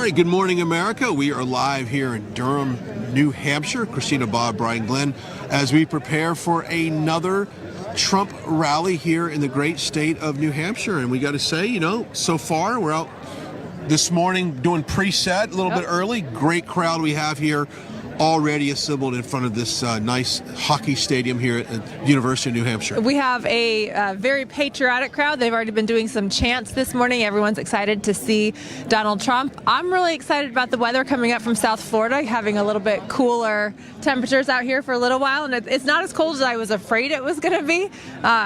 right, good morning, America. We are live here in Durham, New Hampshire. Christina, Bob, Brian, Glenn, as we prepare for another Trump rally here in the great state of New Hampshire. And we got to say, so far we're out this morning doing preset a little bit early. Great crowd we have here already assembled in front of this nice hockey stadium here at the University of New Hampshire. We have a very patriotic crowd. They've already been doing some chants this morning. Everyone's excited to see Donald Trump. I'm really excited about the weather coming up from South Florida, having a little bit cooler temperatures out here for a little while. And it's not as cold as I was afraid it was going to be,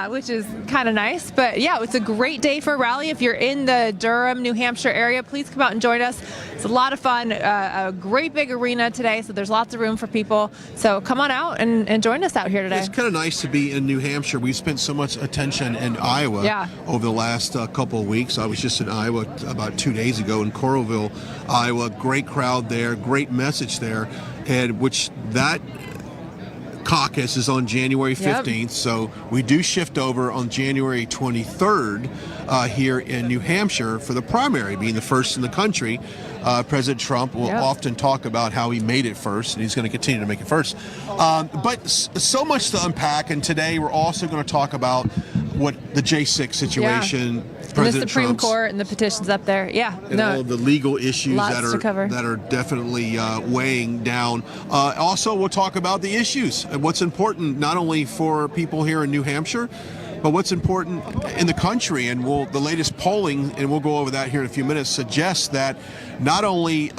which is kind of nice. But yeah, it's a great day for a rally. If you're in the Durham, New Hampshire area, please come out and join us. It's a lot of fun, a great big arena today, so there's lots of room for people. So come on out and join us out here today. It's kind of nice to be in New Hampshire. We've spent so much attention in Iowa over the last couple of weeks. I was just in Iowa about 2 days ago in Coralville, Iowa. Great crowd there, great message there, and which that caucus is on January 15th, so we do shift over on January 23rd here in New Hampshire for the primary, being the first in the country. President Trump will often talk about how he made it first, and he's going to continue to make it first. But so much to unpack, and today we're also going to talk about what the J6 situation, President the Supreme Trump's, Court and the petitions up there, and all the legal issues that are definitely weighing down. Also, we'll talk about the issues and what's important not only for people here in New Hampshire, but what's important in the country. And the latest polling, and we'll go over that here in a few minutes, suggests that not only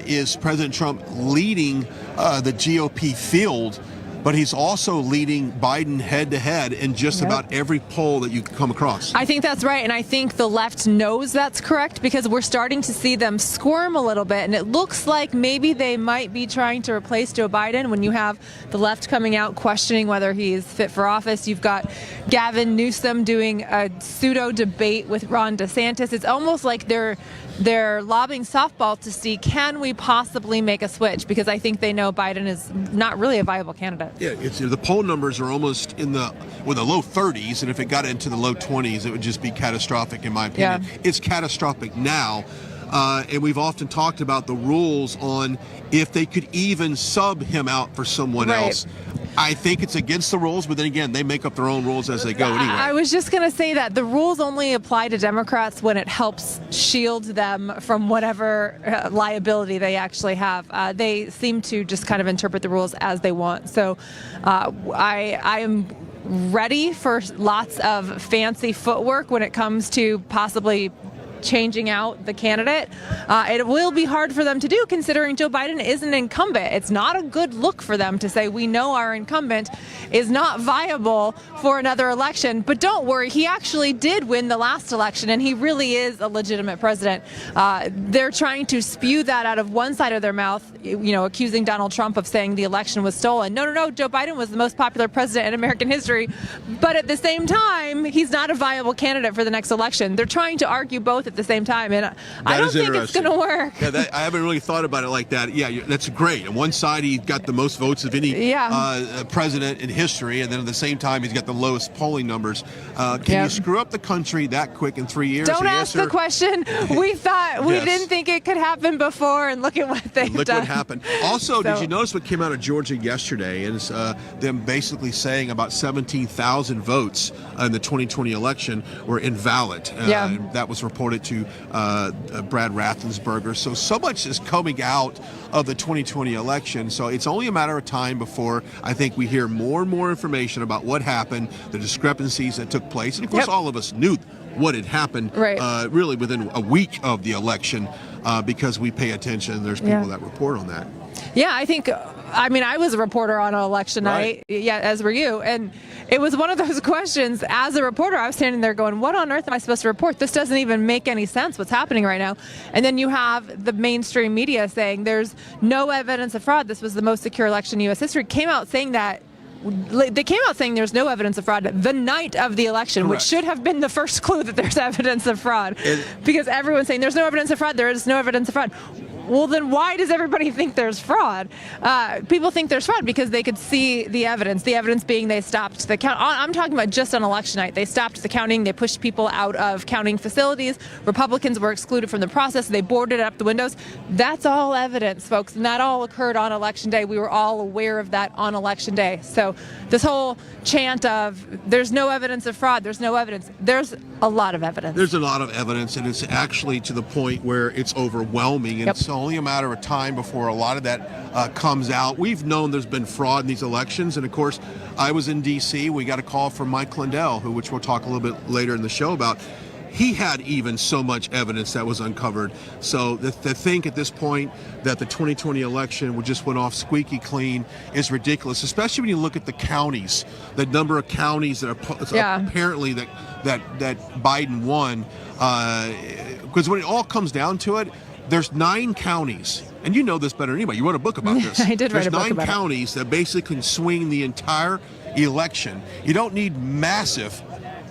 is President Trump leading the GOP field, but he's also leading Biden head-to-head in just about every poll that you come across. I think that's right, and I think the left knows that's correct because we're starting to see them squirm a little bit, and it looks like maybe they might be trying to replace Joe Biden when you have the left coming out questioning whether he's fit for office. You've got Gavin Newsom doing a pseudo-debate with Ron DeSantis. It's almost like they're lobbing softball to see, can we possibly make a switch? Because I think they know Biden is not really a viable candidate. Yeah, the poll numbers are almost in the low 30s, and if it got into the low 20s, it would just be catastrophic, in my opinion. It's catastrophic now, and we've often talked about the rules on if they could even sub him out for someone else. I think it's against the rules, but then again, they make up their own rules as they go anyway. I was just going to say that the rules only apply to Democrats when it helps shield them from whatever liability they actually have. They seem to just kind of interpret the rules as they want. So I am ready for lots of fancy footwork when it comes to possibly changing out the candidate. It will be hard for them to do considering Joe Biden is an incumbent. It's not a good look for them to say we know our incumbent is not viable for another election. But don't worry, he actually did win the last election and he really is a legitimate president. They're trying to spew that out of one side of their mouth, accusing Donald Trump of saying the election was stolen. No, Joe Biden was the most popular president in American history. But at the same time, he's not a viable candidate for the next election. They're trying to argue both at the same time, and I don't think it's going to work. Yeah, I haven't really thought about it like that. Yeah, that's great. On one side, he got the most votes of any president in history, and then at the same time, he's got the lowest polling numbers. Can you screw up the country that quick in 3 years? Don't ask the question. We thought we didn't think it could happen before, and look at what they've done. Look what happened. Also, did you notice what came out of Georgia yesterday? And it's them basically saying about 17,000 votes in the 2020 election were invalid. That was reported to Brad Raffensperger. So much is coming out of the 2020 election. So it's only a matter of time before I think we hear more and more information about what happened, the discrepancies that took place. And of course, all of us knew what had happened really within a week of the election because we pay attention. There's people that report on that. Yeah, I was a reporter on election night, as were you, and it was one of those questions. As a reporter, I was standing there going, what on earth am I supposed to report? This doesn't even make any sense, what's happening right now. And then you have the mainstream media saying there's no evidence of fraud. This was the most secure election in U.S. history. Came out saying that. They came out saying there's no evidence of fraud the night of the election, which should have been the first clue that there's evidence of fraud. Because everyone's saying there's no evidence of fraud, there is no evidence of fraud. well, then why does everybody think there's fraud? People think there's fraud because they could see the evidence being they stopped the count. I'm talking about just on election night. They stopped the counting. They pushed people out of counting facilities. Republicans were excluded from the process. They boarded up the windows. That's all evidence, folks. And that all occurred on election day. We were all aware of that on election day. So this whole chant of there's no evidence of fraud, there's no evidence. There's a lot of evidence. There's a lot of evidence, and it's actually to the point where it's overwhelming, and it's only a matter of time before a lot of that comes out. We've known there's been fraud in these elections, and of course, I was in D.C. We got a call from Mike Lindell, which we'll talk a little bit later in the show about. He had even so much evidence that was uncovered. So to think at this point that the 2020 election just went off squeaky clean is ridiculous, especially when you look at the counties, the number of counties that are apparently that Biden won. Because when it all comes down to it, there's 9 counties, and you know this better than anybody. You wrote a book about this. I did write a book about it. There's 9 counties that basically can swing the entire election. You don't need massive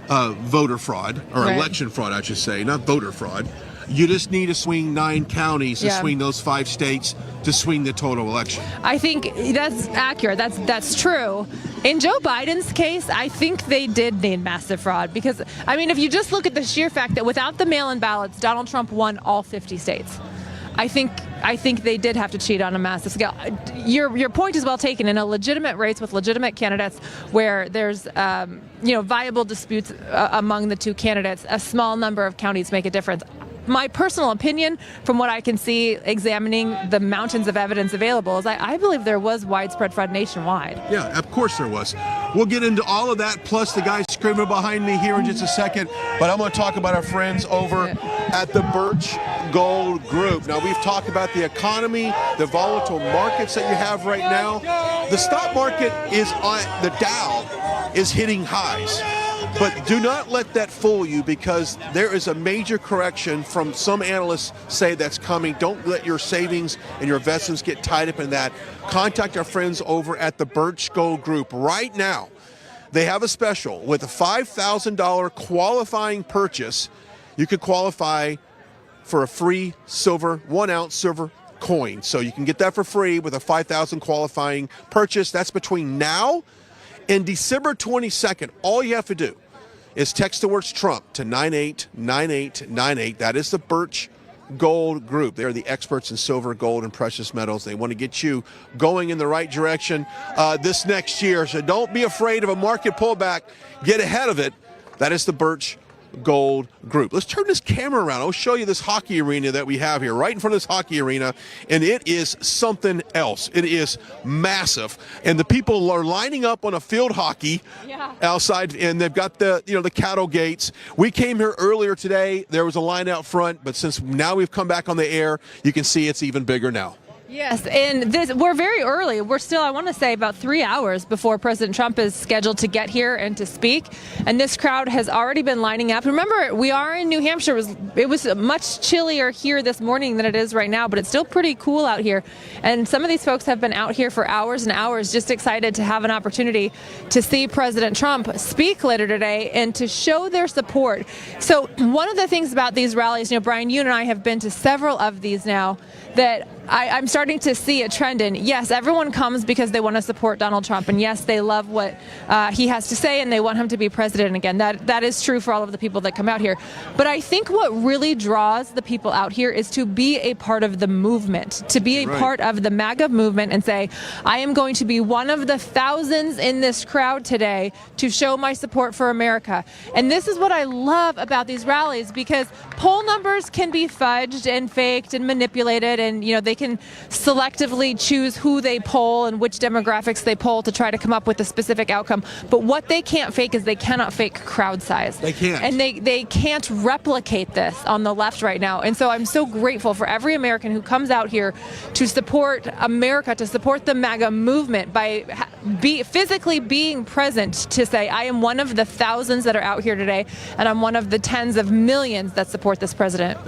voter fraud, or election fraud, I should say, not voter fraud. You just need to swing 9 counties to swing those 5 states to swing the total election. I think that's accurate. That's true. In Joe Biden's case, I think they did need massive fraud because, I mean, if you just look at the sheer fact that without the mail-in ballots, Donald Trump won all 50 states. I think they did have to cheat on a massive scale. Your point is well taken. In a legitimate race with legitimate candidates where there's viable disputes among the 2 candidates, a small number of counties make a difference. My personal opinion, from what I can see examining the mountains of evidence available, is I believe there was widespread fraud nationwide. Yeah, of course there was. We'll get into all of that, plus the guy screaming behind me here in just a second. But I'm going to talk about our friends over at the Birch Gold Group. Now, we've talked about the economy, the volatile markets that you have right now. The stock market is on, the Dow is hitting highs. But do not let that fool you, because there is a major correction from some analysts say that's coming. Don't let your savings and your investments get tied up in that. Contact our friends over at the Birch Gold Group right now. They have a special with a $5,000 qualifying purchase. You could qualify for a free silver, 1-ounce silver coin. So you can get that for free with a $5,000 qualifying purchase. That's between now and December 22nd. All you have to do is text the words Trump to 989898. That is the Birch Gold Group. They're the experts in silver, gold, and precious metals. They want to get you going in the right direction this next year. So don't be afraid of a market pullback. Get ahead of it. That is the Birch Gold Group. Let's turn this camera around. I'll show you this hockey arena that we have here, right in front of this hockey arena, and it is something else. It is massive, and the people are lining up on a field hockey outside, and they've got the the cattle gates. We came here earlier today. There was a line out front, but since now we've come back on the air, you can see it's even bigger now. Yes, and we're very early. We're still, I want to say, about 3 hours before President Trump is scheduled to get here and to speak. And this crowd has already been lining up. Remember, we are in New Hampshire. It was much chillier here this morning than it is right now, but it's still pretty cool out here. And some of these folks have been out here for hours and hours, just excited to have an opportunity to see President Trump speak later today and to show their support. So one of the things about these rallies, Brian, you and I have been to several of these now, that I'm starting to see a trend in. Yes, everyone comes because they want to support Donald Trump, and yes, they love what he has to say, and they want him to be president again. That is true for all of the people that come out here. But I think what really draws the people out here is to be a part of the movement, to be a part of the MAGA movement and say, I am going to be one of the thousands in this crowd today to show my support for America. And this is what I love about these rallies, because poll numbers can be fudged and faked and manipulated, and they can selectively choose who they poll and which demographics they poll to try to come up with a specific outcome. But what they can't fake is they cannot fake crowd size. They can't. And they can't replicate this on the left right now. And so I'm so grateful for every American who comes out here to support America, to support the MAGA movement by physically being present to say, I am one of the thousands that are out here today, and I'm one of the tens of millions that support this president.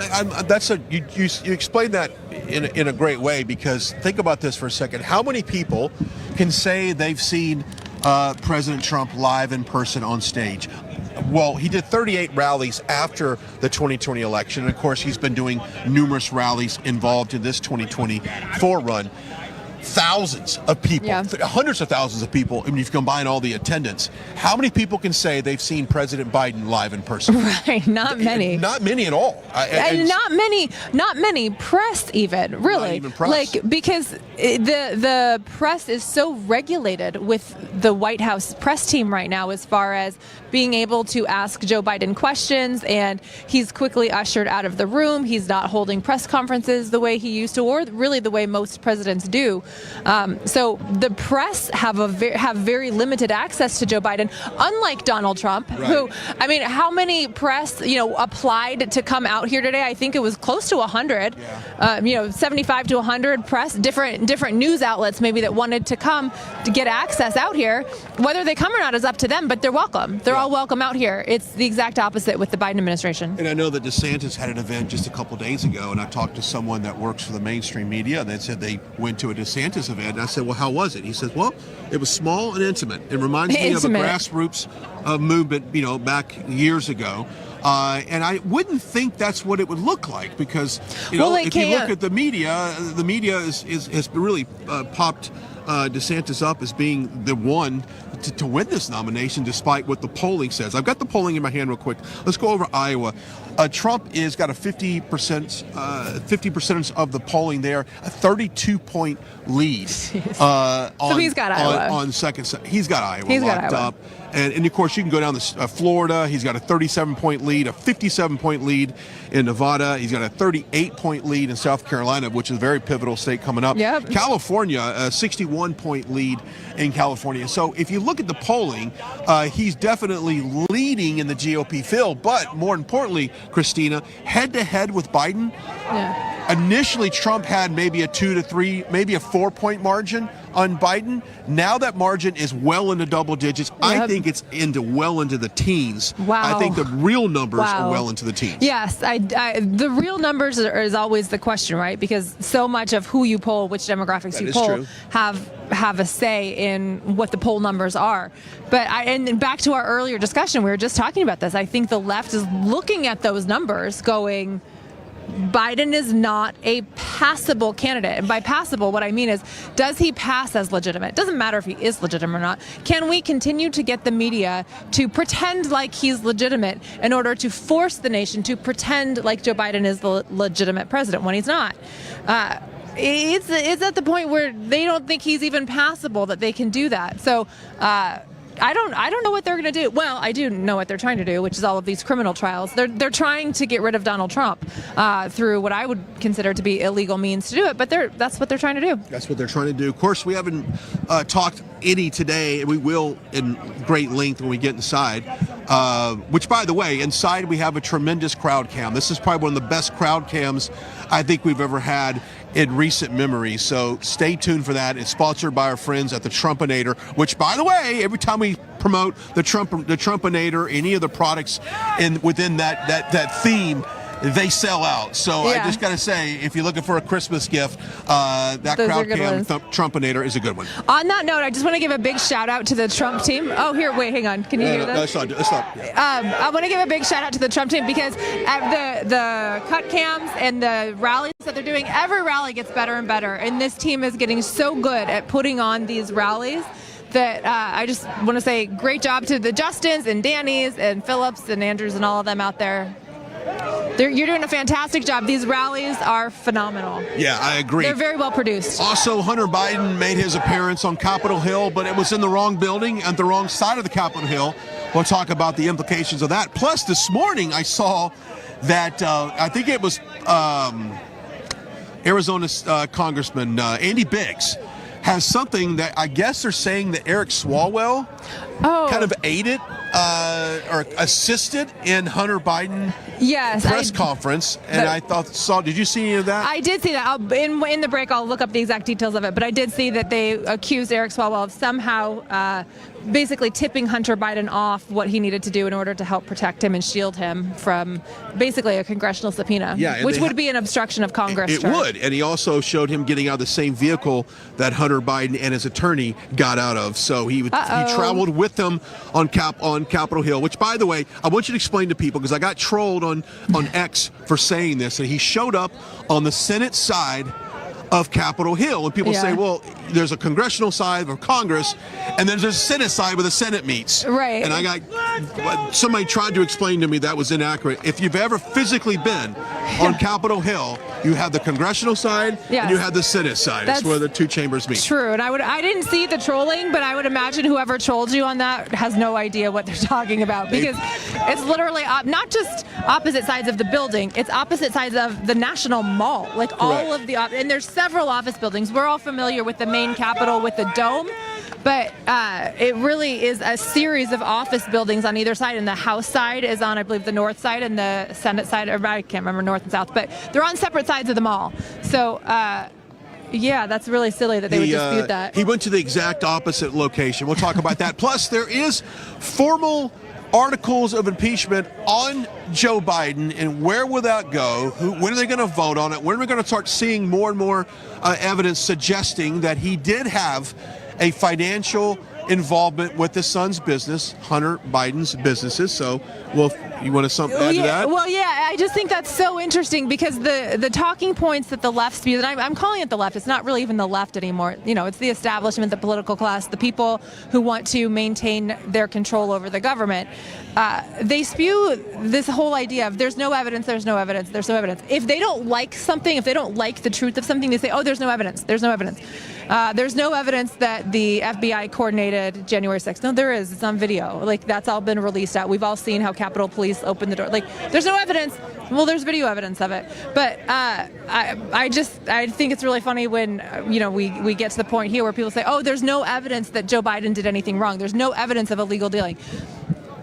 You explained that in a great way, because think about this for a second. How many people can say they've seen President Trump live in person on stage? well, he did 38 rallies after the 2020 election. And of course, he's been doing numerous rallies involved in this 2024 run. Thousands of people, hundreds of thousands of people, I mean, if you combine all the attendance, how many people can say they've seen President Biden live in person? Right, not many. Not many at all. And not many press even, really. Not even press. Like, because the press is so regulated with the White House press team right now as far as being able to ask Joe Biden questions, and he's quickly ushered out of the room. He's not holding press conferences the way he used to, or really the way most presidents do. So the press have very limited access to Joe Biden, unlike Donald Trump, who, I mean, how many press, applied to come out here today? I think it was close to 100, 75 to 100 press, different news outlets maybe that wanted to come to get access out here. Whether they come or not is up to them, but they're welcome. They're all welcome out here. It's the exact opposite with the Biden administration. And I know that DeSantis had an event just a couple days ago, and I talked to someone that works for the mainstream media, and they said they went to a DeSantis event, and I said, well, how was it? He says, well, it was small and intimate. It reminds me of a grassroots movement, back years ago. And I wouldn't think that's what it would look like, because if you look at the media has really popped DeSantis up as being the one to win this nomination, despite what the polling says. I've got the polling in my hand real quick. Let's go over Iowa. Trump is got a 50% of the polling there, a 32-point lead. So he's got Iowa on second. He's got Iowa locked up. And of course, you can go down to Florida. He's got a 37-point lead, a 57-point lead in Nevada. He's got a 38-point lead in South Carolina, which is a very pivotal state coming up. Yep. California, a 61-point lead in California. So if you look at the polling, he's definitely leading in the GOP field. But more importantly, Christina, head-to-head with Biden, initially Trump had maybe a 2 to 3, maybe a 4-point margin on Biden. Now that margin is well into double digits. I think it's well into the teens. Wow. I think the real numbers are well into the teens. Yes, the real numbers is always the question, right? Because so much of who you poll, which demographics you poll, have a say in what the poll numbers are. But and back to our earlier discussion, we were just talking about this. I think the left is looking at those numbers going, Biden is not a passable candidate. And by passable, what I mean is, does he pass as legitimate? It doesn't matter if he is legitimate or not. Can we continue to get the media to pretend like he's legitimate in order to force the nation to pretend like Joe Biden is the legitimate president when he's not? It's at the point where they don't think he's even passable that they can do that. So I don't know what they're going to do. Well, I do know what they're trying to do, which is all of these criminal trials. They're trying to get rid of Donald Trump through what I would consider to be illegal means to do it. But that's what they're trying to do. That's what they're trying to do. Of course, we haven't talked any today, and we will in great length when we get inside. Which, by the way, inside we have a tremendous crowd cam. This is probably one of the best crowd cams I think we've ever had in recent memory. So stay tuned for that. It's sponsored by our friends at the Trumpinator, which, by the way, every time we promote the Trumpinator, any of the products within that theme, they sell out. So I just got to say, if you're looking for a Christmas gift, that crowd cam Trumpinator is a good one. On that note, I just want to give a big shout out to the Trump team. Oh, here, wait, hang on. Can you hear this? No, it's not. I want to give a big shout out to the Trump team, because at the cut cams and the rallies that they're doing, every rally gets better and better. And this team is getting so good at putting on these rallies that I just want to say great job to the Justins and Dannys and Phillips and Andrews and all of them out there. You're doing a fantastic job. These rallies are phenomenal. Yeah, I agree. They're very well produced. Also, Hunter Biden made his appearance on Capitol Hill, but it was in the wrong building at the wrong side of the Capitol Hill. We'll talk about the implications of that. Plus, this morning I saw that I think it was Arizona's Congressman Andy Biggs has something that I guess they're saying that Eric Swalwell kind of aided or assisted in Hunter Biden press conference, and I did you see any of that? I did see that. In the break, I'll look up the exact details of it, but I did see that they accused Eric Swalwell of somehow basically tipping Hunter Biden off what he needed to do in order to help protect him and shield him from basically a congressional subpoena, which would be an obstruction of Congress. It would, and he also showed him getting out of the same vehicle that Hunter Biden and his attorney got out of. So he traveled with them on Capitol Hill, which, by the way, I want you to explain to people, because I got trolled on X for saying this, and he showed up on the Senate side of Capitol Hill, and people say, well, there's a congressional side of Congress, and there's a Senate side where the Senate meets. Right. And somebody tried to explain to me that was inaccurate. If you've ever physically been on Capitol Hill, you have the congressional side and you have the Senate side. That's where the two chambers meet. True, and I didn't see the trolling, but I would imagine whoever trolled you on that has no idea what they're talking about, because it's literally not just opposite sides of the building, it's opposite sides of the National Mall, like all of the and there's several office buildings. We're all familiar with the main Capitol with the dome, but it really is a series of office buildings on either side, and the House side is on, I believe, the north side, and the Senate side, or I can't remember north and south, but they're on separate sides of the mall. So yeah, that's really silly that they would dispute that. He went to the exact opposite location. We'll talk about that. Plus, there is formal articles of impeachment on Joe Biden, and where will that go? When are they going to vote on it? When are we going to start seeing more and more evidence suggesting that he did have a financial involvement with his son's business, Hunter Biden's businesses? So, you want to add to that? Well, yeah, I just think that's so interesting, because the talking points that the left spews, and I'm calling it the left, it's not really even the left anymore. It's the establishment, the political class, the people who want to maintain their control over the government. They spew this whole idea of there's no evidence, there's no evidence, there's no evidence. If they don't like something, if they don't like the truth of something, they say, oh, there's no evidence, there's no evidence. There's no evidence that the FBI coordinated January 6th. No, there is. It's on video. Like, that's all been released out. We've all seen how Capitol Police opened the door. Like, there's no evidence. Well, there's video evidence of it. But I think it's really funny when, we get to the point here where people say, oh, there's no evidence that Joe Biden did anything wrong. There's no evidence of illegal dealing.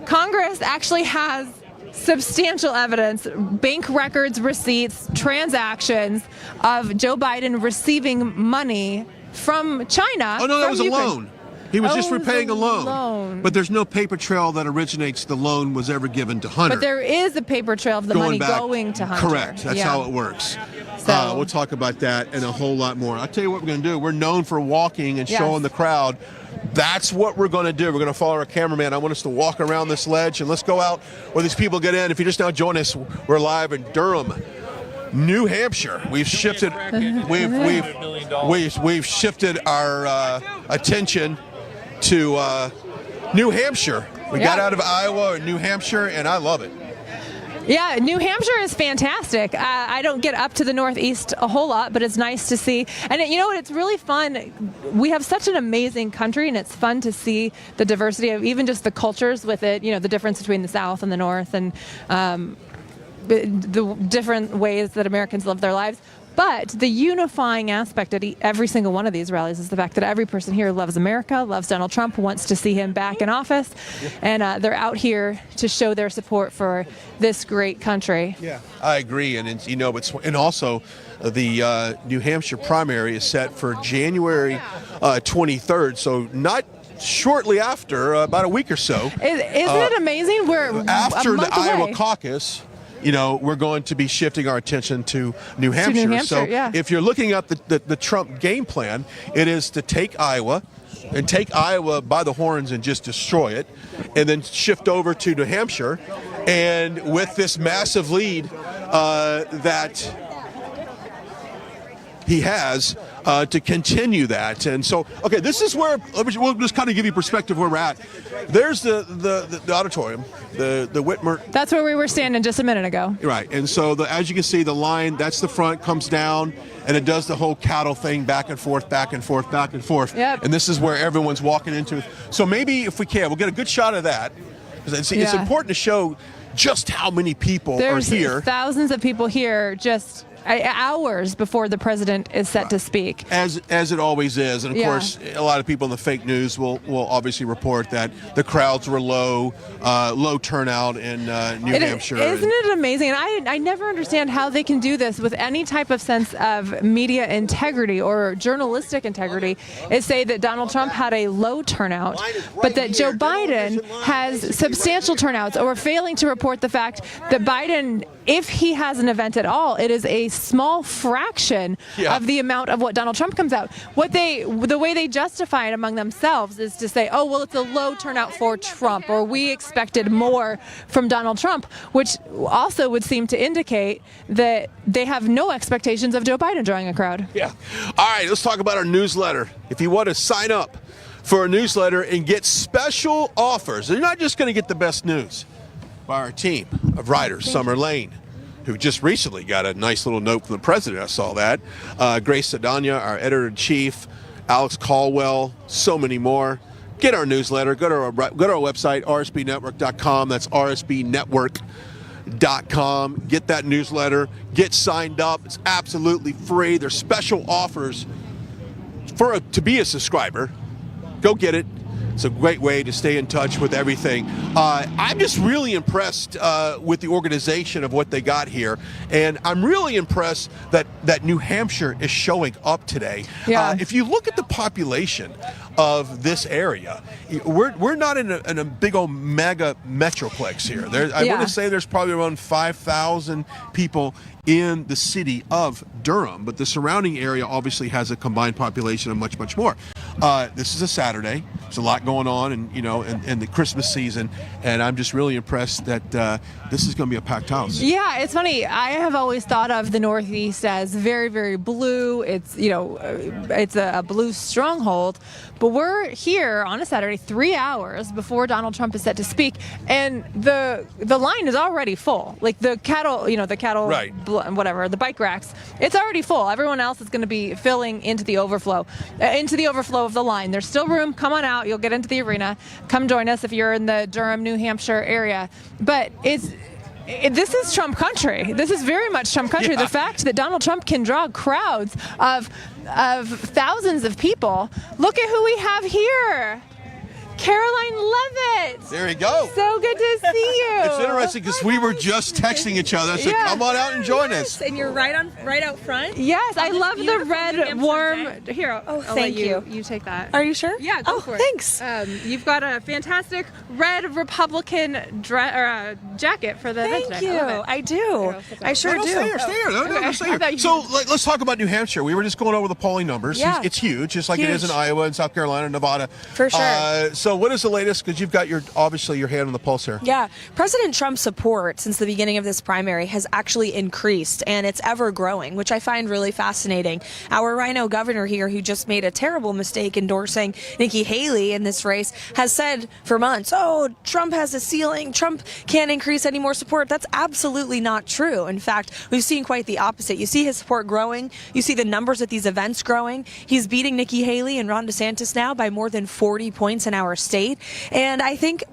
Congress actually has substantial evidence, bank records, receipts, transactions of Joe Biden receiving money from China. Oh, no, that was a loan. He was just repaying a loan. But there's no paper trail that originates the loan was ever given to Hunter. But there is a paper trail of the money going to Hunter. Correct. That's how it works. So we'll talk about that and a whole lot more. I'll tell you what we're going to do. We're known for walking and showing the crowd. That's what we're going to do. We're going to follow our cameraman. I want us to walk around this ledge, and let's go out where these people get in. If you just now join us, we're live in Durham, New Hampshire. We've shifted. We've shifted our attention to New Hampshire. We got out of Iowa or New Hampshire, and I love it. Yeah, New Hampshire is fantastic. I don't get up to the Northeast a whole lot, but it's nice to see. And you know what? It's really fun. We have such an amazing country, and it's fun to see the diversity of even just the cultures with it, the difference between the South and the North, and the different ways that Americans live their lives. But the unifying aspect at every single one of these rallies is the fact that every person here loves America, loves Donald Trump, wants to see him back in office, and they're out here to show their support for this great country. Yeah, I agree, and also the New Hampshire primary is set for January 23rd, so not shortly after, about a week or so. Isn't it amazing? We're after a month the Iowa away. Caucus. We're going to be shifting our attention to New Hampshire. So if you're looking at the Trump game plan, it is to take Iowa and take Iowa by the horns and just destroy it, and then shift over to New Hampshire. And with this massive lead that he has, to continue that. And so, okay, this is where we'll just kind of give you perspective where we're at. There's the auditorium, the Whittemore. That's where we were standing just a minute ago. Right, and so as you can see, the line, that's the front, comes down, and it does the whole cattle thing, back and forth, back and forth, back and forth. Yep. And this is where everyone's walking into. So maybe if we can, we'll get a good shot of that. Because it's important to show just how many people are here. Thousands of people here just hours before the president is set to speak. As it always is. And of course, a lot of people in the fake news will obviously report that the crowds were low turnout in New Hampshire. Isn't it amazing? And I never understand how they can do this with any type of sense of media integrity or journalistic integrity, is say that Donald Trump had a low turnout, but that Joe Biden has substantial turnouts, or failing to report the fact that Biden, if he has an event at all, it is a small fraction of the amount of what Donald Trump comes out. The way they justify it among themselves is to say, oh, well, it's a low turnout for Trump, or we expected more from Donald Trump, which also would seem to indicate that they have no expectations of Joe Biden drawing a crowd. Yeah. All right, let's talk about our newsletter. If you want to sign up for a newsletter and get special offers, you're not just going to get the best news by our team of writers, Summer Lane, who just recently got a nice little note from the president. I saw that. Grace Sedania, our editor-in-chief, Alex Caldwell, so many more. Get our newsletter. Go to our website, rsbnetwork.com. That's rsbnetwork.com. Get that newsletter. Get signed up. It's absolutely free. There's special offers to be a subscriber. Go get it. It's a great way to stay in touch with everything. I'm just really impressed with the organization of what they got here, and I'm really impressed that New Hampshire is showing up today. Yeah. If you look at the population of this area, we're not in a big old mega metroplex here. I want to say there's probably around 5,000 people in the city of Durham, but the surrounding area obviously has a combined population of much, much more. This is a Saturday. There's a lot going on, and the Christmas season, and I'm just really impressed that this is going to be a packed house. Yeah, it's funny. I have always thought of the Northeast as very, very blue. It's it's a blue stronghold, but we're here on a Saturday, 3 hours before Donald Trump is set to speak, and the line is already full. Like the cattle, right. Whatever, the bike racks, it's already full. Everyone else is going to be filling into the overflow of the line. There's still room. Come on out. You'll get into the arena. Come join us if you're in the Durham, New Hampshire area. But this is Trump country. This is very much Trump country. Yeah. The fact that Donald Trump can draw crowds of thousands of people. Look at who we have here. Caroline Levitt. There you go. So good to see you. It's interesting because we were just texting each other. I said, come on out and join us. And you're right out front? Yes, I love the red, warm... Day. Here, I'll thank you. You take that. Are you sure? Yeah, go for it. Thanks. You've got a fantastic red Republican jacket for the event Thank today. you. I do. I sure do. Stay here. So let's talk about New Hampshire. We were just going over the polling numbers. Yeah. It's huge, just like it is in Iowa and South Carolina and Nevada. For sure. So what is the latest? Because you've got obviously your hand on the pulse here. Yeah. President Trump's support since the beginning of this primary has actually increased, and it's ever growing, which I find really fascinating. Our Rhino governor here, who just made a terrible mistake endorsing Nikki Haley in this race, has said for months, Trump has a ceiling. Trump can't increase any more support. That's absolutely not true. In fact, we've seen quite the opposite. You see his support growing. You see the numbers at these events growing. He's beating Nikki Haley and Ron DeSantis now by more than 40 points in our state. And I think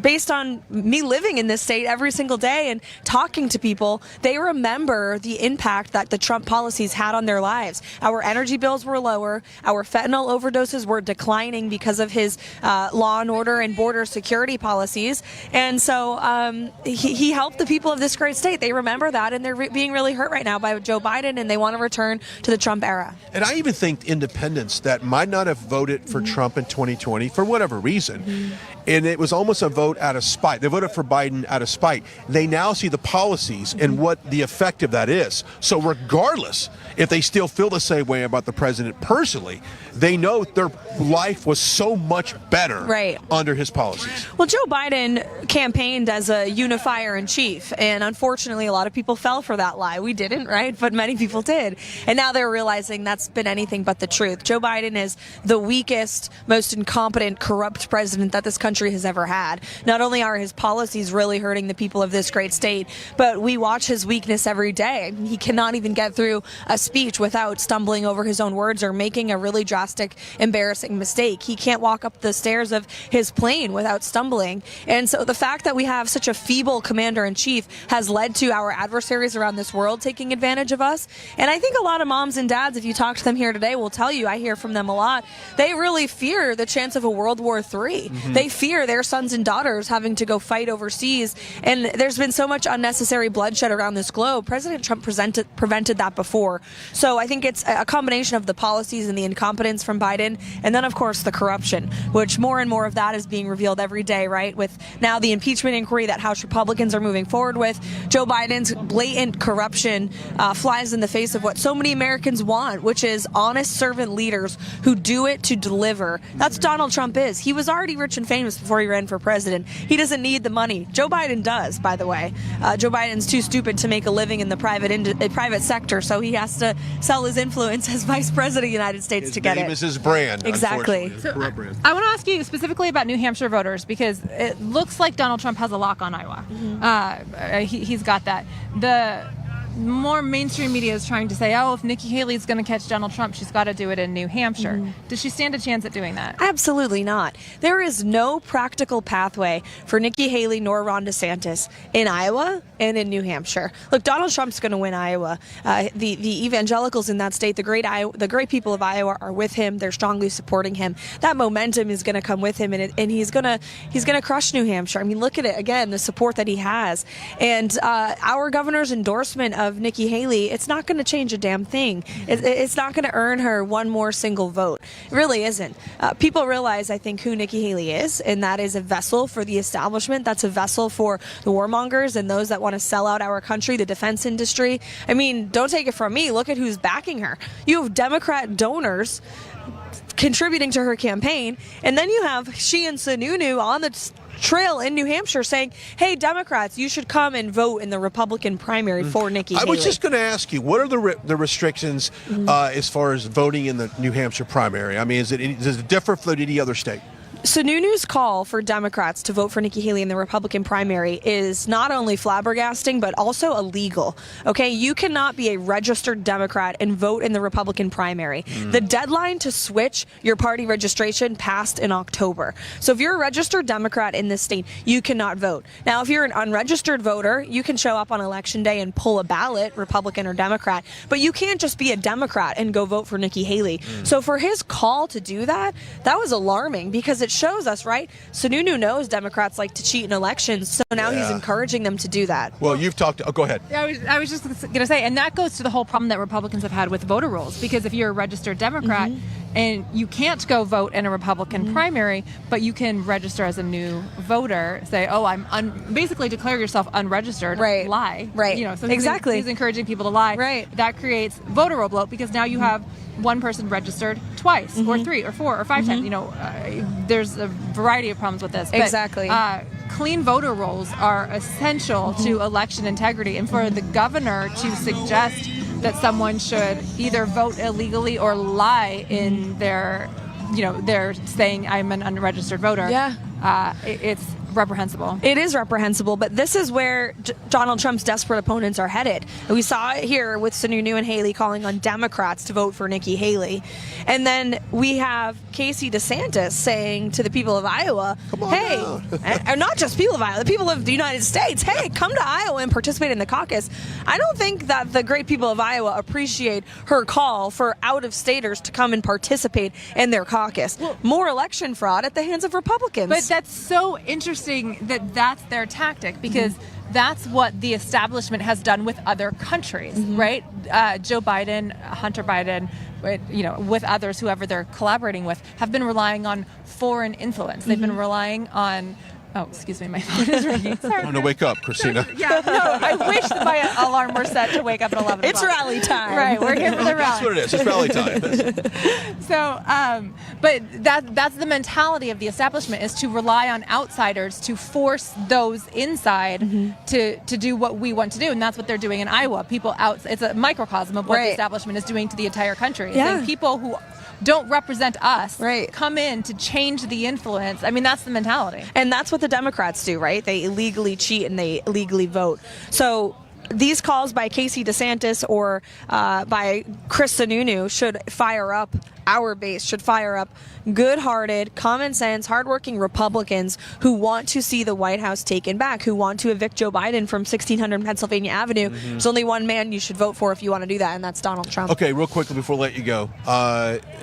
based on me living in this state every single day and talking to people, they remember the impact that the Trump policies had on their lives. Our energy bills were lower. Our fentanyl overdoses were declining because of his law and order and border security policies. And so he helped the people of this great state. They remember that, and they're being really hurt right now by Joe Biden, and they want to return to the Trump era. And I even think independents that might not have voted for Trump in 2020 for whatever reason, and it was almost a vote out of spite. They voted for Biden out of spite. They now see the policies and what the effect of that is. So regardless if they still feel the same way about the president personally, they know their life was so much better under his policies. Well, Joe Biden campaigned as a unifier in chief, and unfortunately a lot of people fell for that lie. We didn't, right? But many people did. And now they're realizing that's been anything but the truth. Joe Biden is the weakest, most incompetent, corrupt president that this country has ever had. Not only are his policies really hurting the people of this great state, but we watch his weakness every day. He cannot even get through a speech without stumbling over his own words or making a really drastic, embarrassing mistake. He can't walk up the stairs of his plane without stumbling. And so the fact that we have such a feeble commander-in-chief has led to our adversaries around this world taking advantage of us. And I think a lot of moms and dads, if you talk to them here today, will tell you, I hear from them a lot, they really fear the chance of a World War III. They fear their sons and daughters having to go fight overseas. And there's been so much unnecessary bloodshed around this globe. President Trump prevented that before. So I think it's a combination of the policies and the incompetence from Biden, and then, of course, the corruption, which more and more of that is being revealed every day, right? With now the impeachment inquiry that House Republicans are moving forward with, Joe Biden's blatant corruption flies in the face of what so many Americans want, which is honest servant leaders who do it to deliver. That's Donald Trump is. He was already rich and famous before he ran for president. He doesn't need the money. Joe Biden does, by the way. Joe Biden's too stupid to make a living in the private sector, so he has to sell his influence as vice president of the United States to get it. His name is his brand. Exactly. So, brand. I want to ask you specifically about New Hampshire voters, because it looks like Donald Trump has a lock on Iowa. He's got that. The more mainstream media is trying to say, oh, if Nikki Haley's going to catch Donald Trump, she's got to do it in New Hampshire. Does she stand a chance at doing that? Absolutely not. There is no practical pathway for Nikki Haley nor Ron DeSantis in Iowa and in New Hampshire. Look, Donald Trump's going to win Iowa. The evangelicals in that state, the great people of Iowa are with him. They're strongly supporting him. That momentum is going to come with him, and he's going to crush New Hampshire. I mean, look at it again, the support that he has, and our governor's endorsement of Nikki Haley, it's not going to change a damn thing. It's not going to earn her one more single vote. It really isn't. People realize, I think, who Nikki Haley is, and that is a vessel for the establishment. That's a vessel for the warmongers and those that want to sell out our country, the defense industry. I mean, don't take it from me. Look at who's backing her. You have Democrat donors contributing to her campaign, and then you have she and Sununu on the trail in New Hampshire saying, hey, Democrats, you should come and vote in the Republican primary for Nikki Haley. I was just going to ask you, what are the restrictions as far as voting in the New Hampshire primary? I mean, does it differ from any other state? Sununu's call for Democrats to vote for Nikki Haley in the Republican primary is not only flabbergasting, but also illegal. Okay, you cannot be a registered Democrat and vote in the Republican primary. The deadline to switch your party registration passed in October. So if you're a registered Democrat in this state, you cannot vote. Now, if you're an unregistered voter, you can show up on election day and pull a ballot, Republican or Democrat, but you can't just be a Democrat and go vote for Nikki Haley. So for his call to do that, that was alarming, because it shows us, right? Sununu knows Democrats like to cheat in elections, so now he's encouraging them to do that. Well, you've talked. Oh, go ahead. I was just going to say, and that goes to the whole problem that Republicans have had with voter rolls, because if you're a registered Democrat and you can't go vote in a Republican primary, but you can register as a new voter, say, oh, basically declare yourself unregistered, lie. Right. You know, so exactly. He's encouraging people to lie. Right. That creates voter roll bloat, because now you have one person registered twice or 3 or 4 or 5 times. You know, there's a variety of problems with this. But, exactly. Clean voter rolls are essential to election integrity, and for the governor to suggest that someone should either vote illegally or lie in their, they're saying I'm an unregistered voter. It's reprehensible. It is reprehensible, but this is where Donald Trump's desperate opponents are headed. We saw it here with Sununu and Haley calling on Democrats to vote for Nikki Haley. And then we have Casey DeSantis saying to the people of Iowa, hey, and not just people of Iowa, the people of the United States, hey, come to Iowa and participate in the caucus. I don't think that the great people of Iowa appreciate her call for out-of-staters to come and participate in their caucus. More election fraud at the hands of Republicans. But that's so interesting that that's their tactic, because that's what the establishment has done with other countries, right? Joe Biden, Hunter Biden, with others, whoever they're collaborating with, have been relying on foreign influence. They've been relying on... Oh, excuse me, my phone is ringing. Sorry. Time to wake up, Christina. I wish that my alarm were set to wake up at 11 o'clock. It's rally time. Right, we're here for the rally. That's what it is. It's rally time. So, but that's the mentality of the establishment, is to rely on outsiders to force those inside to do what we want to do, and that's what they're doing in Iowa. People out, it's a microcosm of what the establishment is doing to the entire country. And people who don't represent us come in to change the influence. I mean, that's the mentality. And that's what the Democrats do, right? They illegally cheat and they illegally vote. So these calls by Casey DeSantis or by Chris Sununu should fire up our base, should fire up good-hearted, common sense, hardworking Republicans who want to see the White House taken back, who want to evict Joe Biden from 1600 Pennsylvania Avenue. There's only one man you should vote for if you want to do that, and that's Donald Trump. Okay, real quickly before I let you go,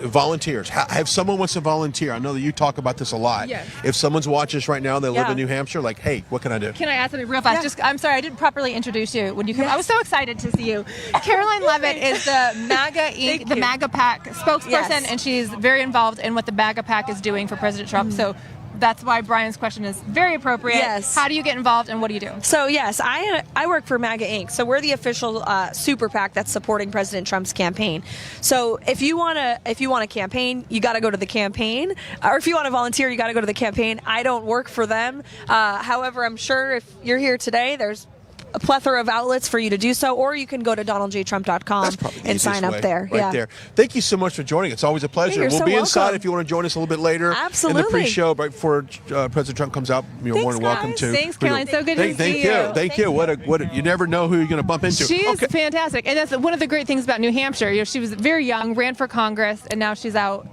volunteers. If someone wants to volunteer, I know that you talk about this a lot. Yes. If someone's watching us right now, they live in New Hampshire, like, hey, what can I do? Can I ask something real fast? I'm sorry, I didn't properly introduce you when you came. I was so excited to see you. Caroline Levitt is the MAGA Inc., the MAGA PAC spokesperson, and she's very involved in what the MAGA PAC is doing for President Trump. So that's why Brian's question is very appropriate. Yes. How do you get involved and what do you do? So yes, I work for MAGA Inc. So we're the official super PAC that's supporting President Trump's campaign. So if you want to campaign, you got to go to the campaign, or if you want to volunteer, you got to go to the campaign. I don't work for them. However, I'm sure if you're here today, there's a plethora of outlets for you to do so, or you can go to donaldjtrump.com and sign up there. Right there. Thank you so much for joining. It's always a pleasure. You're We'll so be inside welcome. if you want to join us a little bit later. Absolutely. In the pre-show, right before President Trump comes out. You're more than welcome guys. to. Thanks, Caroline. So good to see you. Thank you. What you never know who you're going to bump into. She is fantastic, and that's one of the great things about New Hampshire. You know, she was very young, ran for Congress, and now she's out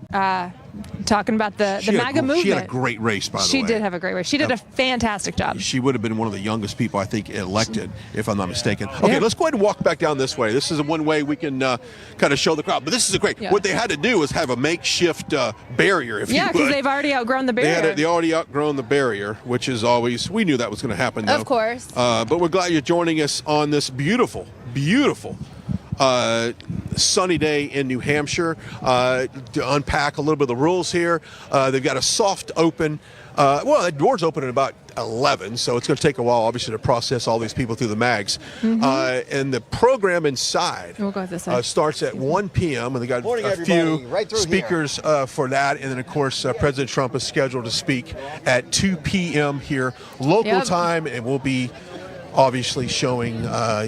talking about the MAGA movement. She had a great race, by the way. She did have a great race. She did a fantastic job. She would have been one of the youngest people, I think, elected, if I'm not mistaken. Okay, let's go ahead and walk back down this way. This is one way we can kind of show the crowd. But this is great. What they had to do was have a makeshift barrier, if you would. Yeah, because they've already outgrown the barrier. They already outgrown the barrier, which is always, we knew that was going to happen, though. Of course. But we're glad you're joining us on this beautiful, beautiful sunny day in New Hampshire. To unpack a little bit of the rules here, they've got a soft open. Well, the doors open at about 11, so it's going to take a while, obviously, to process all these people through the mags. And the program inside starts at 1 p.m., and they got a few speakers for that. And then, of course, President Trump is scheduled to speak at 2 p.m. here, local time, and we'll be obviously showing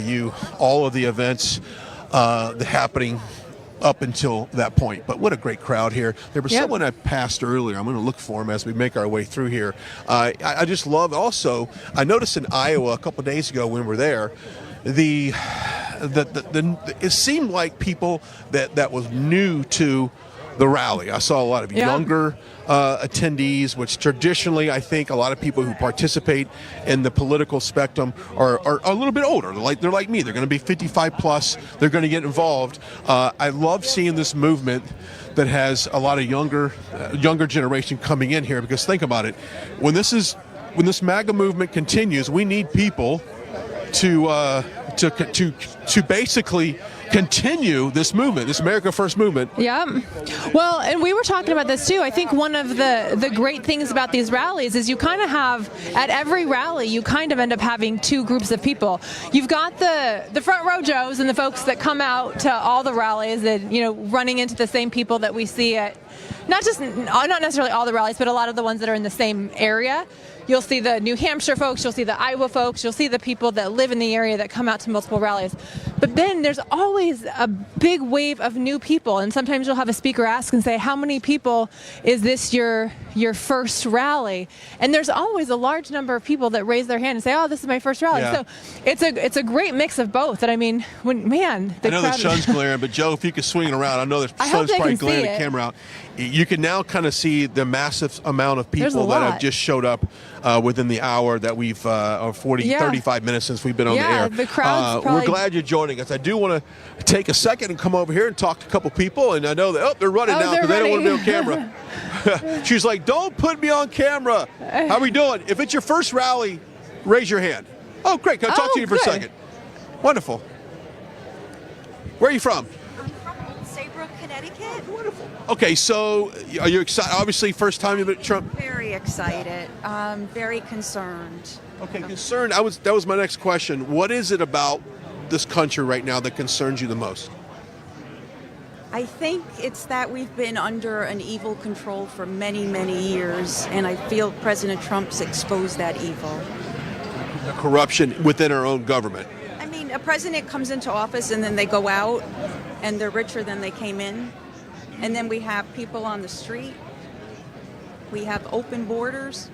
you all of the events happening up until that point. But what a great crowd here. There was someone I passed earlier. I'm going to look for him as we make our way through here. I just love, also, I noticed in Iowa a couple of days ago when we were there, it seemed like people that was new to the rally. I saw a lot of younger attendees, which traditionally I think a lot of people who participate in the political spectrum are a little bit older. They're like me. They're going to be 55 plus. They're going to get involved. I love seeing this movement that has a lot of younger generation coming in here, because think about it. When this MAGA movement continues, we need people to basically continue this movement, this America First movement. Yeah. Well, and we were talking about this too. I think one of the great things about these rallies is you kind of have, at every rally, you kind of end up having two groups of people. You've got the front row Joes and the folks that come out to all the rallies and, running into the same people that we see at not necessarily all the rallies, but a lot of the ones that are in the same area. You'll see the New Hampshire folks, you'll see the Iowa folks, you'll see the people that live in the area that come out to multiple rallies. But then there's always a big wave of new people, and sometimes you'll have a speaker ask and say, how many people is this your first rally? And there's always a large number of people that raise their hand and say, oh, this is my first rally. So it's a great mix of both. And I mean, I know the sun's glaring, but Joe, if you could swing it around, I know the sun's probably glaring the camera out. You can now kind of see the massive amount of people that have just showed up within the hour that we've 35 minutes since we've been on the air. The crowd's probably... We're glad you're joining us. I do want to take a second and come over here and talk to a couple people, and I know that they're running now because they don't want to be on camera. She's like, don't put me on camera. How are we doing? If it's your first rally, raise your hand. Oh, great. Can I talk to you for a second? Wonderful. Where are you from? Connecticut. Wonderful. Okay, so are you excited? Obviously, first time you've been at Trump. Very excited. Very concerned. Okay, concerned. That was my next question. What is it about this country right now that concerns you the most? I think it's that we've been under an evil control for many, many years, and I feel President Trump's exposed that evil. The corruption within our own government. I mean, a president comes into office and then they go out and they're richer than they came in. And then we have people on the street. We have open borders.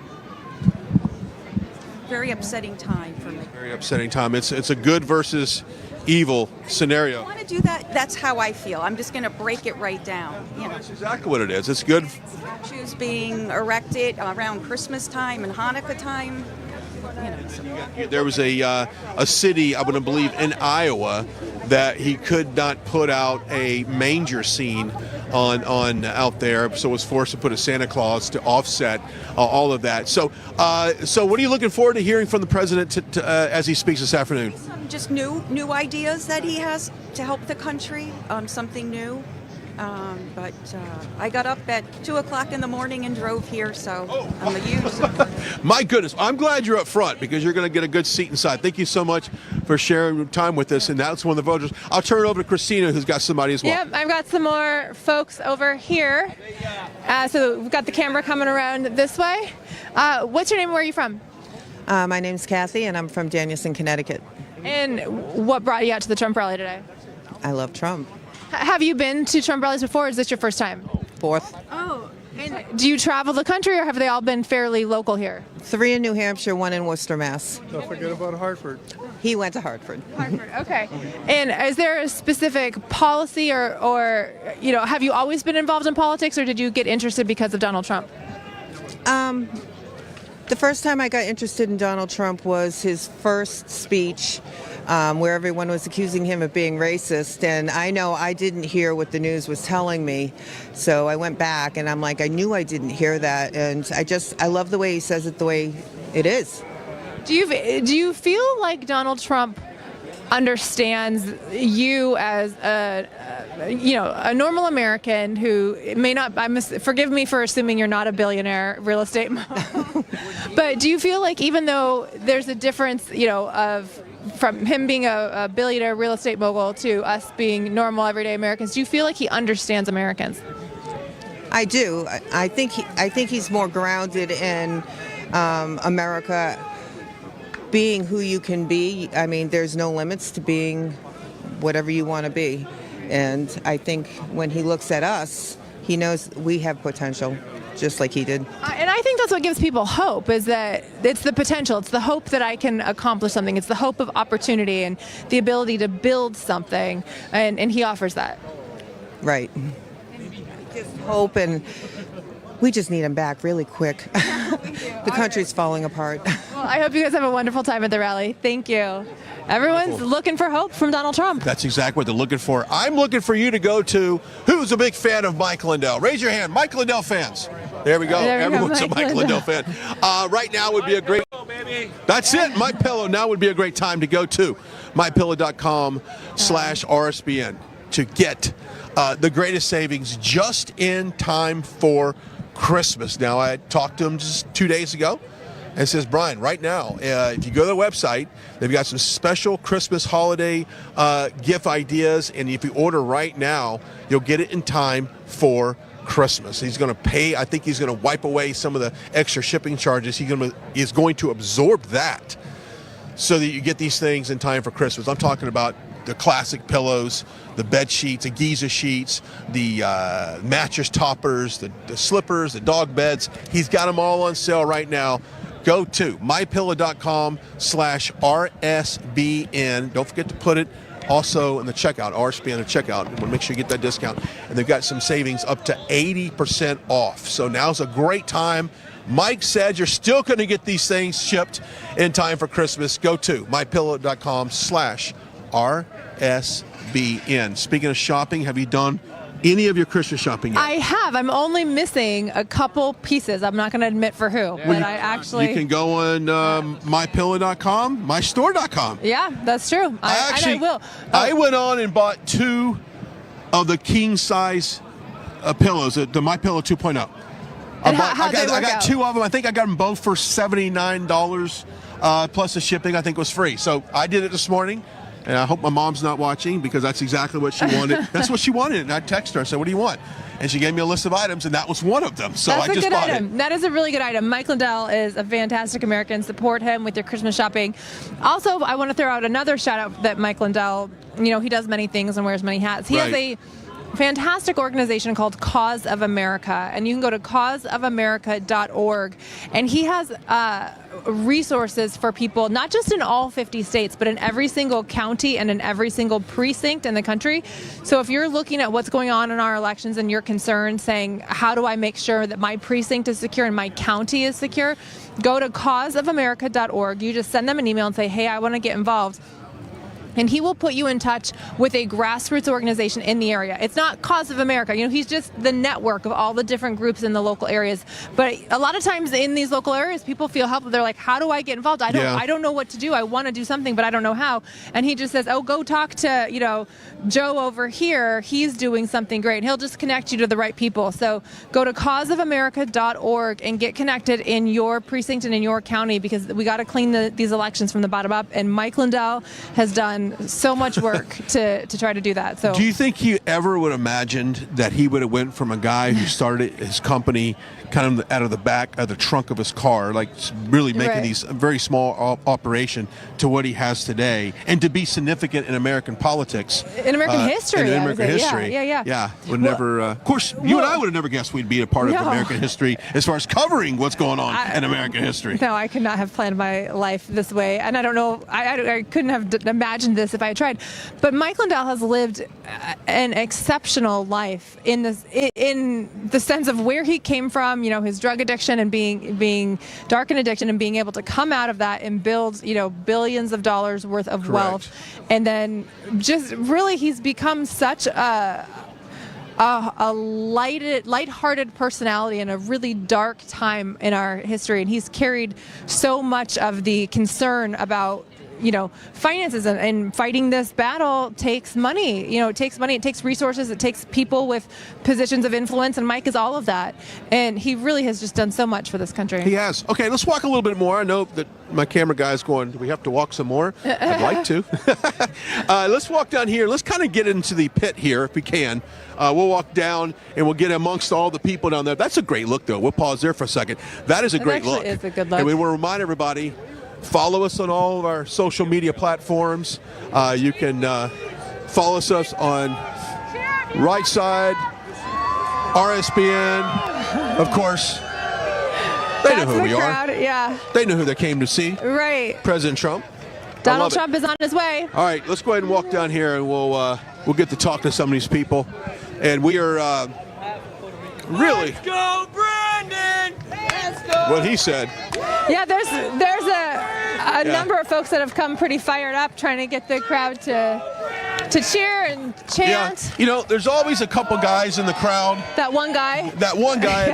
very upsetting time for me. Very upsetting time. It's a good versus evil scenario. I want to do that. That's how I feel. I'm just going to break it right down. That's exactly what it is. It's good. Statues being erected around Christmas time and Hanukkah time. There was a city, I'm going to believe, in Iowa that he could not put out a manger scene on out there, so was forced to put a Santa Claus to offset all of that. So what are you looking forward to hearing from the president as he speaks this afternoon? Just new ideas that he has to help the country, something new. But I got up at 2 o'clock in the morning and drove here, so I'm a huge... My goodness, I'm glad you're up front because you're going to get a good seat inside. Thank you so much for sharing time with us, and that's one of the voters. I'll turn it over to Christina, who's got somebody as well. Yep, I've got some more folks over here. So we've got the camera coming around this way. What's your name and where are you from? My name's Kathy, and I'm from Danielson, Connecticut. And what brought you out to the Trump rally today? I love Trump. Have you been to Trump rallies before, or is this your first time? Fourth. Oh, and do you travel the country, or have they all been fairly local here? 3 in New Hampshire, 1 in Worcester, Mass. Don't forget about Hartford. He went to Hartford. Hartford, okay. And is there a specific policy or have you always been involved in politics, or did you get interested because of Donald Trump? The first time I got interested in Donald Trump was his first speech where everyone was accusing him of being racist. And I know I didn't hear what the news was telling me. So I went back and I'm like, I knew I didn't hear that. And I love the way he says it the way it is. Do you feel like Donald Trump understands you as a normal American who may not, forgive me for assuming you're not a billionaire real estate mogul, but do you feel like even though there's a difference, from him being a billionaire real estate mogul to us being normal everyday Americans, do you feel like he understands Americans? I do. I think he's more grounded in America being who you can be. I mean, there's no limits to being whatever you want to be. And I think when he looks at us, he knows we have potential, just like he did. And I think that's what gives people hope, is that it's the potential. It's the hope that I can accomplish something. It's the hope of opportunity and the ability to build something. And he offers that. Right. Just hope, and we just need him back really quick. The country's falling apart. Well, I hope you guys have a wonderful time at the rally. Thank you. Everyone's looking for hope from Donald Trump. That's exactly what they're looking for. I'm looking for you to go to who's a big fan of Mike Lindell. Raise your hand, Mike Lindell fans. There we go. Everyone's a Mike Lindell fan. Right now would be a great... That's it, My Pillow. Now would be a great time to go to mypillow.com/RSBN to get the greatest savings just in time for Christmas. Now, I talked to him just 2 days ago and says, Brian, right now, if you go to the website, they've got some special Christmas holiday gift ideas, and if you order right now, you'll get it in time for Christmas. He's going to pay, I think he's going to wipe away some of the extra shipping charges. He's going to absorb that so that you get these things in time for Christmas. I'm talking about the classic pillows, the bed sheets, the Giza sheets, the mattress toppers, the slippers, the dog beds. He's got them all on sale right now. Go to mypillow.com/RSBN. Don't forget to put it also in the checkout, RSBN in the checkout. You want to make sure you get that discount. And they've got some savings up to 80% off. So now's a great time. Mike said you're still going to get these things shipped in time for Christmas. Go to mypillow.com/RSBN. Speaking of shopping, have you done any of your Christmas shopping yet? I have. I'm only missing a couple pieces. I'm not going to admit for who, but I actually... You can go on mypillow.com, mystore.com. Yeah, that's true. I will. I went on and bought 2 of the king size pillows, the MyPillow 2.0. And I got 2 of them. I think I got them both for $79 plus the shipping. I think was free. So I did it this morning. And I hope my mom's not watching because that's exactly what she wanted. That's what she wanted. And I texted her. I said, what do you want? And she gave me a list of items, and that was one of them. So that's I just bought it. That is a really good item. Mike Lindell is a fantastic American. Support him with your Christmas shopping. Also, I want to throw out another shout out that Mike Lindell, he does many things and wears many hats. He has fantastic organization called Cause of America, and you can go to causeofamerica.org, and he has resources for people, not just in all 50 states, but in every single county and in every single precinct in the country. So if you're looking at what's going on in our elections and you're concerned, saying, how do I make sure that my precinct is secure and my county is secure, go to causeofamerica.org. You just send them an email and say, hey, I want to get involved. And he will put you in touch with a grassroots organization in the area. It's not Cause of America. He's just the network of all the different groups in the local areas. But a lot of times in these local areas, people feel helpless. They're like, how do I get involved? I don't know what to do. I want to do something, but I don't know how. And he just says, oh, go talk to, Joe over here. He's doing something great. He'll just connect you to the right people. So go to causeofamerica.org and get connected in your precinct and in your county, because we got to clean these elections from the bottom up. And Mike Lindell has done so much work to try to do that. So, do you think he ever would have imagined that he would have went from a guy who started his company kind of out of the back of the trunk of his car, like really making these very small operation, to what he has today, and to be significant in American politics, in American history, in American history? Yeah. Would never. Of course, you and I would have never guessed we'd be a part of American history as far as covering what's going on in American history. No, I could not have planned my life this way, and I don't know. I couldn't have imagined this if I had tried. But Mike Lindell has lived an exceptional life in the sense of where he came from. His drug addiction and being dark in addiction, and being able to come out of that and build billions of dollars worth of wealth, and then just really he's become such a lighthearted personality in a really dark time in our history, and he's carried so much of the concern about finances, and fighting this battle takes money. It takes money, it takes resources, it takes people with positions of influence, and Mike is all of that. And he really has just done so much for this country. He has. Okay, let's walk a little bit more. I know that my camera guy's going, do we have to walk some more? I'd like to. Let's walk down here. Let's kind of get into the pit here if we can. We'll walk down and we'll get amongst all the people down there. That's a great look, though. We'll pause there for a second. That is a great look. It is a good look. And we want to remind everybody, follow us on all of our social media platforms. You can follow us on Right Side, RSBN, of course. They know who we are. Yeah. They know who they came to see. Right. President Trump. Donald Trump is on his way. All right, let's go ahead and walk down here, and we'll get to talk to some of these people. And we are really. Let's go, Brandon! Let's go! What he said. Yeah, there's a number of folks that have come pretty fired up, trying to get the crowd to cheer and chant. Yeah, there's always a couple guys in the crowd. That one guy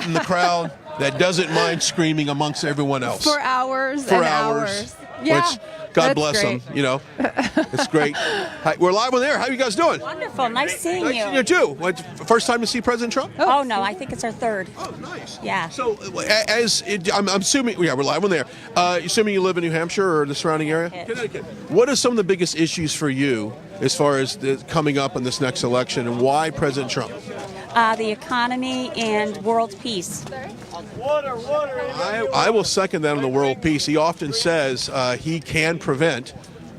in the crowd that doesn't mind screaming amongst everyone else. For hours and hours. Yeah. Which, God bless them, It's great. Hi, we're live on there. How are you guys doing? Wonderful. Nice seeing you. Nice seeing you, too. First time to see President Trump? Oh, no. I think it's our third. Oh, nice. Yeah. So, I'm assuming, we're live on there. Assuming you live in New Hampshire or the surrounding area? Connecticut. What are some of the biggest issues for you as far as coming up in this next election, and why President Trump? The economy and world peace. I will second that on the world peace. He often says he can prevent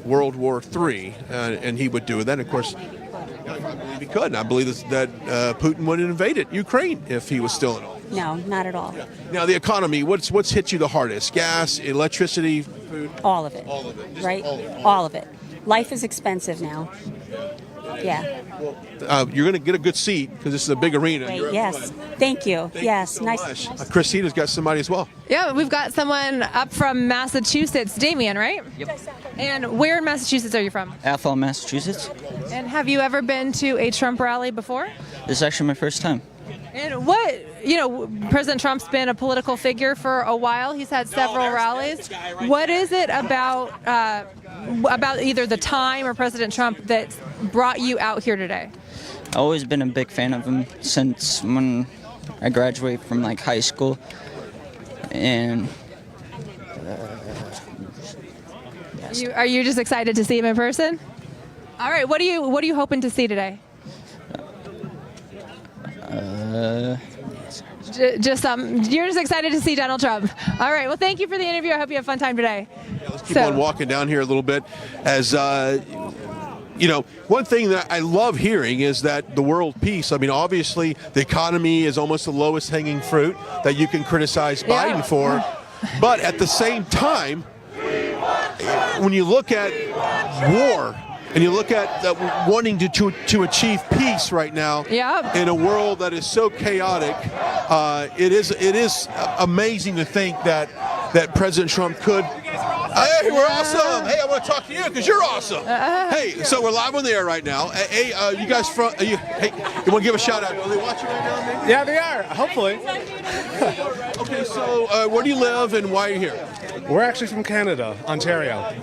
World War III, and he would do that. Of course, I believe he could, and I believe that Putin would have invaded Ukraine if he was still in office. No, not at all. Yeah. Now, the economy, what's hit you the hardest? Gas, electricity, food? All of it. All of it. Right? All of it. Life is expensive now. Yeah. You're going to get a good seat because this is a big arena. Great. Yes. Thank you. Thank you so much. Christina's got somebody as well. Yeah, we've got someone up from Massachusetts, Damien, right? Yep. And where in Massachusetts are you from? Athol, Massachusetts. And have you ever been to a Trump rally before? This is actually my first time. And President Trump's been a political figure for a while. He's had several rallies. What is it about either the time or President Trump that brought you out here today? I've always been a big fan of him since when I graduated from high school. And yes. Are you just excited to see him in person? All right. What are you hoping to see today? You're just excited to see Donald Trump. All right. Well, thank you for the interview. I hope you have a fun time today. Yeah, let's keep on walking down here a little bit as one thing that I love hearing is that the world peace. I mean, obviously, the economy is almost the lowest hanging fruit that you can criticize Biden for. But at the same time, when you look at war and you look at wanting to achieve peace right now in a world that is so chaotic, it is amazing to think that President Trump could. Hey, we're awesome. Hey, I want to talk to you because you're awesome. Hey, so we're live on the air right now. Hey, you guys you want to give a shout out? Are they watching right now, maybe? Yeah, they are. Hopefully. Okay, so where do you live and why are you here? We're actually from Canada, Ontario.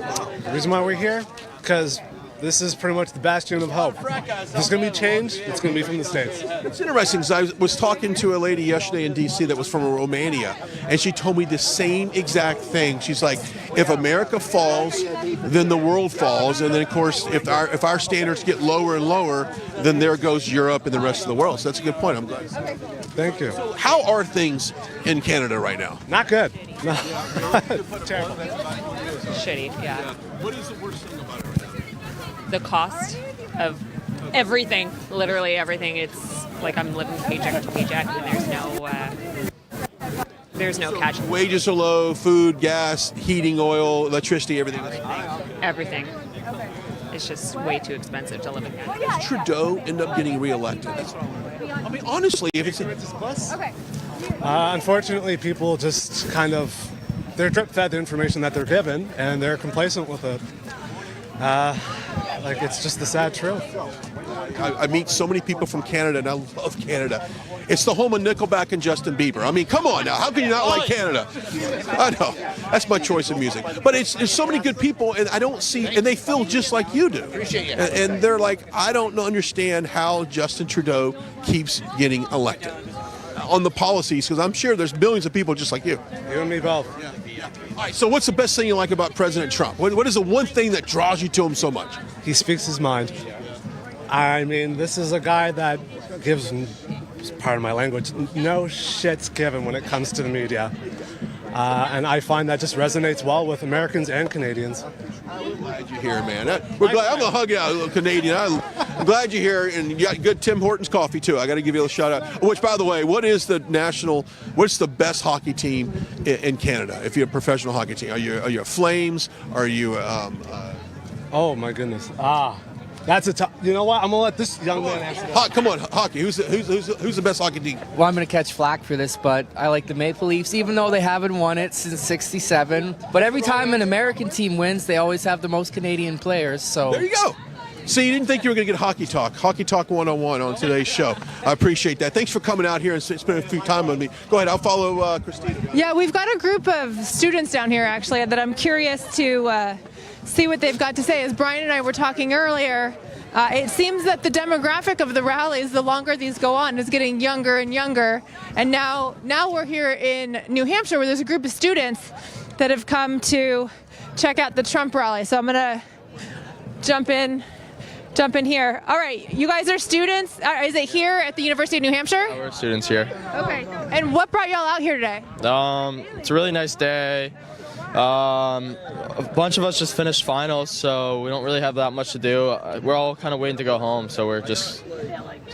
The reason why we're here, because this is pretty much the bastion of hope. If there's going to be change, it's going to be from the States. It's interesting because I was talking to a lady yesterday in D.C. that was from Romania, and she told me the same exact thing. She's like, if America falls, then the world falls, and then, of course, if our standards get lower and lower, then there goes Europe and the rest of the world. So that's a good point. I'm glad. Thank you. So how are things in Canada right now? Not good. No. Shitty, yeah. What is the worst thing about it right now? The cost of everything, literally everything. It's like I'm living paycheck to paycheck, and there's no catch. Wages are low, food, gas, heating oil, electricity, everything. Everything. It's just way too expensive to live in Canada. Does Trudeau end up getting reelected? I mean, honestly, if it's unfortunately, people just they're drip-fed the information that they're given, and they're complacent with it. It's just the sad truth. I meet so many people from Canada, and I love Canada. It's the home of Nickelback and Justin Bieber. I mean, come on now. How can you not like Canada? I know. That's my choice of music. But there's so many good people, and I don't see, and they feel just like you do. And they're like, I don't understand how Justin Trudeau keeps getting elected on the policies, because I'm sure there's billions of people just like you. You and me both. Yeah. All right, so what's the best thing you like about President Trump? What is the one thing that draws you to him so much? He speaks his mind. I mean, this is a guy that gives, pardon my language, no shits given when it comes to the media. And I find that just resonates well with Americans and Canadians. I'm glad you're here, man. We're glad. I'm going to hug you out, a little Canadian. I'm glad you're here, and you got good Tim Hortons coffee, too. I got to give you a shout out. Which, by the way, what's the best hockey team in Canada, if you're a professional hockey team? Are you a Flames? Are you Oh, my goodness. That's a tough. You know what? I'm gonna let this young man answer that. Come on, hockey. Who's the best hockey team? Well, I'm gonna catch flack for this, but I like the Maple Leafs, even though they haven't won it since '67. But every time an American team wins, they always have the most Canadian players. So there you go. See, you didn't think you were going to get Hockey Talk 101 on today's show. I appreciate that. Thanks for coming out here and spending a few time with me. Go ahead, I'll follow Christina. Yeah, we've got a group of students down here, actually, that I'm curious to see what they've got to say. As Brian and I were talking earlier, it seems that the demographic of the rallies, the longer these go on, is getting younger and younger. And now we're here in New Hampshire, where there's a group of students that have come to check out the Trump rally. So I'm going to jump in here. All right, you guys are students. Is it here at the University of New Hampshire? We're students here. Okay. And what brought y'all out here today? It's a really nice day. A bunch of us just finished finals, so we don't really have that much to do. We're all kind of waiting to go home, so we're just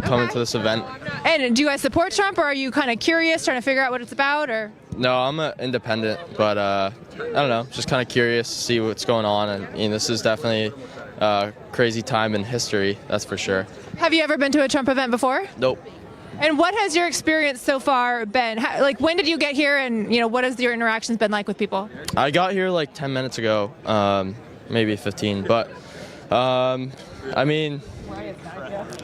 coming to this event. And do you guys support Trump, or are you kind of curious, trying to figure out what it's about, or? No, I'm an independent, but I don't know, just kind of curious to see what's going on, and this is definitely a crazy time in history, that's for sure. Have you ever been to a Trump event before? Nope. And what has your experience so far been? When did you get here, and what has your interactions been like with people? I got here like 10 minutes ago, maybe 15, but I mean,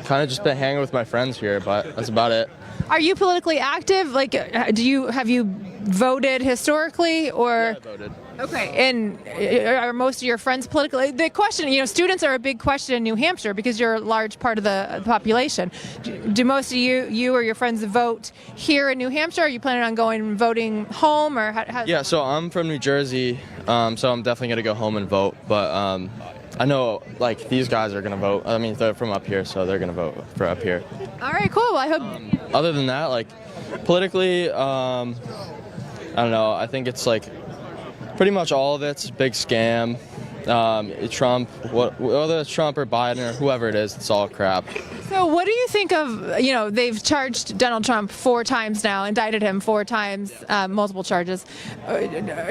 kind of just been hanging with my friends here, but that's about it. Are you politically active? Have you voted historically, or? Yeah, I voted. Okay, and are most of your friends politically? The question, students are a big question in New Hampshire because you're a large part of the population. Do most of you or your friends vote here in New Hampshire? Are you planning on going and voting home, or how? Yeah, so I'm from New Jersey, so I'm definitely gonna go home and vote. But I know these guys are gonna vote. I mean, they're from up here, so they're gonna vote for up here. All right, cool. Well, I hope. Other than that, politically, I don't know. I think it's pretty much all of it's a big scam. Trump, whether it's Trump or Biden or whoever it is, it's all crap. So what do you think of, they've charged Donald Trump 4 times now, indicted him 4 times, multiple charges.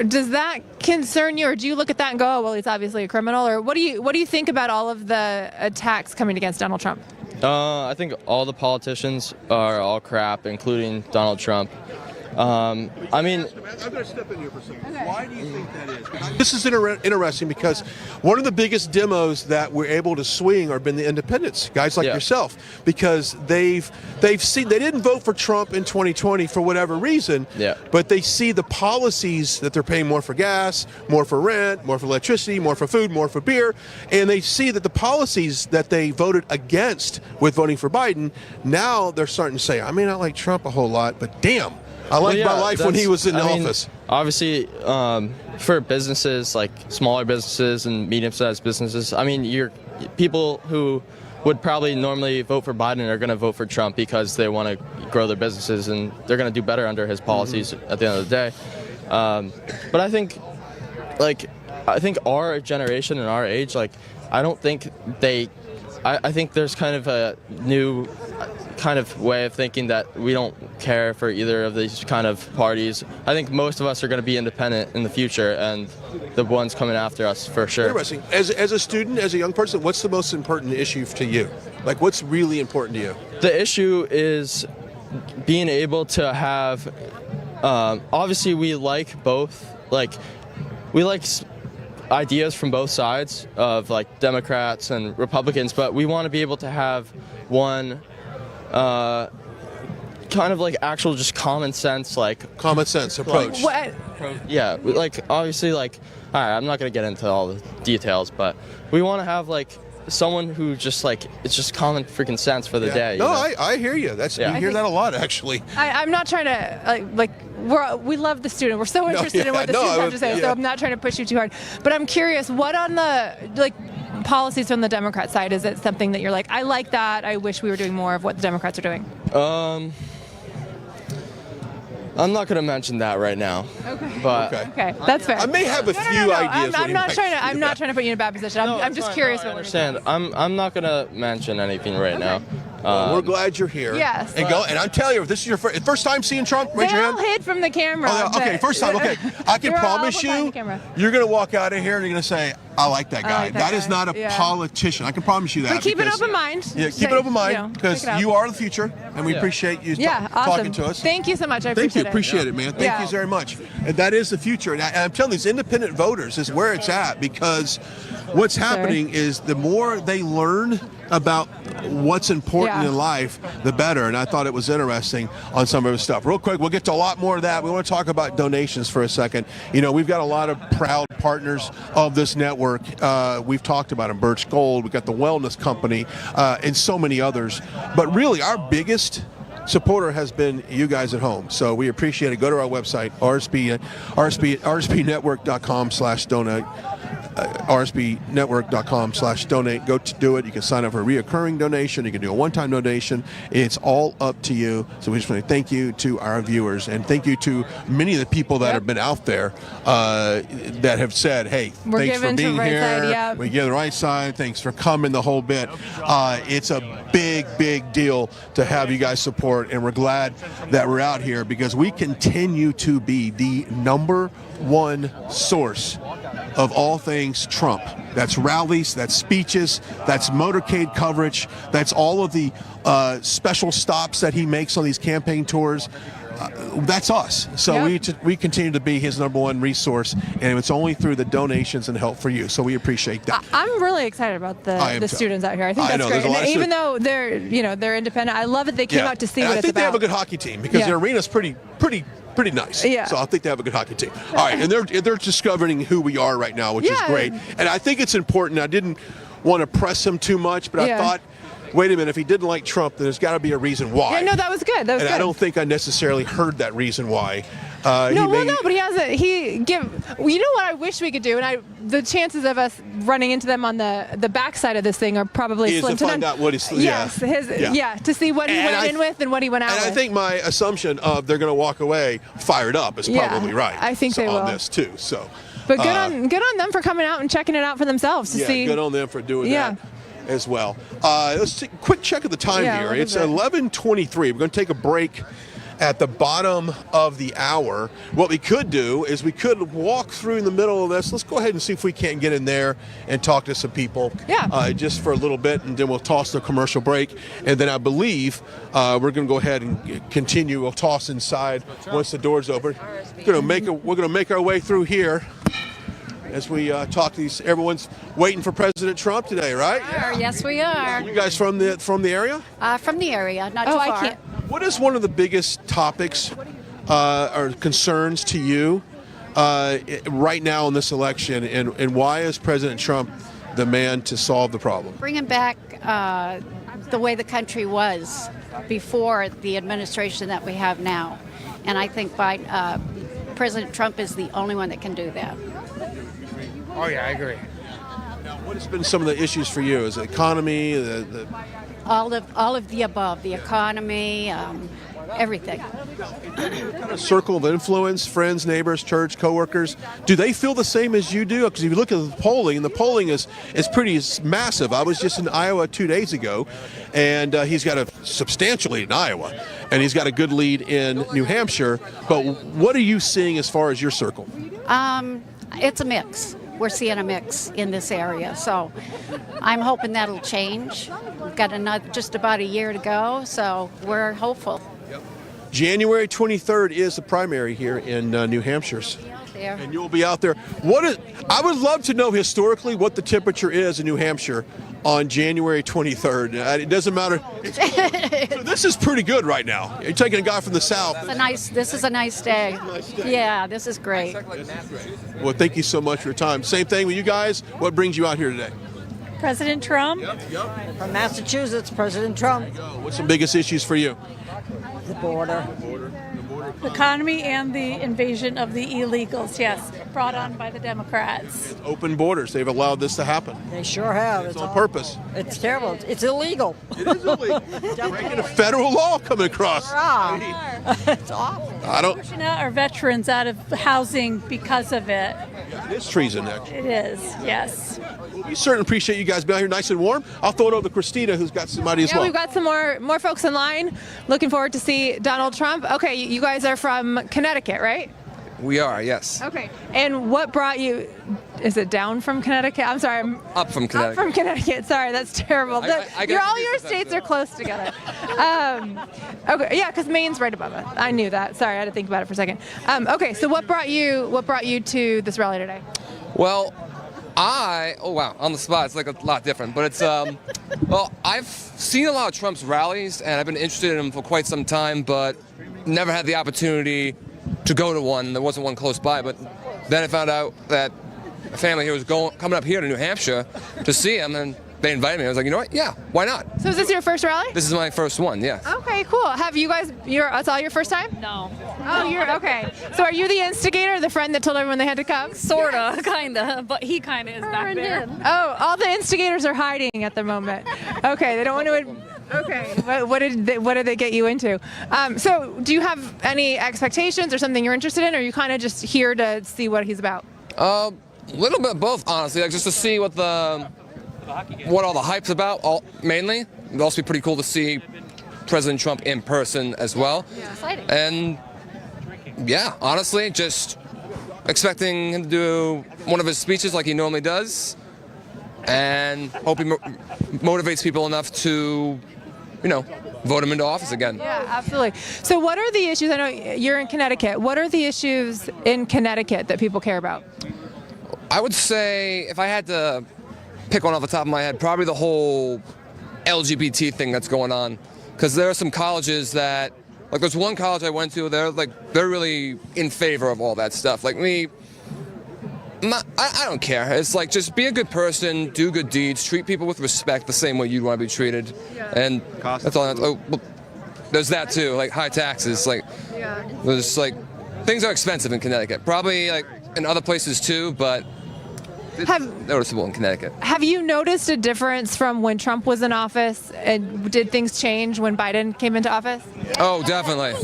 Does that concern you, or do you look at that and go, oh, well, he's obviously a criminal? Or what do you think about all of the attacks coming against Donald Trump? I think all the politicians are all crap, including Donald Trump. I mean, I'm going to step in here for a second. Okay. Why do you think that is? This is interesting because one of the biggest demos that we're able to swing have been the independents, guys like yourself, because they've seen, they didn't vote for Trump in 2020 for whatever reason, but they see the policies that they're paying more for gas, more for rent, more for electricity, more for food, more for beer, and they see that the policies that they voted against with voting for Biden, now they're starting to say, I may not like Trump a whole lot, but damn, I liked my life when he was in office. Obviously, for businesses, like smaller businesses and medium-sized businesses, I mean, people who would probably normally vote for Biden are going to vote for Trump because they want to grow their businesses and they're going to do better under his policies at the end of the day. But I think our generation and our age, I don't think I think there's kind of a new kind of way of thinking that we don't care for either of these kind of parties. I think most of us are going to be independent in the future, and the ones coming after us for sure. Interesting. As a student, as a young person, what's the most important issue to you? Like, what's really important to you? The issue is being able to have, obviously we like both, we like ideas from both sides of Democrats and Republicans, but we want to be able to have one kind of actual just common sense approach. Yeah, obviously all right, I'm not going to get into all the details, but we want to have someone who just it's just common freaking sense for the day. No, I hear you. You hear that a lot, actually. I'm not trying to we love the student. We're so interested in what the students have to say. So I'm not trying to push you too hard. But I'm curious, what on the policies from the Democrat side, is it something that you're like, I like that, I wish we were doing more of what the Democrats are doing? I'm not going to mention that right now. Okay. But okay, that's fair. I may have a few ideas. I'm not trying to put you in a bad position. I'm just curious. I understand. I'm not going to mention anything right now. We're glad you're here. Yes. And I'm telling you, if this is your first time seeing Trump, raise your hand. They all hid from the camera. Oh, okay, first time. Okay, I can promise you, you're going to walk out of here and you're going to say, I like that guy. That is not a politician. I can promise you that. But keep an open mind. Yeah, keep an open mind because you are the future, and we appreciate you talking to us. Thank you so much. I appreciate it. Appreciate it, man. Thank you very much. And that is the future. And I'm telling these independent voters is where it's at, because what's happening is the more they learn about what's important in life, the better. And I thought it was interesting on some of his stuff. Real quick, we'll get to a lot more of that. We want to talk about donations for a second. We've got a lot of proud partners of this network. We've talked about them, Birch Gold, we've got the Wellness Company, and so many others. But really, our biggest supporter has been you guys at home. So we appreciate it. Go to our website, rsbnetwork.com/donate. rsbnetwork.com/donate. Go to do it. You can sign up for a reoccurring donation. You can do a one-time donation. It's all up to you. So we just want to thank you to our viewers, and thank you to many of the people that have been out there that have said, hey, thanks for being here. We give the right side. Thanks for coming, the whole bit. It's a big deal to have you guys support, and we're glad that we're out here because we continue to be the #1 source of all things Trump. That's rallies, that's speeches, that's motorcade coverage, that's all of the special stops that he makes on these campaign tours. That's us. So we continue to be his #1 resource, and it's only through the donations and help for you. So we appreciate that. I'm really excited about the students out here. I think that's great. And even though they're independent, I love that they came out to see what it's about. I think they have a good hockey team because the arena's pretty nice. Yeah. So I think they have a good hockey team. All right, and they're discovering who we are right now, which is great. And I think it's important. I didn't want to press him too much, but I thought, wait a minute, if he didn't like Trump, then there's got to be a reason why. Yeah, no, that was good. I don't think I necessarily heard that reason why. But he hasn't. You know what I wish we could do, and the chances of us running into them on the backside of this thing are probably slim to find out what he's. To see what he went in with and what he went out with. And I think my assumption of they're going to walk away fired up is probably right. I think they will on this too. So. But good on them for coming out and checking it out for themselves to see. Yeah, good on them for doing that as well. Let's take a quick check of the time here. It's 11:23. We're going to take a break at the bottom of the hour. What we could do is we could walk through in the middle of this. Let's go ahead and see if we can't get in there and talk to some people just for a little bit, and then we'll toss the commercial break. And then I believe we're going to go ahead and continue. We'll toss inside once the doors open. We're going to make our way through here as we talk to these. Everyone's waiting for President Trump today, right? Yes, we are. You guys from the area? From the area, not too far. What is one of the biggest topics or concerns to you right now in this election, and why is President Trump the man to solve the problem? Bringing back the way the country was before the administration that we have now. And I think President Trump is the only one that can do that. Oh, yeah, I agree. Now, what has been some of the issues for you? Is the economy, All of the above, the economy, everything. kind of circle of influence, friends, neighbors, church, coworkers, do they feel the same as you do? Because if you look at the polling, is pretty massive. I was just in Iowa 2 days ago, and he's got a substantial lead in Iowa, and he's got a good lead in New Hampshire. But what are you seeing as far as your circle? It's a mix. We're seeing a mix in this area, so I'm hoping that'll change. We've got just about a year to go, so we're hopeful. January 23rd is the primary here in New Hampshire. And you'll be out there. I would love to know historically what the temperature is in New Hampshire on January 23rd. It doesn't matter. So this is pretty good right now. You're taking a guy from the south. This is a nice day. Yeah, this is great. Well, thank you so much for your time. Same thing with you guys. What brings you out here today? President Trump. Yep. From Massachusetts, President Trump. What's the biggest issues for you? The border. The economy and the invasion of the illegals, yes, brought on by the Democrats. Open borders. They've allowed this to happen. They sure have. It's on purpose. It's terrible. It's illegal. It is illegal. Breaking a federal law coming across. It's awful. Pushing out our veterans out of housing because of it. It is treason, actually. It is, yes. Well, we certainly appreciate you guys being out here nice and warm. I'll throw it over to Christina, who's got somebody as well. We've got some more folks in line. Looking forward to see Donald Trump. Okay, you guys are from Connecticut, right? We are, yes. Okay. And what brought you? Is it down from Connecticut? I'm sorry. Up from Connecticut. Up from Connecticut. Sorry, that's terrible. All your states are close together. Okay, yeah, because Maine's right above it. I knew that. Sorry, I had to think about it for a second. Okay, so what brought you to this rally today? Well, on the spot, it's like a lot different, but it's, well, I've seen a lot of Trump's rallies, and I've been interested in him for quite some time, but never had the opportunity to go to one. There wasn't one close by, but then I found out that a family here was coming up here to New Hampshire to see him, and they invited me. I was like, you know what? Yeah, why not? So is this your first rally? This is my first one, yeah. Okay, cool. Have you guys, it's all your first time? No. Oh, you're, okay. So are you the instigator, the friend that told everyone they had to come? Sorta, kinda, but he kinda is back there. Oh, all the instigators are hiding at the moment. Okay, they don't want to... Okay, what did they get you into? So do you have any expectations or something you're interested in, or are you kind of just here to see what he's about? A little bit of both, honestly, like just to see what all the hype's about, mainly. It'd also be pretty cool to see President Trump in person as well. Yeah. Exciting. And yeah, honestly, just expecting him to do one of his speeches like he normally does, and hope he motivates people enough to, vote him into office again. Yeah, absolutely. So what are the issues? I know you're in Connecticut. What are the issues in Connecticut that people care about? I would say, if I had to pick one off the top of my head, probably the whole LGBT thing that's going on. Because there are some colleges that, like there's one college I went to, they're really in favor of all that stuff. Like me, I don't care. It's like, just be a good person, do good deeds, treat people with respect the same way you'd want to be treated. And that's all. Well, there's that too, like high taxes. Like, there's like, things are expensive in Connecticut. Probably like in other places too, but it's noticeable in Connecticut. Have you noticed a difference from when Trump was in office, and did things change when Biden came into office? Oh, definitely.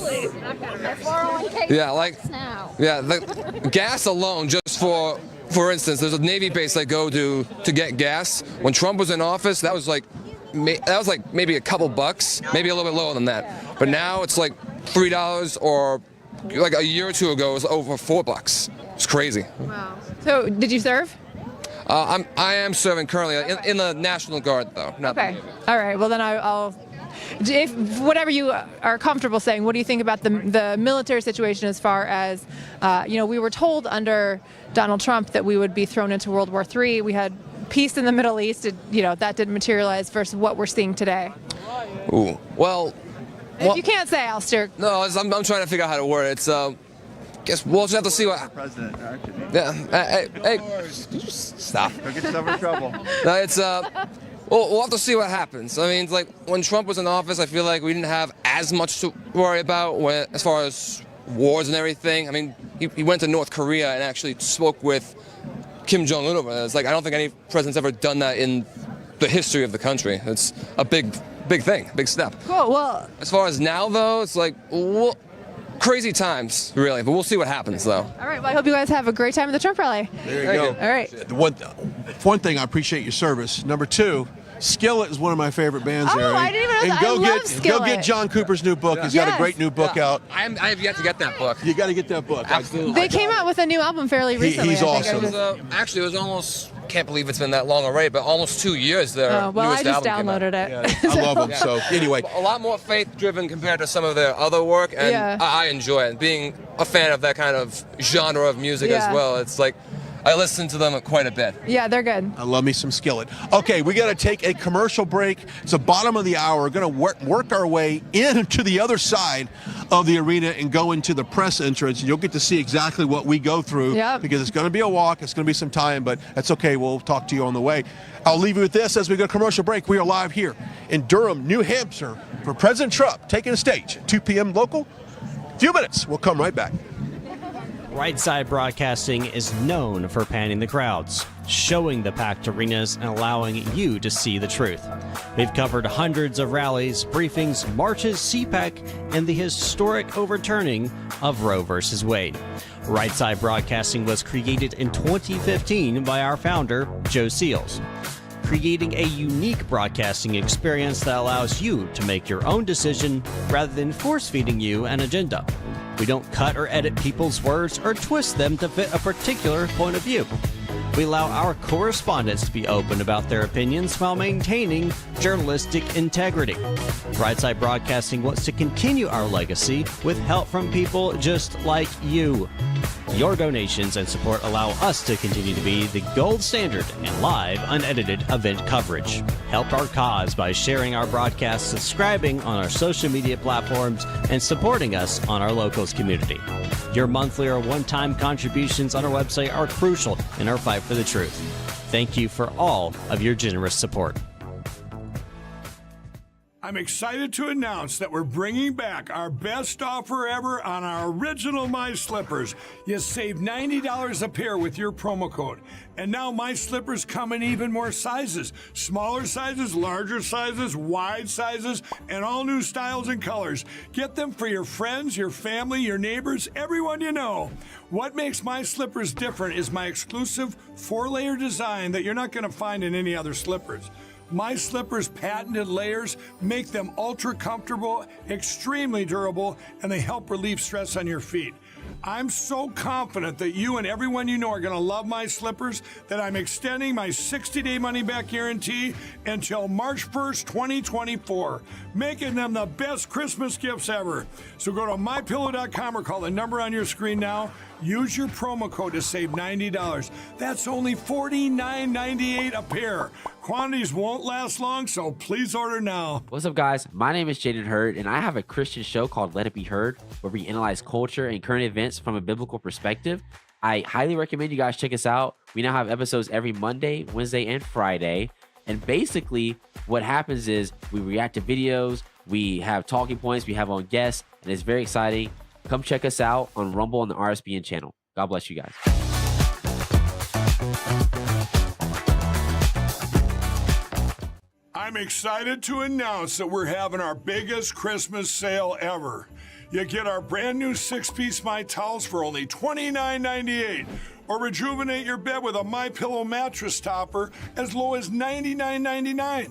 Yeah, the gas alone, just for instance, there's a Navy base I go to get gas. When Trump was in office, that was like maybe a couple bucks, maybe a little bit lower than that. But now it's like $3, or like a year or two ago, it was over $4. It's crazy. Wow. So, did you serve? I am serving currently in the National Guard, though. Okay. All right. Well, then I'll. If whatever you are comfortable saying, what do you think about the military situation as far as, we were told under Donald Trump that we would be thrown into World War III. We had peace in the Middle East. That didn't materialize versus what we're seeing today. Ooh. Well. If you can't say, I'll steer. No, I'm trying to figure out how to word it. So, guess we'll just have to see what. President, yeah. Hey, stop. Don't get yourself in trouble. No, it's we'll have to see what happens. I mean, like when Trump was in office, I feel like we didn't have as much to worry about as far as wars and everything. I mean, he went to North Korea and actually spoke with Kim Jong-un over there. It's like I don't think any president's ever done that in the history of the country. It's a big thing, big step. Cool. Well, as far as now, though, it's like crazy times, really. But we'll see what happens, though. All right. Well, I hope you guys have a great time at the Trump rally. There you go. All right. One thing, I appreciate your service. Number two, Skillet is one of my favorite bands. Oh, I didn't even know that. I love Skillet. Go get John Cooper's new book. He's got a great new book out. I have yet to get that book. You got to get that book. Absolutely. They came out with a new album fairly recently. He's awesome. Actually, it was almost. Can't believe it's been that long already, but almost 2 years there. Well, I just downloaded it. Yeah, I love them. So anyway, a lot more faith-driven compared to some of their other work, and I enjoy it. Being a fan of that kind of genre of music as well, it's like I listen to them quite a bit. Yeah, they're good. I love me some Skillet. Okay, we got to take a commercial break. It's the bottom of the hour. We're going to work our way into the other side of the arena and go into the press entrance. And you'll get to see exactly what we go through because it's going to be a walk. It's going to be some time, but that's okay. We'll talk to you on the way. I'll leave you with this as we go to commercial break. We are live here in Durham, New Hampshire for President Trump taking the stage at 2 p.m. local. A few minutes. We'll come right back. Right Side Broadcasting is known for panning the crowds, showing the packed arenas, and allowing you to see the truth. We've covered hundreds of rallies, briefings, marches, CPAC, and the historic overturning of Roe v. Wade. Right Side Broadcasting was created in 2015 by our founder, Joe Seals, creating a unique broadcasting experience that allows you to make your own decision rather than force-feeding you an agenda. We don't cut or edit people's words or twist them to fit a particular point of view. We allow our correspondents to be open about their opinions while maintaining journalistic integrity. Right Side Broadcasting wants to continue our legacy with help from people just like you. Your donations and support allow us to continue to be the gold standard in live, unedited event coverage. Help our cause by sharing our broadcasts, subscribing on our social media platforms, and supporting us on our locals community. Your monthly or one-time contributions on our website are crucial in our fight for the truth. Thank you for all of your generous support. I'm excited to announce that we're bringing back our best offer ever on our original My Slippers. You save $90 a pair with your promo code. And now My Slippers come in even more sizes. Smaller sizes, larger sizes, wide sizes, and all new styles and colors. Get them for your friends, your family, your neighbors, everyone you know. What makes My Slippers different is my exclusive 4-layer design that you're not going to find in any other slippers. My Slippers' patented layers make them ultra comfortable, extremely durable, and they help relieve stress on your feet. I'm so confident that you and everyone you know are going to love My Slippers that I'm extending my 60-day money-back guarantee until March 1st, 2024, making them the best Christmas gifts ever. So go to MyPillow.com or call the number on your screen now. Use your promo code to save $90. That's only $49.98 a pair. Quantities won't last long, so please order now. What's up, guys? My name is Jaden Hurd, and I have a Christian show called Let It Be Heard, where we analyze culture and current events from a biblical perspective. I highly recommend you guys check us out. We now have episodes every Monday, Wednesday, and Friday. And basically, what happens is we react to videos, we have talking points, we have on guests, and it's very exciting. Come check us out on Rumble on the RSBN channel. God bless you guys. I'm excited to announce that we're having our biggest Christmas sale ever. You get our brand new 6-piece My Towels for only $29.98, or rejuvenate your bed with a MyPillow mattress topper as low as $99.99.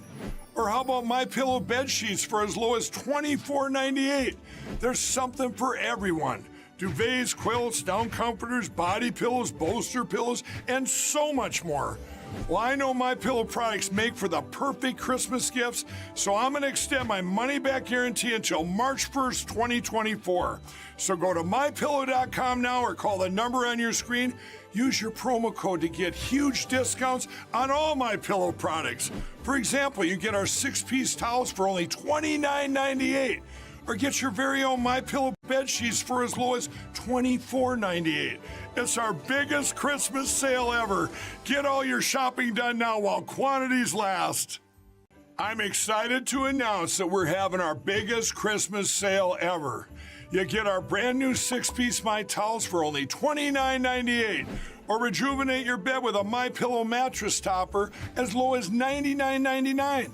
Or how about MyPillow bed sheets for as low as $24.98? There's something for everyone. Duvets, quilts, down comforters, body pillows, bolster pillows, and so much more. Well, I know MyPillow products make for the perfect Christmas gifts, so I'm going to extend my money-back guarantee until March 1st, 2024. So go to MyPillow.com now or call the number on your screen. Use your promo code to get huge discounts on all MyPillow products. For example, you get our 6-piece towels for only $29.98. Or get your very own MyPillow bed sheets for as low as $24.98. It's our biggest Christmas sale ever. Get all your shopping done now while quantities last. I'm excited to announce that we're having our biggest Christmas sale ever. You get our brand new 6-piece My Towels for only $29.98. Or rejuvenate your bed with a MyPillow mattress topper as low as $99.99.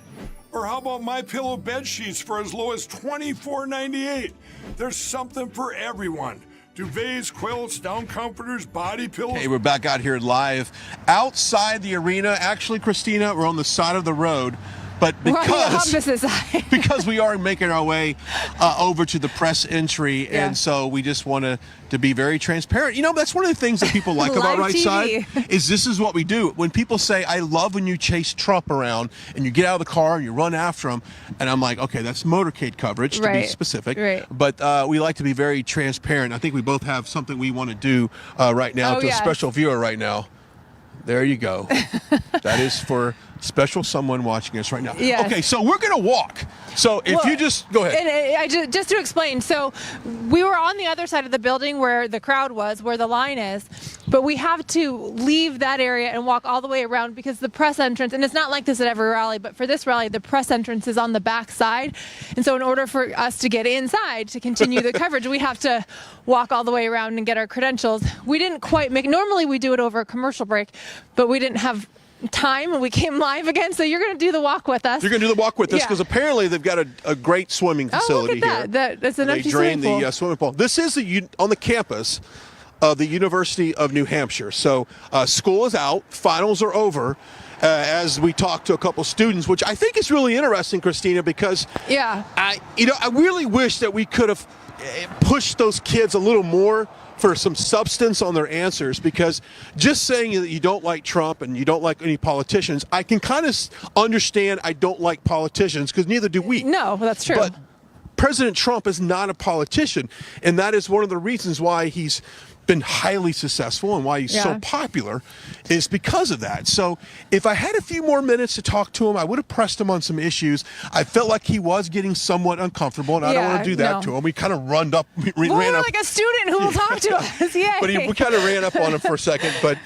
Or how about MyPillow bed sheets for as low as $24.98? There's something for everyone. Duvets, quilts, down comforters, body pillows. Hey, we're back out here live outside the arena. Actually, Christina, we're on the side of the road. But because we are making our way over to the press entry, and so we just want to be very transparent. You know, that's one of the things that people like about Right Side is this is what we do. When people say, I love when you chase Trump around and you get out of the car and you run after him, and I'm like, okay, that's motorcade coverage, to be specific. But we like to be very transparent. I think we both have something we want to do right now to a special viewer right now. There you go. That is for special someone watching us right now. Yes. Okay, so we're going to walk. So if you just go ahead. And just to explain, so we were on the other side of the building where the crowd was, where the line is, but we have to leave that area and walk all the way around because the press entrance, and it's not like this at every rally, but for this rally, the press entrance is on the back side. And so in order for us to get inside to continue the coverage, we have to walk all the way around and get our credentials. We didn't quite normally we do it over a commercial break, but we didn't have time and we came live again, so you're going to do the walk with us. You're going to do the walk with us because apparently they've got a great swimming facility here. That's an empty swimming pool. They drain the swimming pool. This is on the campus of the University of New Hampshire. So school is out, finals are over. As we talk to a couple students, which I think is really interesting, Christina, because I really wish that we could have pushed those kids a little more for some substance on their answers, because just saying that you don't like Trump and you don't like any politicians, I can kind of understand I don't like politicians because neither do we. No, that's true. But President Trump is not a politician, and that is one of the reasons why he's been highly successful and why he's so popular is because of that. So if I had a few more minutes to talk to him, I would have pressed him on some issues. I felt like he was getting somewhat uncomfortable, and I don't want to do that to him. We kind of ran up. Like a student who will talk to us. Yay. But we kind of ran up on him for a second. But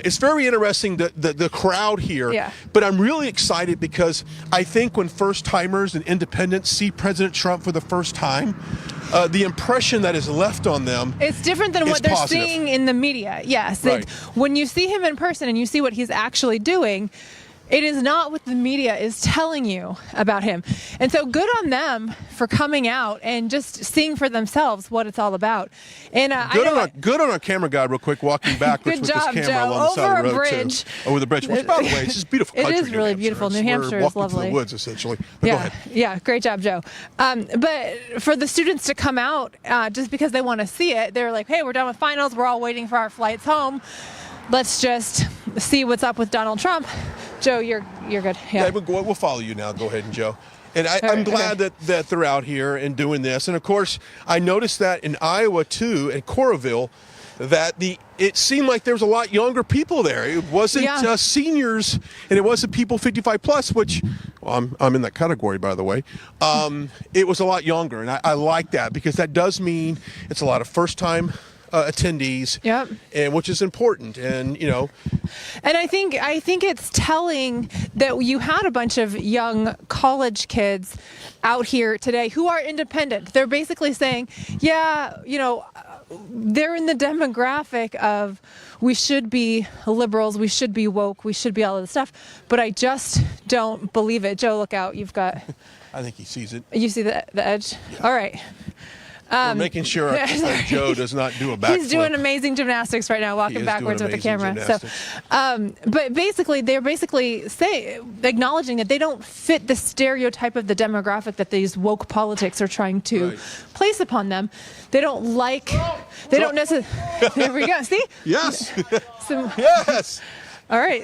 it's very interesting, the crowd here. Yeah. But I'm really excited because I think when first-timers and independents see President Trump for the first time, the impression that is left on them it's different than what they're seeing in the media. Yes. Right. When you see him in person and you see what he's actually doing, it is not what the media is telling you about him. And so good on them for coming out and just seeing for themselves what it's all about. And good on our camera guy real quick walking backwards with job, this camera Joe. along the side of the road bridge. Over the bridge. Which, by the way, it's just beautiful country. It is really beautiful. New Hampshire is lovely. We're walking through the woods, essentially. But go ahead. Yeah, great job, Joe. But for the students to come out just because they want to see it, they're like, hey, we're done with finals. We're all waiting for our flights home. Let's just see what's up with Donald Trump. Joe, you're good. Yeah, we'll follow you now. Go ahead, and Joe. And I'm glad that they're out here and doing this. And, of course, I noticed that in Iowa, too, in Coralville, that it seemed like there was a lot younger people there. It wasn't seniors, and it wasn't people 55 plus, which I'm in that category, by the way. It was a lot younger, and I like that because that does mean it's a lot of first-time attendees, and which is important, and and I think it's telling that you had a bunch of young college kids out here today who are independent. They're basically saying, they're in the demographic of we should be liberals, we should be woke, we should be all of this stuff, but I just don't believe it. Joe, look out. You've got... I think he sees it. You see the edge? Yeah. All right. We're making sure Joe does not do a backflip. He's doing amazing gymnastics right now, walking backwards with the camera. Gymnastics. So, but basically, they're acknowledging that they don't fit the stereotype of the demographic that these woke politics are trying to place upon them. They don't like. They don't necessarily. There we go. See? Yes. Yes. All right.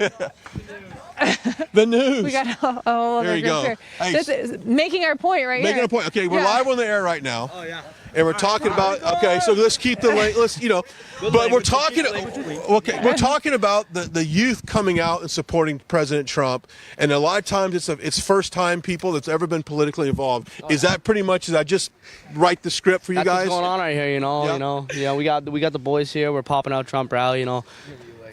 The news. We got a whole other there you group go. here. Hey, This is making our point right making here. a point. Okay, we're live on the air right now. Oh yeah. And we're talking about so let's keep the lane. Let's but we're talking. Okay, we're talking about the youth coming out and supporting President Trump, and a lot of times it's first time people that's ever been politically involved. Is that pretty much? Is I just write the script for you That's guys? what's going on right here, we got the boys here. We're popping out Trump rally,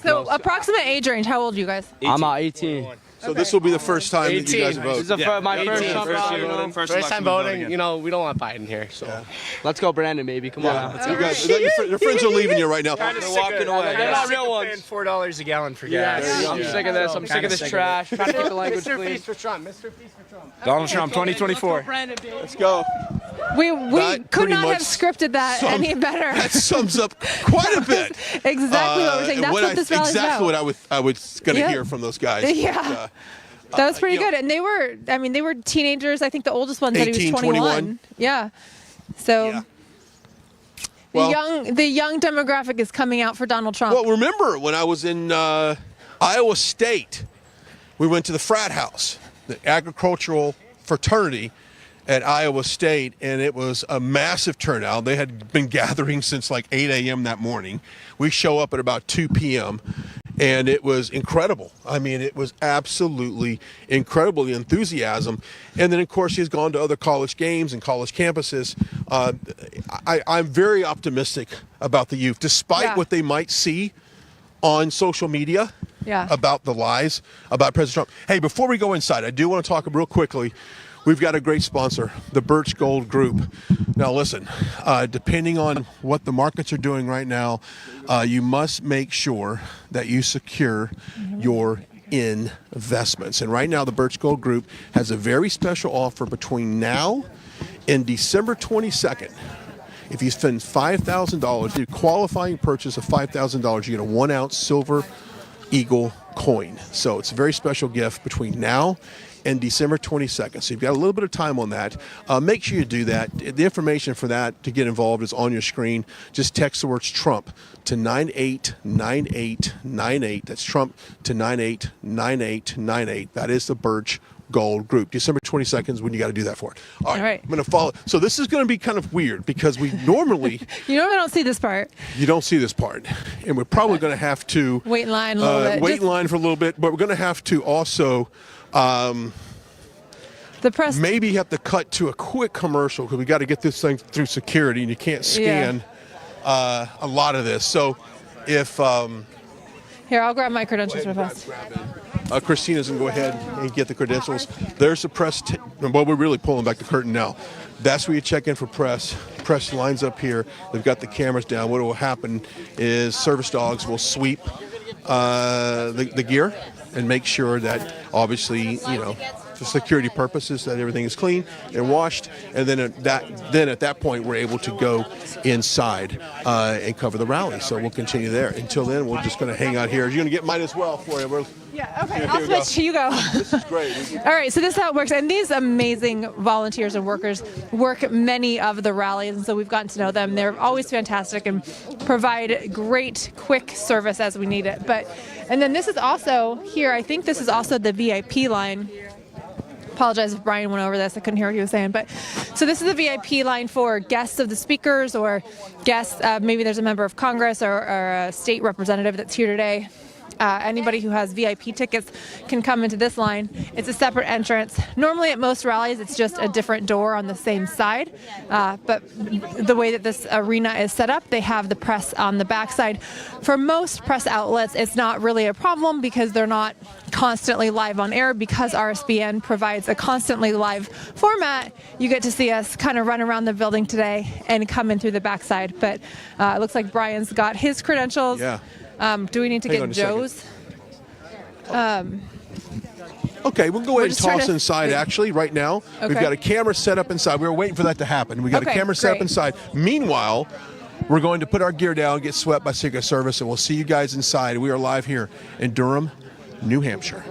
So, approximate age range. How old are you guys? 18. I'm 18. So this will be the first time that you guys vote. This is my first Trump rally. First time voting. We don't want Biden here. So let's go, Brandon. Baby, come on. You guys, your friends are leaving you right now. They're walking away. They're not real ones. $4 a gallon for gas. I'm sick of this. I'm sick of this trash. Trying to keep the language Mr. clean. Feast for Trump. Mr. Feast for Trump. Donald Trump, 2024. Let's go. We could not have scripted that any better. That sums up quite a bit. Exactly what we're saying. That's what this rally's exactly about. what I was going to hear from those guys. Yeah. That was pretty good. And they were teenagers. I think the oldest one said he was 21. Yeah. So the young demographic is coming out for Donald Trump. Well, remember when I was in Iowa State, we went to the frat house, the agricultural fraternity at Iowa State, and it was a massive turnout. They had been gathering since like 8 a.m. that morning. We show up at about 2 p.m., and it was incredible. I mean, it was absolutely incredible, the enthusiasm. And then, of course, he's gone to other college games and college campuses. I'm very optimistic about the youth, despite what they might see on social media about the lies about President Trump. Hey, before we go inside, I do want to talk real quickly. We've got a great sponsor, the Birch Gold Group. Now listen, depending on what the markets are doing right now, you must make sure that you secure your investments. And right now, the Birch Gold Group has a very special offer between now and December 22nd. If you spend $5,000, you qualifying purchase of $5,000, you get a 1-ounce silver eagle coin. So it's a very special gift between now and December 22nd. So you've got a little bit of time on that. Make sure you do that. The information for that to get involved is on your screen. Just text the words Trump to 989898. That's Trump to 989898. That is the Birch Gold Group. December 22nd is when you got to do that for it. All right. I'm going to follow. So this is going to be kind of weird because we normally... You normally don't see this part. You don't see this part. And we're probably going to have to... Wait in line a little bit. Wait in line for a little bit, but we're going to have to also... the press maybe have to cut to a quick commercial because we got to get this thing through security, and you can't scan a lot of this. So, if here, I'll grab my credentials real fast. Christina's gonna go ahead and get the credentials. There's the press. Well, we're really pulling back the curtain now. That's where you check in for press. Press lines up here. They've got the cameras down. What will happen is service dogs will sweep the gear and make sure that, obviously, for security purposes, that everything is clean and washed. And then at that point, we're able to go inside and cover the rally. So we'll continue there. Until then, we're just going to hang out here. You're going to get mine as well for you. Yeah, okay. I'll switch. You go. This is great. All right, so this is how it works. And these amazing volunteers and workers work many of the rallies, and so we've gotten to know them. They're always fantastic and provide great, quick service as we need it. And then this is also here, I think this is also the VIP line. Apologize if Brian went over this. I couldn't hear what he was saying. But so this is the VIP line for guests of the speakers or guests. Maybe there's a member of Congress or a state representative that's here today. Anybody who has VIP tickets can come into this line. It's a separate entrance. Normally at most rallies, it's just a different door on the same side. But the way that this arena is set up, they have the press on the backside. For most press outlets, it's not really a problem because they're not constantly live on air because RSBN provides a constantly live format. You get to see us kind of run around the building today and come in through the backside. But it looks like Brian's got his credentials. Yeah. Do we need to Hang get on a second. Joe's? Okay, we'll go ahead and just trying toss to- inside actually right now. We've Okay. got a camera set up inside. We were waiting for that to happen. We got a Okay, camera set up great. inside. Meanwhile, we're going to put our gear down, get swept by Secret Service, and we'll see you guys inside. We are live here in Durham, New Hampshire.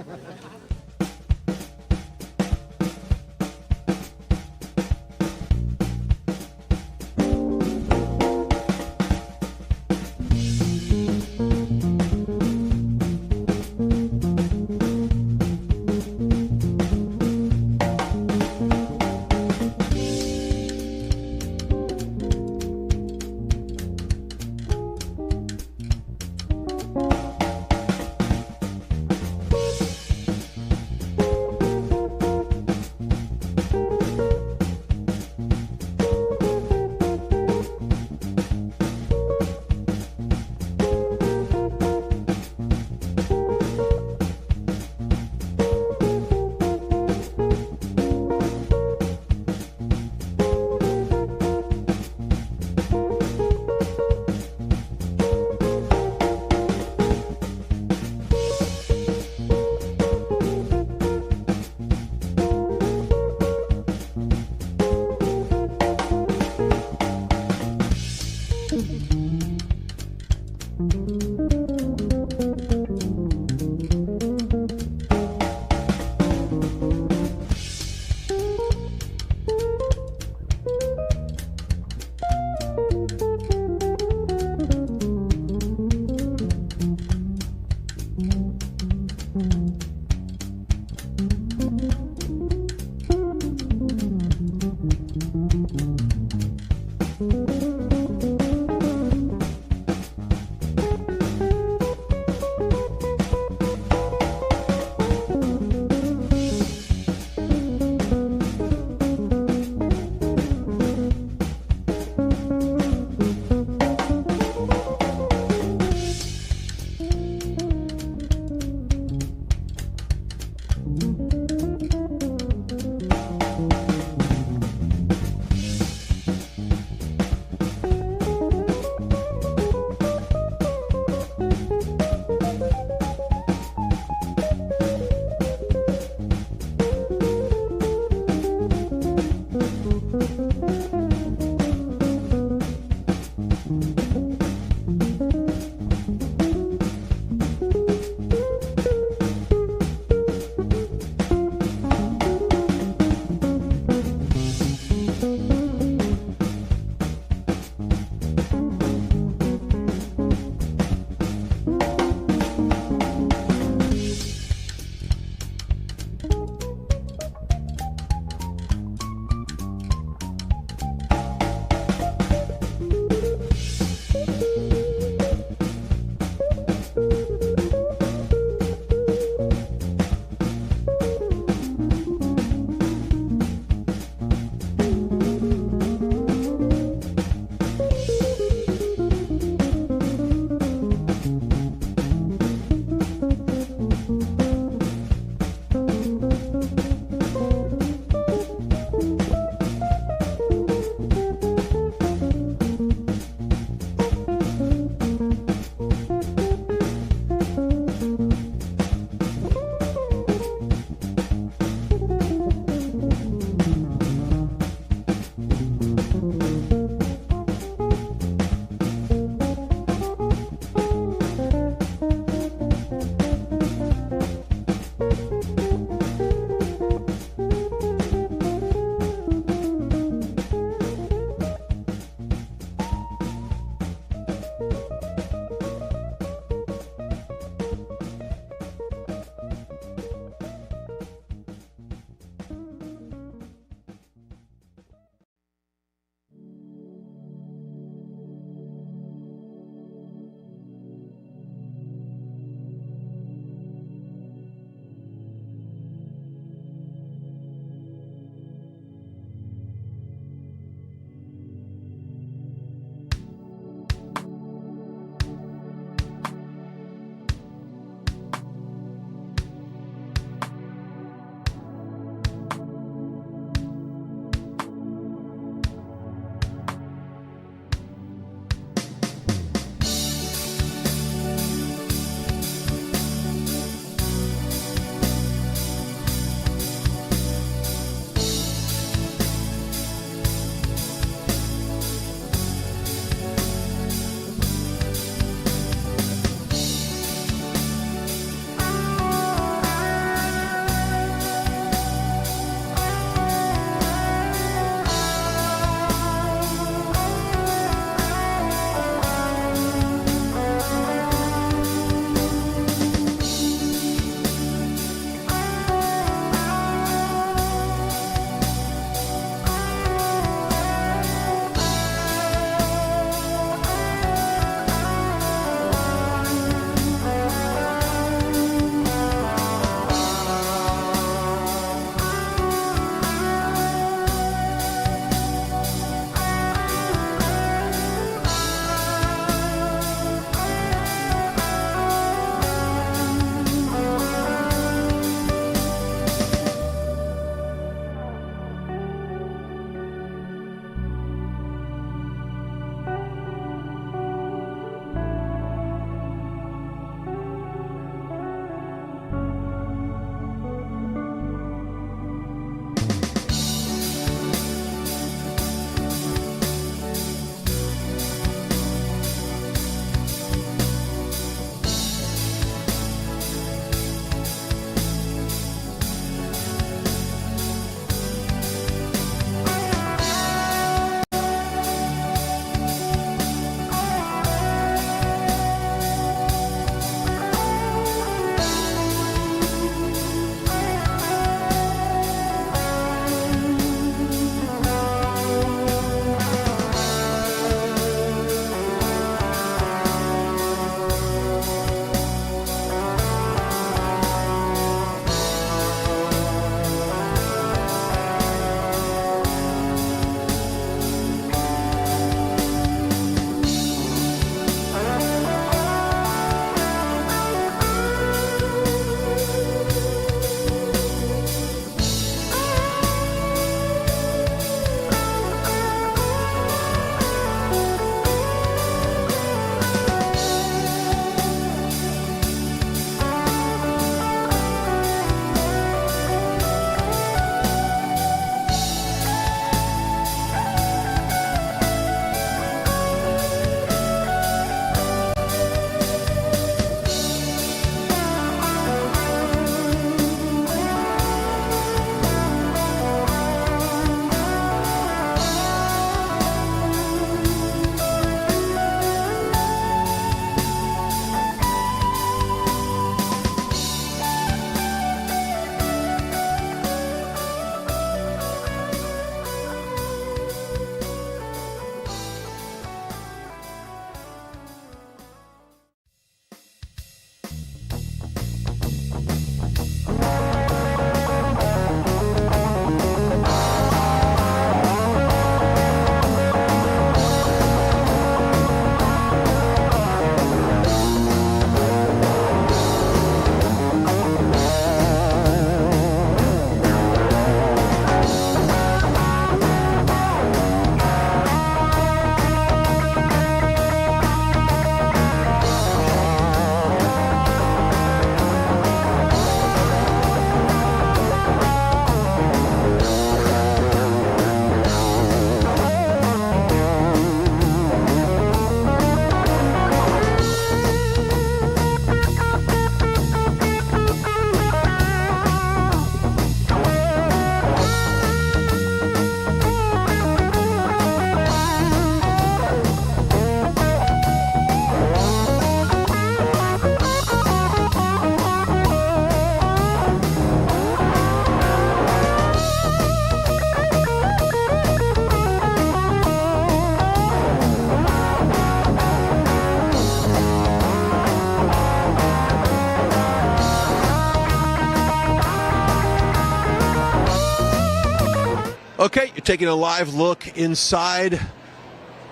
Okay, you're taking a live look inside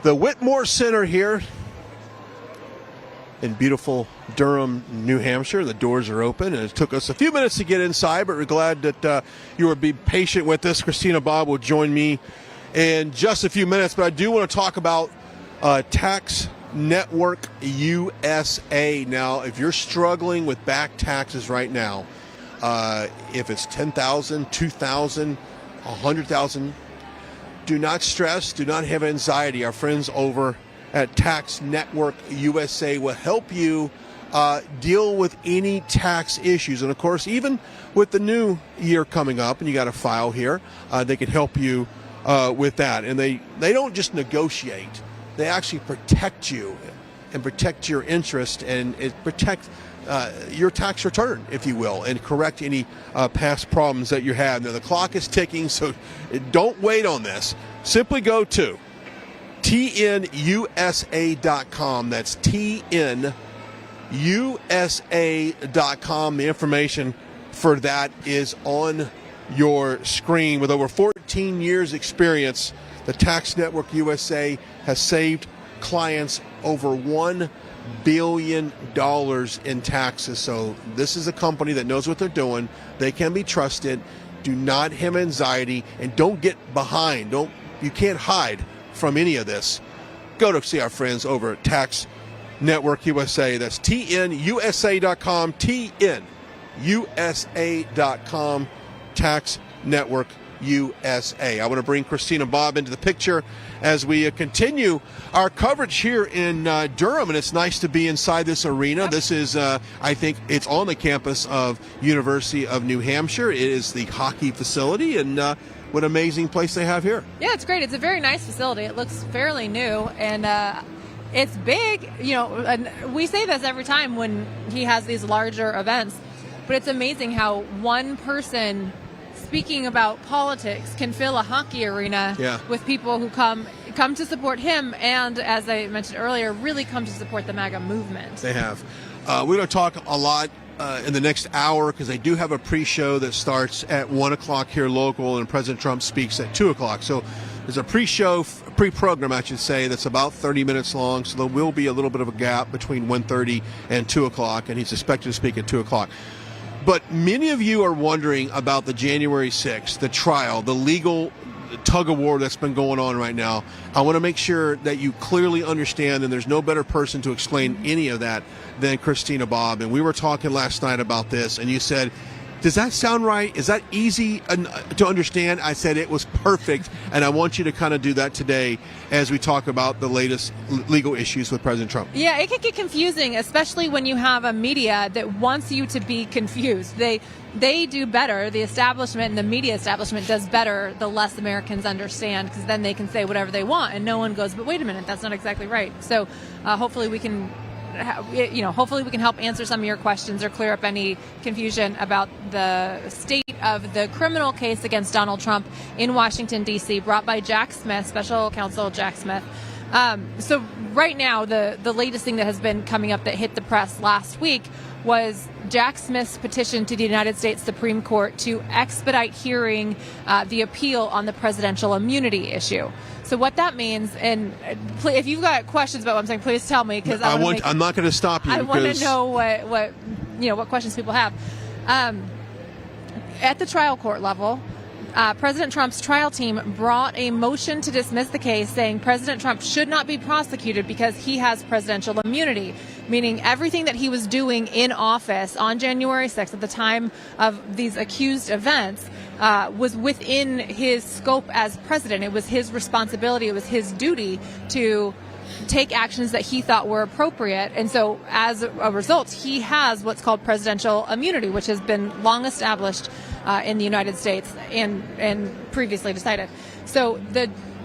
the Whittemore Center here in beautiful Durham, New Hampshire. The doors are open, and it took us a few minutes to get inside, but we're glad that you will be patient with us. Christina Bobb will join me in just a few minutes, but I do want to talk about Tax Network USA. Now, if you're struggling with back taxes right now, if it's $10,000, $2,000, $100,000, do not stress, do not have anxiety. Our friends over at Tax Network USA will help you deal with any tax issues. And of course, even with the new year coming up and you got a file here, they can help you with that. And they don't just negotiate, they actually protect you and protect your interest, and it protects your tax return, if you will, and correct any past problems that you have. Now, the clock is ticking, so don't wait on this. Simply go to tnusa.com. That's tnusa.com. The information for that is on your screen. With over 14 years experience, the Tax Network USA has saved clients over $1 billion in taxes. So this is a company that knows what they're doing. They can be trusted. Do not have anxiety, and don't get behind. You can't hide from any of this. Go to see our friends over at Tax Network USA. That's tnusa.com, tnusa.com, Tax Network USA. I want to bring Christina Bobb into the picture as we continue our coverage here in Durham, and it's nice to be inside this arena. This is, I think, it's on the campus of University of New Hampshire. It is the hockey facility, and what an amazing place they have here. Yeah, it's great. It's a very nice facility. It looks fairly new, and it's big. You know, and we say this every time when he has these larger events, but it's amazing how one person speaking about politics can fill a hockey arena with people who come to support him, and as I mentioned earlier, really come to support the MAGA movement. They have. We're going to talk a lot in the next hour, because they do have a pre-show that starts at 1 o'clock here local, and President Trump speaks at 2 o'clock. So there's a pre-program, I should say, that's about 30 minutes long, so there will be a little bit of a gap between 1:30 and 2 o'clock, and he's expected to speak at 2 o'clock. But many of you are wondering about the January 6th, the trial, the legal tug-of-war that's been going on right now. I want to make sure that you clearly understand, and there's no better person to explain any of that than Christina Bobb. And we were talking last night about this, and you said, does that sound right? Is that easy to understand? I said it was perfect, and I want you to kind of do that today as we talk about the latest legal issues with President Trump. Yeah, it can get confusing, especially when you have a media that wants you to be confused. They do better, the establishment and the media establishment does better the less Americans understand, because then they can say whatever they want, and no one goes, but wait a minute, that's not exactly right. So hopefully we can help answer some of your questions or clear up any confusion about the state of the criminal case against Donald Trump in Washington, D.C., brought by Jack Smith, special counsel Jack Smith. So right now, the latest thing that has been coming up that hit the press last week was Jack Smith's petition to the United States Supreme Court to expedite hearing the appeal on the presidential immunity issue. So what that means, and if you've got questions about what I'm saying, please tell me, because I'm not going to stop you. I want to know what questions people have. At the trial court level, President Trump's trial team brought a motion to dismiss the case, saying President Trump should not be prosecuted because he has presidential immunity, meaning everything that he was doing in office on January 6th at the time of these accused events was within his scope as president. It was his responsibility, it was his duty to take actions that he thought were appropriate. And so as a result, he has what's called presidential immunity, which has been long established in the United States and previously decided. So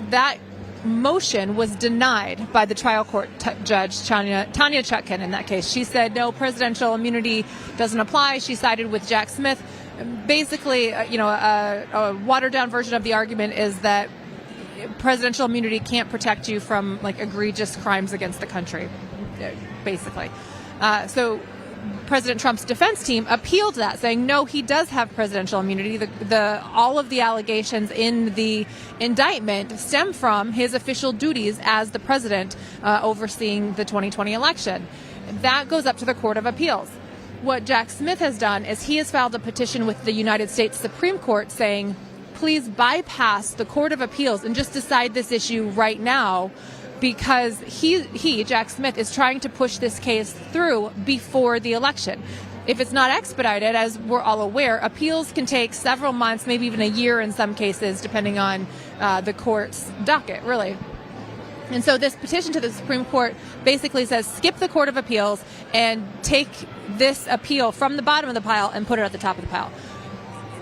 that motion was denied by the trial court judge, Tanya Chutkan, in that case. She said, no, presidential immunity doesn't apply. She sided with Jack Smith. Basically, a watered-down version of the argument is that presidential immunity can't protect you from egregious crimes against the country, basically. So President Trump's defense team appealed that, saying no, he does have presidential immunity. All of the allegations in the indictment stem from his official duties as the president overseeing the 2020 election. That goes up to the Court of Appeals. What Jack Smith has done is he has filed a petition with the United States Supreme Court saying, please bypass the Court of Appeals and just decide this issue right now, because he, Jack Smith, is trying to push this case through before the election. If it's not expedited, as we're all aware, appeals can take several months, maybe even a year in some cases, depending on the court's docket, really. And so this petition to the Supreme Court basically says skip the Court of Appeals and take this appeal from the bottom of the pile and put it at the top of the pile.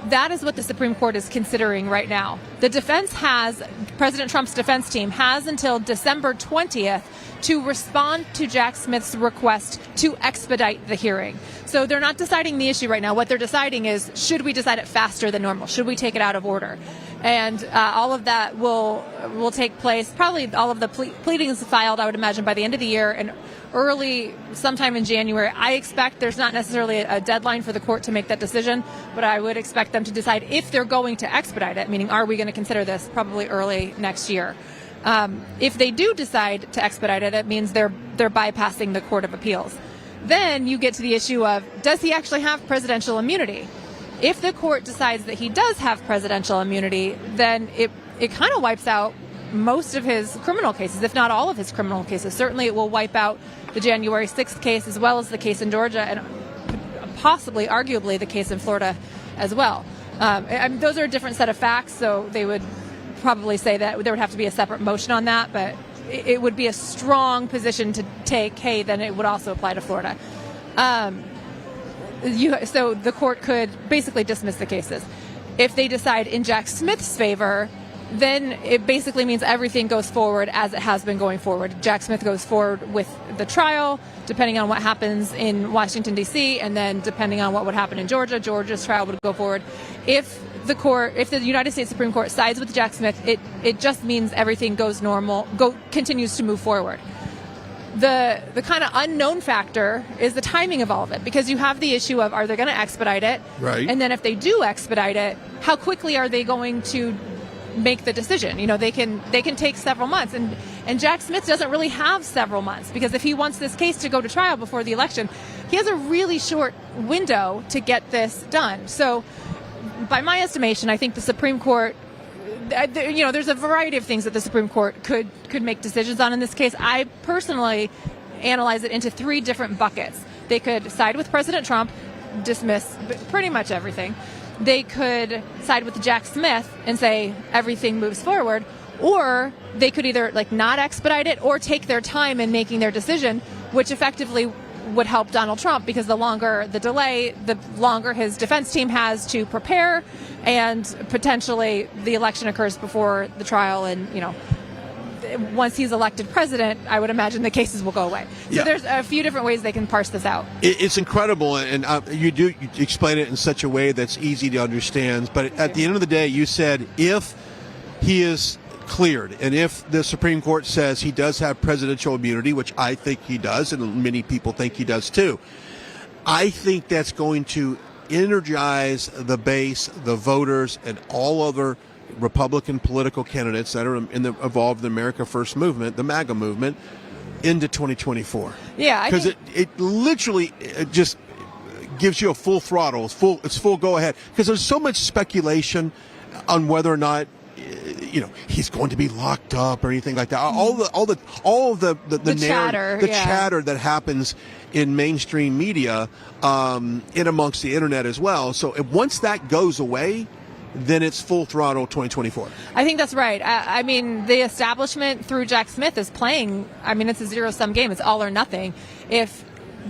That is what the Supreme Court is considering right now. The defense has, President Trump's defense team has until December 20th to respond to Jack Smith's request to expedite the hearing. So they're not deciding the issue right now. What they're deciding is, should we decide it faster than normal? Should we take it out of order? And all of that will take place, probably all of the pleadings filed, I would imagine, by the end of the year and early sometime in January. I expect there's not necessarily a deadline for the court to make that decision, but I would expect them to decide if they're going to expedite it, meaning are we going to consider this probably early next year. If they do decide to expedite it, it means they're bypassing the Court of Appeals. Then you get to the issue of, does he actually have presidential immunity? If the court decides that he does have presidential immunity, then it kind of wipes out most of his criminal cases, if not all of his criminal cases. Certainly it will wipe out the January 6th case as well as the case in Georgia and possibly, arguably, the case in Florida as well. Those are a different set of facts, so they would probably say that there would have to be a separate motion on that, but it would be a strong position to take, hey, then it would also apply to Florida. So the court could basically dismiss the cases. If they decide in Jack Smith's favor, then it basically means everything goes forward as it has been going forward. Jack Smith goes forward with the trial, depending on what happens in Washington, D.C., and then depending on what would happen in Georgia, Georgia's trial would go forward. If the United States Supreme Court sides with Jack Smith, it just means everything goes normal, continues to move forward. The kind of unknown factor is the timing of all of it, because you have the issue of, are they going to expedite it? Right. And then if they do expedite it, how quickly are they going to make the decision? You know, they can take several months, and Jack Smith doesn't really have several months, because if he wants this case to go to trial before the election, he has a really short window to get this done. So by my estimation, I think the Supreme Court, there's a variety of things that the Supreme Court could make decisions on in this case. I personally analyze it into three different buckets. They could side with President Trump, dismiss pretty much everything. They could side with Jack Smith and say everything moves forward, or they could either not expedite it or take their time in making their decision, which effectively would help Donald Trump, because the longer the delay, the longer his defense team has to prepare, and potentially the election occurs before the trial, and once he's elected president, I would imagine the cases will go away. So there's a few different ways they can parse this out. It's incredible, and you explain it in such a way that's easy to understand. But at the end of the day, you said if he is cleared, and if the Supreme Court says he does have presidential immunity, which I think he does, and many people think he does too, I think that's going to energize the base, the voters, and all other Republican political candidates that are involved in the America First movement, the MAGA movement, into 2024. Yeah, because it literally just gives you a full throttle. It's full go ahead, because there's so much speculation on whether or not he's going to be locked up or anything like that. All the chatter that happens in mainstream media, and amongst the internet as well. So once that goes away, then it's full throttle 2024. I think that's right. I mean, the establishment through Jack Smith is playing. I mean, it's a zero-sum game. It's all or nothing. If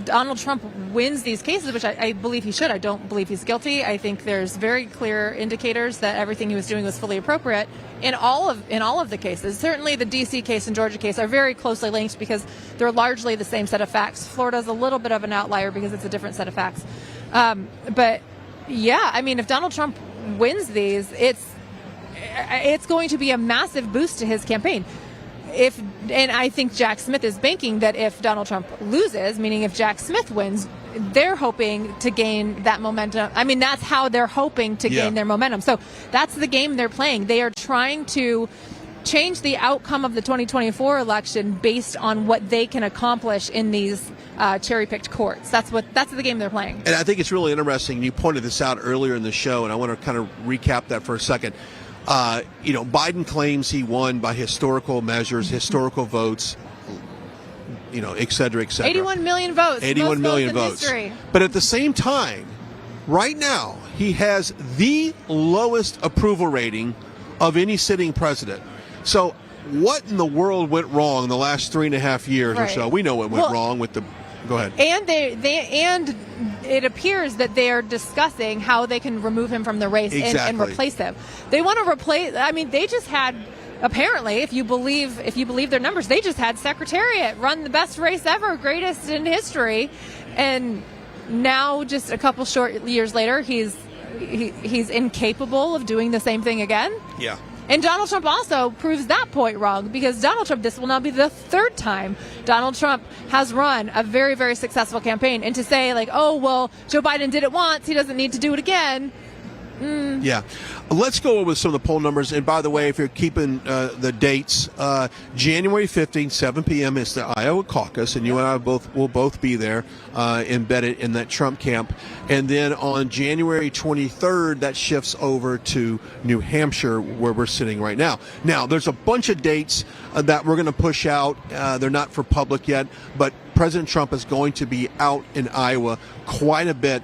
Donald Trump wins these cases, which I believe he should, I don't believe he's guilty. I think there's very clear indicators that everything he was doing was fully appropriate in all of the cases. Certainly the D.C. case and Georgia case are very closely linked because they're largely the same set of facts. Florida's a little bit of an outlier because it's a different set of facts. But yeah, I mean, if Donald Trump wins these, it's going to be a massive boost to his campaign. And I think Jack Smith is banking that if Donald Trump loses, meaning if Jack Smith wins, they're hoping to gain that momentum. I mean, that's how they're hoping to gain their momentum. So that's the game they're playing. They are trying to change the outcome of the 2024 election based on what they can accomplish in these cherry-picked courts. That's the game they're playing. And I think it's really interesting. You pointed this out earlier in the show, and I want to kind of recap that for a second. Biden claims he won by historical measures, historical votes, et cetera, et cetera. 81 million votes. 81 million votes. History. But at the same time, right now, he has the lowest approval rating of any sitting president. So what in the world went wrong in the last 3.5 years or so? We know what went wrong with the... Go ahead. And and it appears that they are discussing how they can remove him from the race and replace him. They want to replace... I mean, they just had... Apparently, if you believe their numbers, they just had Secretariat run the best race ever, greatest in history, and now just a couple short years later, he's incapable of doing the same thing again. Yeah. And Donald Trump also proves that point wrong, because Donald Trump, this will now be the third time Donald Trump has run a very, very successful campaign, and to say like, oh well, Joe Biden did it once, he doesn't need to do it again. Yeah. Let's go over some of the poll numbers. And by the way, if you're keeping the dates, January 15th, 7 p.m. is the Iowa caucus, and you and I will both be there embedded in that Trump camp. And then on January 23rd, that shifts over to New Hampshire, where we're sitting right now. Now, there's a bunch of dates that we're going to push out. They're not for public yet, but President Trump is going to be out in Iowa quite a bit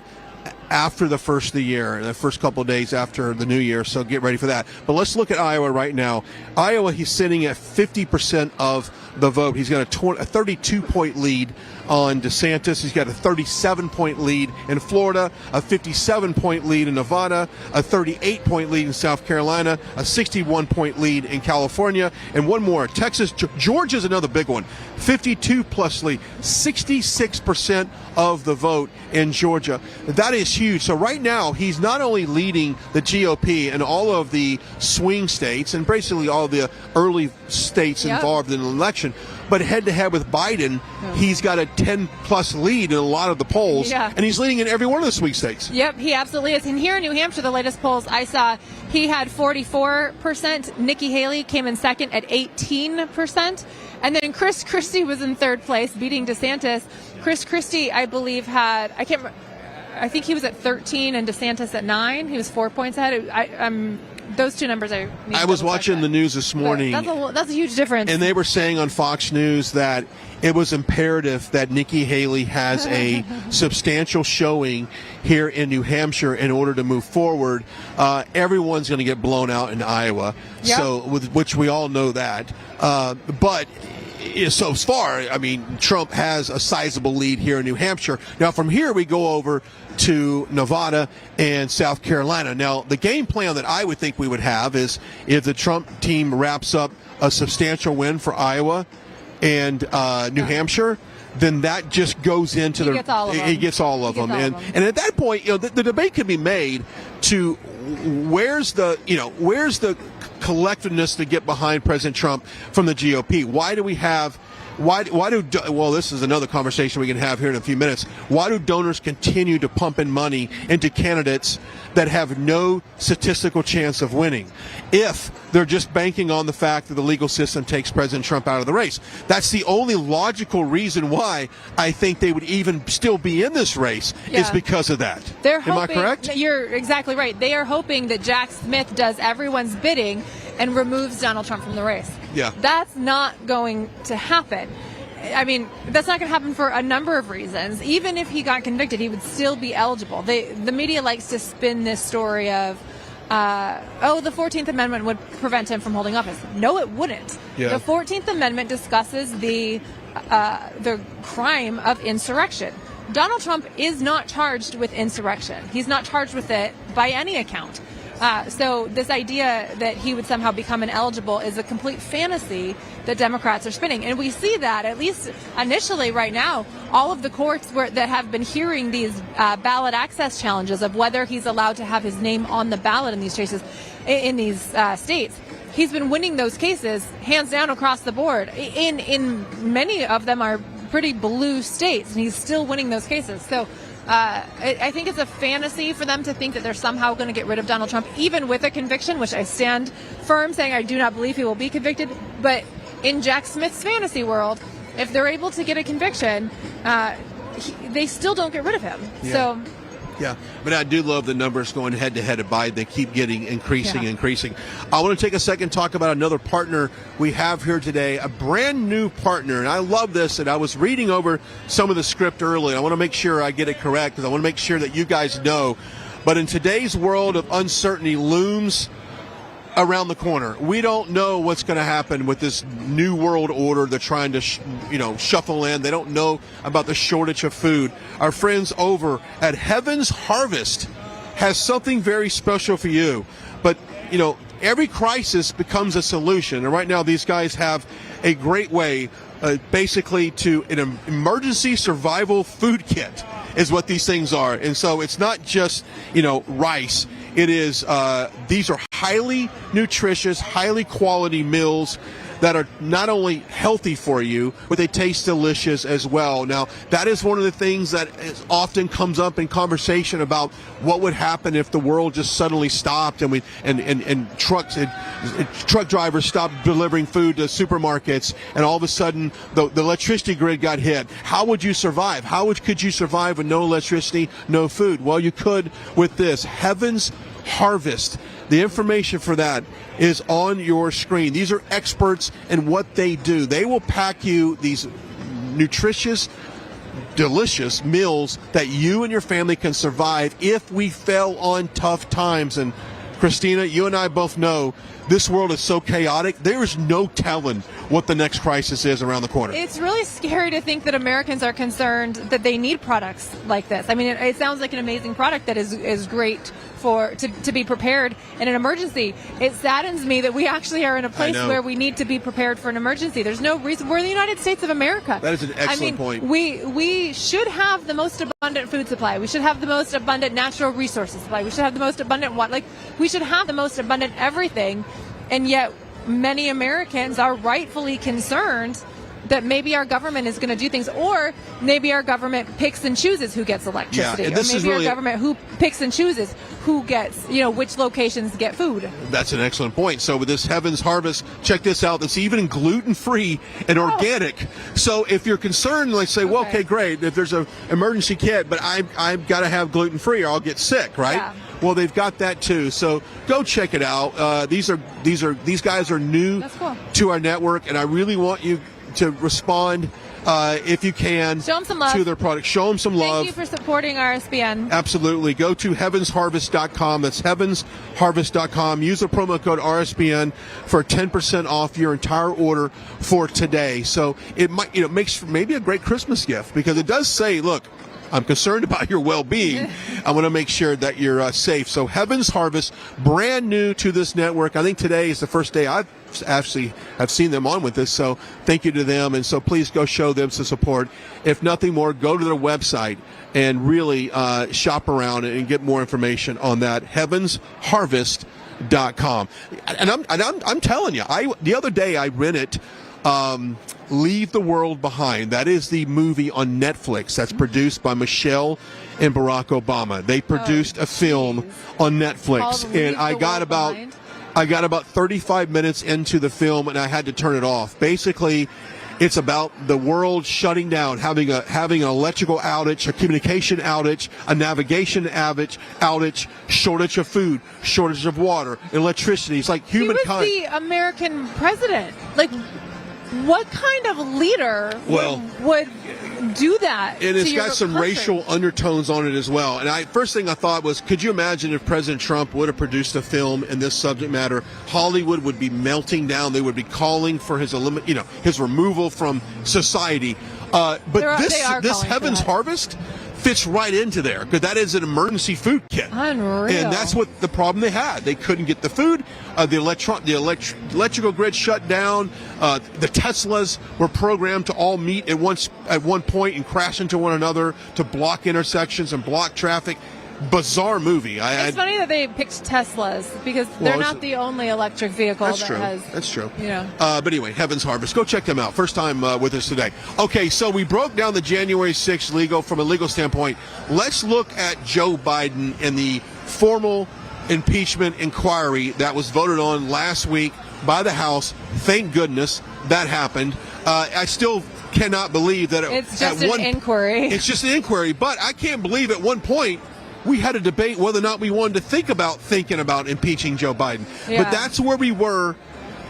after the first of the year, the first couple of days after the new year, so get ready for that. But let's look at Iowa right now. Iowa, he's sitting at 50% of the vote. He's got a 32-point lead on DeSantis. He's got a 37-point lead in Florida, a 57-point lead in Nevada, a 38-point lead in South Carolina, a 61-point lead in California, and one more. Texas, Georgia's another big one. 52-plus lead, 66% of the vote in Georgia. That is huge. So right now, he's not only leading the GOP in all of the swing states and basically all the early states involved in the election, but head-to-head with Biden, he's got a 10-plus lead in a lot of the polls, and he's leading in every one of the swing states. Yep, he absolutely is. And here in New Hampshire, the latest polls I saw, he had 44%. Nikki Haley came in second at 18%. And then Chris Christie was in third place, beating DeSantis. Chris Christie, I believe, had, I think he was at 13 and DeSantis at 9. He was 4 points ahead. Those two numbers I was watching the news this morning. That's a huge difference. And they were saying on Fox News that it was imperative that Nikki Haley has a substantial showing here in New Hampshire in order to move forward. Everyone's going to get blown out in Iowa, so which we all know that. But so far, I mean, Trump has a sizable lead here in New Hampshire. Now, from here, we go over to Nevada and South Carolina. Now, the game plan that I would think we would have is if the Trump team wraps up a substantial win for Iowa and New Hampshire, then that just goes into he gets all of them. And at that point, the debate can be made to where's the collectiveness to get behind President Trump from the GOP. Why do we have well, this is another conversation we can have here in a few minutes. Why do donors continue to pump in money into candidates that have no statistical chance of winning if they're just banking on the fact that the legal system takes President Trump out of the race? That's the only logical reason why I think they would even still be in this race is because of that. Am I correct? You're exactly right. They are hoping that Jack Smith does everyone's bidding and removes Donald Trump from the race. Yeah. That's not going to happen. I mean, that's not going to happen for a number of reasons. Even if he got convicted, he would still be eligible. The media likes to spin this story of, the 14th Amendment would prevent him from holding office. No, it wouldn't. Yeah. The 14th Amendment discusses the crime of insurrection. Donald Trump is not charged with insurrection. He's not charged with it by any account. So this idea that he would somehow become ineligible is a complete fantasy that Democrats are spinning. And we see that, at least initially right now, all of the courts that have been hearing these ballot access challenges of whether he's allowed to have his name on the ballot in these cases, in these states, he's been winning those cases hands down across the board. In many of them are pretty blue states, and he's still winning those cases. So I think it's a fantasy for them to think that they're somehow going to get rid of Donald Trump, even with a conviction, which I stand firm saying I do not believe he will be convicted. But in Jack Smith's fantasy world, if they're able to get a conviction, they still don't get rid of him. Yeah. So. Yeah, but I do love the numbers going head-to-head at Biden. They keep getting increasing. I want to take a second to talk about another partner we have here today, a brand new partner, and I love this, and I was reading over some of the script earlier. I want to make sure I get it correct because I want to make sure that you guys know. But in today's world of uncertainty looms around the corner. We don't know what's going to happen with this new world order they're trying to shuffle in. They don't know about the shortage of food. Our friends over at Heaven's Harvest has something very special for you. But, every crisis becomes a solution. And right now these guys have a great way basically to an emergency survival food kit is what these things are. And so it's not just, rice. It is, these are highly nutritious, highly quality meals that are not only healthy for you, but they taste delicious as well. Now, that is one of the things that often comes up in conversation about what would happen if the world just suddenly stopped and truck drivers stopped delivering food to supermarkets, and all of a sudden the electricity grid got hit. How would you survive? Could you survive with no electricity, no food? Well, you could with this Heaven's Harvest. The information for that is on your screen. These are experts in what they do. They will pack you these nutritious, delicious meals that you and your family can survive if we fell on tough times. And Christina, you and I both know this world is so chaotic. There is no telling what the next crisis is around the corner. It's really scary to think that Americans are concerned that they need products like this. I mean, it sounds like an amazing product that is great to be prepared in an emergency. It saddens me that we actually are in a place where we need to be prepared for an emergency. There's no reason. We're the United States of America. That is an excellent point. We should have the most abundant food supply. We should have the most abundant natural resources supply. We should have the most abundant water. We should have the most abundant everything. And yet many Americans are rightfully concerned that maybe our government is going to do things, or maybe our government picks and chooses who gets electricity, and this or maybe our government who picks and chooses who gets, which locations get food. That's an excellent point. So with this Heaven's Harvest, check this out. It's even gluten-free and organic. So if you're concerned, say, well, okay, great. If there's an emergency kit, but I've got to have gluten-free or I'll get sick, right? Yeah. Well, they've got that too. So go check it out. These guys are new to our network, and I really want you to respond if you can. Show them some love to their product. Show them some love. Thank you for supporting RSBN. Absolutely. Go to heavensharvest.com. That's heavensharvest.com. Use the promo code RSBN for 10% off your entire order for today. So it might, makes maybe a great Christmas gift, because it does say, look, I'm concerned about your well-being. I want to make sure that you're safe. So Heaven's Harvest, brand new to this network. I think today is the first day I've seen them on with this. So thank you to them. And so please go show them some support. If nothing more, go to their website and really shop around and get more information on that. heavensharvest.com. And I'm telling you, the other day I rented Leave the World Behind. That is the movie on Netflix that's produced by Michelle and Barack Obama. They produced a film on Netflix, and I got about 35 minutes into the film, and I had to turn it off. Basically, it's about the world shutting down, having an electrical outage, a communication outage, a navigation outage, shortage of food, shortage of water, electricity. It's like humankind. He was the American president. What kind of leader would do that? And it's got some racial undertones on it as well. And first thing I thought was, could you imagine if President Trump would have produced a film in this subject matter? Hollywood would be melting down. They would be calling for his removal from society. But this Heaven's Harvest fits right into there, because that is an emergency food kit. Unreal. And that's what the problem they had. They couldn't get the food. The electrical grid shut down. The Teslas were programmed to all meet at one point and crash into one another to block intersections and block traffic. bizarre movie. It's funny that they picked Teslas because they're not the only electric vehicle That's that true. has. That's true. You know. But anyway, Heaven's Harvest. Go check them out. First time with us today. Okay, so we broke down the January 6th from a legal standpoint. Let's look at Joe Biden and the formal impeachment inquiry that was voted on last week by the House. Thank goodness that happened. I still cannot believe that it's just an inquiry. It's just an inquiry, but I can't believe at one point we had a debate whether or not we wanted to thinking about impeaching Joe Biden. Yeah. But that's where we were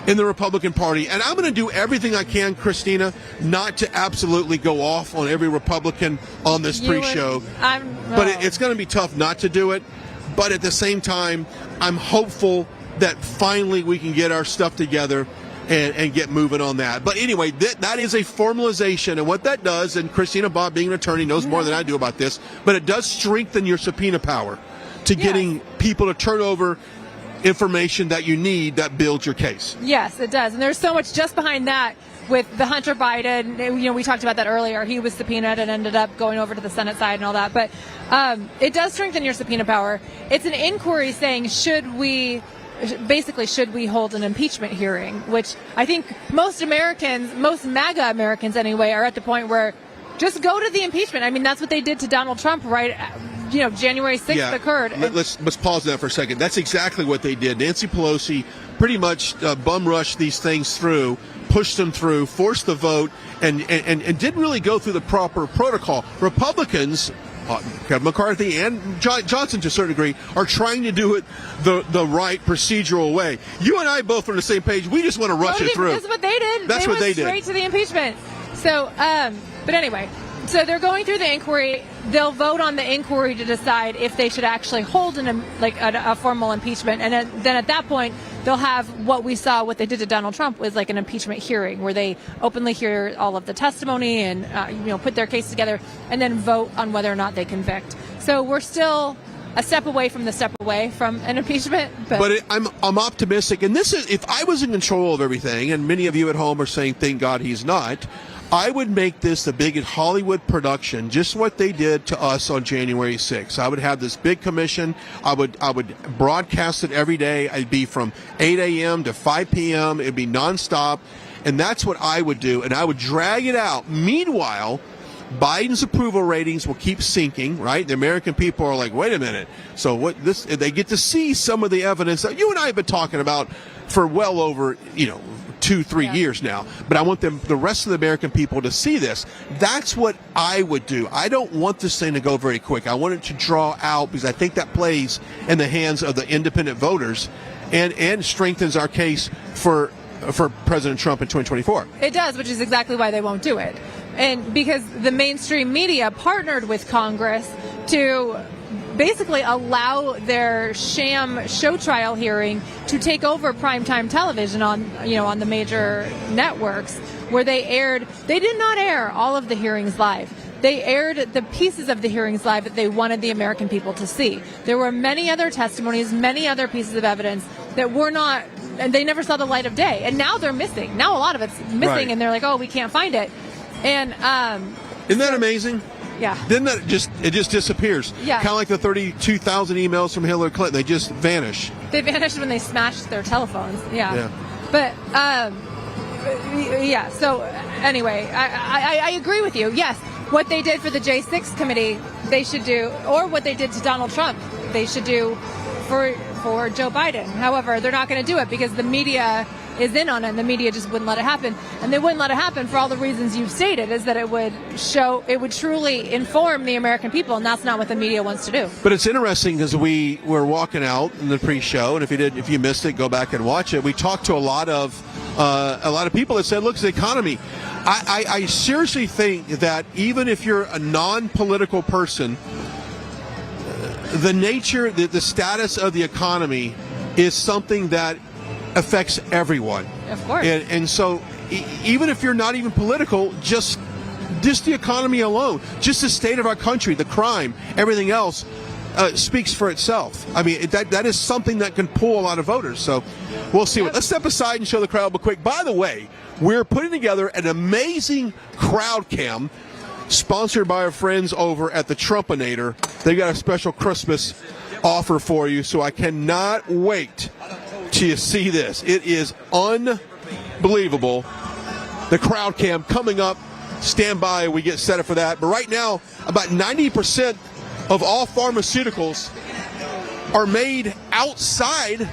in the Republican Party. And I'm going to do everything I can, Christina, not to absolutely go off on every Republican on this pre-show. But it's going to be tough not to do it. But at the same time, I'm hopeful that finally we can get our stuff together and get moving on that. But anyway, that is a formalization, and what that does, and Christina Bobb, being an attorney, knows more than I do about this, but it does strengthen your subpoena power to getting people to turn over information that you need that builds your case. Yes, it does. And there's so much just behind that with the Hunter Biden. You know, we talked about that earlier. He was subpoenaed and ended up going over to the Senate side and all that. But it does strengthen your subpoena power. It's an inquiry saying, should we hold an impeachment hearing, which I think most Americans, most MAGA Americans anyway, are at the point where just go to the impeachment. I mean, that's what they did to Donald Trump, right? You know, January 6th occurred. Let's pause that for a second. That's exactly what they did. Nancy Pelosi pretty much bum rushed these things through, pushed them through, forced the vote, and didn't really go through the proper protocol. Republicans, Kevin McCarthy and Johnson to a certain degree, are trying to do it the right procedural way. You and I both are on the same page. We just want to rush it through. That's what they did. That's what they did. Straight to the impeachment. So, but anyway, so they're going through the inquiry. They'll vote on the inquiry to decide if they should actually hold a formal impeachment, and then at that point they'll have what they did to Donald Trump was like an impeachment hearing where they openly hear all of the testimony and put their case together and then vote on whether or not they convict. So we're still a step away from an impeachment. But I'm optimistic, and this is, if I was in control of everything, and many of you at home are saying, thank God he's not, I would make this the big Hollywood production, just what they did to us on January 6th. I would have this big commission. I would broadcast it every day. I'd be from 8 a.m. to 5 p.m. It'd be nonstop. And that's what I would do. And I would drag it out. Meanwhile, Biden's approval ratings will keep sinking, right? The American people are like, wait a minute. So they get to see some of the evidence that you and I have been talking about for well over, 2-3 years now, but I want the rest of the American people to see this. That's what I would do. I don't want this thing to go very quick. I want it to draw out because I think that plays in the hands of the independent voters and strengthens our case for President Trump in 2024. It does, which is exactly why they won't do it. And because the mainstream media partnered with Congress to basically allow their sham show trial hearing to take over primetime television on the major networks, where they did not air all of the hearings live. They aired the pieces of the hearings live that they wanted the American people to see. There were many other testimonies, many other pieces of evidence that were not, and they never saw the light of day. And now they're missing. Now a lot of it's missing, right. And they're like, oh, we can't find it. And isn't that amazing? Yeah. Then it just disappears. Yeah. Kind of like the 32,000 emails from Hillary Clinton. They just vanish. They vanished when they smashed their telephones. Yeah. But So anyway, I agree with you. Yes, what they did for the J6 committee, they should do, or what they did to Donald Trump, they should do for Joe Biden. However, they're not going to do it because the media is in on it, and the media just wouldn't let it happen. And they wouldn't let it happen for all the reasons you've stated, is that it would truly inform the American people, and that's not what the media wants to do. But it's interesting because we were walking out in the pre-show, and if you missed it, go back and watch it. We talked to a lot of people that said, look, it's the economy. I seriously think that even if you're a non-political person, the nature, the status of the economy is something that affects everyone. Of course. And so even if you're not even political, just the economy alone, just the state of our country, the crime, everything else speaks for itself. I mean, that is something that can pull a lot of voters. So we'll see. Let's step aside and show the crowd real quick. By the way, we're putting together an amazing crowd cam sponsored by our friends over at the Trumpinator. They got a special Christmas offer for you, so I cannot wait till you see this. It is unbelievable. The crowd cam coming up. Stand by, we get set up for that. But right now, about 90% of all pharmaceuticals are made outside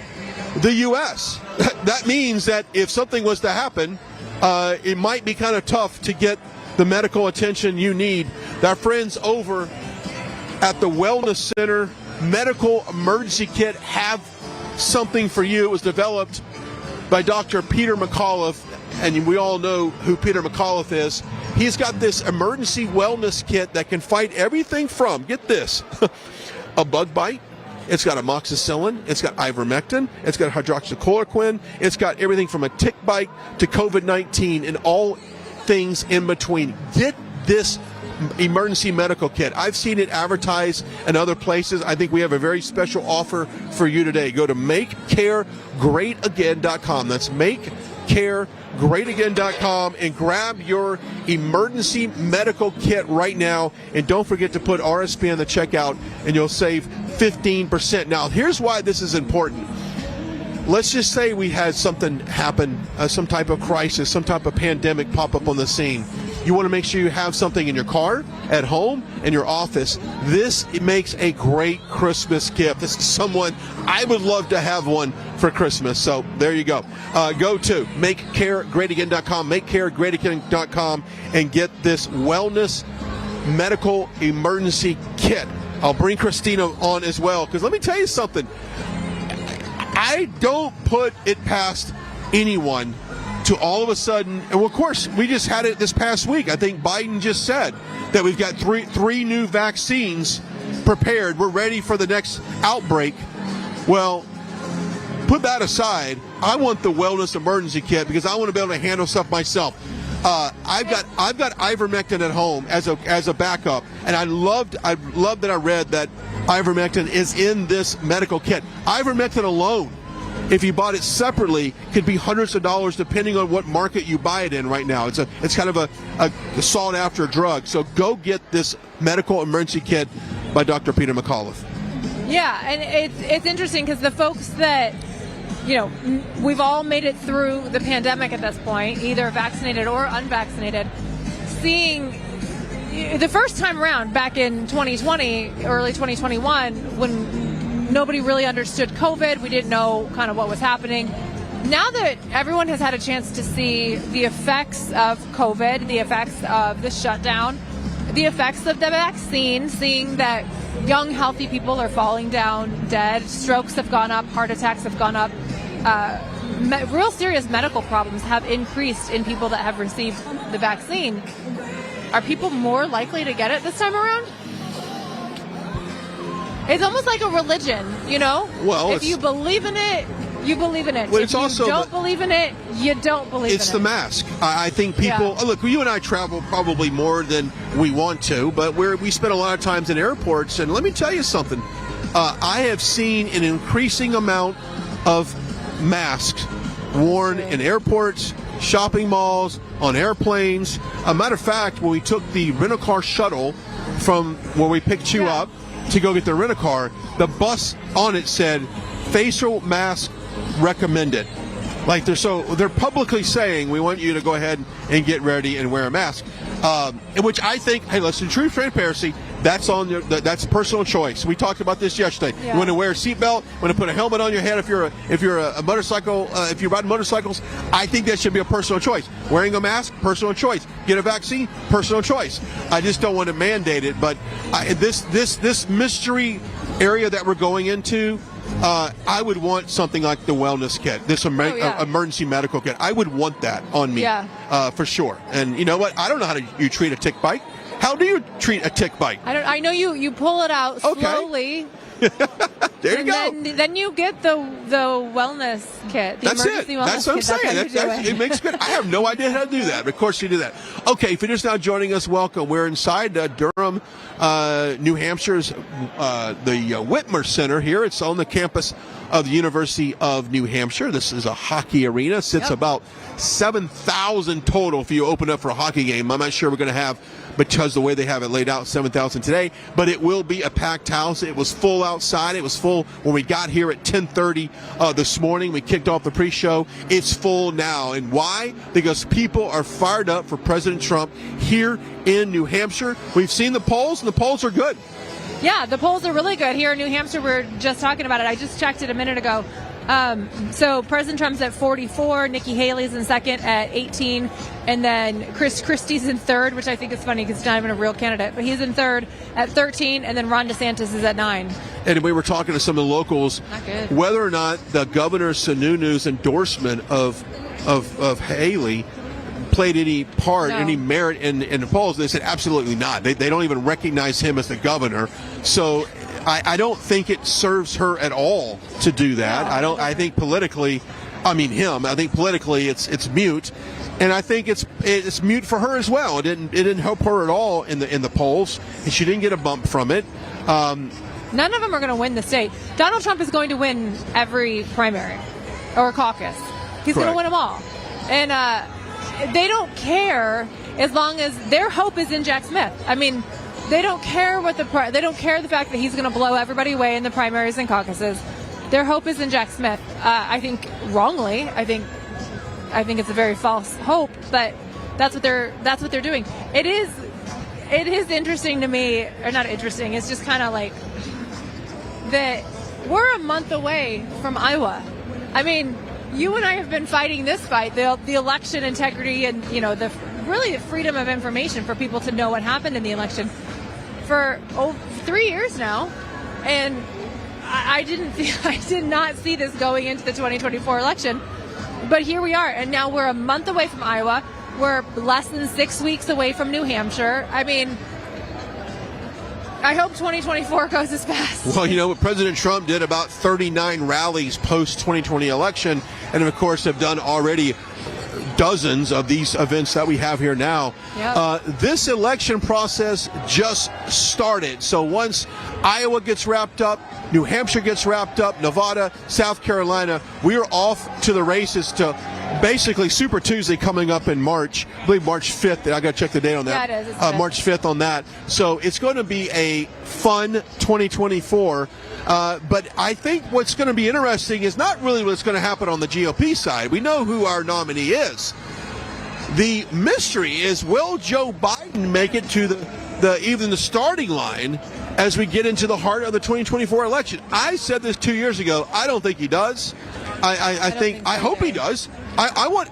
the U.S. That means that if something was to happen, it might be kind of tough to get the medical attention you need. Our friends over at the Wellness Center Medical Emergency Kit have something for you. It was developed by Dr. Peter McAuliffe, and we all know who Peter McAuliffe is. He's got this emergency wellness kit that can fight everything from, get this, a bug bite. It's got amoxicillin. It's got ivermectin. It's got hydroxychloroquine. It's got everything from a tick bite to COVID-19 and all things in between. Get this emergency medical kit. I've seen it advertised in other places. I think we have a very special offer for you today. Go to makecaregreatagain.com. That's makecaregreatagain.com and grab your emergency medical kit right now. And don't forget to put RSBN in the checkout and you'll save 15%. Now, here's why this is important. Let's just say we had something happen, some type of crisis, some type of pandemic pop up on the scene. You want to make sure you have something in your car, at home, in your office. This makes a great Christmas gift. This is someone, I would love to have one for Christmas. So there you go. Go to makecaregreatagain.com, makecaregreatagain.com, and get this wellness medical emergency kit. I'll bring Christina on as well, because let me tell you something. I don't put it past anyone to all of a sudden, and of course, we just had it this past week. I think Biden just said that we've got three new vaccines prepared. We're ready for the next outbreak. Well, put that aside. I want the wellness emergency kit because I want to be able to handle stuff myself. I've got ivermectin at home as a backup, and I love that I read that ivermectin is in this medical kit. Ivermectin alone, if you bought it separately, could be hundreds of dollars depending on what market you buy it in right now. It's kind of a sought after drug. So go get this medical emergency kit by Dr. Peter McAuliffe. Yeah, and it's interesting because the folks that, we've all made it through the pandemic at this point, either vaccinated or unvaccinated, seeing the first time around back in 2020, early 2021, when nobody really understood COVID. We didn't know kind of what was happening. Now that everyone has had a chance to see the effects of COVID, the effects of the shutdown, the effects of the vaccine, seeing that young, healthy people are falling down dead, strokes have gone up, heart attacks have gone up, real serious medical problems have increased in people that have received the vaccine. Are people more likely to get it this time around? It's almost like a religion, Well, if you believe in it, you believe in it. Well, if you don't believe in it, you don't believe in it. It's the mask. I think people, look, you and I travel probably more than we want to, but we spend a lot of times in airports, and let me tell you something. I have seen an increasing amount of masks worn in airports, shopping malls, on airplanes. A matter of fact, when we took the rental car shuttle from where we picked you up to go get the rental car, the bus on it said facial mask recommended. Like they're publicly saying we want you to go ahead and get ready and wear a mask. Which I think, hey, listen, true transparency, that's that's personal choice. We talked about this yesterday. Yeah. You want to wear a seatbelt, want to put a helmet on your head if you're a motorcycle, if you're riding motorcycles. I think that should be a personal choice. Wearing a mask, personal choice. Get a vaccine, personal choice. I just don't want to mandate it. But this mystery area that we're going into, I would want something like the wellness kit, this emergency medical kit. I would want that on me, for sure. And you know what? I don't know how you treat a tick bite. How do you treat a tick bite? I know you pull it out slowly. There you go. Then you get the wellness kit. The emergency wellness That's what I'm saying. It makes good. I have no idea how to do that. But of course you do that. Okay, if you're just now joining us, welcome. We're inside Durham, New Hampshire's the Whittemore Center here. It's on the campus of the University of New Hampshire. This is a hockey arena. Sits about 7,000 total if you open up for a hockey game. I'm not sure we're going to have, because the way they have it laid out, 7,000 today, but it will be a packed house. It was full outside. It was full when we got here at 10:30 this morning. We kicked off the pre-show. It's full now. And why? Because people are fired up for President Trump here in New Hampshire. We've seen the polls, and the polls are good. Yeah, the polls are really good here in New Hampshire. We were just talking about it. I just checked it a minute ago. So President Trump's at 44, Nikki Haley's in second at 18, and then Chris Christie's in third, which I think is funny because he's not even a real candidate, but he's in third at 13, and then Ron DeSantis is at 9. And we were talking to some of the locals, whether or not the Governor Sununu's endorsement of Haley played any part, any merit in the polls. They said absolutely not. They don't even recognize him as the governor. So I don't think it serves her at all to do that. I think politically, I think politically it's mute, and I think it's mute for her as well. It didn't help her at all in the polls, and she didn't get a bump from it. None of them are going to win the state. Donald Trump is going to win every primary or caucus. He's going to win them all, and they don't care as long as their hope is in Jack Smith. They don't care they don't care the fact that he's going to blow everybody away in the primaries and caucuses. Their hope is in Jack Smith. I think wrongly. I think it's a very false hope, but that's what they're doing. It is interesting to me, or not interesting. It's just kind of like that we're a month away from Iowa. You and I have been fighting this fight, the election integrity, and the freedom of information for people to know what happened in the election for 3 years now, and I did not see this going into the 2024 election, but here we are, and now we're a month away from Iowa. We're less than 6 weeks away from New Hampshire. I hope 2024 goes as fast. Well, President Trump did about 39 rallies post-2020 election, and of course have done already dozens of these events that we have here now. This election process just started. So once Iowa gets wrapped up, New Hampshire gets wrapped up, Nevada, South Carolina, we are off to the races to basically Super Tuesday coming up in March. I believe March 5th. I got to check the date on that. Yeah, it is. March 5th on that. So it's going to be a fun 2024. But I think what's going to be interesting is not really what's going to happen on the GOP side. We know who our nominee is. The mystery is, will Joe Biden make it to even the starting line as we get into the heart of the 2024 election? I said this 2 years ago. I don't think he does. I hope he does.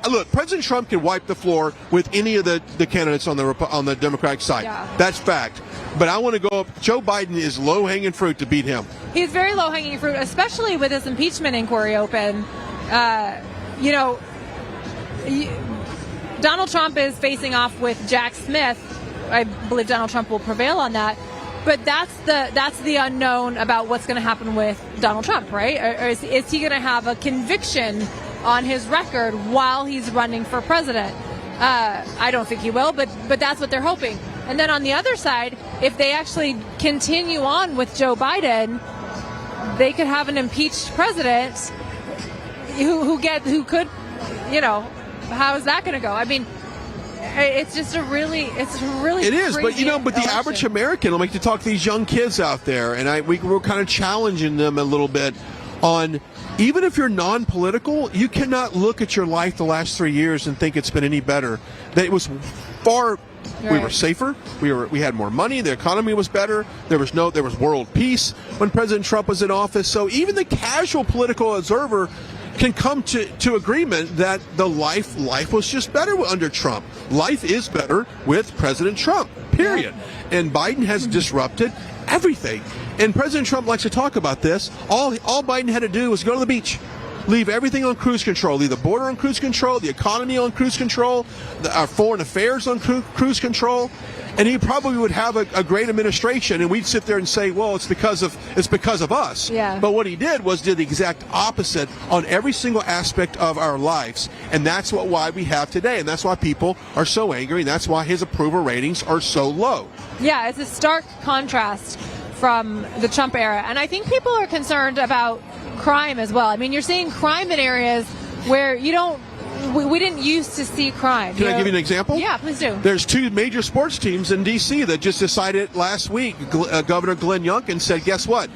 Look, President Trump can wipe the floor with any of the candidates on the Democratic side. That's fact. But I want to go up. Joe Biden is low-hanging fruit to beat him. He's very low-hanging fruit, especially with this impeachment inquiry open. Donald Trump is facing off with Jack Smith. I believe Donald Trump will prevail on that. But that's the unknown about what's going to happen with Donald Trump, right? Or is he going to have a conviction on his record while he's running for president? I don't think he will, but that's what they're hoping. And then on the other side, if they actually continue on with Joe Biden, they could have an impeached president who could, how is that going to go? It's just a really it is, but but the average American, to talk to these young kids out there, and we're kind of challenging them a little bit on, even if you're non-political, you cannot look at your life the last 3 years and think it's been any better. That it was far. Right. We were safer. We had more money. The economy was better. There was world peace when President Trump was in office. So even the casual political observer can come to agreement that the life was just better under Trump. Life is better with President Trump, period. Yeah. And Biden has disrupted everything. And President Trump likes to talk about this. All Biden had to do was go to the beach, leave everything on cruise control, leave the border on cruise control, the economy on cruise control, our foreign affairs on cruise control, and he probably would have a great administration, and we'd sit there and say, well, it's because of us. Yeah. But what he did the exact opposite on every single aspect of our lives, and that's why we have today, and that's why people are so angry, and that's why his approval ratings are so low. Yeah, it's a stark contrast from the Trump era, and I think people are concerned about crime as well. I mean, you're seeing crime in areas where we didn't used to see crime. Can I give you an example? Yeah, please do. There's 2 major sports teams in D.C. that just decided last week. Governor Glenn Youngkin said, guess what?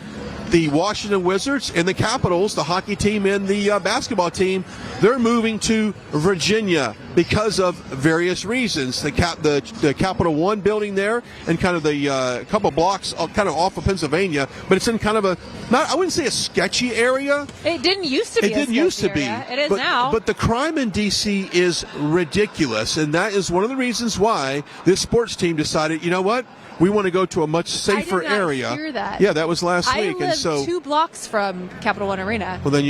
The Washington Wizards and the Capitals, the hockey team and the basketball team, they're moving to Virginia because of various reasons. The Capital One building there, and kind of the couple blocks kind of off of Pennsylvania, but it's in kind of I wouldn't say a sketchy area. It didn't used to be. It is now. But the crime in D.C. is ridiculous, and that is one of the reasons why this sports team decided, you know what? We want to go to a much safer area. I did not hear that. Yeah, that was last week. I lived 2 blocks from Capital One Arena. Well, then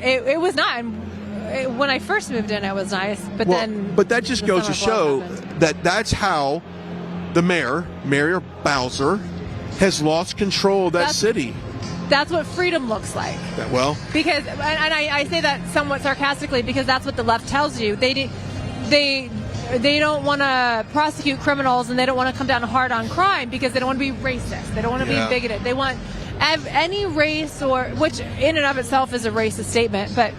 it was not. When I first moved in, it was nice, but But that just goes to show that that's how the mayor Bowser, has lost control of that city. That's what freedom looks like. Well, because, and I say that somewhat sarcastically, because that's what the left tells you. They don't want to prosecute criminals, and they don't want to come down hard on crime because they don't want to be racist. They don't want to be bigoted. They want any race, which in and of itself is a racist statement, but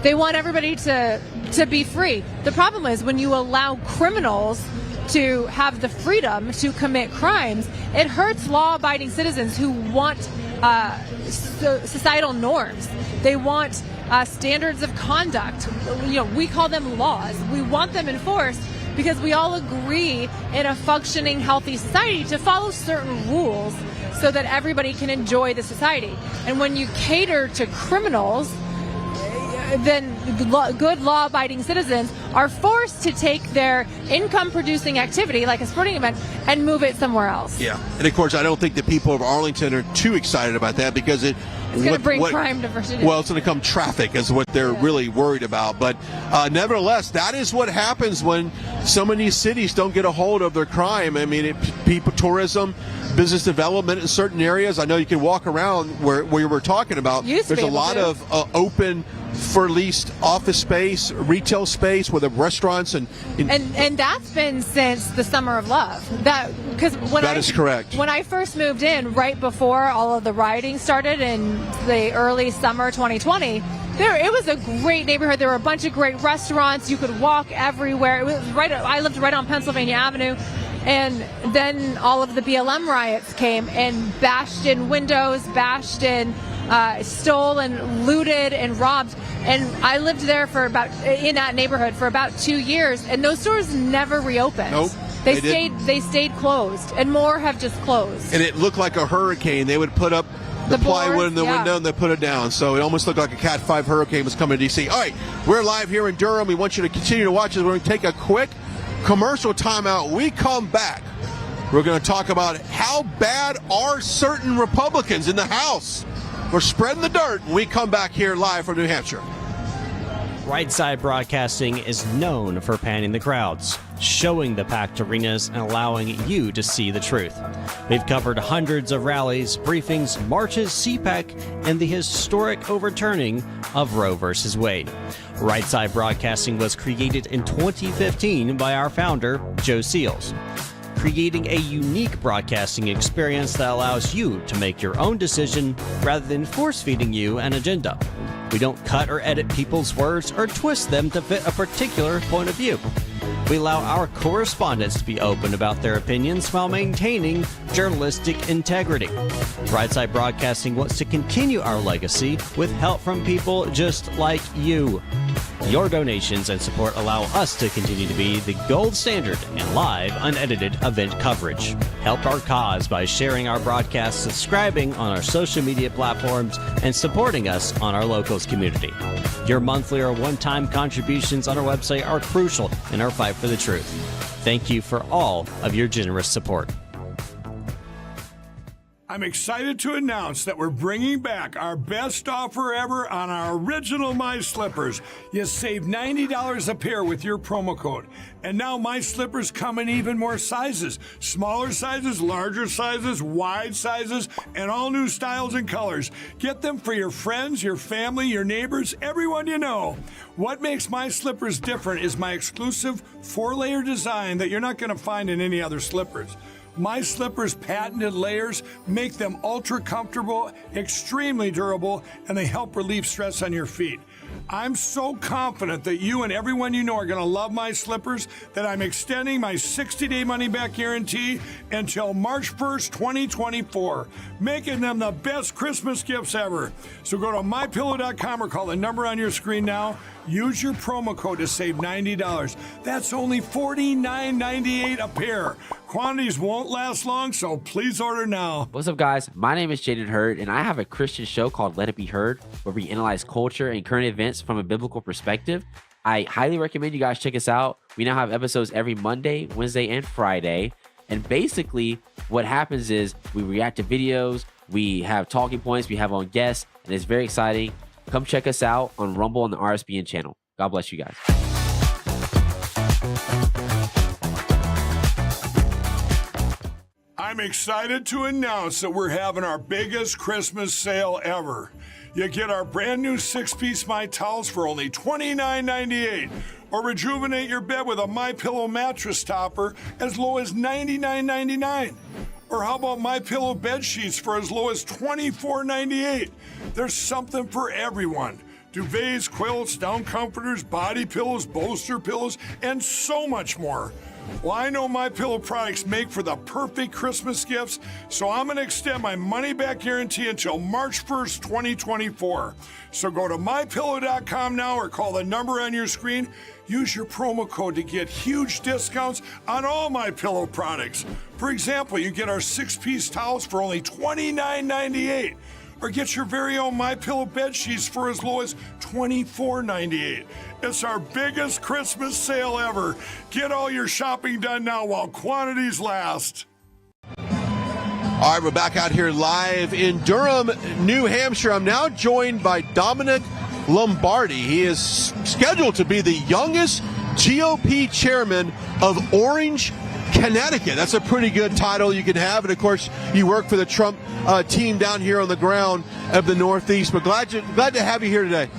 they want everybody to be free. The problem is when you allow criminals to have the freedom to commit crimes, it hurts law-abiding citizens who want societal norms. They want standards of conduct. We call them laws. We want them enforced because we all agree in a functioning, healthy society to follow certain rules so that everybody can enjoy the society. And when you cater to criminals, then good law-abiding citizens are forced to take their income-producing activity, like a sporting event, and move it somewhere else. Yeah, and of course, I don't think the people of Arlington are too excited about that because it's going to bring crime to Virginia. Well, it's going to come traffic is what they're really worried about. But nevertheless, that is what happens when some of these cities don't get a hold of their crime. I mean, people, tourism, business development in certain areas. I know you can walk around where you were talking about. There's a lot of open for leased office space, retail space, with the restaurants and that's been since the Summer of Love. That is correct. When I first moved in, right before all of the rioting started in the early summer 2020, it was a great neighborhood. There were a bunch of great restaurants. You could walk everywhere. It was I lived right on Pennsylvania Avenue. And then all of the BLM riots came and bashed in windows, stole and looted and robbed. And I lived there in that neighborhood for about 2 years, and those stores never reopened. Nope. They stayed closed, and more have just closed. And it looked like a hurricane. They would put up the plywood in the window and they put it down. So it almost looked like a Cat 5 hurricane was coming to D.C. All right, we're live here in Durham. We want you to continue to watch us. We're going to take a quick commercial timeout. We come back. We're going to talk about how bad are certain Republicans in the House. We're spreading the dirt when we come back here live from New Hampshire. Right Side Broadcasting is known for panning the crowds, showing the packed arenas, and allowing you to see the truth. We've covered hundreds of rallies, briefings, marches, CPAC, and the historic overturning of Roe v. Wade. Right Side Broadcasting was created in 2015 by our founder, Joe Seals, creating a unique broadcasting experience that allows you to make your own decision rather than force-feeding you an agenda. We don't cut or edit people's words or twist them to fit a particular point of view. We allow our correspondents to be open about their opinions while maintaining journalistic integrity. Right Side Broadcasting wants to continue our legacy with help from people just like you. Your donations and support allow us to continue to be the gold standard in live, unedited event coverage. Help our cause by sharing our broadcasts, subscribing on our social media platforms, and supporting us on our locals community. Your monthly or one-time contributions on our website are crucial in our fight for the truth. Thank you for all of your generous support. I'm excited to announce that we're bringing back our best offer ever on our original My Slippers. You save $90 a pair with your promo code. And now My Slippers come in even more sizes. Smaller sizes, larger sizes, wide sizes, and all new styles and colors. Get them for your friends, your family, your neighbors, everyone you know. What makes My Slippers different is my exclusive 4-layer design that you're not going to find in any other slippers. My Slippers' patented layers make them ultra comfortable, extremely durable, and they help relieve stress on your feet. I'm so confident that you and everyone you know are going to love My Slippers that I'm extending my 60-day money-back guarantee until March 1st, 2024, making them the best Christmas gifts ever. So go to MyPillow.com or call the number on your screen now. Use your promo code to save $90. That's only $49.98 a pair. Quantities won't last long, so please order now. What's up, guys? My name is Jaden Hurd, and I have a Christian show called Let It Be Heard, where we analyze culture and current events from a biblical perspective. I highly recommend you guys check us out. We now have episodes every Monday, Wednesday, and Friday. And basically, what happens is we react to videos, we have talking points, we have on guests, and it's very exciting. Come check us out on Rumble on the RSBN channel. God bless you guys. I'm excited to announce that we're having our biggest Christmas sale ever. You get our brand new 6-piece My Towels for only $29.98, or rejuvenate your bed with a MyPillow mattress topper as low as $99.99. Or how about MyPillow bed sheets for as low as $24.98? There's something for everyone. Duvets, quilts, down comforters, body pillows, bolster pillows, and so much more. Well, I know MyPillow products make for the perfect Christmas gifts, so I'm going to extend my money-back guarantee until March 1st, 2024. So go to MyPillow.com now or call the number on your screen. Use your promo code to get huge discounts on all MyPillow products. For example, you get our 6-piece towels for only $29.98. Or get your very own MyPillow bed sheets for as low as $24.98. It's our biggest Christmas sale ever. Get all your shopping done now while quantities last. All right, we're back out here live in Durham, New Hampshire. I'm now joined by Dominic Lombardi. He is scheduled to be the youngest GOP chairman of Orange, Connecticut. That's a pretty good title you can have. And, of course, you work for the Trump team down here on the ground of the Northeast. But glad to have you here today.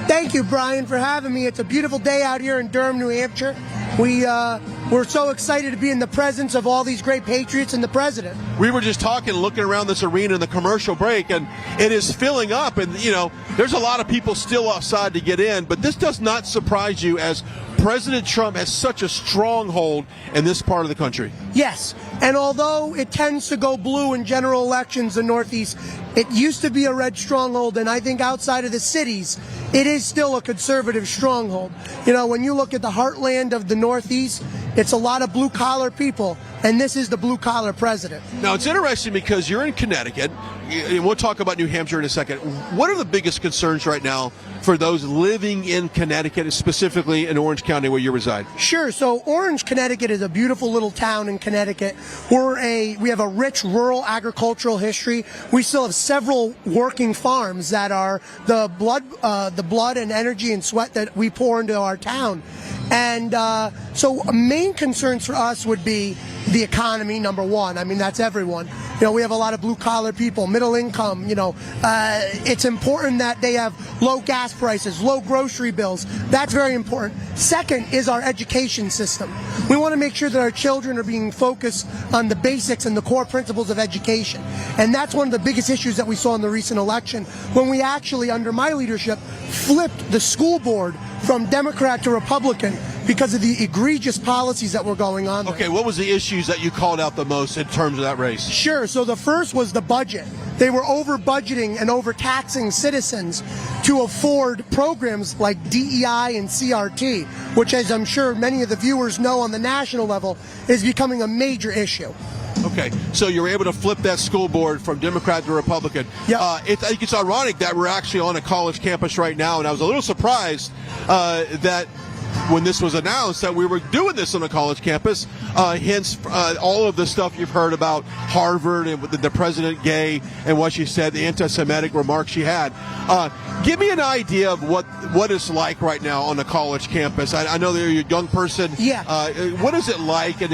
Thank you, Brian, for having me. It's a beautiful day out here in Durham, New Hampshire. We're so excited to be in the presence of all these great patriots and the president. We were just talking, looking around this arena in the commercial break, and it is filling up. And, you know, there's a lot of people still outside to get in. But this does not surprise you, as President Trump has such a stronghold in this part of the country. Yes, and although it tends to go blue in general elections in the Northeast, it used to be a red stronghold, and I think outside of the cities, it is still a conservative stronghold. You know, when you look at the heartland of the Northeast, it's a lot of blue-collar people, and this is the blue-collar president. Now, it's interesting because you're in Connecticut, and we'll talk about New Hampshire in a second. What are the biggest concerns right now for those living in Connecticut, specifically in Orange County where you reside? Sure. So Orange, Connecticut is a beautiful little town in Connecticut. We have a rich rural agricultural history. We still have several working farms that are the blood and energy and sweat that we pour into our town. And so main concerns for us would be the economy, number one. I mean, that's everyone. You know, we have a lot of blue-collar people, middle income. You know, it's important that they have low gas prices, low grocery bills. That's very important. Second is our education system. We want to make sure that our children are being focused on the basics and the core principles of education. And that's one of the biggest issues that we saw in the recent election, when we actually, under my leadership, flipped the school board from Democrat to Republican because of the egregious policies that were going on there. Okay, what was the issues that you called out the most in terms of that race? Sure. So the first was the budget. They were over-budgeting and overtaxing citizens to afford programs like DEI and CRT, which, as I'm sure many of the viewers know on the national level, is becoming a major issue. Okay, so you're able to flip that school board from Democrat to Republican. Yeah. I think it's ironic that we're actually on a college campus right now, and I was a little surprised that when this was announced that we were doing this on a college campus, hence all of the stuff you've heard about Harvard and the president gay and what she said, the anti-Semitic remarks she had. Give me an idea of what it's like right now on a college campus. I know that you're a young person. Yeah. What is it like? And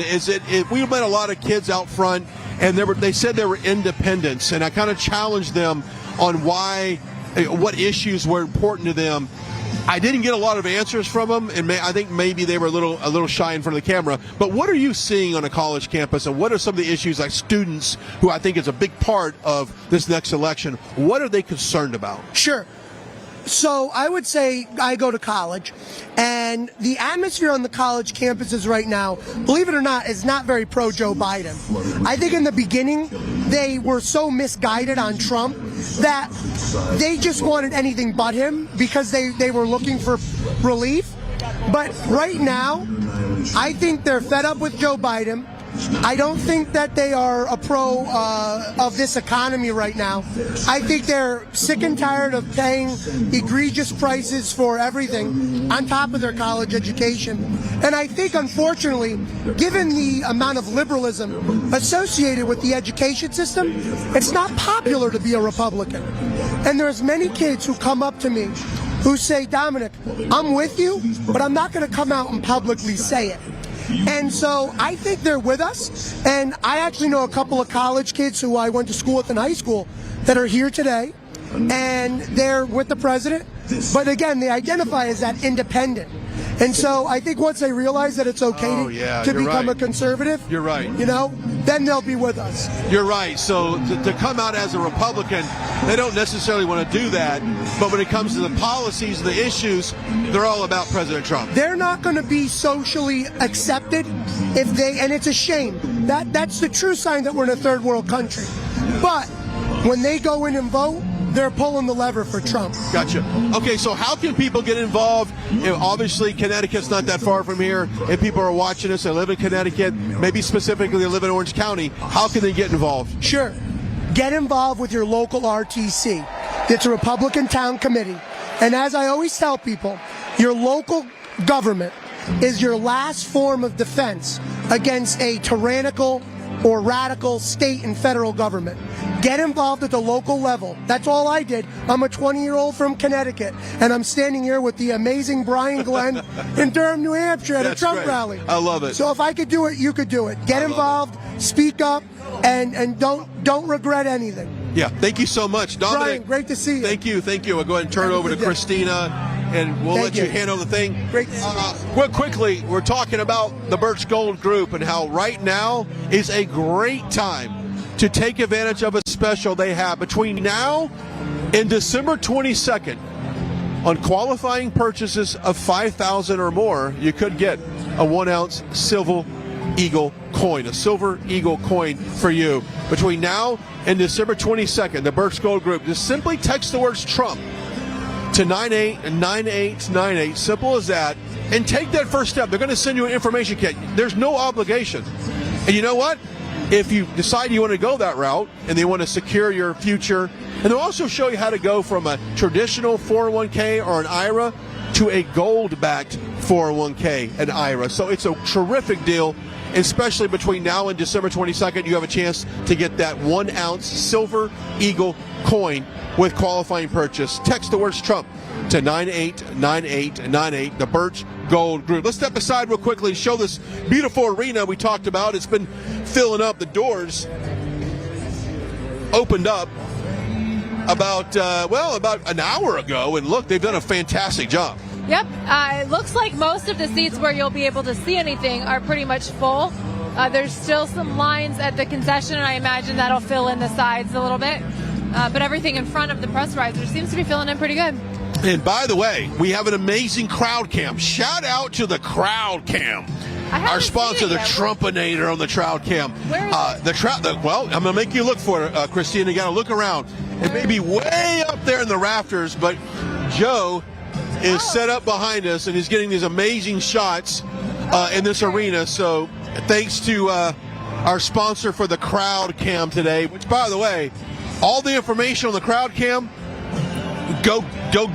we met a lot of kids out front, and they said they were independents, and I kind of challenged them on what issues were important to them. I didn't get a lot of answers from them, and I think maybe they were a little shy in front of the camera. But what are you seeing on a college campus, and what are some of the issues like students, who I think is a big part of this next election, what are they concerned about? Sure. So I would say I go to college, and the atmosphere on the college campuses right now, believe it or not, is not very pro-Joe Biden. I think in the beginning, they were so misguided on Trump that they just wanted anything but him because they were looking for relief. But right now, I think they're fed up with Joe Biden. I don't think that they are a pro of this economy right now. I think they're sick and tired of paying egregious prices for everything on top of their college education. And I think, unfortunately, given the amount of liberalism associated with the education system, it's not popular to be a Republican. And there's many kids who come up to me who say, Dominic, I'm with you, but I'm not going to come out and publicly say it. And so I think they're with us, and I actually know a couple of college kids who I went to school with in high school that are here today, and they're with the president, but again, they identify as that independent. And so I think once they realize that it's okay to become a conservative, you're right. You know, then they'll be with us. You're right. So to come out as a Republican, they don't necessarily want to do that. But when it comes to the policies, the issues, they're all about President Trump. They're not going to be socially accepted if they, and it's a shame. That's the true sign that we're in a third world country. But when they go in and vote, they're pulling the lever for Trump. Gotcha. Okay, so how can people get involved? You know, obviously, Connecticut's not that far from here. If people are watching us, they live in Connecticut, maybe specifically they live in Orange County, how can they get involved? Sure. Get involved with your local RTC. It's a Republican Town Committee. And as I always tell people, your local government is your last form of defense against a tyrannical or radical state and federal government. Get involved at the local level. That's all I did. I'm a 20-year-old from Connecticut, and I'm standing here with the amazing Brian Glenn in Durham, New Hampshire at a Trump rally. I love it. So if I could do it, you could do it. Get involved, speak up, and don't regret anything. Yeah, thank you so much. Dominic, Brian, great to see you. Thank you. We'll go ahead and turn it over to Christina, and we'll let you handle the thing. Great to see you. Real quickly, we're talking about the Birch Gold Group and how right now is a great time to take advantage of a special they have between now and December 22nd. On qualifying purchases of $5,000 or more, you could get a 1-ounce Silver Eagle coin, a Silver Eagle coin for you. Between now and December 22nd, the Birch Gold Group, just simply text the words Trump to 989898. Simple as that. And take that first step. They're going to send you an information kit. There's no obligation. And you know what? If you decide you want to go that route and they want to secure your future, and they'll also show you how to go from a traditional 401k or an IRA to a gold-backed 401k and IRA. So it's a terrific deal, especially between now and December 22nd. You have a chance to get that 1-ounce Silver Eagle coin with qualifying purchase. Text the words Trump to 989898, the Birch Gold Group. Let's step aside real quickly and show this beautiful arena we talked about. It's been filling up. The doors opened up about an hour ago, and look, they've done a fantastic job. Yep. It looks like most of the seats where you'll be able to see anything are pretty much full. There's still some lines at the concession, and I imagine that'll fill in the sides a little bit. But everything in front of the press riser seems to be filling in pretty good. And by the way, we have an amazing crowd cam. Shout out to the crowd cam. Our sponsor, the Trumpinator on the crowd cam. Where is it? Well, I'm going to make you look for it, Christina. You got to look around. It may be way up there in the rafters, but Joe is set up behind us, and he's getting these amazing shots in this arena. So thanks to our sponsor for the crowd cam today, which, by the way, all the information on the crowd cam, go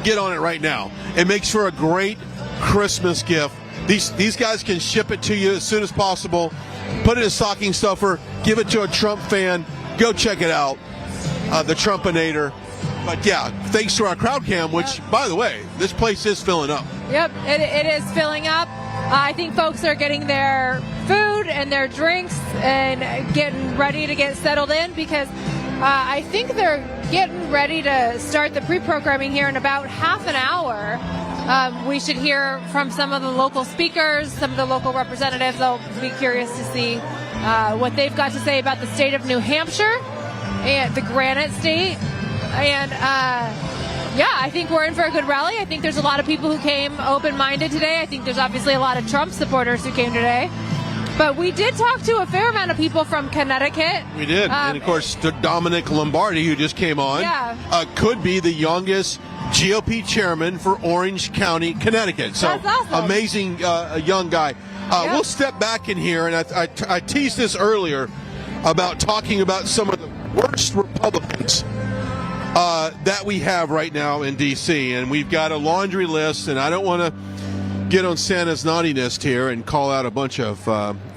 get on it right now. It makes for a great Christmas gift. These guys can ship it to you as soon as possible. Put it in a stocking stuffer. Give it to a Trump fan. Go check it out. The Trumpinator. But yeah, thanks to our crowd cam, which, by the way, this place is filling up. Yep, it is filling up. I think folks are getting their food and their drinks and getting ready to get settled in because I think they're getting ready to start the pre-programming here in about half an hour. We should hear from some of the local speakers, some of the local representatives. I'll be curious to see what they've got to say about the state of New Hampshire and the Granite State. And I think we're in for a good rally. I think there's a lot of people who came open-minded today. I think there's obviously a lot of Trump supporters who came today. But we did talk to a fair amount of people from Connecticut. We did. And, of course, Dominic Lombardi, who just came on, could be the youngest GOP chairman for Orange County, Connecticut. So that's awesome. Amazing young guy. We'll step back in here, and I teased this earlier about talking about some of the worst Republicans that we have right now in D.C., and we've got a laundry list, and I don't want to get on Santa's naughty list here and call out a bunch of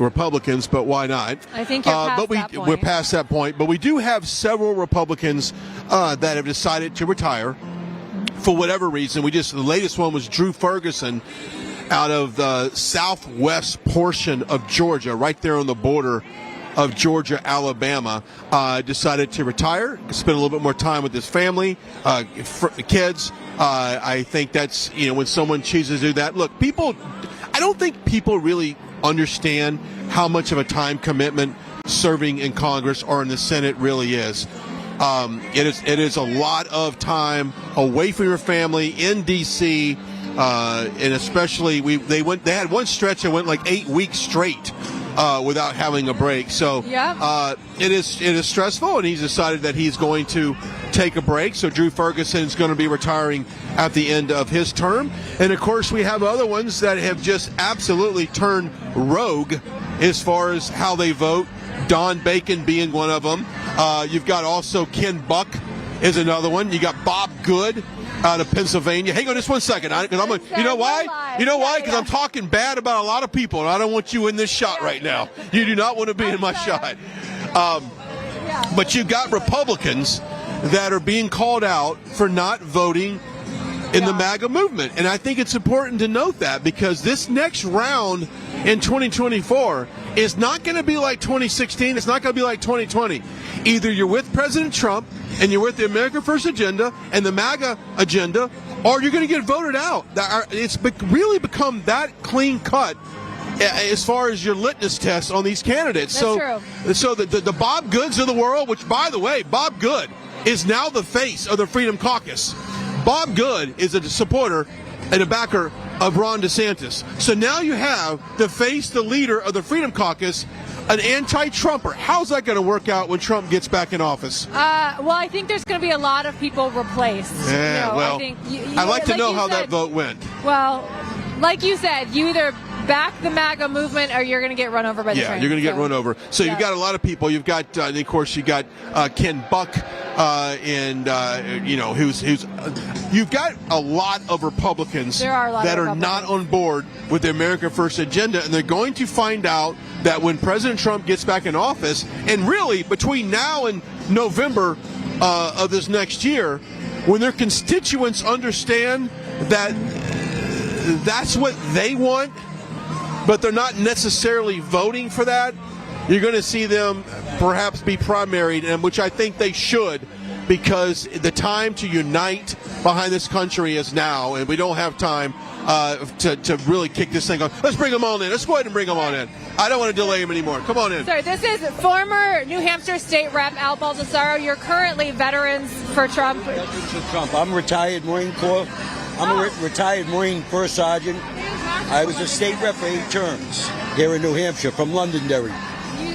Republicans, but why not? I think you're past that point. We're past that point, but we do have several Republicans that have decided to retire for whatever reason. The latest one was Drew Ferguson out of the southwest portion of Georgia, right there on the border of Georgia, Alabama, decided to retire, spend a little bit more time with his family, kids. I think that's, when someone chooses to do that. Look, I don't think people really understand how much of a time commitment serving in Congress or in the Senate really is. It is a lot of time away from your family in D.C., and especially they had one stretch that went like 8 weeks straight without having a break. So it is stressful, and he's decided that he's going to take a break. So Drew Ferguson is going to be retiring at the end of his term. And, of course, we have other ones that have just absolutely turned rogue as far as how they vote, Don Bacon being one of them. You've got also Ken Buck is another one. You got Bob Good out of Pennsylvania. Hang on just 1 second. You know why? Because I'm talking bad about a lot of people, and I don't want you in this shot right now. You do not want to be in my shot. But you've got Republicans that are being called out for not voting in the MAGA movement. And I think it's important to note that, because this next round in 2024 is not going to be like 2016. It's not going to be like 2020. Either you're with President Trump and you're with the America First agenda and the MAGA agenda, or you're going to get voted out. It's really become that clean cut as far as your litmus test on these candidates. That's true. So the Bob Goods of the world, which, by the way, Bob Good is now the face of the Freedom Caucus. Bob Good is a supporter and a backer of Ron DeSantis. So now you have the leader of the Freedom Caucus, an anti-Trumper. How's that going to work out when Trump gets back in office? Well, I think there's going to be a lot of people replaced. Yeah, I'd like to know how that vote went. Well, like you said, you either back the MAGA movement or you're going to get run over by the train. Yeah, you're going to get run over. So you've got a lot of people. You've got, of course, you've got Ken Buck, you've got a lot of Republicans that are not on board with the America First agenda, and they're going to find out that when President Trump gets back in office, and really between now and November of this next year, when their constituents understand that that's what they want, but they're not necessarily voting for that, you're going to see them perhaps be primaried, and which I think they should, because the time to unite behind this country is now, and we don't have time to really kick this thing off. Let's bring them all in. Let's go ahead and bring them on in. I don't want to delay them anymore. Come on in. So this is former New Hampshire State Rep Al Baldasaro. You're currently Veterans for Trump. I'm retired Marine Corps. I'm a retired Marine First Sergeant. I was a state rep for 8 terms here in New Hampshire from Londonderry.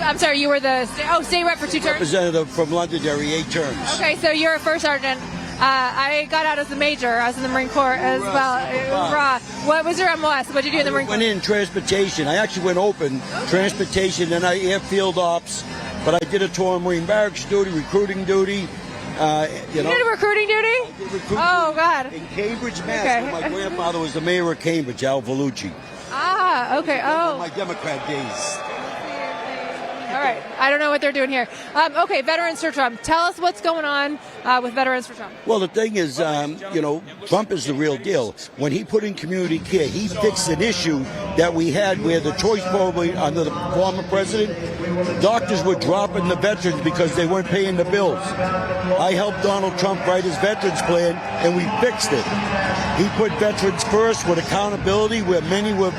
I'm sorry, you were the state rep for 2 terms? Representative from Londonderry, 8 terms. Okay, so you're a first sergeant. I got out as a major. I was in the Marine Corps as well. What was your MOS? What did you do in the Marine Corps? I went in transportation. I actually went open transportation, then I airfield ops. But I did a tour of Marine barracks duty, recruiting duty. You did recruiting duty? Oh, God. In Cambridge, Mass. Okay. My grandfather was the mayor of Cambridge, Al Vellucci. Okay. My Democrat days. All right. I don't know what they're doing here. Okay, Veterans for Trump. Tell us what's going on with Veterans for Trump. Well, the thing is, Trump is the real deal. When he put in community care, he fixed an issue that we had where the choice program under the former president Doctors were dropping the veterans because they weren't paying the bills. I helped Donald Trump write his veterans plan, and we fixed it. He put veterans first with accountability, where many were,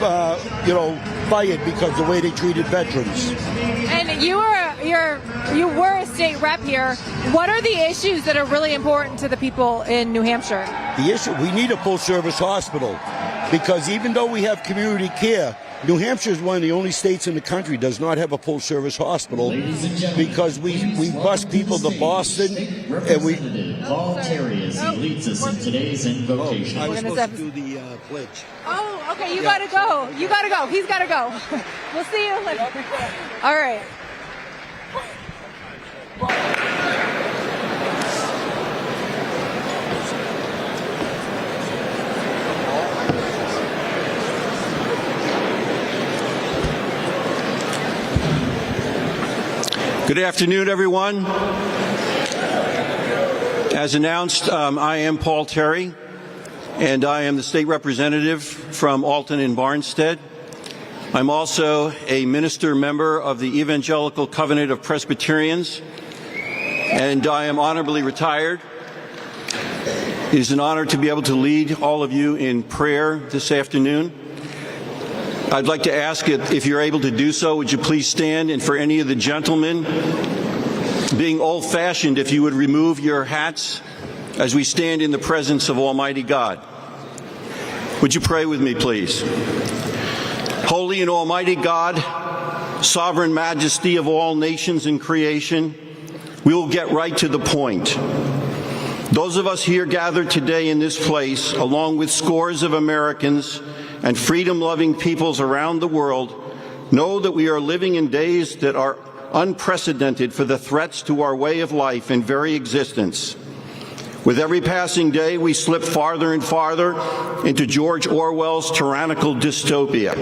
fired because of the way they treated veterans. And you were a state rep here. What are the issues that are really important to the people in New Hampshire? The issue, we need a full-service hospital, because even though we have community care, New Hampshire is one of the only states in the country does not have a full-service hospital, because we bus people to Boston, and we... Paul Terry as he leads us in today's invocation. I was supposed to do the pledge. Oh, okay, you gotta go. You gotta go. He's gotta go. We'll see you later. All right. Good afternoon, everyone. As announced, I am Paul Terry, and I am the state representative from Alton and Barnstead. I'm also a minister member of the Evangelical Covenant of Presbyterians, and I am honorably retired. It is an honor to be able to lead all of you in prayer this afternoon. I'd like to ask if you're able to do so, would you please stand? And for any of the gentlemen, being old-fashioned, if you would remove your hats as we stand in the presence of Almighty God. Would you pray with me, please? Holy and Almighty God, sovereign majesty of all nations and creation, we will get right to the point. Those of us here gathered today in this place, along with scores of Americans and freedom-loving peoples around the world, know that we are living in days that are unprecedented for the threats to our way of life and very existence. With every passing day, we slip farther and farther into George Orwell's tyrannical dystopia.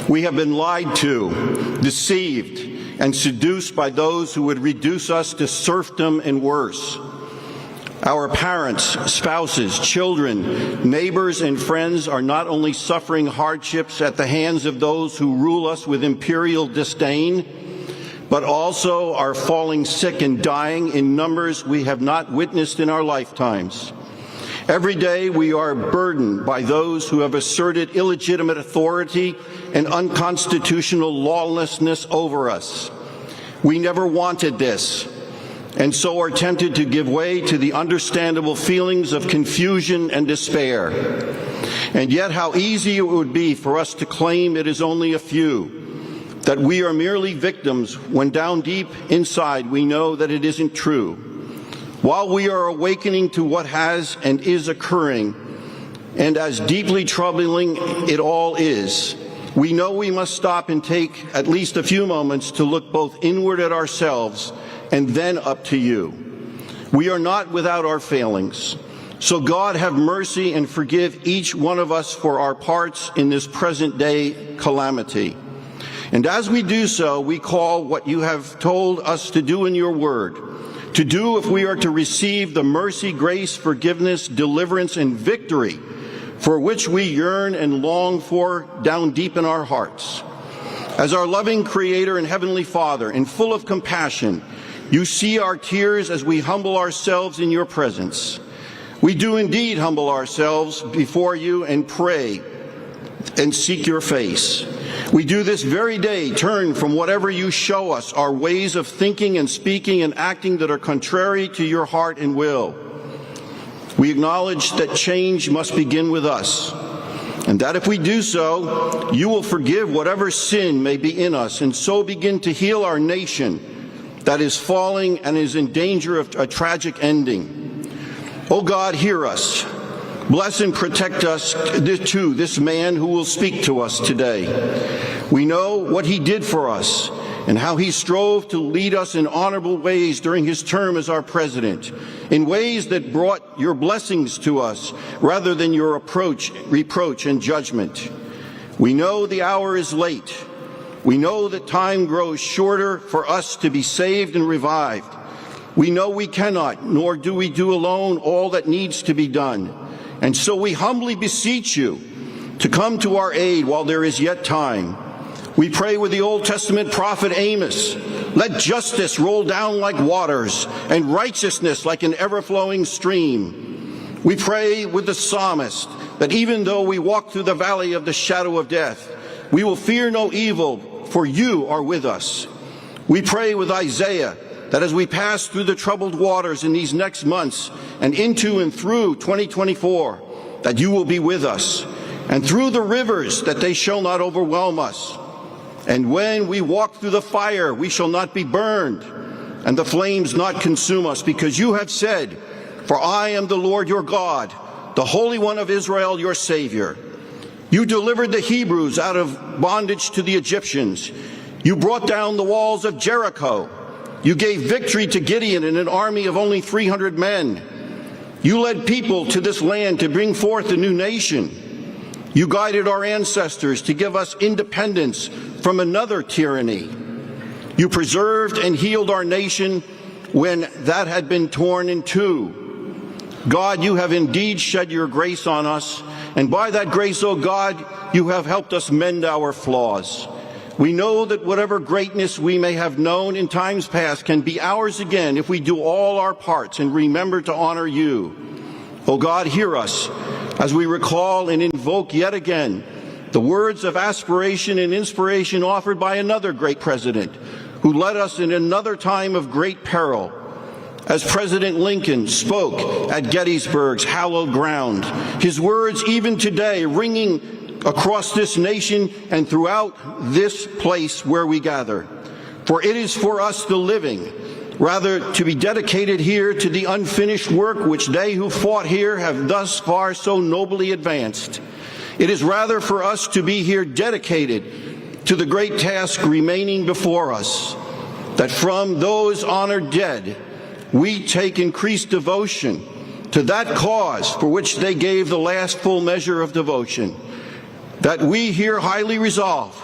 We have been lied to, deceived, and seduced by those who would reduce us to serfdom and worse. Our parents, spouses, children, neighbors, and friends are not only suffering hardships at the hands of those who rule us with imperial disdain, but also are falling sick and dying in numbers we have not witnessed in our lifetimes. Every day we are burdened by those who have asserted illegitimate authority and unconstitutional lawlessness over us. We never wanted this, and so are tempted to give way to the understandable feelings of confusion and despair. And yet how easy it would be for us to claim it is only a few, that we are merely victims when down deep inside we know that it isn't true. While we are awakening to what has and is occurring, and as deeply troubling it all is, we know we must stop and take at least a few moments to look both inward at ourselves and then up to you. We are not without our failings. So God have mercy and forgive each one of us for our parts in this present day calamity. And as we do so, we call what you have told us to do in your word, to do if we are to receive the mercy, grace, forgiveness, deliverance, and victory for which we yearn and long for down deep in our hearts. As our loving Creator and Heavenly Father, and full of compassion, you see our tears as we humble ourselves in your presence. We do indeed humble ourselves before you and pray and seek your face. We do this very day turn from whatever you show us, our ways of thinking and speaking and acting that are contrary to your heart and will. We acknowledge that change must begin with us, and that if we do so, you will forgive whatever sin may be in us, and so begin to heal our nation that is falling and is in danger of a tragic ending. Oh God, hear us. Bless and protect us to this man who will speak to us today. We know what he did for us and how he strove to lead us in honorable ways during his term as our president, in ways that brought your blessings to us rather than your reproach and judgment. We know the hour is late. We know that time grows shorter for us to be saved and revived. We know we cannot, nor do we do alone all that needs to be done. And so we humbly beseech you to come to our aid while there is yet time. We pray with the Old Testament prophet Amos, let justice roll down like waters and righteousness like an ever-flowing stream. We pray with the psalmist that even though we walk through the valley of the shadow of death, we will fear no evil, for you are with us. We pray with Isaiah that as we pass through the troubled waters in these next months and into and through 2024, that you will be with us, and through the rivers that they shall not overwhelm us. And when we walk through the fire, we shall not be burned, and the flames not consume us, because you have said, for I am the Lord your God, the Holy One of Israel, your Savior. You delivered the Hebrews out of bondage to the Egyptians. You brought down the walls of Jericho. You gave victory to Gideon and an army of only 300 men. You led people to this land to bring forth a new nation. You guided our ancestors to give us independence from another tyranny. You preserved and healed our nation when that had been torn in two. God, you have indeed shed your grace on us, and by that grace, O God, you have helped us mend our flaws. We know that whatever greatness we may have known in times past can be ours again if we do all our parts and remember to honor you. O God, hear us as we recall and invoke yet again the words of aspiration and inspiration offered by another great president who led us in another time of great peril. As President Lincoln spoke at Gettysburg's hallowed ground, his words even today ringing across this nation and throughout this place where we gather. For it is for us the living, rather to be dedicated here to the unfinished work which they who fought here have thus far so nobly advanced. It is rather for us to be here dedicated to the great task remaining before us, that from those honored dead we take increased devotion to that cause for which they gave the last full measure of devotion, that we here highly resolve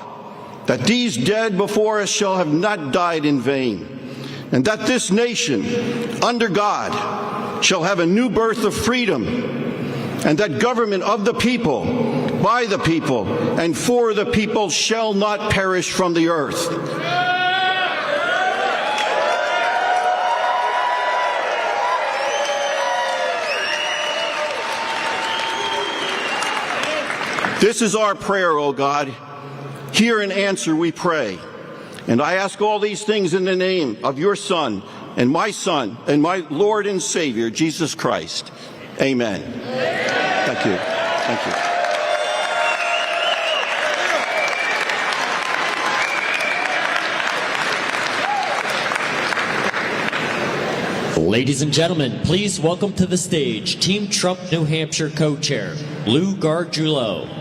that these dead before us shall have not died in vain, and that this nation, under God, shall have a new birth of freedom, and that government of the people, by the people, and for the people shall not perish from the earth. This is our prayer, O God. Hear and answer, we pray. And I ask all these things in the name of your Son and my Lord and Savior, Jesus Christ. Amen. Thank you. Thank you. Ladies and gentlemen, please welcome to the stage Team Trump New Hampshire co-chair, Lou Gargiulo.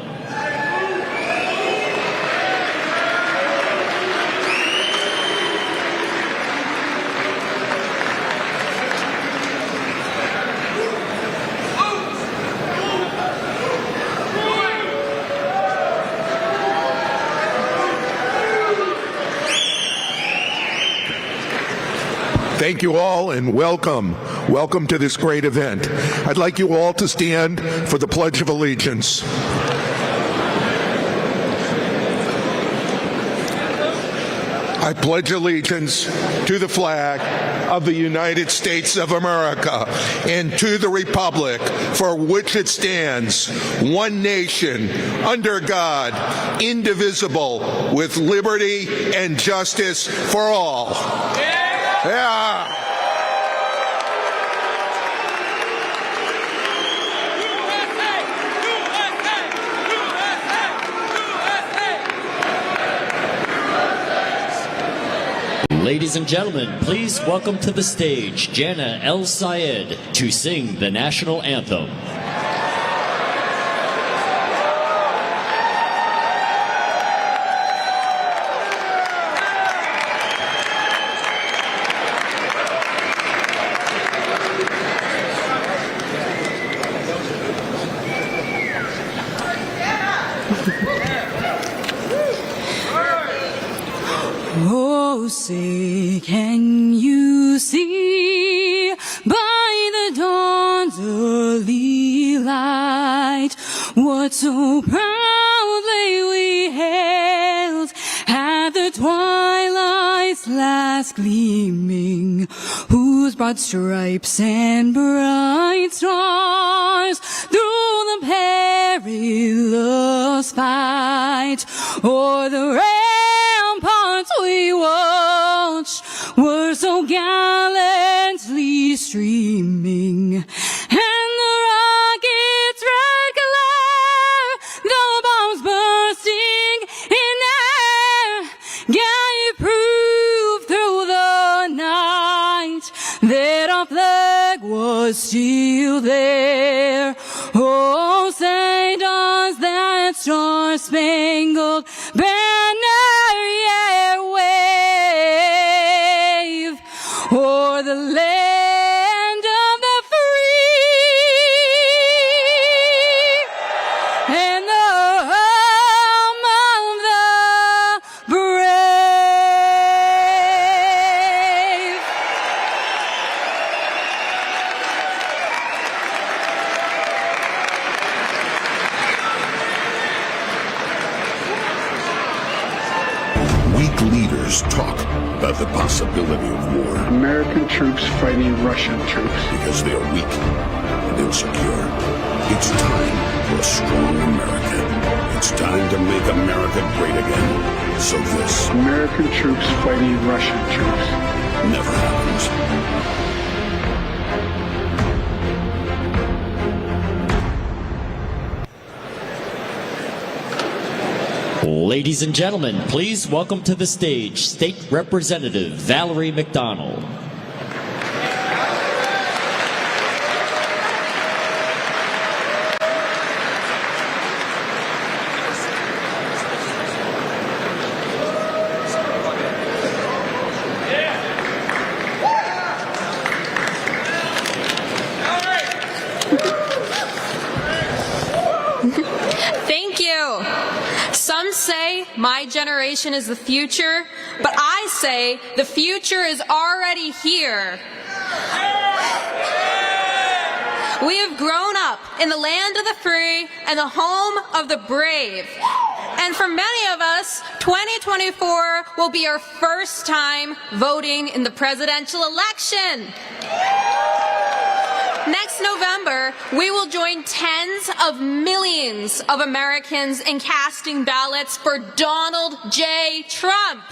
Thank you all and welcome. Welcome to this great event. I'd like you all to stand for the Pledge of Allegiance. I pledge allegiance to the flag of the United States of America and to the republic for which it stands, one nation, under God, indivisible, with liberty and justice for all. Yeah. Ladies and gentlemen, please welcome to the stage Jana El Sayed to sing the national anthem. Oh, say, can you see by the dawn's early light what so proudly we hailed glass gleaming, whose broad stripes and bright stars through the perilous fight o'er the ramparts we watched were so gallantly streaming, and the rocket's red glare, the bombs bursting in air, gave proof through the night that our flag was still there. Oh, say does that star-spangled banner yet wave o'er the land of the free and the home of the brave. Weak leaders talk about the possibility of war. American troops fighting Russian troops. Because they are weak and insecure. It's time for a strong America. It's time to make America great again. So this American troops fighting Russian troops. never happens. Ladies and gentlemen, please welcome to the stage State Representative Valerie McDonald. Thank you. Some say my generation is the future, but I say the future is already here. We have grown up in the land of the free and the home of the brave. And for many of us, 2024 will be our first time voting in the presidential election. Next November, we will join tens of millions of Americans in casting ballots for Donald J. Trump.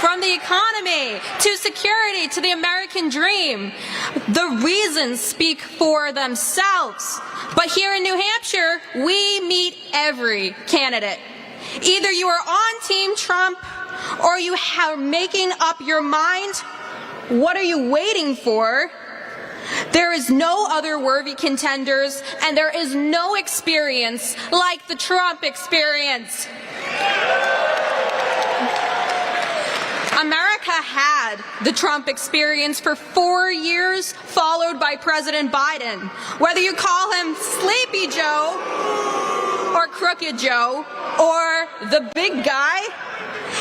From the economy to security to the American dream, the reasons speak for themselves. But here in New Hampshire, we meet every candidate. Either you are on Team Trump or you are making up your mind. What are you waiting for? There is no other worthy contenders, and there is no experience like the Trump experience. America had the Trump experience for 4 years, followed by President Biden. Whether you call him Sleepy Joe, or Crooked Joe, or the big guy,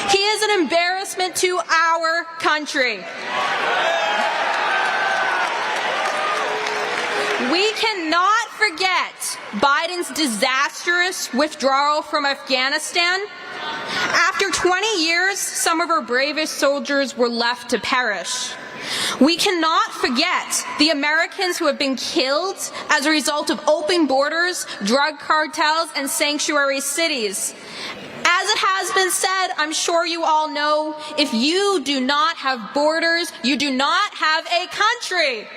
he is an embarrassment to our country. We cannot forget Biden's disastrous withdrawal from Afghanistan. After 20 years, some of our bravest soldiers were left to perish. We cannot forget the Americans who have been killed as a result of open borders, drug cartels, and sanctuary cities. As it has been said, I'm sure you all know, if you do not have borders, you do not have a country.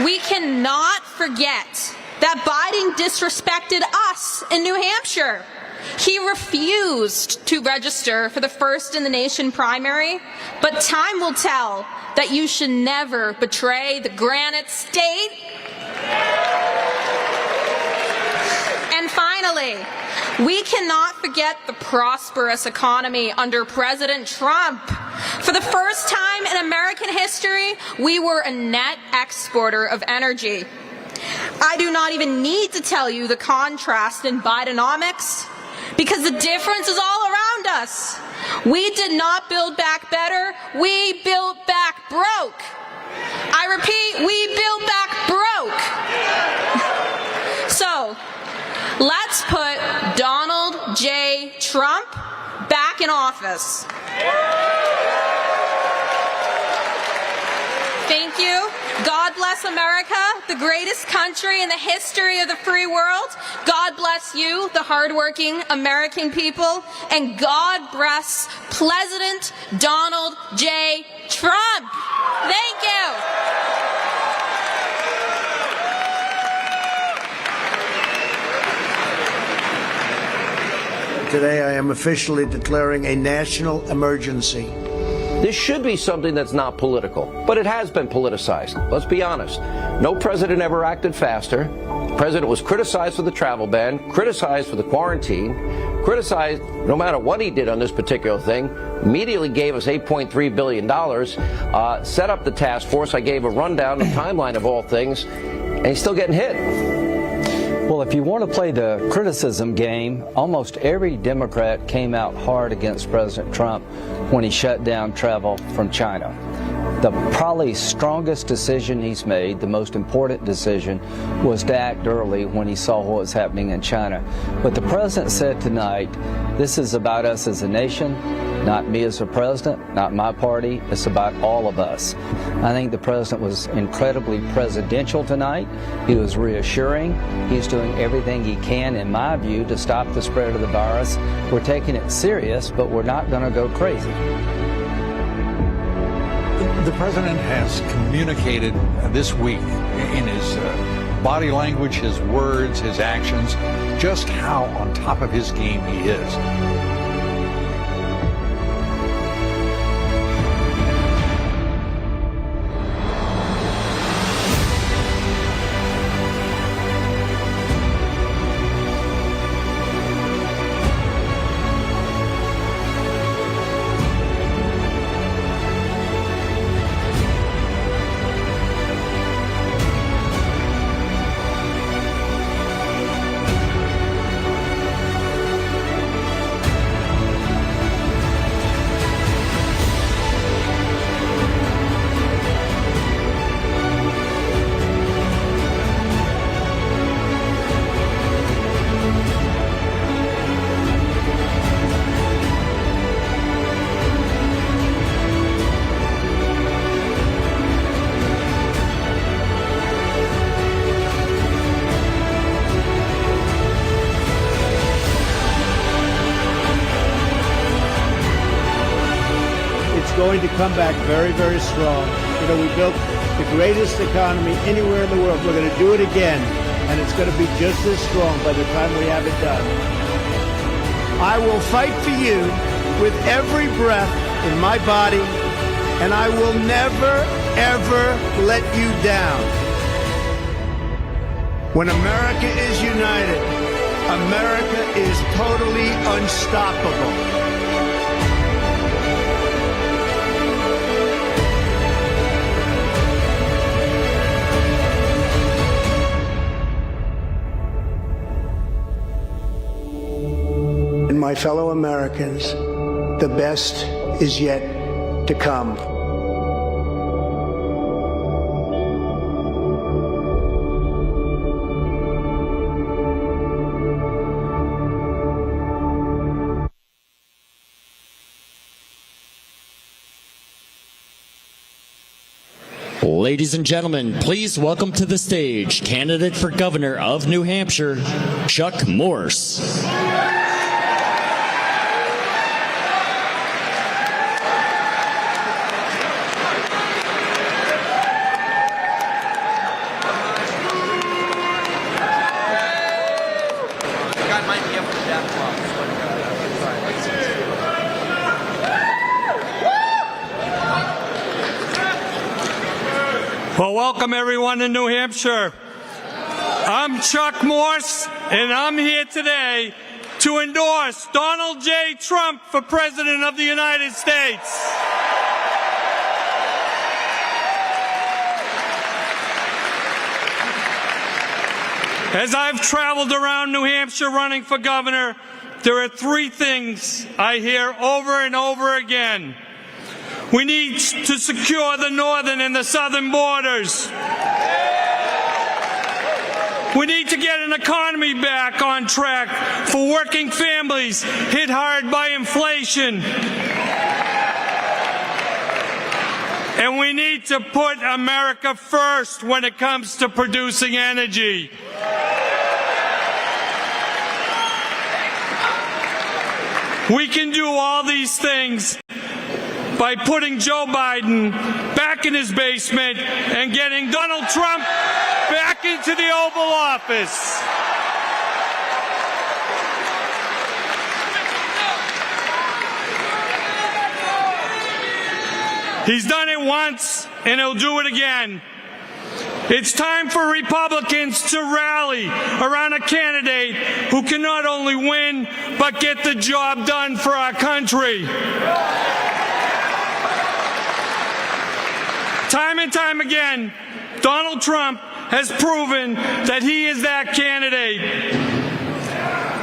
We cannot forget that Biden disrespected us in New Hampshire. He refused to register for the first in the nation primary, but time will tell that you should never betray the Granite State. And finally, we cannot forget the prosperous economy under President Trump. For the first time in American history, we were a net exporter of energy. I do not even need to tell you the contrast in Bidenomics, because the difference is all around us. We did not build back better, we built back broke. I repeat, we built back broke. So, Let's put Donald J. Trump back in office. Thank you. God bless America, the greatest country in the history of the free world. God bless you, the hardworking American people. And God bless President Donald J. Trump. Thank you. Today I am officially declaring a national emergency. This should be something that's not political, but it has been politicized. Let's be honest. No president ever acted faster. The president was criticized for the travel ban, criticized for the quarantine, criticized no matter what he did on this particular thing, immediately gave us $8.3 billion, set up the task force. I gave a rundown, the timeline of all things, and he's still getting hit. Well, if you want to play the criticism game, almost every Democrat came out hard against President Trump when he shut down travel from China. The probably strongest decision he's made, the most important decision, was to act early when he saw what was happening in China. But the president said tonight, this is about us as a nation, not me as a president, not my party. It's about all of us. I think the president was incredibly presidential tonight. He was reassuring. He's doing everything he can, in my view, to stop the spread of the virus. We're taking it serious, but we're not going to go crazy. The president has communicated this week in his body language, his words, his actions, just how on top of his game he is. Going to come back very, very strong. You know, we built the greatest economy anywhere in the world. We're going to do it again, and it's going to be just as strong by the time we have it done. I will fight for you with every breath in my body, and I will never, ever let you down. When America is united, America is totally unstoppable. My fellow Americans, the best is yet to come. Ladies and gentlemen, please welcome to the stage candidate for governor of New Hampshire, Chuck Morse. Well, welcome everyone in New Hampshire. I'm Chuck Morse, and I'm here today to endorse Donald J. Trump for President of the United States. As I've traveled around New Hampshire running for governor, there are three things I hear over and over again. We need to secure the northern and the southern borders. We need to get an economy back on track for working families hit hard by inflation. And we need to put America first when it comes to producing energy. We can do all these things by putting Joe Biden back in his basement and getting Donald Trump back into the Oval Office. He's done it once, and he'll do it again. It's time for Republicans to rally around a candidate who can not only win, but get the job done for our country. Time and time again, Donald Trump has proven that he is that candidate.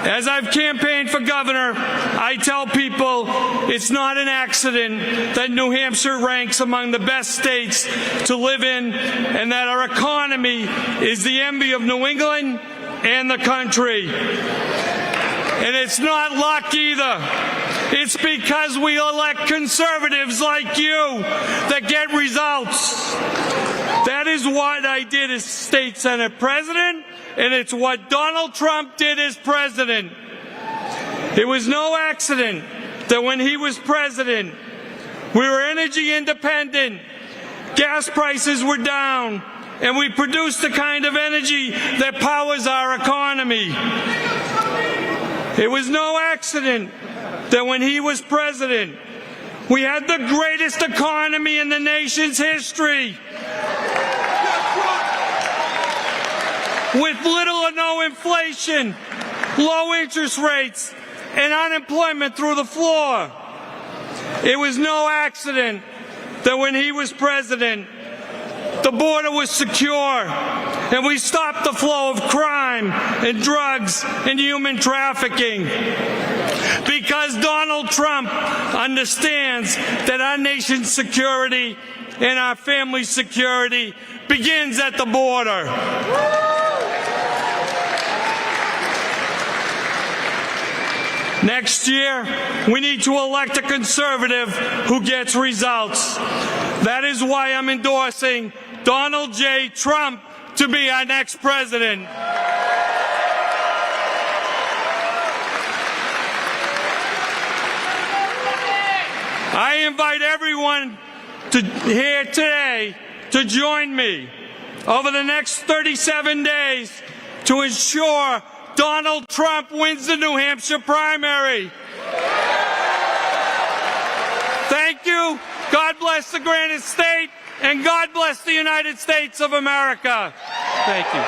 As I've campaigned for governor, I tell people it's not an accident that New Hampshire ranks among the best states to live in, and that our economy is the envy of New England and the country. And it's not luck either. It's because we elect conservatives like you that get results. That is what I did as state senate president, and it's what Donald Trump did as president. It was no accident that when he was president, we were energy independent, gas prices were down, and we produced the kind of energy that powers our economy. It was no accident that when he was president, we had the greatest economy in the nation's history, with little or no inflation, low interest rates, and unemployment through the floor. It was no accident that when he was president, the border was secure, and we stopped the flow of crime and drugs and human trafficking. Because Donald Trump understands that our nation's security and our family's security begins at the border. Next year, we need to elect a conservative who gets results. That is why I'm endorsing Donald J. Trump to be our next president. I invite everyone here today to join me over the next 37 days to ensure Donald Trump wins the New Hampshire primary. Thank you. God bless the great state, and God bless the United States of America. Thank you.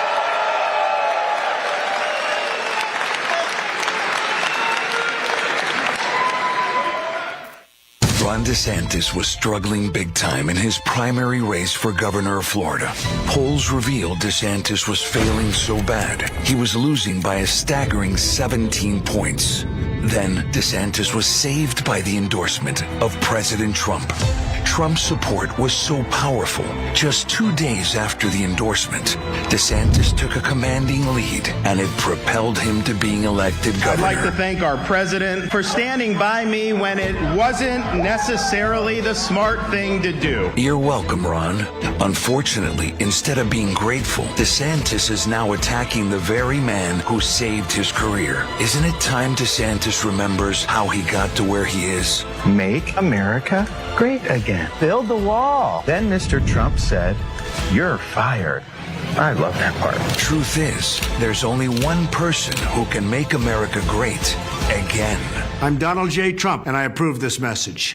Ron DeSantis was struggling big time in his primary race for governor of Florida. Polls revealed DeSantis was failing so bad, he was losing by a staggering 17 points. Then, DeSantis was saved by the endorsement of President Trump. Trump's support was so powerful, just 2 days after the endorsement, DeSantis took a commanding lead, and it propelled him to being elected governor. I'd like to thank our president for standing by me when it wasn't necessarily the smart thing to do. You're welcome, Ron. Unfortunately, instead of being grateful, DeSantis is now attacking the very man who saved his career. Isn't it time DeSantis remembers how he got to where he is? Make America great again. Build the wall. Then Mr. Trump said, "You're fired." I love that part. Truth is, there's only one person who can make America great again. I'm Donald J. Trump, and I approve this message.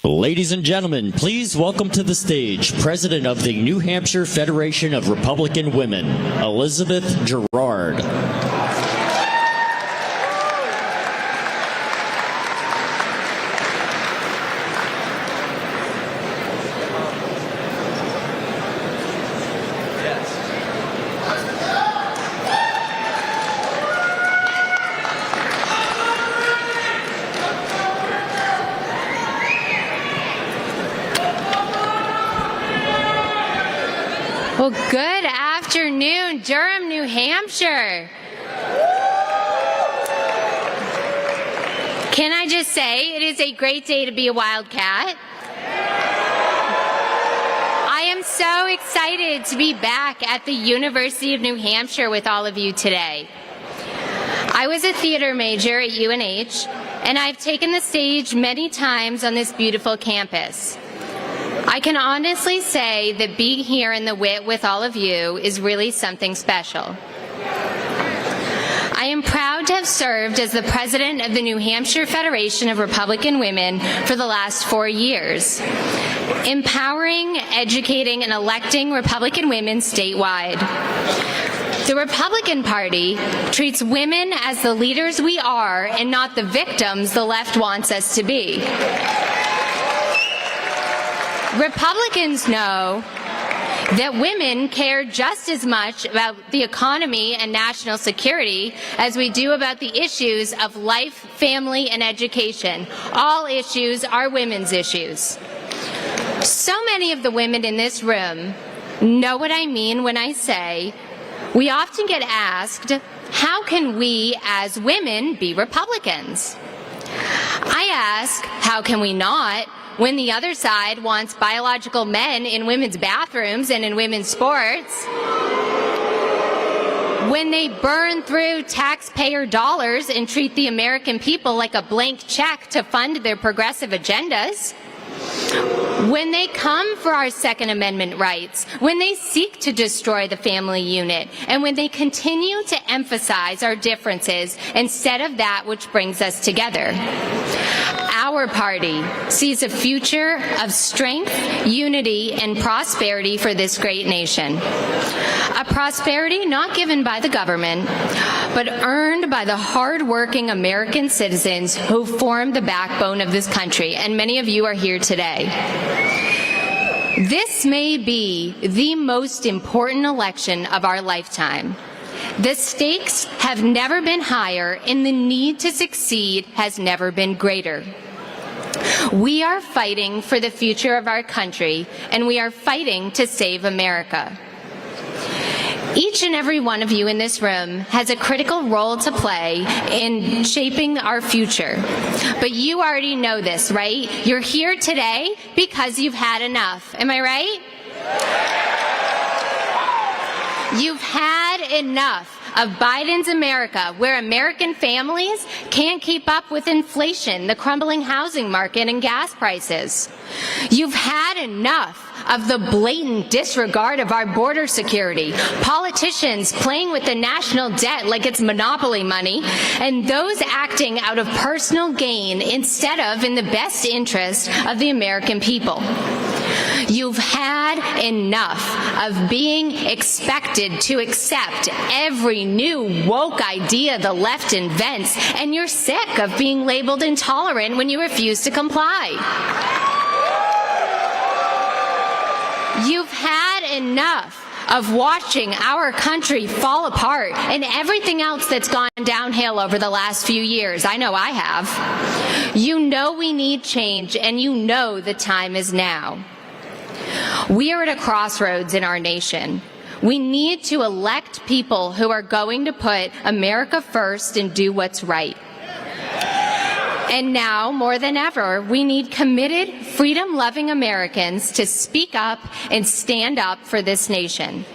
Ladies and gentlemen, please welcome to the stage President of the New Hampshire Federation of Republican Women, Elizabeth Gerard. afternoon, Durham, New Hampshire. Can I just say, it is a great day to be a Wildcat. I am so excited to be back at the University of New Hampshire with all of you today. I was a theater major at UNH, and I've taken the stage many times on this beautiful campus. I can honestly say that being here in the Whit with all of you is really something special. I am proud to have served as the president of the New Hampshire Federation of Republican Women for the last 4 years, empowering, educating, and electing Republican women statewide. The Republican Party treats women as the leaders we are and not the victims the left wants us to be. Republicans know that women care just as much about the economy and national security as we do about the issues of life, family, and education. All issues are women's issues. So many of the women in this room know what I mean when I say we often get asked, how can we as women be Republicans? I ask, how can we not, when the other side wants biological men in women's bathrooms and in women's sports, when they burn through taxpayer dollars and treat the American people like a blank check to fund their progressive agendas, when they come for our Second Amendment rights, when they seek to destroy the family unit, and when they continue to emphasize our differences instead of that which brings us together. Our party sees a future of strength, unity, and prosperity for this great nation. A prosperity not given by the government, but earned by the hard-working American citizens who form the backbone of this country, and many of you are here today. This may be the most important election of our lifetime. The stakes have never been higher, and the need to succeed has never been greater. We are fighting for the future of our country, and we are fighting to save America. Each and every one of you in this room has a critical role to play in shaping our future. But you already know this, right? You're here today because you've had enough. Am I right? You've had enough of Biden's America, where American families can't keep up with inflation, the crumbling housing market, and gas prices. You've had enough of the blatant disregard of our border security, politicians playing with the national debt like it's monopoly money, and those acting out of personal gain instead of in the best interest of the American people. You've had enough of being expected to accept every new woke idea the left invents, and you're sick of being labeled intolerant when you refuse to comply. You've had enough of watching our country fall apart and everything else that's gone downhill over the last few years. I know I have. You know we need change, and you know the time is now. We are at a crossroads in our nation. We need to elect people who are going to put America first and do what's right. And now, more than ever, we need committed, freedom-loving Americans to speak up and stand up for this nation.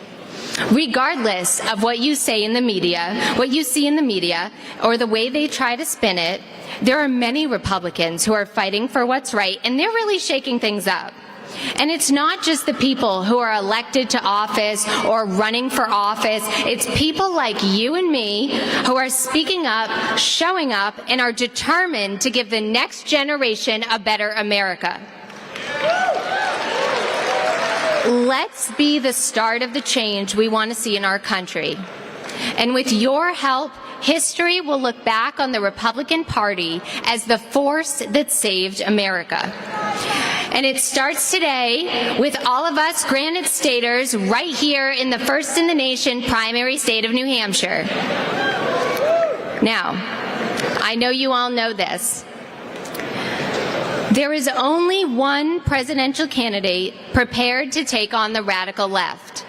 Regardless of what you say in the media, what you see in the media, or the way they try to spin it, there are many Republicans who are fighting for what's right, and they're really shaking things up. And it's not just the people who are elected to office or running for office. It's people like you and me who are speaking up, showing up, and are determined to give the next generation a better America. Let's be the start of the change we want to see in our country. And with your help, history will look back on the Republican Party as the force that saved America. And it starts today with all of us Granite Staters right here in the first in the nation primary state of New Hampshire. Now, I know you all know this. There is only one presidential candidate prepared to take on the radical left.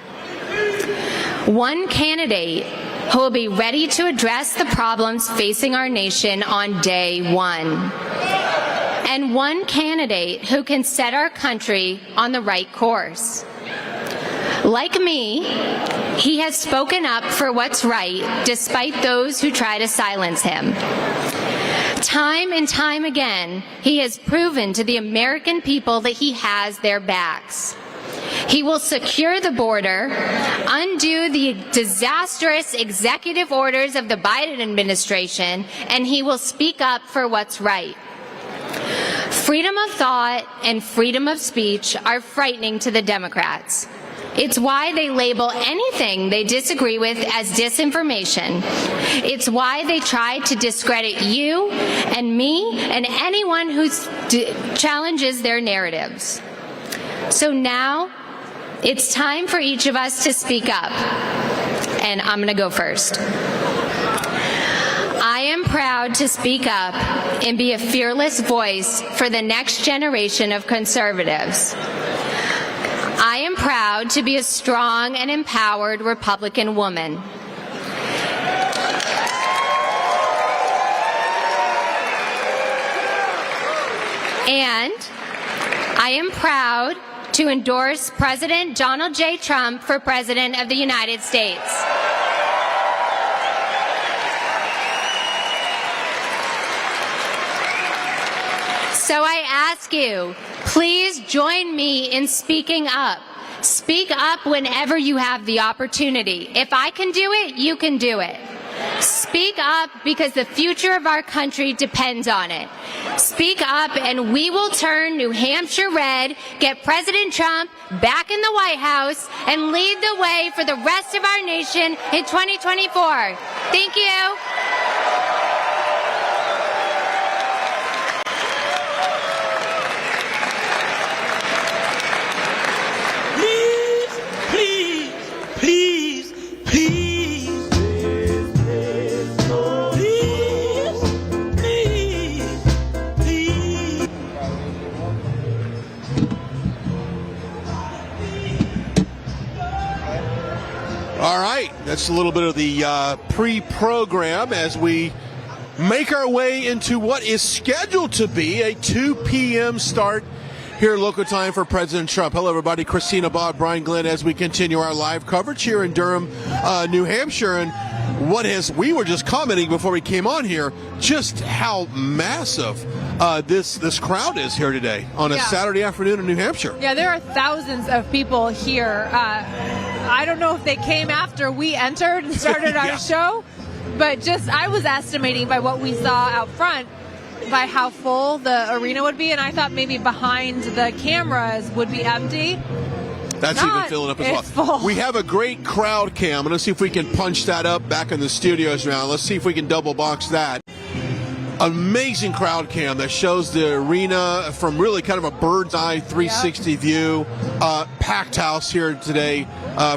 One candidate who will be ready to address the problems facing our nation on day one. And one candidate who can set our country on the right course. Like me, he has spoken up for what's right despite those who try to silence him. Time and time again, he has proven to the American people that he has their backs. He will secure the border, undo the disastrous executive orders of the Biden administration, and he will speak up for what's right. Freedom of thought and freedom of speech are frightening to the Democrats. It's why they label anything they disagree with as disinformation. It's why they try to discredit you and me and anyone who challenges their narratives. So now, it's time for each of us to speak up. And I'm going to go first. I am proud to speak up and be a fearless voice for the next generation of conservatives. I am proud to be a strong and empowered Republican woman. And I am proud to endorse President Donald J. Trump for President of the United States. So I ask you, please join me in speaking up. Speak up whenever you have the opportunity. If I can do it, you can do it. Speak up because the future of our country depends on it. Speak up and we will turn New Hampshire red, get President Trump back in the White House, and lead the way for the rest of our nation in 2024. Thank you. All right, that's a little bit of the pre-program as we make our way into what is scheduled to be a 2 p.m. start here local time for President Trump. Hello, everybody. Christina, Bob, Brian, Glenn, as we continue our live coverage here in Durham, New Hampshire. And we were just commenting before we came on here, just how massive this crowd is here today on a Saturday afternoon in New Hampshire. Yeah, there are thousands of people here. I don't know if they came after we entered and started our show, but just I was estimating by what we saw out front by how full the arena would be, and I thought maybe behind the cameras would be empty. That's even filling up as well. Full. We have a great crowd cam. Let's see if we can punch that up back in the studios now. Let's see if we can double box that. Amazing crowd cam that shows the arena from really kind of a bird's eye 360 view. Packed house here today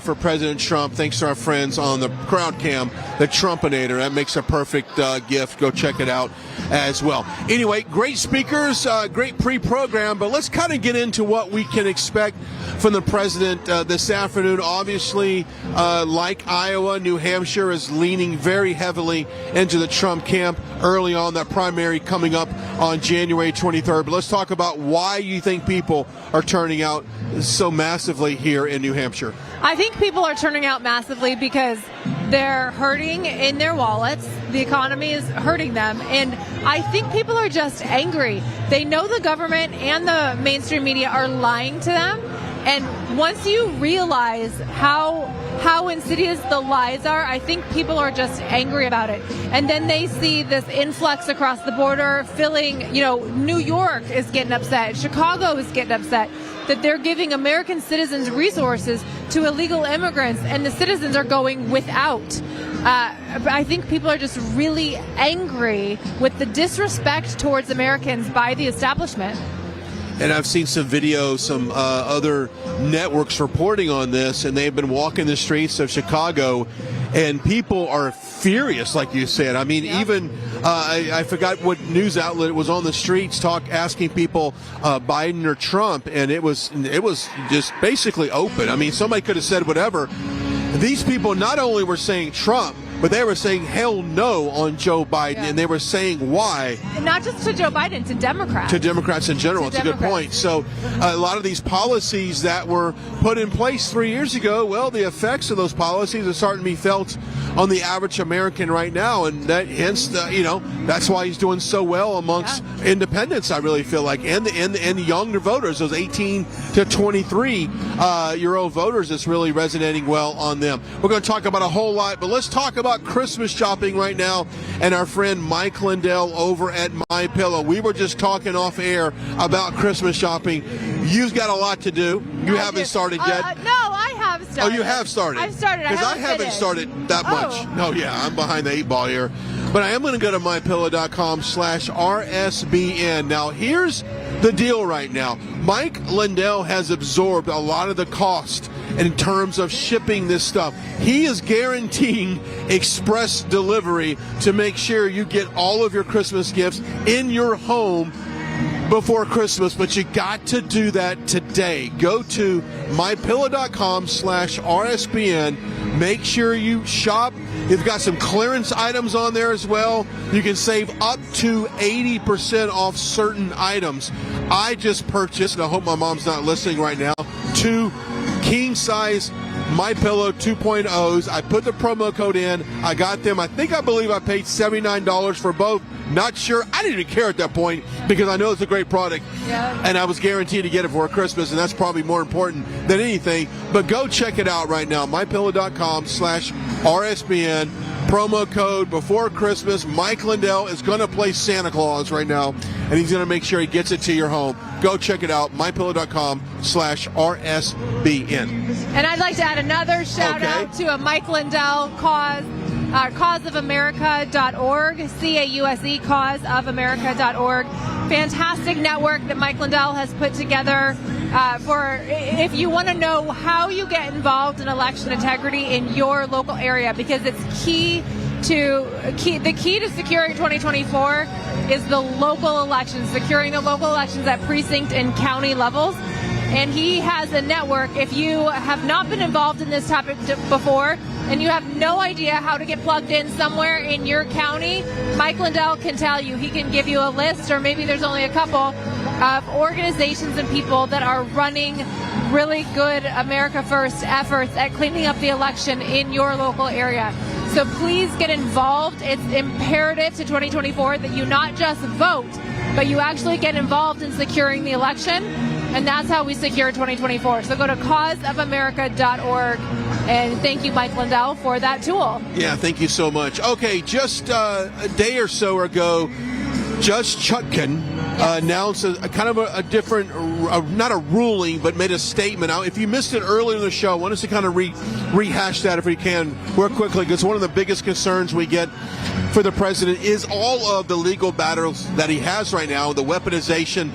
for President Trump. Thanks to our friends on the crowd cam, the Trumpinator. That makes a perfect gift. Go check it out as well. Anyway, great speakers, great pre-program, but let's kind of get into what we can expect from the president this afternoon. Obviously, like Iowa, New Hampshire is leaning very heavily into the Trump camp early on, that primary coming up on January 23rd. But let's talk about why you think people are turning out so massively here in New Hampshire. I think people are turning out massively because they're hurting in their wallets. The economy is hurting them. And I think people are just angry. They know the government and the mainstream media are lying to them. And once you realize how insidious the lies are, I think people are just angry about it. And then they see this influx across the border filling, New York is getting upset, Chicago is getting upset, that they're giving American citizens resources to illegal immigrants, and the citizens are going without. I think people are just really angry with the disrespect towards Americans by the establishment. And I've seen some videos, some other networks reporting on this, and they've been walking the streets of Chicago, and people are furious, like you said. I mean, even I forgot what news outlet was on the streets asking people Biden or Trump, and it was just basically open. I mean, somebody could have said whatever. these people not only were saying Trump, but they were saying hell no on Joe Biden, and they were saying why. Not just to Joe Biden, to Democrats. To Democrats in general. It's a good point. So a lot of these policies that were put in place 3 years ago, well, the effects of those policies are starting to be felt on the average American right now, and that hence, that's why he's doing so well amongst independents, I really feel like, and the younger voters, those 18 to 23 year old voters. It's really resonating well on them. We're going to talk about a whole lot, but let's talk about Christmas shopping right now, and our friend Mike Lindell over at MyPillow. We were just talking off air about Christmas shopping. You've got a lot to do. You haven't started yet. No, I have started. Oh, you have started. I've started. Because I haven't started that much. Oh, yeah, I'm behind the 8 ball here. But I am going to go to mypillow.com/RSBN. Now, here's the deal right now. Mike Lindell has absorbed a lot of the cost in terms of shipping this stuff. He is guaranteeing express delivery to make sure you get all of your Christmas gifts in your home before Christmas, but you got to do that today. Go to mypillow.com/RSBN. Make sure you shop. You've got some clearance items on there as well. You can save up to 80% off certain items. I just purchased, and I hope my mom's not listening right now, 2 king-size MyPillow 2.0s. I put the promo code in. I got them. I believe I paid $79 for both. Not sure. I didn't even care at that point because I know it's a great product. Yeah. And I was guaranteed to get it for Christmas, and that's probably more important than anything. But go check it out right now. mypillow.com/RSBN. Promo code before Christmas. Mike Lindell is going to play Santa Claus right now, and he's going to make sure he gets it to your home. Go check it out. mypillow.com/RSBN. And I'd like to add another shout out to a Mike Lindell cause. Causeofamerica.org, CAUSE, causeofamerica.org. Fantastic network that Mike Lindell has put together for if you want to know how you get involved in election integrity in your local area, because it's the key to securing 2024 is the local elections, securing the local elections at precinct and county levels. And he has a network. If you have not been involved in this topic before and you have no idea how to get plugged in somewhere in your county, Mike Lindell can tell you. He can give you a list, or maybe there's only a couple of organizations and people that are running really good America First efforts at cleaning up the election in your local area. So please get involved. It's imperative to 2024 that you not just vote, but you actually get involved in securing the election. And that's how we secure 2024. So go to causeofamerica.org. And thank you, Mike Lindell, for that tool. Yeah, thank you so much. Okay, just a day or so ago, Judge Chutkan announced a different, not a ruling, but made a statement. Now, if you missed it earlier in the show, I want us to kind of rehash that if we can real quickly, because one of the biggest concerns we get for the president is all of the legal battles that he has right now, the weaponization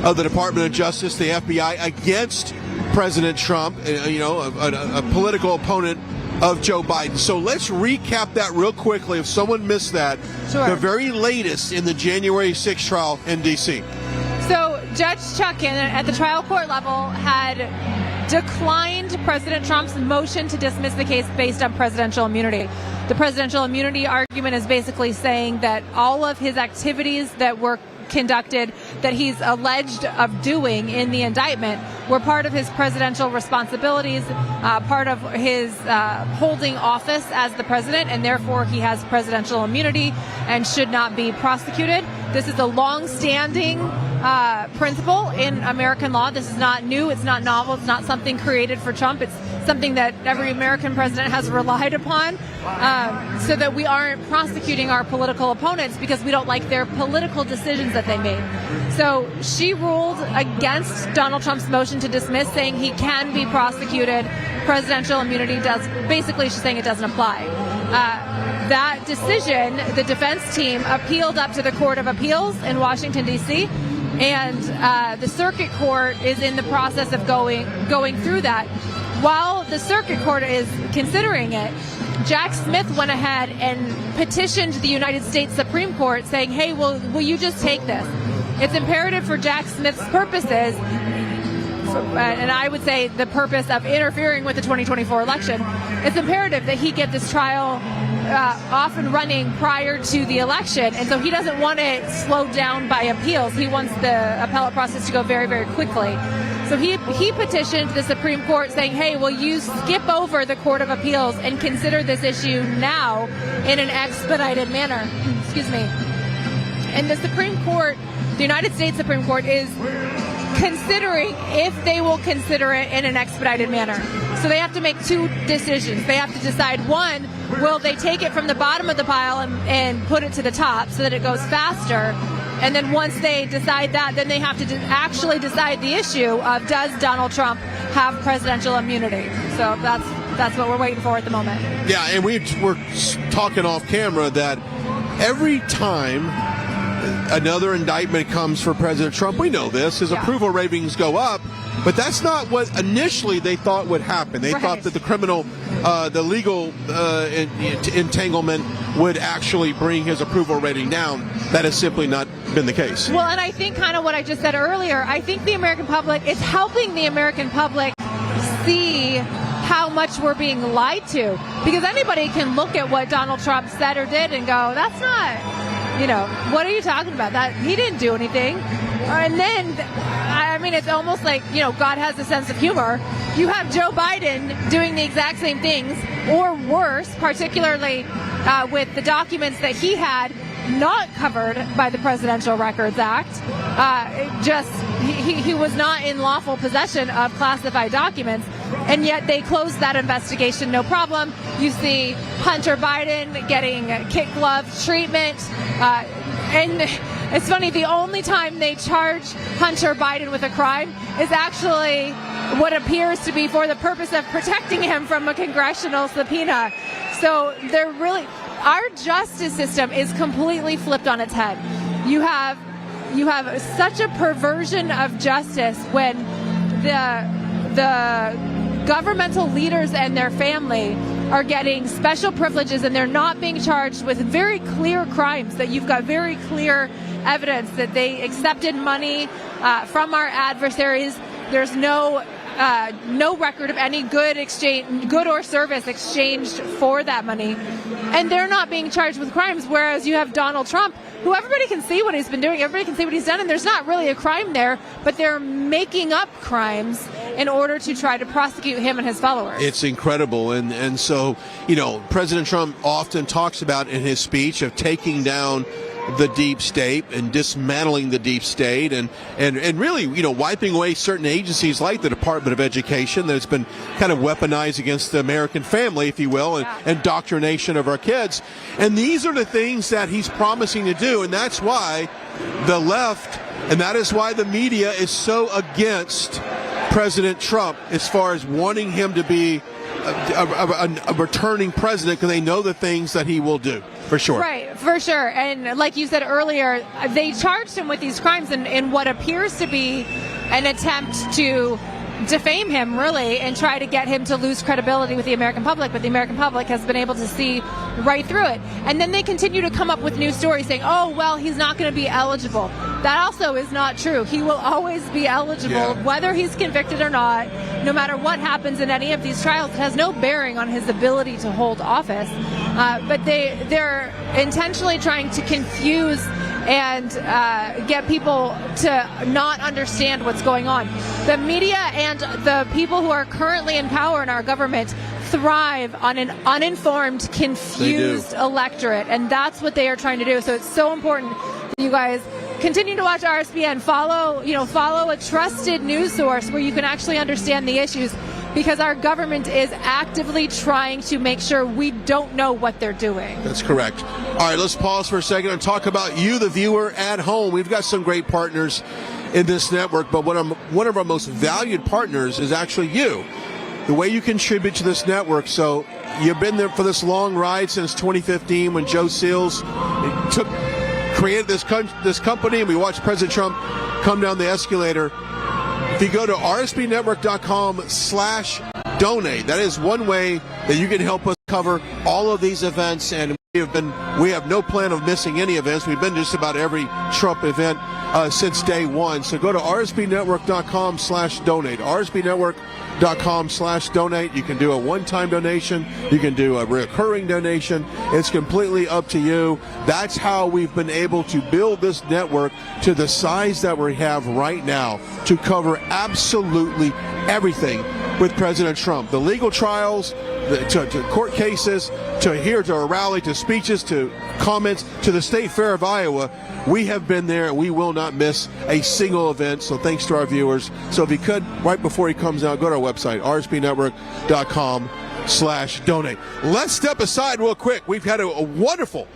of the Department of Justice, the FBI, against President Trump, a political opponent of Joe Biden. So let's recap that real quickly if someone missed that. Sure. The very latest in the January 6th trial in D.C. So Judge Chutkan at the trial court level had declined President Trump's motion to dismiss the case based on presidential immunity. The presidential immunity argument is basically saying that all of his activities that were conducted, that he's alleged of doing in the indictment, were part of his presidential responsibilities, part of his holding office as the president, and therefore he has presidential immunity and should not be prosecuted. This is a long-standing principle in American law. This is not new. It's not novel. It's not something created for Trump. It's something that every American president has relied upon so that we aren't prosecuting our political opponents because we don't like their political decisions that they made. So she ruled against Donald Trump's motion to dismiss, saying he can be prosecuted. Presidential immunity basically she's saying it doesn't apply. That decision, the defense team appealed up to the Court of Appeals in Washington, D.C., and the circuit court is in the process of going through that. While the circuit court is considering it, Jack Smith went ahead and petitioned the United States Supreme Court saying, hey, will you just take this? It's imperative for Jack Smith's purposes, and I would say the purpose of interfering with the 2024 election, it's imperative that he get this trial off and running prior to the election. And so he doesn't want it slowed down by appeals. He wants the appellate process to go very, very quickly. So he petitioned the Supreme Court saying, hey, will you skip over the Court of Appeals and consider this issue now in an expedited manner? Excuse me. And the Supreme Court, the United States Supreme Court, is considering if they will consider it in an expedited manner. So they have to make two decisions. They have to decide, one, will they take it from the bottom of the pile and put it to the top so that it goes faster? And then once they decide that, then they have to actually decide the issue of, does Donald Trump have presidential immunity? So that's what we're waiting for at the moment. Yeah, and we're talking off camera that every time another indictment comes for President Trump, we know this, his approval ratings go up, but that's not what initially they thought would happen. They thought that the legal entanglement would actually bring his approval rating down. That has simply not been the case. Well, and I think kind of what I just said earlier, I think the American public, it's helping the American public see how much we're being lied to. Because anybody can look at what Donald Trump said or did and go, that's not, what are you talking about? That he didn't do anything. And then, I mean, it's almost like, God has a sense of humor. You have Joe Biden doing the exact same things, or worse, particularly with the documents that he had not covered by the Presidential Records Act. He was not in lawful possession of classified documents, and yet they closed that investigation, no problem. You see Hunter Biden getting kid glove treatment, and it's funny, the only time they charge Hunter Biden with a crime is actually what appears to be for the purpose of protecting him from a congressional subpoena. So they're really, our justice system is completely flipped on its head. You have such a perversion of justice when the governmental leaders and their family are getting special privileges and they're not being charged with very clear crimes, that you've got very clear evidence that they accepted money from our adversaries. There's no record of any good or service exchanged for that money. And they're not being charged with crimes, whereas you have Donald Trump, who everybody can see what he's been doing, everybody can see what he's done, and there's not really a crime there, but they're making up crimes in order to try to prosecute him and his followers. It's incredible. And so, President Trump often talks about in his speech of taking down the deep state and dismantling the deep state and really, wiping away certain agencies like the Department of Education that's been kind of weaponized against the American family, if you will, and indoctrination of our kids. And these are the things that he's promising to do, and that's why the left, and that is why the media is so against President Trump as far as wanting him to be a returning president, because they know the things that he will do. For sure. Right, for sure. And like you said earlier, they charged him with these crimes in what appears to be an attempt to defame him, really, and try to get him to lose credibility with the American public. But the American public has been able to see right through it. And then they continue to come up with new stories saying, oh, well, he's not going to be eligible. That also is not true. He will always be eligible, whether he's convicted or not. No matter what happens in any of these trials, it has no bearing on his ability to hold office. But they're intentionally trying to confuse and get people to not understand what's going on. The media and the people who are currently in power in our government thrive on an uninformed, confused electorate, and that's what they are trying to do. So it's so important that you guys continue to watch RSBN. Follow a trusted news source where you can actually understand the issues, because our government is actively trying to make sure we don't know what they're doing. That's correct. All right, let's pause for a second and talk about you, the viewer at home. We've got some great partners in this network, but one of our most valued partners is actually you. The way you contribute to this network. So you've been there for this long ride since 2015 when Joe Seals created this company, and we watched President Trump come down the escalator. If you go to rsbnetwork.com/donate, that is one way that you can help us cover all of these events, and We have no plan of missing any events. We've been just about every Trump event since day one. So go to rsbnetwork.com/donate. rsbnetwork.com/donate. You can do a one-time donation. You can do a recurring donation. It's completely up to you. That's how we've been able to build this network to the size that we have right now to cover absolutely everything with President Trump. The legal trials, to court cases, to a rally, to speeches, to comments, to the State Fair of Iowa. We have been there, and we will not miss a single event. So thanks to our viewers. So if you could, right before he comes out, go to our website, rsbnetwork.com/donate. Let's step aside real quick. We've had a wonderful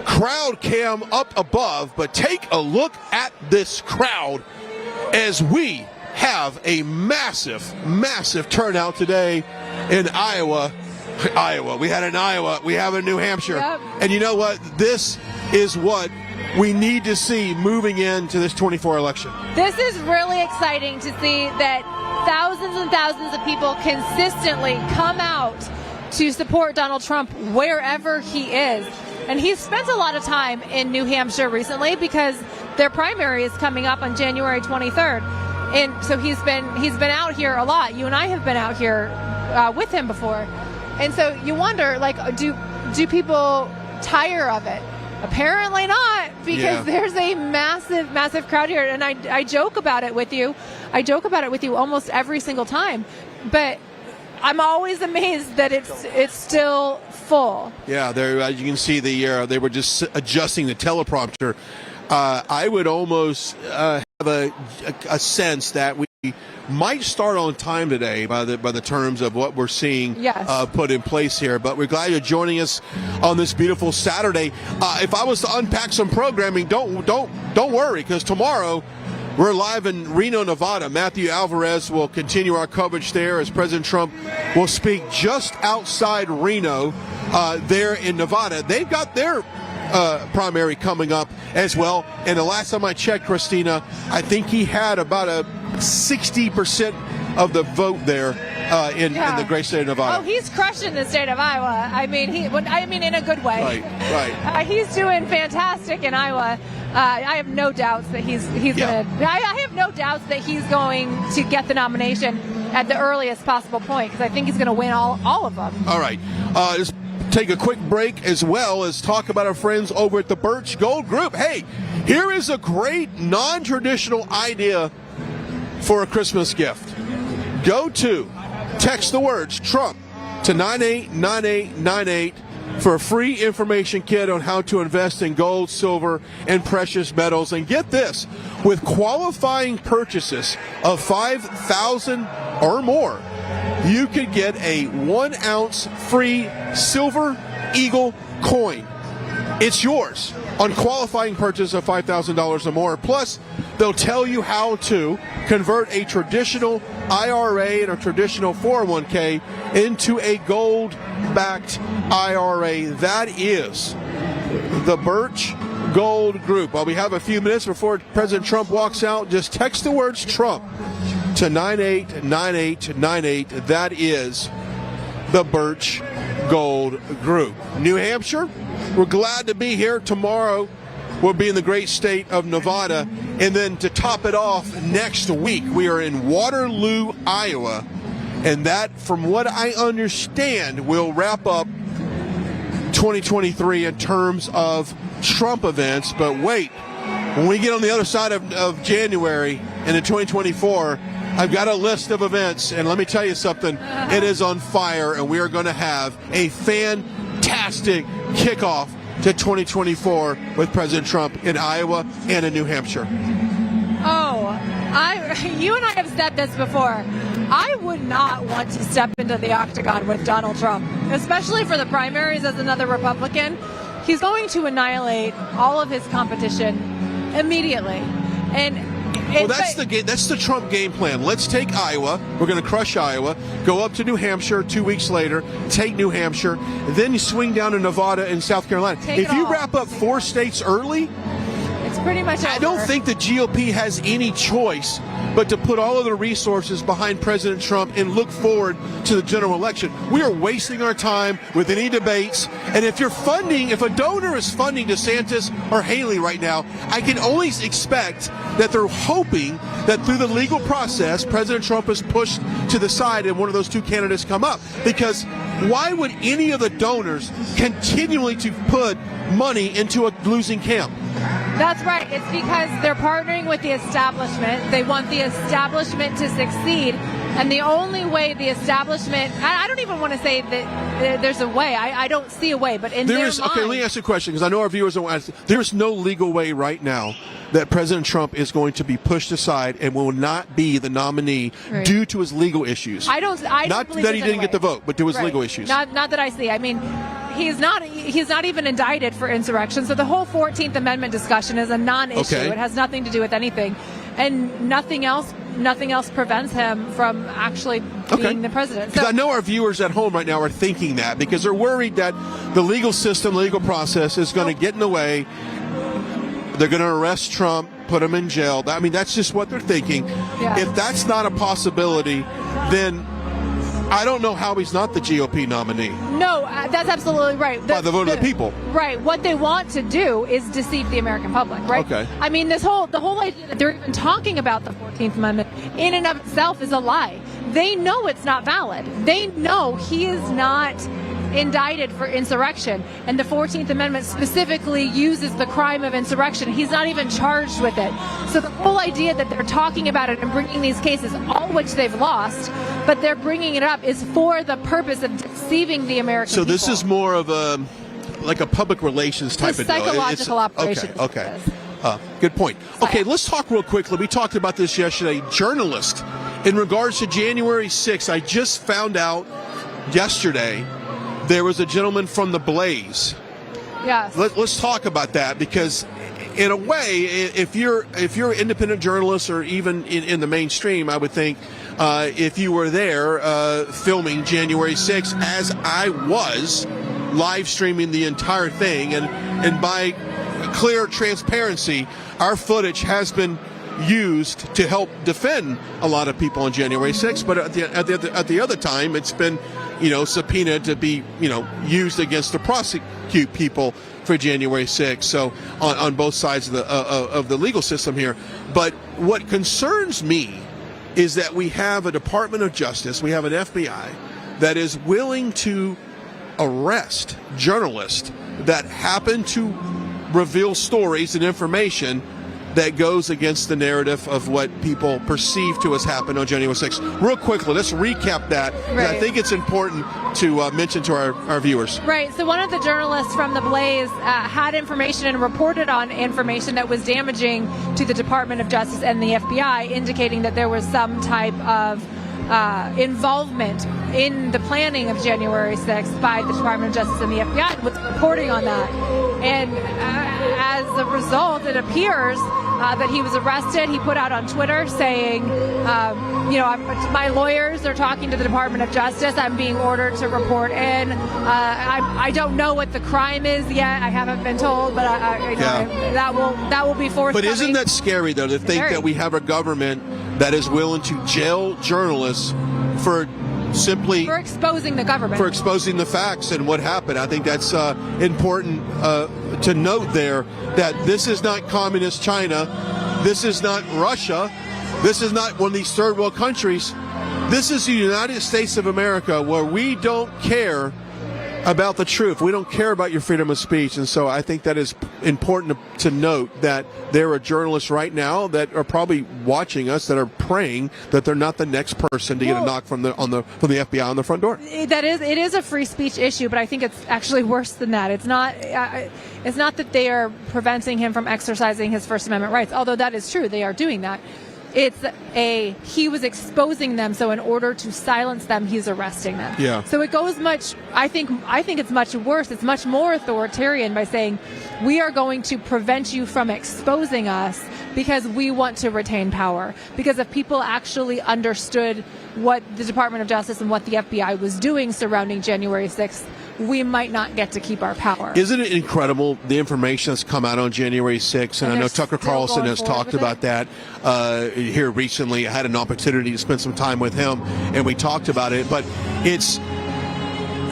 crowd cam up above, but take a look at this crowd as we have a massive, massive turnout today in Iowa. We had in Iowa. We have in New Hampshire. Yep. And you know what? This is what we need to see moving into this 24 election. This is really exciting to see that thousands and thousands of people consistently come out to support Donald Trump wherever he is. And he's spent a lot of time in New Hampshire recently because their primary is coming up on January 23rd. And so he's been out here a lot. You and I have been out here with him before. And so you wonder, like, do people tire of it? Apparently not, because there's a massive, massive crowd here. And I joke about it with you. I joke about it with you almost every single time. But I'm always amazed that it's still full. Yeah, there you can see they were just adjusting the teleprompter. I would almost have a sense that we might start on time today by the terms of what we're seeing put in place here. But we're glad you're joining us on this beautiful Saturday. If I was to unpack some programming, don't worry, because tomorrow we're live in Reno, Nevada. Matthew Alvarez will continue our coverage there as President Trump will speak just outside Reno there in Nevada. They've got their primary coming up as well. And the last time I checked, Christina, I think he had about a 60% of the vote there in the great state of Nevada. Oh, he's crushing the state of Iowa. I mean, in a good way. Right. He's doing fantastic in Iowa. I have no doubts that he's gonna. I have no doubts that he's going to get the nomination at the earliest possible point, because I think he's going to win all of them. All right. Just take a quick break as well as talk about our friends over at the Birch Gold Group. Hey, here is a great non-traditional idea for a Christmas gift. Text the words Trump to 989898 for a free information kit on how to invest in gold, silver, and precious metals. And get this, with qualifying purchases of $5,000 or more, you could get a 1 ounce free Silver Eagle coin. It's yours on qualifying purchase of $5,000 or more. Plus, they'll tell you how to convert a traditional IRA and a traditional 401k into a gold-backed IRA. That is the Birch Gold Group. While we have a few minutes before President Trump walks out, just text the words Trump to 989898. That is the Birch Gold Group. New Hampshire, we're glad to be here. Tomorrow we'll be in the great state of Nevada. And then to top it off, next week we are in Waterloo, Iowa. And that, from what I understand, will wrap up 2023 in terms of Trump events. But wait, when we get on the other side of January into 2024, I've got a list of events, and let me tell you something, it is on fire, and we are going to have a fantastic kickoff to 2024 with President Trump in Iowa and in New Hampshire. Oh, you and I have said this before. I would not want to step into the octagon with Donald Trump, especially for the primaries as another Republican. He's going to annihilate all of his competition immediately. Well, that's the Trump game plan. Let's take Iowa. We're going to crush Iowa. Go up to New Hampshire 2 weeks later. Take New Hampshire. Then you swing down to Nevada and South Carolina. If you wrap up 4 states early, pretty much over. I don't think the GOP has any choice but to put all of their resources behind President Trump and look forward to the general election. We are wasting our time with any debates. And if a donor is funding DeSantis or Haley right now, I can only expect that they're hoping that through the legal process, President Trump is pushed to the side and one of those two candidates come up. Because why would any of the donors continually to put money into a losing camp? That's right. It's because they're partnering with the establishment. They want the establishment to succeed. And the only way the establishment, I don't even want to say that there's a way. I don't see a way, but in their mind. Okay, let me ask you a question, because I know our viewers don't want to. There's no legal way right now that President Trump is going to be pushed aside and will not be the nominee due to his legal issues. I don't not believe that he didn't get the vote, but to his legal issues. Not that I see. I mean, he's not even indicted for insurrection. So the whole 14th Amendment discussion is a non-issue. Okay. It has nothing to do with anything. And nothing else prevents him from actually being the president. Because I know our viewers at home right now are thinking that, because they're worried that the legal system, the legal process is going to get in the way. They're going to arrest Trump, put him in jail. I mean, that's just what they're thinking. Yeah. If that's not a possibility, then I don't know how he's not the GOP nominee. No, that's absolutely right. By the vote of the people. Right. What they want to do is deceive the American public, right? Okay. I mean, the whole idea that they're even talking about the 14th Amendment in and of itself is a lie. They know it's not valid. They know he is not indicted for insurrection, and the 14th Amendment specifically uses the crime of insurrection. He's not even charged with it. So the whole idea that they're talking about it and bringing these cases, all which they've lost, but they're bringing it up, is for the purpose of deceiving the American people. So this is more of a public relations type of deal. Psychological operation. Okay. Good point. Okay, let's talk real quickly. We talked about this yesterday. Journalist, in regards to January 6th, I just found out yesterday there was a gentleman from the Blaze. Yes. Let's talk about that, because in a way, if you're an independent journalist, or even in the mainstream, I would think if you were there filming January 6th, as I was, live streaming the entire thing, and by clear transparency, our footage has been used to help defend a lot of people on January 6th, but at the other time, it's been subpoenaed to be used against to prosecute people for January 6th. So on both sides of the legal system here. But what concerns me is that we have a Department of Justice, we have an FBI that is willing to arrest journalists that happen to reveal stories and information that goes against the narrative of what people perceive to have happened on January 6th. Real quickly, let's recap that. Right. I think it's important to mention to our viewers. Right. So one of the journalists from the Blaze had information and reported on information that was damaging to the Department of Justice and the FBI, indicating that there was some type of involvement in the planning of January 6th by the Department of Justice and the FBI, and was reporting on that. And as a result, it appears that he was arrested. He put out on Twitter saying, my lawyers are talking to the Department of Justice. I'm being ordered to report in. I don't know what the crime is yet. I haven't been told, but that will be forthcoming. But isn't that scary, though, to think that we have a government that is willing to jail journalists for exposing the government, for exposing the facts and what happened? I think that's important to note there, that this is not communist China, this is not Russia, this is not one of these third world countries. This is the United States of America, where we don't care about the truth. We don't care about your freedom of speech. And so I think that is important to note, that there are journalists right now that are probably watching us that are praying that they're not the next person to get a knock from the FBI on the front door. It is a free speech issue, but I think it's actually worse than that. It's not that they are preventing him from exercising his First Amendment rights, although that is true. They are doing that. He was exposing them, so in order to silence them, he's arresting them. Yeah. So it goes I think it's much worse. It's much more authoritarian by saying, we are going to prevent you from exposing us because we want to retain power. Because if people actually understood what the Department of Justice and what the FBI was doing surrounding January 6th, we might not get to keep our power. Isn't it incredible, the information that's come out on January 6th? And I know Tucker Carlson has talked about that here recently. I had an opportunity to spend some time with him, and we talked about it. But it's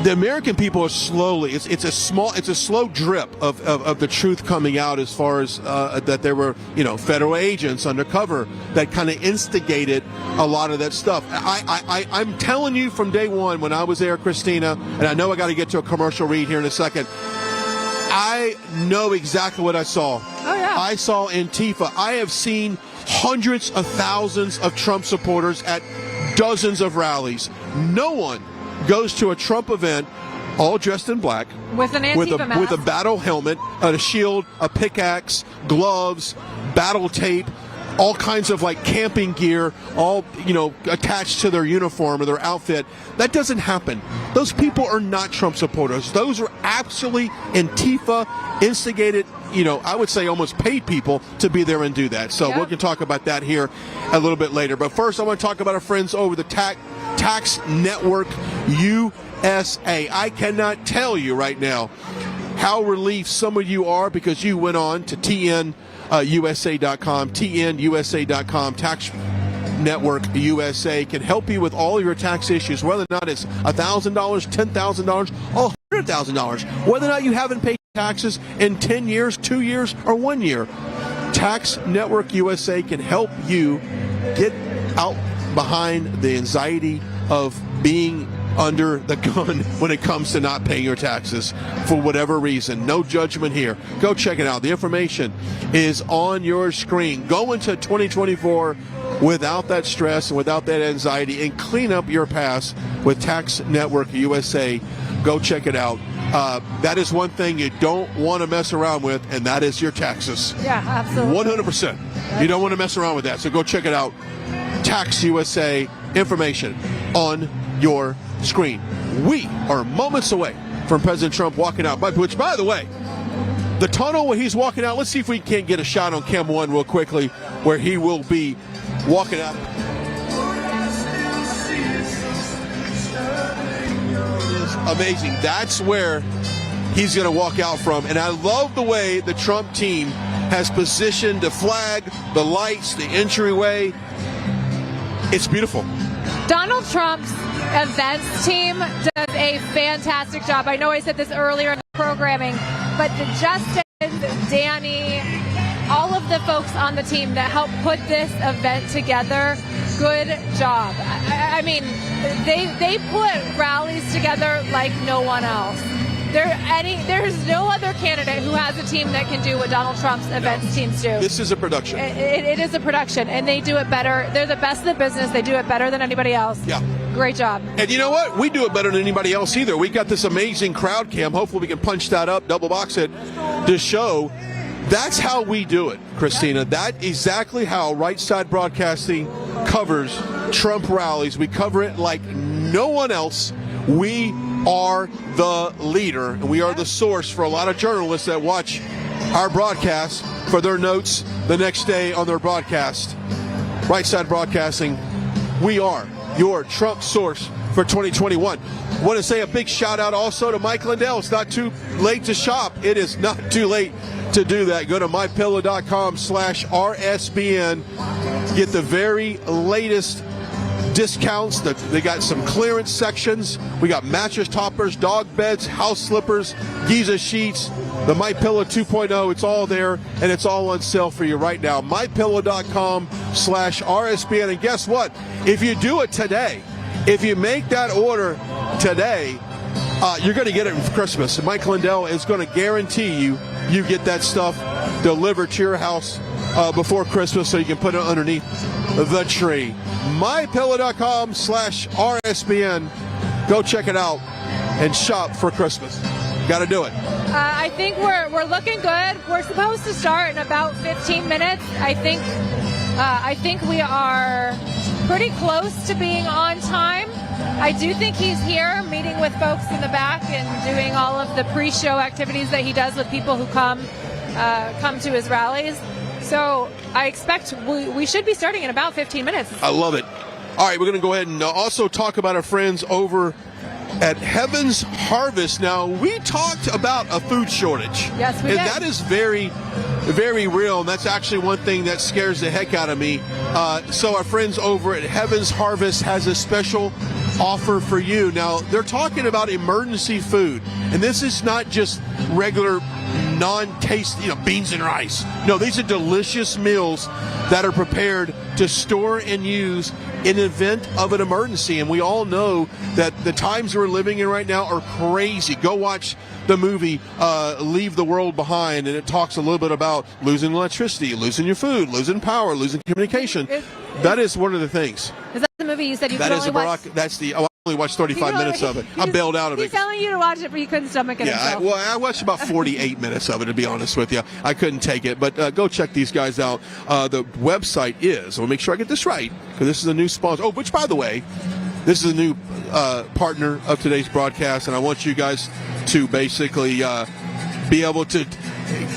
the American people are slowly. It's a slow drip of the truth coming out, as far as that there were federal agents undercover that kind of instigated a lot of that stuff. I'm telling you from day one when I was there, Christina, and I know I got to get to a commercial read here in a second. I know exactly what I saw. Oh yeah. I saw Antifa. I have seen hundreds of thousands of Trump supporters at dozens of rallies. No one goes to a Trump event all dressed in black with an Antifa mask, with a battle helmet, a shield, a pickaxe, gloves, battle tape, all kinds of like camping gear, all attached to their uniform or their outfit. That doesn't happen. Those people are not Trump supporters. Those are absolutely Antifa instigated, I would say almost paid people to be there and do that. So we're going to talk about that here a little bit later. But first, I want to talk about our friends over the Tax Network USA. I cannot tell you right now how relieved some of you are, because you went on to TNUSA.com. Tax Network USA can help you with all your tax issues, whether or not it's $1,000, $10,000, or $100,000, whether or not you haven't paid taxes in 10 years, 2 years, or 1 year. Tax Network USA can help you get out behind the anxiety of being under the gun when it comes to not paying your taxes for whatever reason. No judgment here. Go check it out. The information is on your screen. Go into 2024 without that stress and without that anxiety, and clean up your past with Tax Network USA. Go check it out. That is one thing you don't want to mess around with, and that is your taxes. Yeah, absolutely. 100%. You don't want to mess around with that. So go check it out. Tax USA, information on your screen. We are moments away from President Trump walking out, which, by the way, the tunnel where he's walking out, let's see if we can't get a shot on Cam 1 real quickly where he will be walking out. It's amazing. That's where he's going to walk out from. And I love the way the Trump team has positioned the flag, the lights, the entryway. It's beautiful. Donald Trump's events team does a fantastic job. I know I said this earlier in the programming, but Justin, Danny, all of the folks on the team that helped put this event together, good job. I mean, they put rallies together like no one else. There's no other candidate who has a team that can do what Donald Trump's events teams do. This is a production. It is a production, and they do it better. They're the best in the business. They do it better than anybody else. Yeah. Great job. And you know what? We do it better than anybody else either. We got this amazing crowd cam. Hopefully we can punch that up, double box it to show. That's how we do it, Christina. That exactly how Right Side Broadcasting covers Trump rallies. We cover it like no one else. We are the leader, and we are the source for a lot of journalists that watch our broadcast for their notes the next day on their broadcast. Right Side Broadcasting, we are your Trump source for 2021. Want to say a big shout out also to Mike Lindell. It's not too late to shop. It is not too late to do that. Go to mypillow.com/RSBN. Get the very latest discounts. They got some clearance sections. We got mattress toppers, dog beds, house slippers, Giza sheets, the MyPillow 2.0. It's all there, and it's all on sale for you right now. mypillow.com/RSBN. And guess what? If you do it today, if you make that order today, you're going to get it for Christmas. And Mike Lindell is going to guarantee you get that stuff delivered to your house before Christmas, so you can put it underneath the tree. mypillow.com/RSBN. Go check it out and shop for Christmas. Got to do it. I think we're looking good. We're supposed to start in about 15 minutes. I think we are pretty close to being on time. I do think he's here meeting with folks in the back and doing all of the pre-show activities that he does with people who come to his rallies. So I expect we should be starting in about 15 minutes. I love it. All right, we're going to go ahead and also talk about our friends over at Heaven's Harvest. Now, we talked about a food shortage. Yes, we did. And that is very, very real. And that's actually one thing that scares the heck out of me. So our friends over at Heaven's Harvest has a special offer for you. Now, they're talking about emergency food. And this is not just regular non-taste, beans and rice. No, these are delicious meals that are prepared to store and use in the event of an emergency. And we all know that the times we're living in right now are crazy. Go watch the movie Leave the World Behind, and it talks a little bit about losing electricity, losing your food, losing power, losing communication. That is one of the things. Is that the movie you said you could only watch? That's the. I only watched 35 minutes of it. I bailed out of it. He's telling you to watch it, but you couldn't stomach it himself. I watched about 48 minutes of it, to be honest with you. I couldn't take it, but go check these guys out. The website is, I'll make sure I get this right, because this is a new sponsor. Oh, which, by the way, this is a new partner of today's broadcast, and I want you guys to basically be able to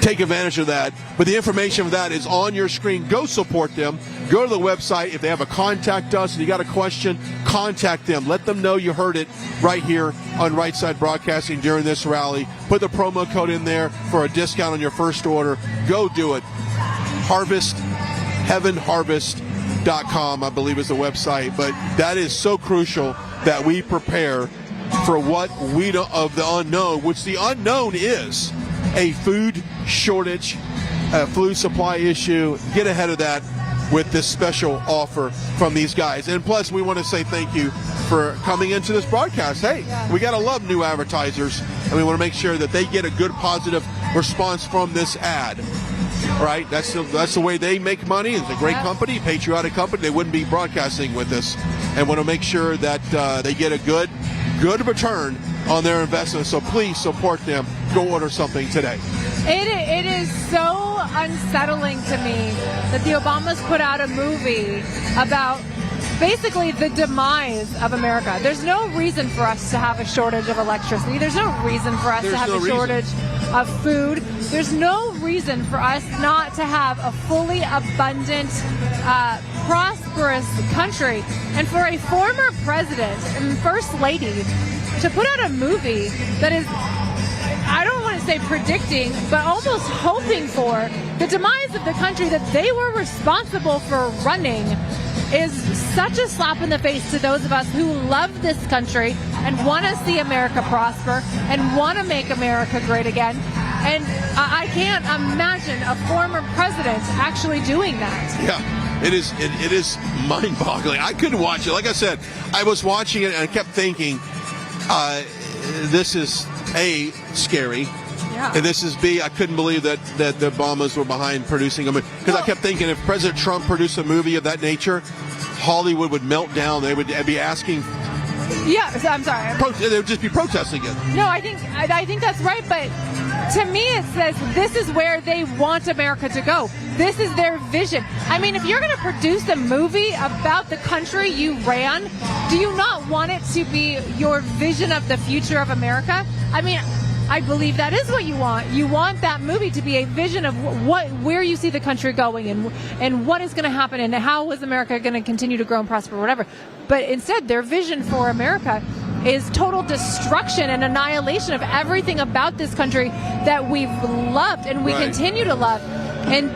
take advantage of that. But the information of that is on your screen. Go support them. Go to the website. If they have a contact us and you got a question, contact them. Let them know you heard it right here on Right Side Broadcasting during this rally. Put the promo code in there for a discount on your first order. Go do it. heavenharvest.com, I believe, is the website. But that is so crucial that we prepare for what we know of the unknown, which the unknown is a food shortage, a food supply issue. Get ahead of that with this special offer from these guys. And plus, we want to say thank you for coming into this broadcast. Hey, we got to love new advertisers, and we want to make sure that they get a good, positive response from this ad. Right? That's the way they make money. It's a great company, patriotic company. They wouldn't be broadcasting with us, and want to make sure that they get a good return on their investment. So please support them. Go order something today. It is so unsettling to me that the Obamas put out a movie about basically the demise of America. There's no reason for us to have a shortage of electricity. There's no reason for us to have a shortage of food. There's no reason for us not to have a fully abundant, prosperous country. And for a former president and first lady to put out a movie that is, I don't want to say predicting, but almost hoping for the demise of the country that they were responsible for running, is such a slap in the face to those of us who love this country and want to see America prosper and want to make America great again. And I can't imagine a former president actually doing that. Yeah. It is mind-boggling. I couldn't watch it. Like I said, I was watching it and I kept thinking, this is A, scary. Yeah. And this is B, I couldn't believe that the Obamas were behind producing a movie. Because I kept thinking, if President Trump produced a movie of that nature, Hollywood would melt down. They would be asking. Yeah, I'm sorry. They would just be protesting it. No, I think that's right. But to me, it says this is where they want America to go. This is their vision. I mean, if you're going to produce a movie about the country you ran, do you not want it to be your vision of the future of America? I mean, I believe that is what you want. You want that movie to be a vision of where you see the country going and what is going to happen and how is America going to continue to grow and prosper, whatever. But instead, their vision for America is total destruction and annihilation of everything about this country that we've loved and we continue to love. And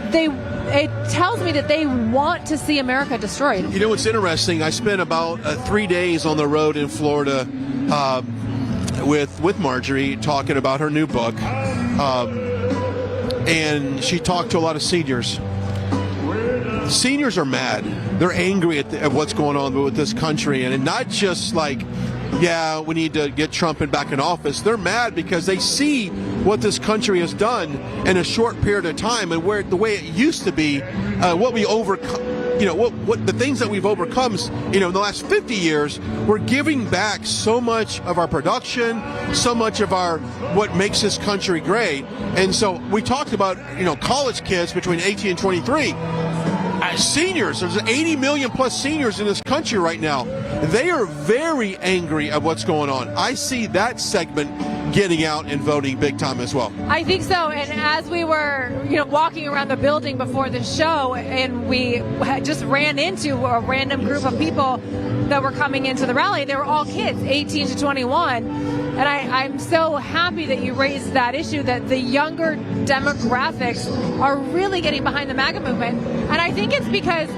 it tells me that they want to see America destroyed. You know what's interesting? I spent about 3 days on the road in Florida with Marjorie talking about her new book, and she talked to a lot of seniors. Seniors are mad. They're angry at what's going on with this country, and not just like, yeah, we need to get Trump back in office. They're mad because they see what this country has done in a short period of time, and where the way it used to be, what we overcome. You know, what the things that we've overcome, in the last 50 years, we're giving back so much of our production, so much of what makes this country great. And so we talked about, college kids between 18 and 23. Seniors, there's 80 million plus seniors in this country right now. They are very angry at what's going on. I see that segment getting out and voting big time as well. I think so. And as we were, walking around the building before the show, and we just ran into a random group of people that were coming into the rally, they were all kids, 18 to 21. And I'm so happy that you raised that issue, that the younger demographics are really getting behind the MAGA movement. And I think it's because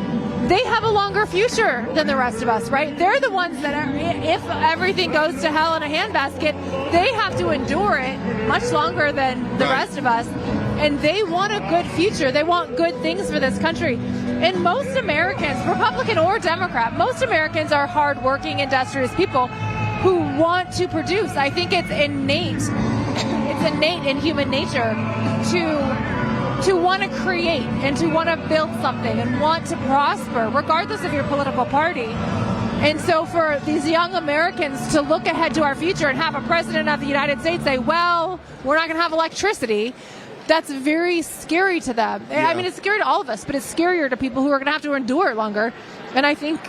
they have a longer future than the rest of us, right? They're the ones that are, if everything goes to hell in a handbasket, they have to endure it much longer than the rest of us. And they want a good future. They want good things for this country. And most Americans, Republican or Democrat, most Americans are hardworking, industrious people who want to produce. I think it's innate. It's innate in human nature to want to create and to want to build something and want to prosper, regardless of your political party. And so for these young Americans to look ahead to our future and have a president of the United States say, well, we're not going to have electricity, that's very scary to them. Yeah. I mean, it's scary to all of us, but it's scarier to people who are going to have to endure longer. And I think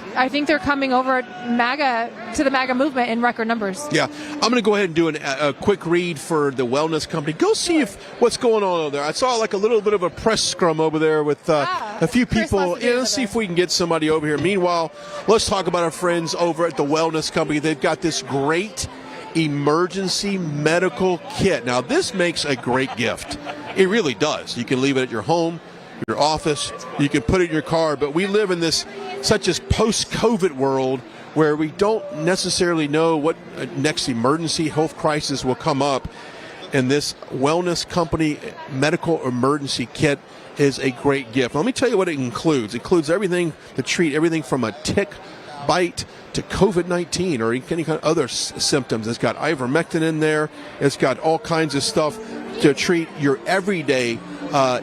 they're coming over to the MAGA movement in record numbers. Yeah, I'm going to go ahead and do a quick read for the wellness company. Go see what's going on over there. I saw like a little bit of a press scrum over there with a few people. Yeah, let's see if we can get somebody over here. Meanwhile, let's talk about our friends over at the wellness company. They've got this great emergency medical kit. Now, this makes a great gift. It really does. You can leave it at your home, your office, you can put it in your car, but we live in this such as post-COVID world where we don't necessarily know what next emergency health crisis will come up, and this wellness company medical emergency kit is a great gift. Let me tell you what it includes. It includes everything to treat everything from a tick bite to COVID-19 or any kind of other symptoms. It's got ivermectin in there. It's got all kinds of stuff to treat your everyday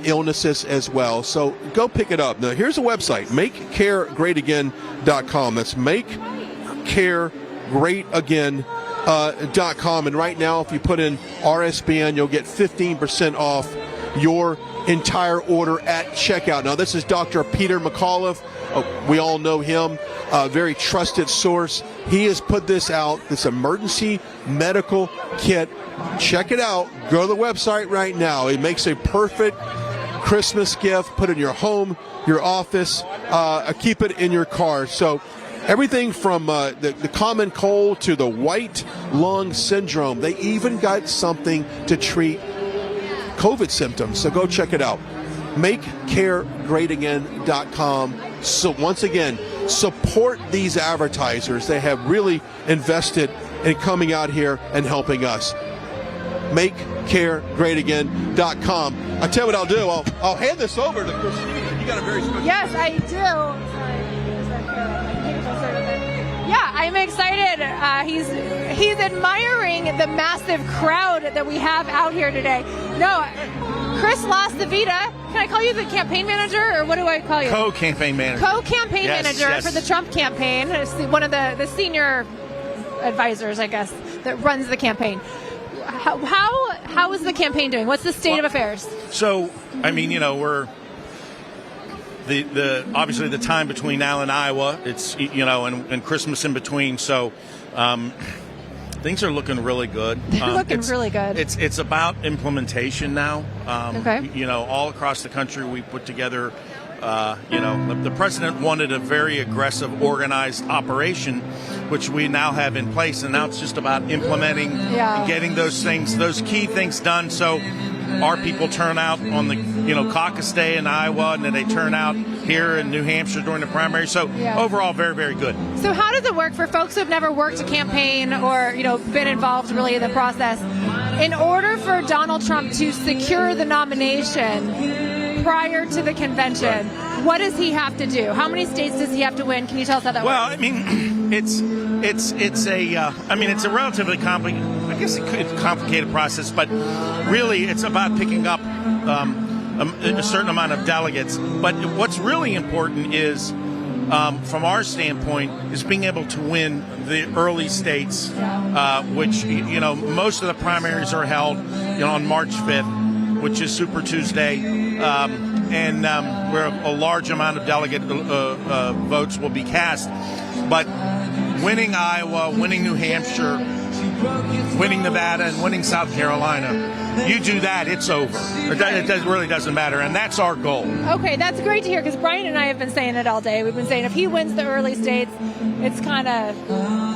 illnesses as well. So go pick it up. Now, here's a website, makecaregreatagain.com. That's makecaregreatagain.com. And right now, if you put in RSBN, you'll get 15% off your entire order at checkout. Now, this is Dr. Peter McAuliffe. We all know him, a very trusted source. He has put this out, this emergency medical kit. Check it out. Go to the website right now. It makes a perfect Christmas gift. Put it in your home, your office, keep it in your car. So everything from the common cold to the white lung syndrome. They even got something to treat COVID symptoms. So go check it out. MakeCareGreatAgain.com. So once again, support these advertisers. They have really invested in coming out here and helping us. MakeCareGreatAgain.com. I tell you what I'll do. I'll hand this over to Christina. You got a very special. Yes, I do. Yeah, I'm excited. He's admiring the massive crowd that we have out here today. No, Chris Lasavita. Can I call you the campaign manager, or what do I call you? Co-campaign manager. Co-campaign manager for the Trump campaign. One of the senior advisors, I guess, that runs the campaign. How is the campaign doing? What's the state of affairs? So, I mean, we're the obviously the time between now and Iowa. It's and Christmas in between. So, things are looking really good. They're looking really good. It's about implementation now. Okay. All across the country, we put together. The president wanted a very aggressive, organized operation, which we now have in place, and now it's just about implementing and getting those key things done. So our people turn out on the, caucus day in Iowa, and then they turn out here in New Hampshire during the primary. So overall, very, very good. So how does it work for folks who've never worked a campaign or, been involved really in the process? In order for Donald Trump to secure the nomination prior to the convention, what does he have to do? How many states does he have to win? Can you tell us how that works? Well, I mean, it's a relatively complicated process, but really it's about picking up a certain amount of delegates. But what's really important is, from our standpoint, is being able to win the early states, which, most of the primaries are held, on March 5th, which is Super Tuesday, and where a large amount of delegate votes will be cast. But winning Iowa, winning New Hampshire, winning Nevada and winning South Carolina. You do that, it's over. It really doesn't matter, and that's our goal. Okay, that's great to hear, because Brian and I have been saying it all day. We've been saying if he wins the early states, it's kind of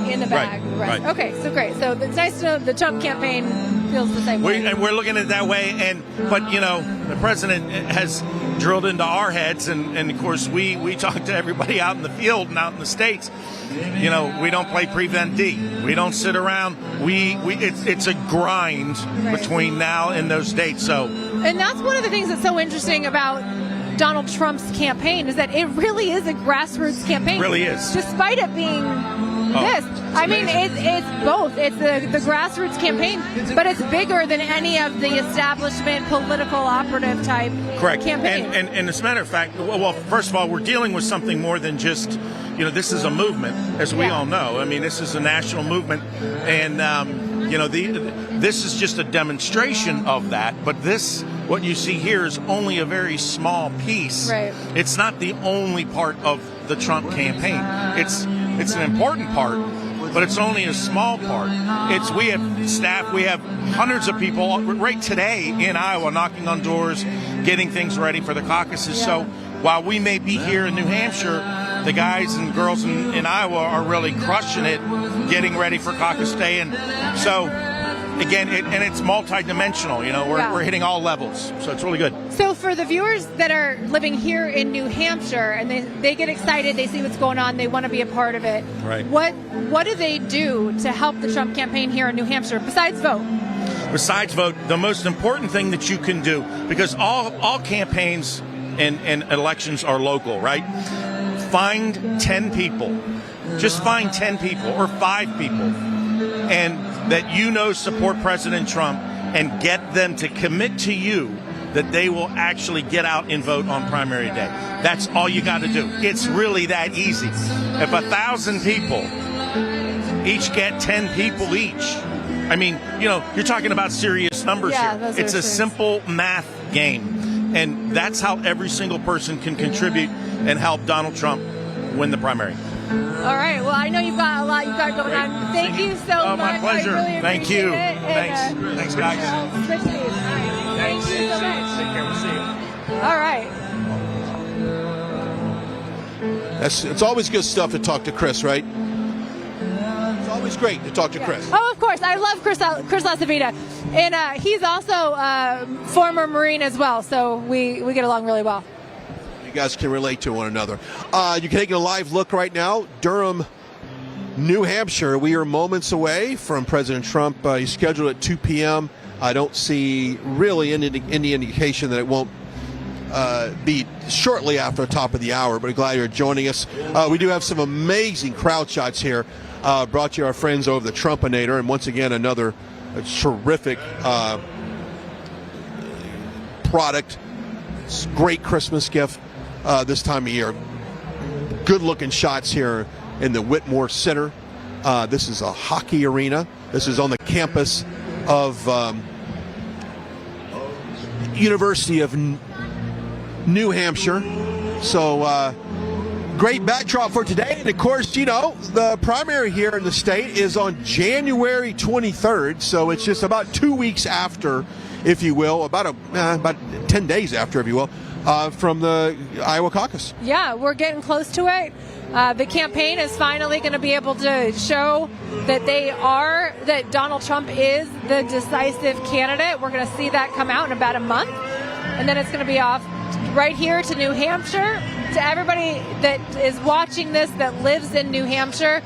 in the bag. Right. Okay, so great. So it's nice to know the Trump campaign feels the same way. And we're looking at it that way, but the president has drilled into our heads, and of course we talk to everybody out in the field and out in the states. We don't play prevent D. We don't sit around. It's a grind between now and those dates. And that's one of the things that's so interesting about Donald Trump's campaign, is that it really is a grassroots campaign. It really is. Despite it being this. I mean, it's both. It's the grassroots campaign, but it's bigger than any of the establishment political operative type campaigns. And as a matter of fact, well, first of all, we're dealing with something more than just, this is a movement, as we all know. I mean, this is a national movement, and, this is just a demonstration of that, but what you see here is only a very small piece. Right. It's not the only part of the Trump campaign. It's an important part, but it's only a small part. We have staff, we have hundreds of people right today in Iowa knocking on doors, getting things ready for the caucuses. So while we may be here in New Hampshire, the guys and girls in Iowa are really crushing it, getting ready for caucus day. And so, again, it's multidimensional. We're hitting all levels, so it's really good. So for the viewers that are living here in New Hampshire and they get excited, they see what's going on, they want to be a part of it. Right. What do they do to help the Trump campaign here in New Hampshire besides vote? Besides vote, the most important thing that you can do, because all campaigns and elections are local, right? Find 10 people. Just find 10 people or 5 people and that support President Trump, and get them to commit to you that they will actually get out and vote on primary day. That's all you got to do. It's really that easy. If 1,000 people each get 10 people each, I mean, you're talking about serious numbers here. It's a simple math game, and that's how every single person can contribute and help Donald Trump win the primary. All right. Well, I know you've got a lot you've got going on. Thank you so much. My pleasure. I really Thank you. appreciate it. Thanks, guys. Thank you so much. Take care. We'll see you. All right. It's always good stuff to talk to Chris, right? It's always great to talk to Chris. Oh, of course. I love Chris Lasavita. And he's also a former Marine as well, so we get along really well. You guys can relate to one another. You can take a live look right now. Durham, New Hampshire. We are moments away from President Trump. He's scheduled at 2 p.m. I don't see really any indication that it won't be shortly after the top of the hour, but glad you're joining us. We do have some amazing crowd shots here, brought to you our friends over the Trumpinator, and once again another terrific product. It's a great Christmas gift this time of year. Good looking shots here in the Whittemore Center. This is a hockey arena. This is on the campus of University of New Hampshire. So great backdrop for today. And of course, the primary here in the state is on January 23rd. So it's just about 2 weeks after, if you will, about 10 days after, if you will, from the Iowa caucus. Yeah, we're getting close to it. The campaign is finally going to be able to show that Donald Trump is the decisive candidate. We're going to see that come out in about a month. And then it's going to be off right here to New Hampshire. To everybody that is watching this that lives in New Hampshire,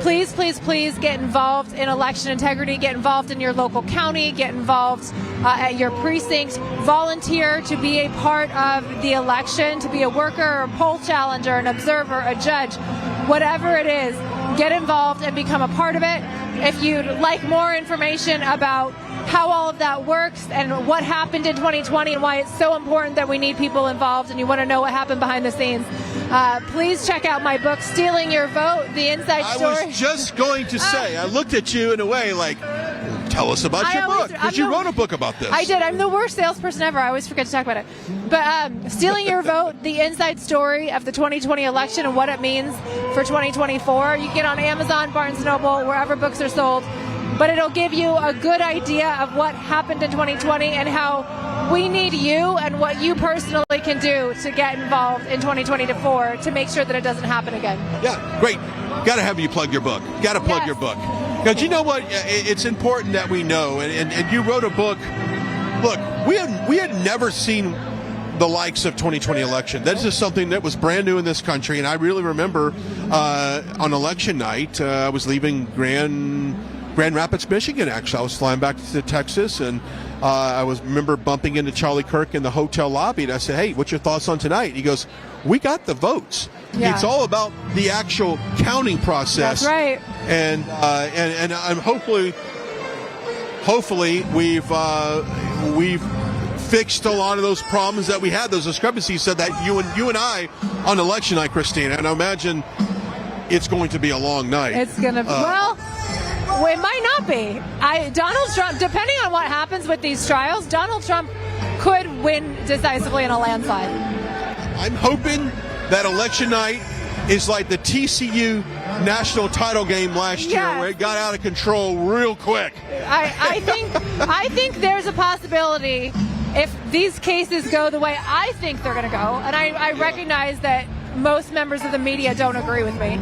please, please, please get involved in election integrity. Get involved in your local county. Get involved at your precinct. Volunteer to be a part of the election, to be a worker, a poll challenger, an observer, a judge, whatever it is. Get involved and become a part of it. If you'd like more information about how all of that works and what happened in 2020 and why it's so important that we need people involved, and you want to know what happened behind the scenes, please check out my book, Stealing Your Vote, The Inside Story. I was just going to say, I looked at you in a way like, tell us about your book, because you wrote a book about this. I did. I'm the worst salesperson ever. I always forget to talk about it. But Stealing Your Vote, The Inside Story of the 2020 election and what it means for 2024. You can get on Amazon, Barnes & Noble, wherever books are sold. but it'll give you a good idea of what happened in 2020 and how we need you and what you personally can do to get involved in 2024 to make sure that it doesn't happen again. Yeah, great. Got to have you plug your book. Got to plug your book. Because you know what? It's important that we know. And you wrote a book. Look, we had never seen the likes of 2020 election. That is just something that was brand new in this country. And I really remember on election night, I was leaving Grand Rapids, Michigan, actually. I was flying back to Texas, and I remember bumping into Charlie Kirk in the hotel lobby, and I said, hey, what's your thoughts on tonight? He goes, we got the votes. Yeah. It's all about the actual counting process. That's right. And hopefully we've fixed a lot of those problems that we had, those discrepancies, so that you and I on election night, Christina, and I imagine it's going to be a long night. It's going to be, it might not be. Donald Trump, depending on what happens with these trials, Donald Trump could win decisively in a landslide. I'm hoping that election night is like the TCU national title game last year, where it got out of control real quick. I think there's a possibility if these cases go the way I think they're going to go, and I recognize that most members of the media don't agree with me,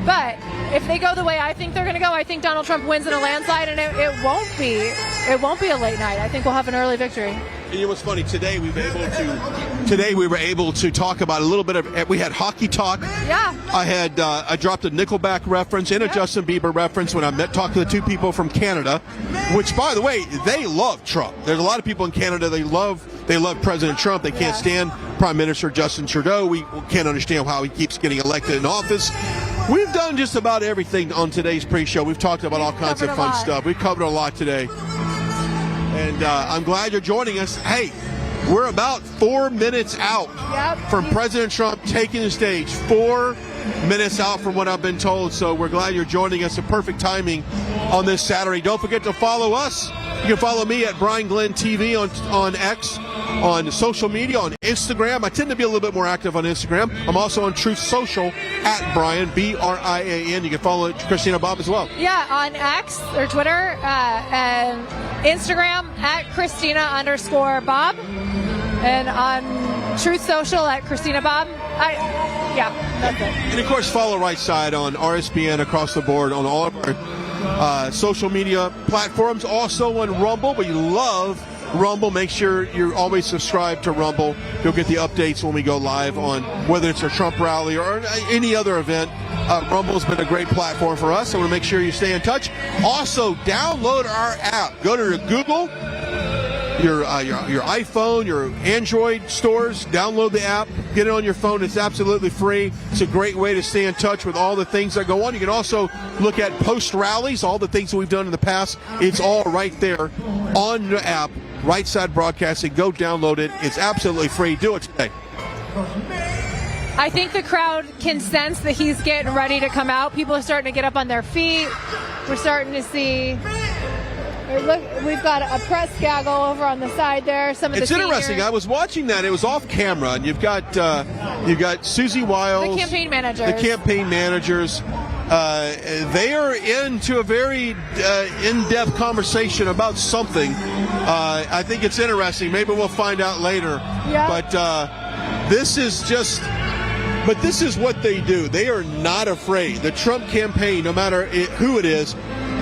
but if they go the way I think they're going to go, I think Donald Trump wins in a landslide, and it won't be a late night. I think we'll have an early victory. You know what's funny? Today we were able to talk about a little bit of. We had hockey talk. Yeah. I dropped a Nickelback reference and a Justin Bieber reference when I talked to the two people from Canada, which, by the way, they love Trump. There's a lot of people in Canada they love President Trump. They can't stand Prime Minister Justin Trudeau. We can't understand how he keeps getting elected in office. We've done just about everything on today's pre-show. We've talked about all kinds of fun stuff. We covered a lot today. And I'm glad you're joining us. Hey, we're about 4 minutes out from President Trump taking the stage. 4 minutes out from what I've been told. So we're glad you're joining us. A perfect timing on this Saturday. Don't forget to follow us. You can follow me at Brian Glenn TV on X, on social media, on Instagram. I tend to be a little bit more active on Instagram. I'm also on Truth Social at Brian, BRIAN. You can follow Christina Bobb as well. Yeah, on X or Twitter and Instagram at Christina_Bob, and on Truth Social at Christina Bobb. That's it. And of course, follow Right Side on RSBN across the board on all of our social media platforms. Also on Rumble. We love Rumble. Make sure you're always subscribed to Rumble. You'll get the updates when we go live on whether it's a Trump rally or any other event. Rumble's been a great platform for us, so we'll make sure you stay in touch. Also, download our app. Go to Google, your iPhone, your Android stores, download the app, get it on your phone. It's absolutely free. It's a great way to stay in touch with all the things that go on. You can also look at post rallies, all the things that we've done in the past. It's all right there on the app, Right Side Broadcasting. Go download it. It's absolutely free. Do it today. I think the crowd can sense that he's getting ready to come out. People are starting to get up on their feet. We're starting to see. Look, we've got a press gaggle over on the side there. Some of the seniors. Interesting. I was watching that. It was off camera, and you've got Susie Wiles, the campaign managers. The campaign managers. They are into a very in-depth conversation about something. I think it's interesting. Maybe we'll find out later. Yeah. But this is what they do. They are not afraid. The Trump campaign, no matter who it is,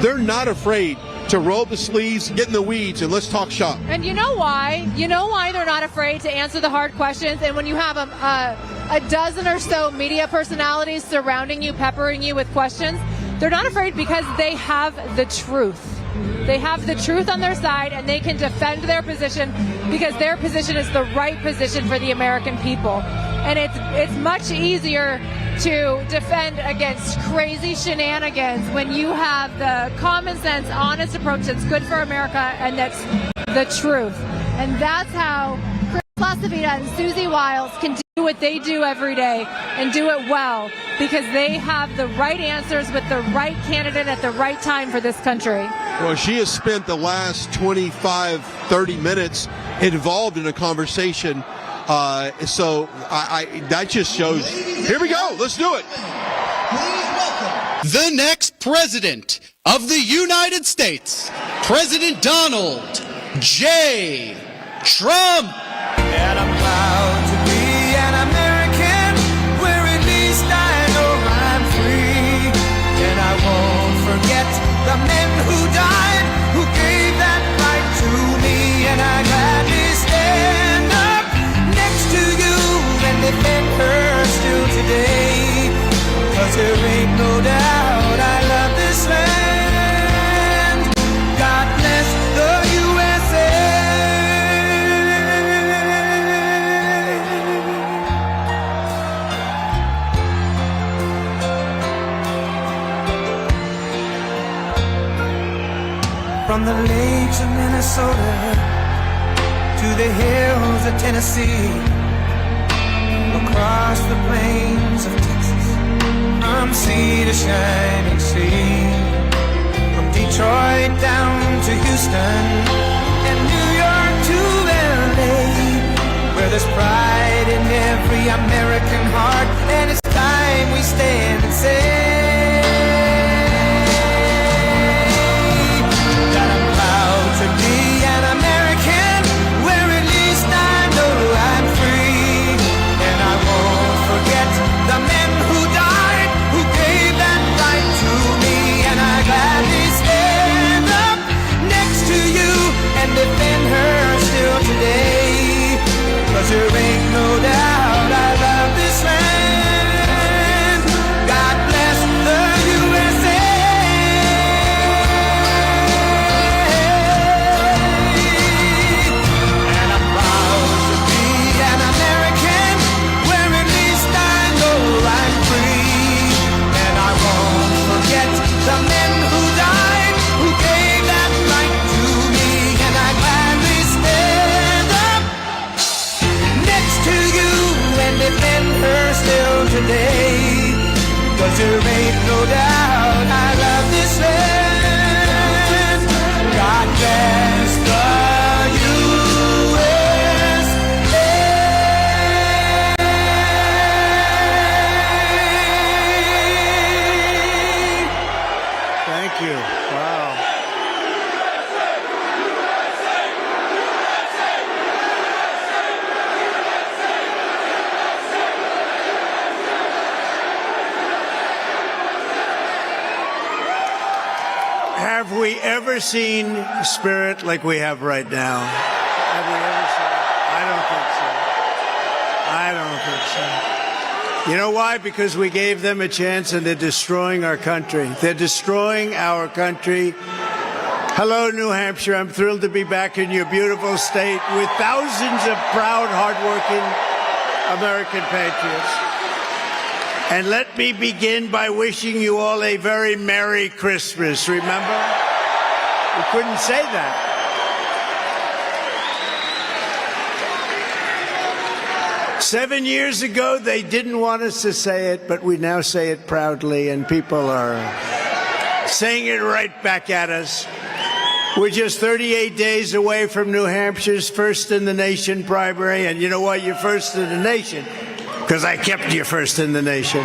they're not afraid to roll the sleeves, get in the weeds, and let's talk shop. And you know why? You know why they're not afraid to answer the hard questions? And when you have a dozen or so media personalities surrounding you, peppering you with questions, they're not afraid because they have the truth. They have the truth on their side, and they can defend their position because their position is the right position for the American people. And it's much easier to defend against crazy shenanigans when you have the common sense, honest approach that's good for America and that's the truth. And that's how Chris LaCivita and Susie Wiles can do what they do every day and do it well, because they have the right answers with the right candidate at the right time for this country. Well, she has spent the last 25, 30 minutes involved in a conversation. So that just shows. Here we go. Let's do it. The next president. of the United States, President Donald J. Trump. And I'm proud to be an American, where at least I know I'm free. And I won't forget the men who died, who gave that right to me. And I gladly stand up next to you and defend her still today. 'Cause there ain't no doubt I love this land. God bless the USA. From the lakes of Minnesota to the hills of Tennessee, across the plains of Texas, from sea to shining sea, from Detroit down to Houston and New York to LA, where there's pride in every American heart, and it's time we stand and say that I'm proud to be an American, where at least I know I'm free. And I won't forget the men who died, who gave that right to me. And I gladly stand up next to you and defend her still today. 'Cause there ain't no doubt I love this land. God bless the USA. And I'm proud to be an American, where at least I know I'm free. And I won't forget the men who died, who gave that right to me. And I gladly stand up next to you and defend her still today. 'Cause there ain't no doubt I love this land. God bless the USA. Thank you. Wow. Have we ever seen spirit like we have right now? Have we ever seen it? I don't think so. I don't think so. You know why? Because we gave them a chance and they're destroying our country. They're destroying our country. Hello, New Hampshire. I'm thrilled to be back in your beautiful state with thousands of proud, hardworking American patriots. And let me begin by wishing you all a very Merry Christmas. Remember? We couldn't say that. Seven years ago, they didn't want us to say it, but we now say it proudly, and people are saying it right back at us. We're just 38 days away from New Hampshire's first in the nation primary, and you know why you're first in the nation? Because I kept you first in the nation.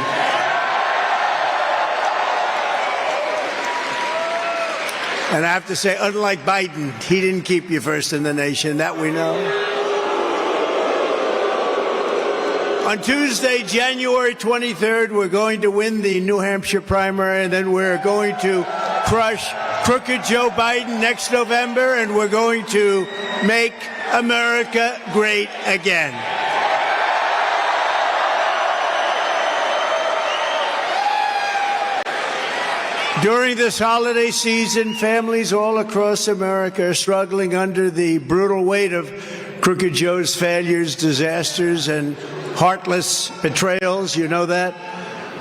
And I have to say, unlike Biden, he didn't keep you first in the nation. That we know. On Tuesday, January 23rd, we're going to win the New Hampshire primary, and then we're going to crush crooked Joe Biden next November, and we're going to make America great again. During this holiday season, families all across America are struggling under the brutal weight of Crooked Joe's failures, disasters, and heartless betrayals. You know that?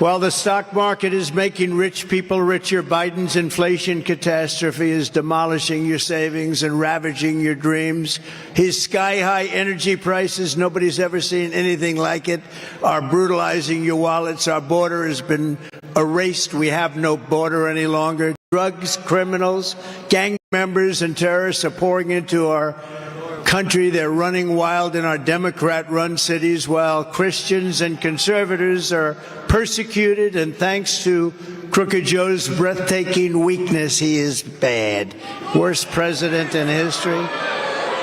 While the stock market is making rich people richer, Biden's inflation catastrophe is demolishing your savings and ravaging your dreams. His sky-high energy prices, nobody's ever seen anything like it, are brutalizing your wallets. Our border has been erased. We have no border any longer. Drugs, criminals, gang members, and terrorists are pouring into our country. They're running wild in our Democrat-run cities, while Christians and conservatives are persecuted. And thanks to Crooked Joe's breathtaking weakness, he is bad. Worst president in history.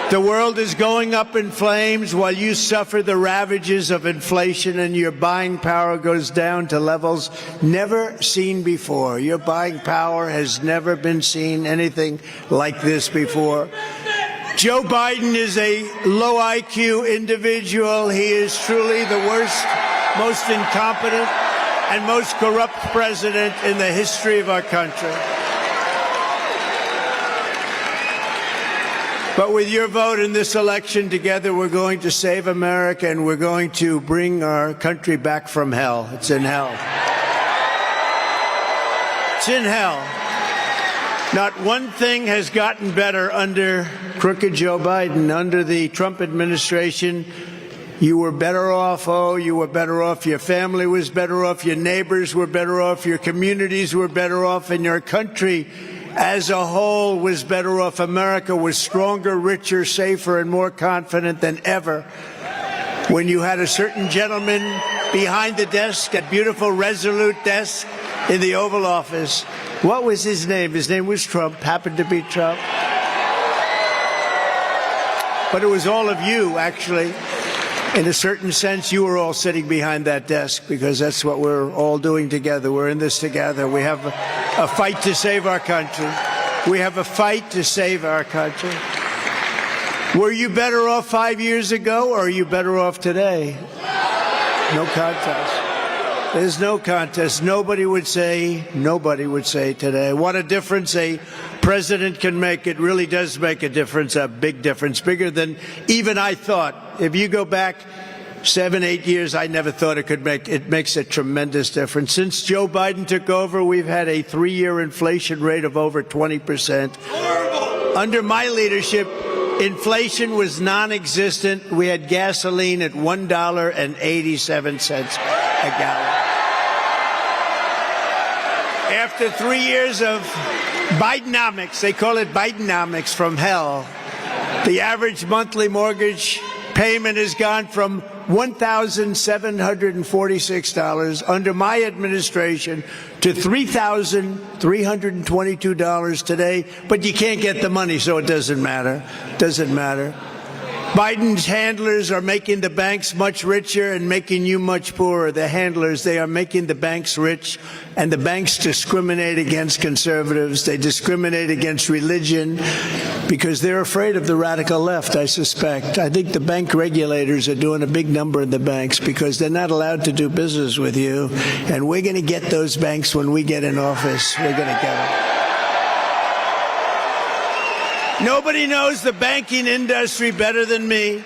The world is going up in flames while you suffer the ravages of inflation and your buying power goes down to levels never seen before. Your buying power has never been seen anything like this before. Joe Biden is a low IQ individual. He is truly the worst, most incompetent, and most corrupt president in the history of our country. But with your vote in this election, together we're going to save America and we're going to bring our country back from hell. It's in hell. It's in hell. Not one thing has gotten better under crooked Joe Biden. Under the Trump administration, you were better off. Oh, you were better off. Your family was better off. Your neighbors were better off. Your communities were better off. And your country as a whole was better off. America was stronger, richer, safer, and more confident than ever. When you had a certain gentleman behind the desk, a beautiful, resolute desk in the Oval Office. What was his name? His name was Trump, happened to be Trump. But it was all of you, actually. In a certain sense, you were all sitting behind that desk because that's what we're all doing together. We're in this together. We have a fight to save our country. We have a fight to save our country. Were you better off 5 years ago or are you better off today? No contest. There's no contest. Nobody would say today. What a difference a president can make. It really does make a difference, a big difference, bigger than even I thought. If you go back 7, 8 years, I never thought it could make. It makes a tremendous difference. Since Joe Biden took over, we've had a 3-year inflation rate of over 20%. Under my leadership, inflation was non-existent. We had gasoline at $1.87 a gallon. After 3 years of Bidenomics, they call it Bidenomics from hell, the average monthly mortgage payment has gone from $1,746 under my administration to $3,322 today, but you can't get the money, so it doesn't matter. Doesn't matter. Biden's handlers are making the banks much richer and making you much poorer. The handlers, they are making the banks rich, and the banks discriminate against conservatives. They discriminate against religion because they're afraid of the radical left, I suspect. I think the bank regulators are doing a big number in the banks because they're not allowed to do business with you, and we're going to get those banks when we get in office. We're going to get them. Nobody knows the banking industry better than me,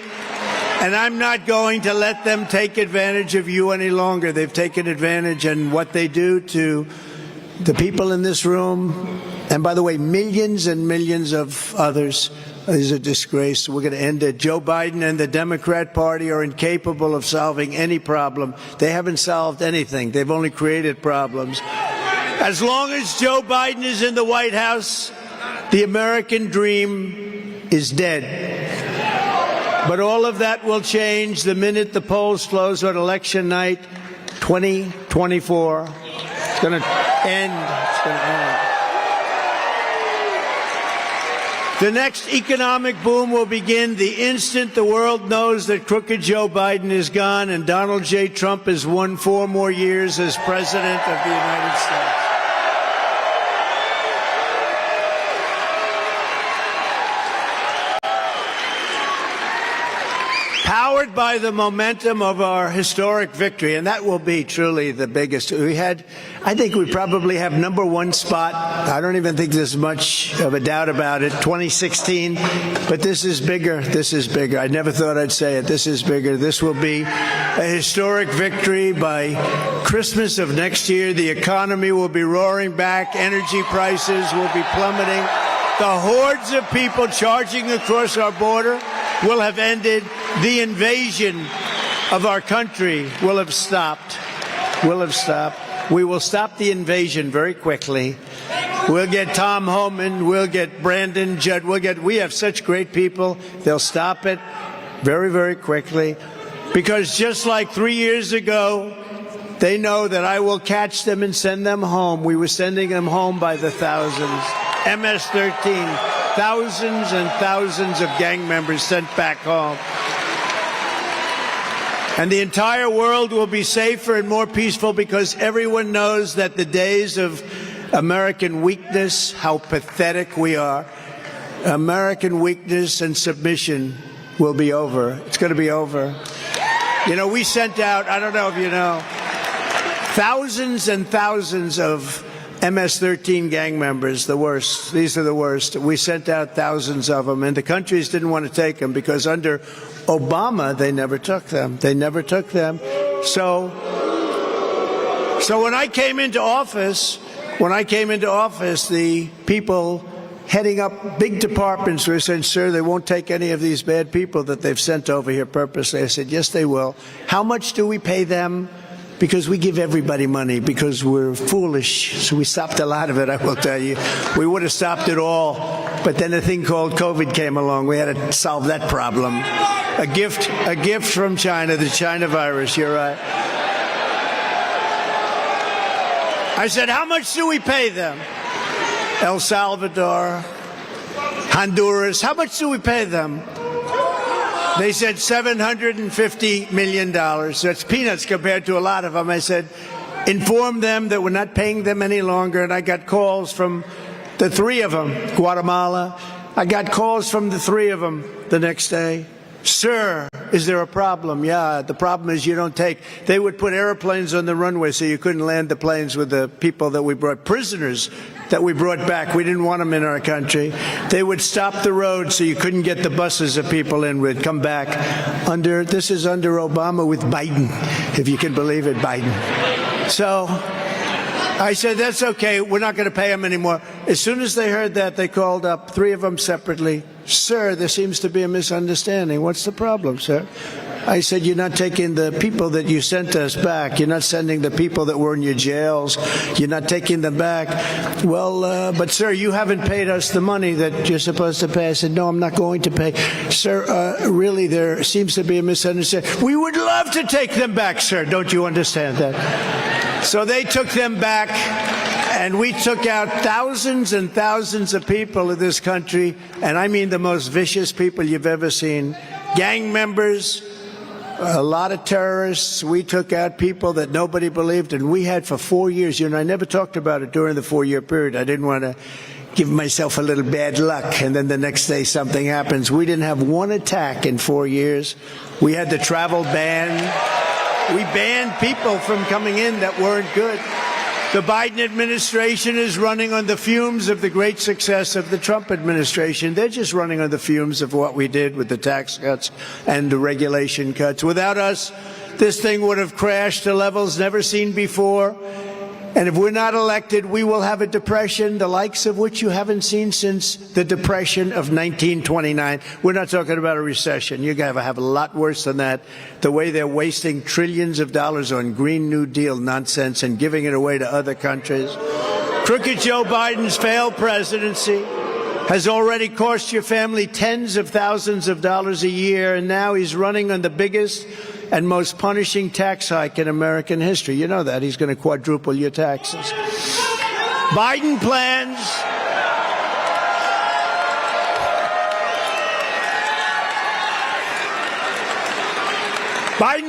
and I'm not going to let them take advantage of you any longer. They've taken advantage, and what they do to the people in this room, and by the way, millions and millions of others, is a disgrace. We're going to end it. Joe Biden and the Democrat Party are incapable of solving any problem. They haven't solved anything. They've only created problems. As long as Joe Biden is in the White House, the American dream is dead. But all of that will change the minute the polls close on election night 2024. It's going to end. It's going to end. The next economic boom will begin the instant the world knows that crooked Joe Biden is gone and Donald J. Trump has won 4 more years as President of the United States. Powered by the momentum of our historic victory, and that will be truly the biggest. I think we probably have #1 spot. I don't even think there's much of a doubt about it. 2016, but this is bigger. This is bigger. I never thought I'd say it. This is bigger. This will be a historic victory. By Christmas of next year, the economy will be roaring back. Energy prices will be plummeting. The hordes of people charging across our border will have ended. The invasion of our country will have stopped. Will have stopped. We will stop the invasion very quickly. We'll get Tom Homan. We'll get Brandon Judd. We have such great people. They'll stop it very, very quickly. Because just like 3 years ago, They know that I will catch them and send them home. We were sending them home by the thousands. MS-13, thousands and thousands of gang members sent back home. And the entire world will be safer and more peaceful because everyone knows that the days of American weakness, how pathetic we are, American weakness and submission will be over. It's going to be over. You know, we sent out, I don't know if you know, thousands and thousands of MS-13 gang members, the worst. These are the worst. We sent out thousands of them, and the countries didn't want to take them because under Obama, they never took them. They never took them. So when I came into office, the people heading up big departments were saying, sir, they won't take any of these bad people that they've sent over here purposely. I said, yes, they will. How much do we pay them? Because we give everybody money because we're foolish. So we stopped a lot of it, I will tell you. We would have stopped it all. But then a thing called COVID came along. We had to solve that problem. A gift from China, the China virus. You're right. I said, how much do we pay them? El Salvador, Honduras, how much do we pay them? They said $750 million. That's peanuts compared to a lot of them. I said, inform them that we're not paying them any longer. And I got calls from the three of them, Guatemala. I got calls from the three of them the next day. Sir, is there a problem? Yeah, the problem is you don't take. They would put airplanes on the runway so you couldn't land the planes with the people that we brought, prisoners that we brought back. We didn't want them in our country. They would stop the road so you couldn't get the buses that people in would come back. This is under Obama with Biden, if you can believe it, Biden. So I said, that's okay. We're not going to pay them anymore. As soon as they heard that, they called up, three of them separately. Sir, there seems to be a misunderstanding. What's the problem, sir? I said, you're not taking the people that you sent us back. You're not sending the people that were in your jails. You're not taking them back. Well, but sir, you haven't paid us the money that you're supposed to pay. I said, no, I'm not going to pay. Sir, really, there seems to be a misunderstanding. We would love to take them back, sir. Don't you understand that? So they took them back. And we took out thousands and thousands of people in this country, and I mean the most vicious people you've ever seen. Gang members, a lot of terrorists. We took out people that nobody believed, and we had for 4 years. You know, I never talked about it during the 4-year period. I didn't want to give myself a little bad luck, and then the next day something happens. We didn't have one attack in 4 years. We had the travel ban. We banned people from coming in that weren't good. The Biden administration is running on the fumes of the great success of the Trump administration. They're just running on the fumes of what we did with the tax cuts and the regulation cuts. Without us, this thing would have crashed to levels never seen before. And if we're not elected, we will have a depression, the likes of which you haven't seen since the Depression of 1929. We're not talking about a recession. You're going to have a lot worse than that. The way they're wasting trillions of dollars on Green New Deal nonsense and giving it away to other countries. Crooked Joe Biden's failed presidency has already cost your family tens of thousands of dollars a year, and now he's running on the biggest and most punishing tax hike in American history. You know that. He's going to quadruple your taxes. Biden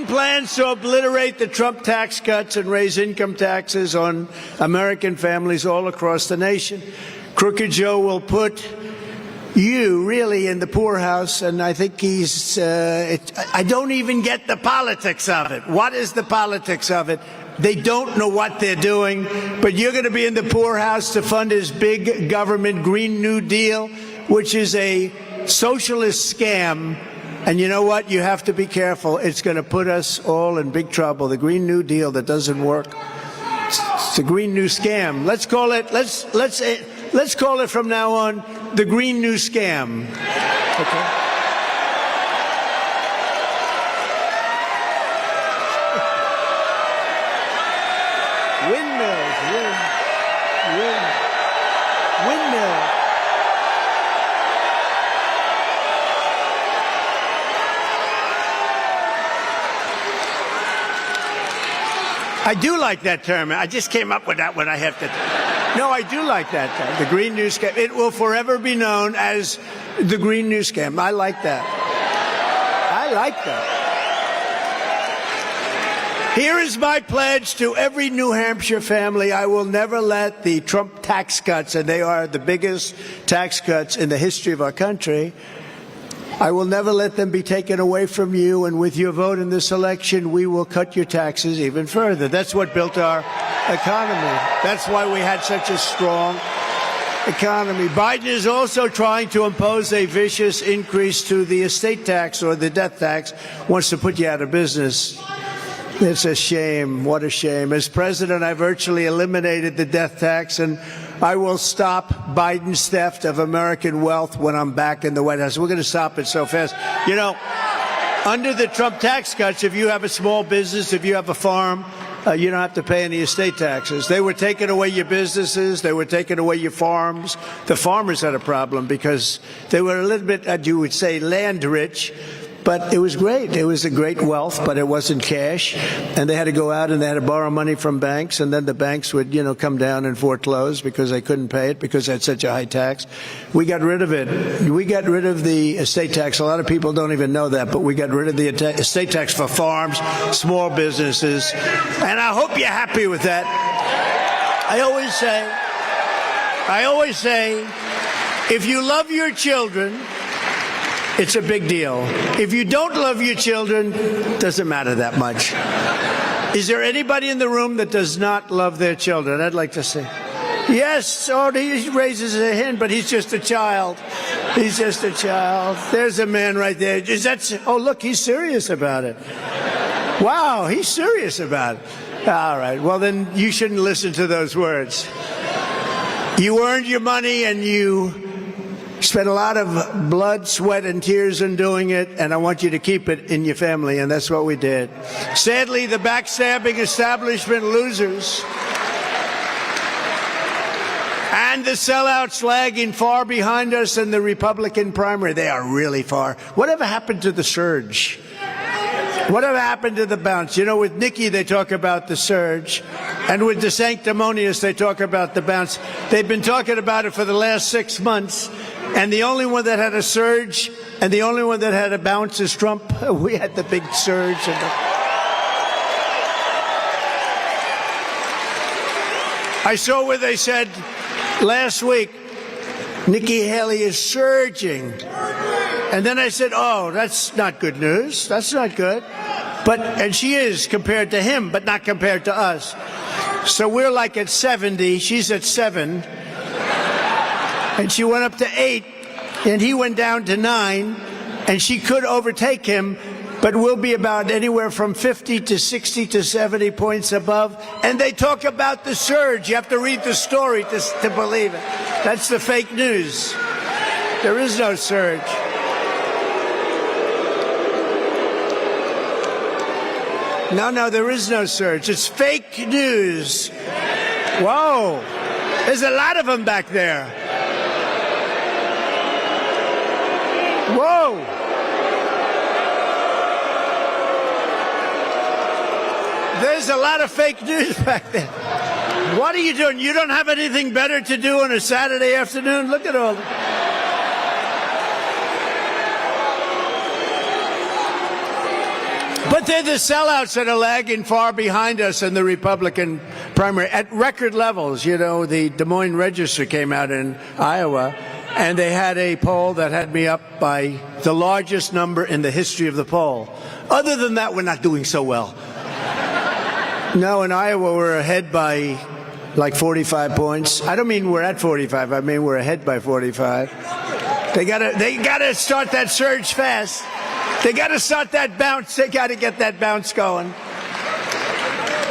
plans to obliterate the Trump tax cuts and raise income taxes on American families all across the nation. Crooked Joe will put you really in the poorhouse, and I think I don't even get the politics of it. What is the politics of it? They don't know what they're doing, but you're going to be in the poorhouse to fund his big government Green New Deal, which is a socialist scam. And you know what? You have to be careful. It's going to put us all in big trouble. The Green New Deal that doesn't work. It's a Green New Scam. Let's call it from now on the Green New Scam. Okay. Windmills. I do like that term. I just came up with that one. I have to. No, I do like that term. The Green New Scam. It will forever be known as the Green New Scam. I like that. I like that. Here is my pledge to every New Hampshire family. I will never let the Trump tax cuts, and they are the biggest tax cuts in the history of our country, I will never let them be taken away from you, and with your vote in this election, we will cut your taxes even further. That's what built our economy. That's why we had such a strong economy. Biden is also trying to impose a vicious increase to the estate tax or the death tax, wants to put you out of business. It's a shame. What a shame. As president, I virtually eliminated the death tax, and I will stop Biden's theft of American wealth when I'm back in the White House. We're going to stop it so fast. You know, under the Trump tax cuts, if you have a small business, if you have a farm, you don't have to pay any estate taxes. They were taking away your businesses. They were taking away your farms. The farmers had a problem because they were a little bit, as you would say, land rich. But it was great. It was a great wealth, but it wasn't cash. And they had to go out and they had to borrow money from banks. And then the banks would, come down and foreclose because they couldn't pay it because they had such a high tax. We got rid of it. We got rid of the estate tax. A lot of people don't even know that, but we got rid of the estate tax for farms, small businesses. And I hope you're happy with that. I always say, if you love your children, it's a big deal. If you don't love your children, it doesn't matter that much. Is there anybody in the room that does not love their children? I'd like to say. Yes, he raises a hand, but he's just a child. He's just a child. There's a man right there. Oh, look, he's serious about it. Wow, he's serious about it. All right, well, then you shouldn't listen to those words. You earned your money and you spent a lot of blood, sweat, and tears in doing it, and I want you to keep it in your family, and that's what we did. Sadly, the backstabbing establishment losers and the sellouts lagging far behind us in the Republican primary. They are really far. Whatever happened to the surge? Whatever happened to the bounce? With Nikki, they talk about the surge. And with the sanctimonious, they talk about the bounce. They've been talking about it for the last 6 months. And the only one that had a surge and the only one that had a bounce is Trump. We had the big surge. I saw where they said last week, Nikki Haley is surging. And then I said, oh, that's not good news. That's not good. And she is compared to him, but not compared to us. So we're like at 70. She's at 7. And she went up to 8. And he went down to 9. And she could overtake him, but we'll be about anywhere from 50 to 60 to 70 points above. And they talk about the surge. You have to read the story to believe it. That's the fake news. There is no surge. No, there is no surge. It's fake news. Whoa. There's a lot of them back there. Whoa. There's a lot of fake news back there. What are you doing? You don't have anything better to do on a Saturday afternoon? Look at all. But they're the sellouts that are lagging far behind us in the Republican primary at record levels. The Des Moines Register came out in Iowa, and they had a poll that had me up by the largest number in the history of the poll. Other than that, we're not doing so well. No, in Iowa, we're ahead by like 45 points. I don't mean we're at 45. I mean we're ahead by 45. They gotta start that surge fast. They got to start that bounce. They got to get that bounce going.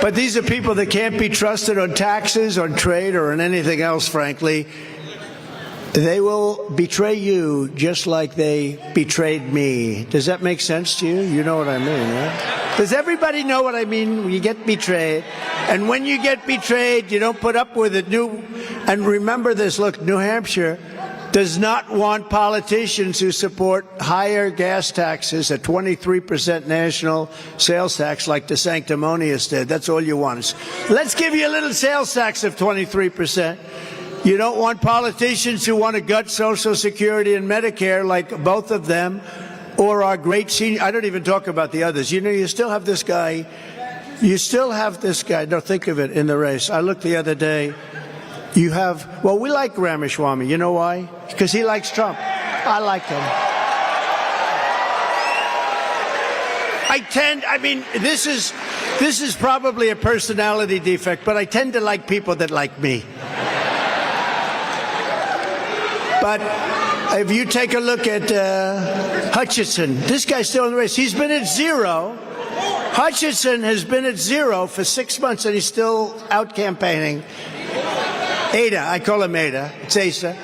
But these are people that can't be trusted on taxes, on trade, or on anything else, frankly. They will betray you just like they betrayed me. Does that make sense to you? You know what I mean, right? Does everybody know what I mean when you get betrayed? And when you get betrayed, you don't put up with it. And remember this, look, New Hampshire, does not want politicians who support higher gas taxes, a 23% national sales tax like the sanctimonious did. That's all you want. Let's give you a little sales tax of 23%. You don't want politicians who want to gut Social Security and Medicare like both of them, or our great senior. I don't even talk about the others. You know, you still have this guy. You still have this guy. Don't think of it in the race. I looked the other day. You have, well, we like Ramaswamy. You know why? Because he likes Trump. I like him. This is probably a personality defect, but I tend to like people that like me. But if you take a look at Hutchinson, this guy's still in the race. He's been at zero. Hutchinson has been at zero for 6 months, and he's still out campaigning. Ada, I call him Ada. It's Asa.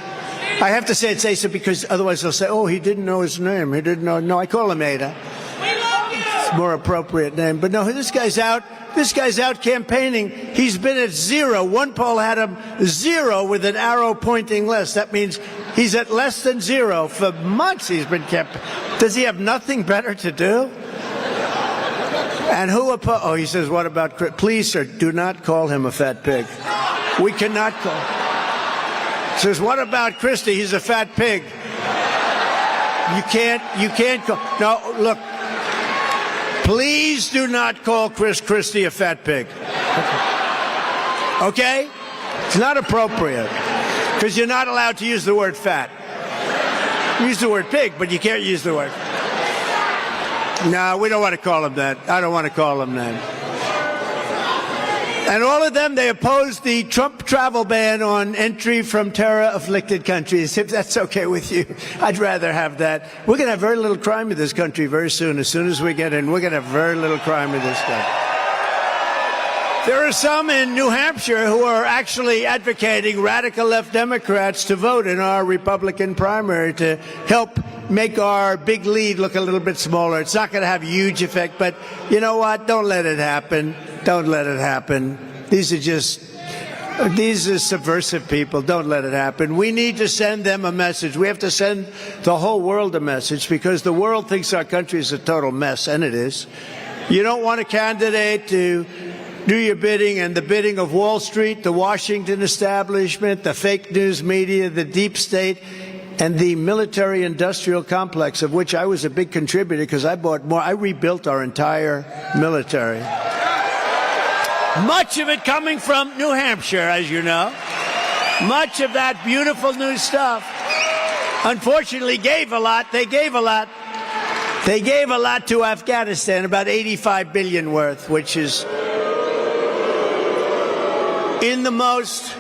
I have to say it's Asa because otherwise they'll say, oh, he didn't know his name. He didn't know. No, I call him Ada. It's a more appropriate name. But no, this guy's out. This guy's out campaigning. He's been at zero. One poll had him zero with an arrow pointing less. That means he's at less than zero for months. He's been campaigning. Does he have nothing better to do? And who opposed? Oh, he says, what about Chris? Please, sir, do not call him a fat pig. We cannot call. Says, what about Christie? He's a fat pig. You can't call. No, look. Please do not call Chris Christie a fat pig. Okay? It's not appropriate. Because you're not allowed to use the word fat. Use the word pig, but you can't use the word. No, we don't want to call him that. I don't want to call him that. And all of them, they opposed the Trump travel ban on entry from terror-afflicted countries. If that's okay with you, I'd rather have that. We're going to have very little crime in this country very soon. As soon as we get in, we're going to have very little crime in this country. There are some in New Hampshire who are actually advocating radical left Democrats to vote in our Republican primary to help make our big lead look a little bit smaller. It's not going to have a huge effect, but you know what? Don't let it happen. Don't let it happen. These are subversive people. Don't let it happen. We need to send them a message. We have to send the whole world a message because the world thinks our country is a total mess, and it is. You don't want a candidate to do your bidding and the bidding of Wall Street, the Washington establishment, the fake news media, the deep state, and the military-industrial complex, of which I was a big contributor because I bought more. I rebuilt our entire military. Much of it coming from New Hampshire, as you know. Much of that beautiful new stuff, unfortunately, gave a lot. They gave a lot. They gave a lot to Afghanistan, about $85 billion worth, which is in the most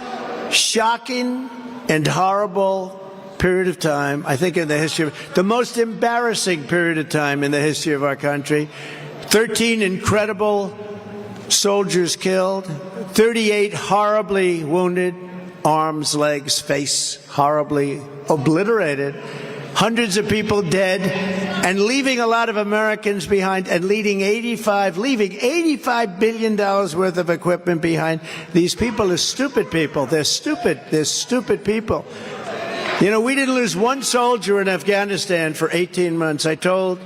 shocking and horrible period of time, I think, in the history of the most embarrassing period of time in the history of our country. 13 incredible soldiers killed, 38 horribly wounded, arms, legs, face horribly obliterated, hundreds of people dead, and leaving a lot of Americans behind, and leaving $85 billion worth of equipment behind. These people are stupid people. They're stupid. They're stupid people. You know, we didn't lose one soldier in Afghanistan for 18 months. I told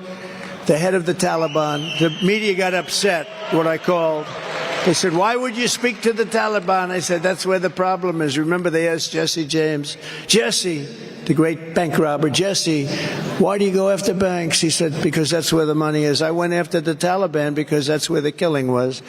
the head of the Taliban, the media got upset when I called. They said, why would you speak to the Taliban? I said, that's where the problem is. Remember, they asked Jesse James, Jesse, the great bank robber, Jesse, why do you go after banks? He said, because that's where the money is. I went after the Taliban because that's where the killing was.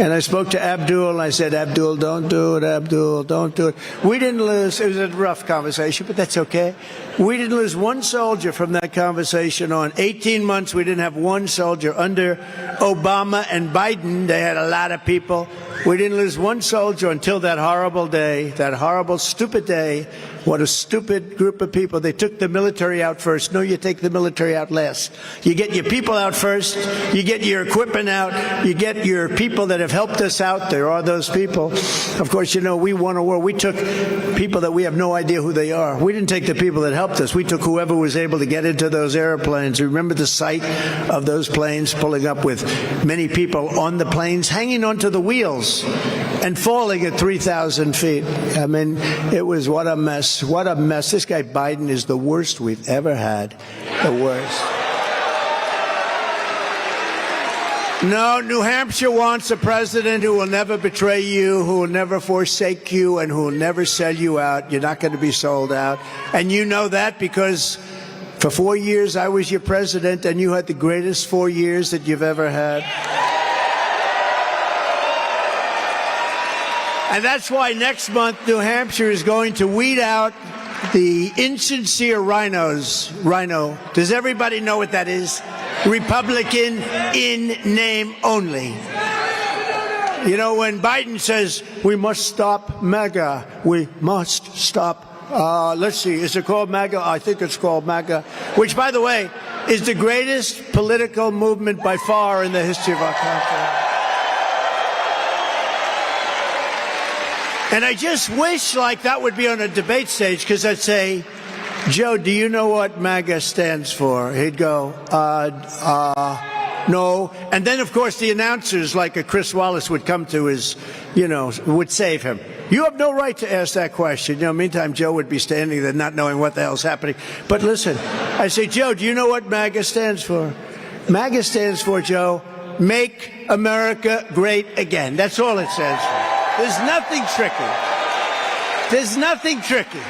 And I spoke to Abdul, and I said, Abdul, don't do it, Abdul, don't do it. We didn't lose. It was a rough conversation, but that's okay. We didn't lose one soldier from that conversation on. 18 months, we didn't have one soldier. Under Obama and Biden, they had a lot of people. We didn't lose one soldier until that horrible day, that horrible, stupid day. What a stupid group of people. They took the military out first. No, you take the military out last. You get your people out first. You get your equipment out. You get your people that have helped us out. There are those people. Of course, you know, we won a war. We took people that we have no idea who they are. We didn't take the people that helped us. We took whoever was able to get into those airplanes. Remember the sight of those planes pulling up with many people on the planes, hanging onto the wheels. stories and falling at 3,000 feet. I mean, it was what a mess. What a mess. This guy Biden is the worst we've ever had. The worst. No, New Hampshire wants a president who will never betray you, who will never forsake you, and who will never sell you out. You're not going to be sold out. And you know that because for 4 years I was your president, and you had the greatest 4 years that you've ever had. And that's why next month New Hampshire is going to weed out the insincere rhinos. Rhino. Does everybody know what that is? Republican in name only. You know, when Biden says we must stop MAGA, we must stop. Let's see, is it called MAGA? I think it's called MAGA, which, by the way, is the greatest political movement by far in the history of our country. And I just wish like that would be on a debate stage, because I'd say, Joe, do you know what MAGA stands for? He'd go, no. And then, of course, the announcers, like a Chris Wallace, would come to his, would save him. You have no right to ask that question. Meantime, Joe would be standing there not knowing what the hell's happening. But listen, I say, Joe, do you know what MAGA stands for? MAGA stands for, Joe, Make America Great Again. That's all it stands for. There's nothing tricky. There's nothing tricky.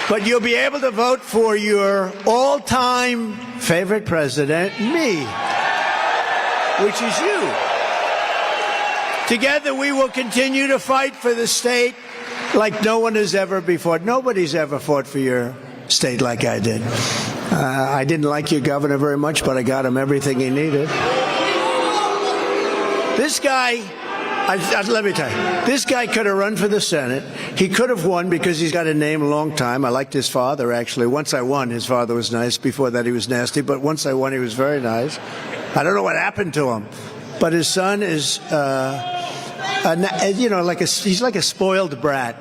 But you'll be able to vote for your all-time favorite president, me, which is you. Together we will continue to fight for the state like no one has ever before. Nobody's ever fought for your state like I did. I didn't like your governor very much, but I got him everything he needed. This guy, let me tell you, this guy could have run for the Senate. He could have won because he's got a name a long time. I liked his father, actually. Once I won, his father was nice. Before that, he was nasty. But once I won, he was very nice. I don't know what happened to him. But his son is, he's like a spoiled brat.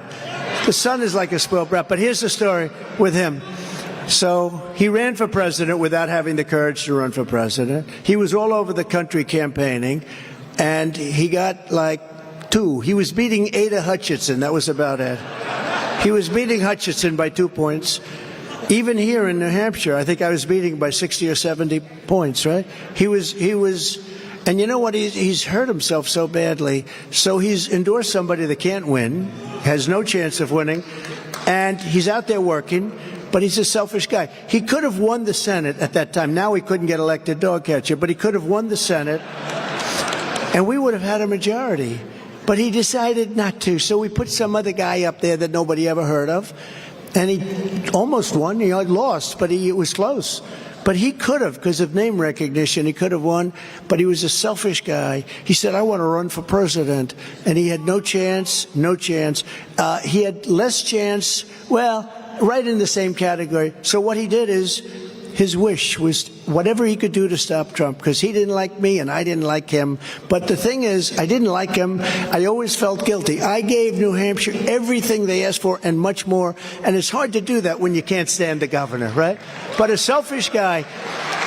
The son is like a spoiled brat. But here's the story with him. So he ran for president without having the courage to run for president. He was all over the country campaigning. And he got like 2. He was beating Ada Hutchinson. That was about it. He was beating Hutchinson by 2 points. Even here in New Hampshire, I think I was beating by 60 or 70 points, right? He was, and you know what? He's hurt himself so badly. So he's endorsed somebody that can't win, has no chance of winning, and he's out there working. But he's a selfish guy. He could have won the Senate at that time. Now he couldn't get elected dog catcher, but he could have won the Senate. And we would have had a majority. But he decided not to. So we put some other guy up there that nobody ever heard of. And he almost won. He lost, but it was close. But he could have, because of name recognition, he could have won. But he was a selfish guy. He said, I want to run for president. And he had no chance, no chance. He had less chance, well, right in the same category. So what he did is, his wish was whatever he could do to stop Trump, because he didn't like me and I didn't like him. But the thing is, I didn't like him. I always felt guilty. I gave New Hampshire everything they asked for and much more. And it's hard to do that when you can't stand the governor, right? But a selfish guy.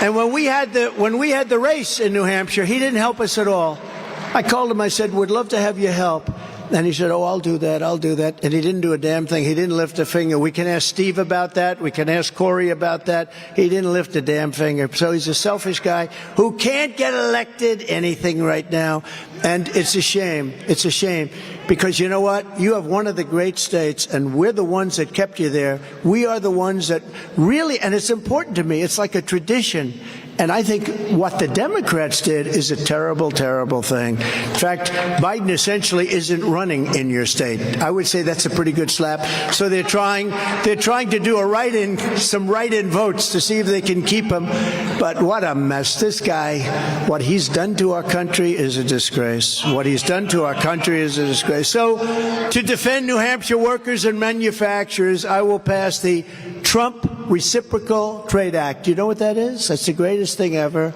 And when we had the race in New Hampshire, he didn't help us at all. I called him. I said, would love to have your help. And he said, oh, I'll do that. I'll do that. And he didn't do a damn thing. He didn't lift a finger. We can ask Steve about that. We can ask Corey about that. He didn't lift a damn finger. So he's a selfish guy who can't get elected anything right now. And it's a shame. It's a shame. Because you know what? You have one of the great states, and we're the ones that kept you there. We are the ones that really, and it's important to me, it's like a tradition. And I think what the Democrats did is a terrible, terrible thing. In fact, Biden essentially isn't running in your state. I would say that's a pretty good slap. So they're trying to do some write-in votes to see if they can keep him. But what a mess. This guy, what he's done to our country is a disgrace. What he's done to our country is a disgrace. So to defend New Hampshire workers and manufacturers, I will pass the Trump Reciprocal Trade Act. You know what that is? That's the greatest thing ever.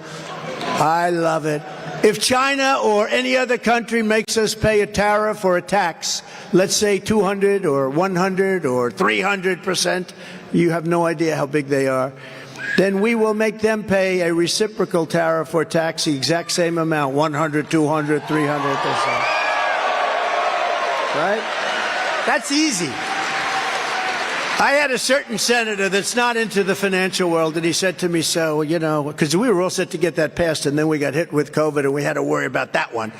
I love it. If China or any other country makes us pay a tariff or a tax, let's say 200 or 100 or 300%, you have no idea how big they are. then we will make them pay a reciprocal tariff or tax the exact same amount, 100, 200, 300%. Right? That's easy. I had a certain senator that's not into the financial world, and he said to me, so, you know, because we were all set to get that passed, and then we got hit with COVID, and we had to worry about that one.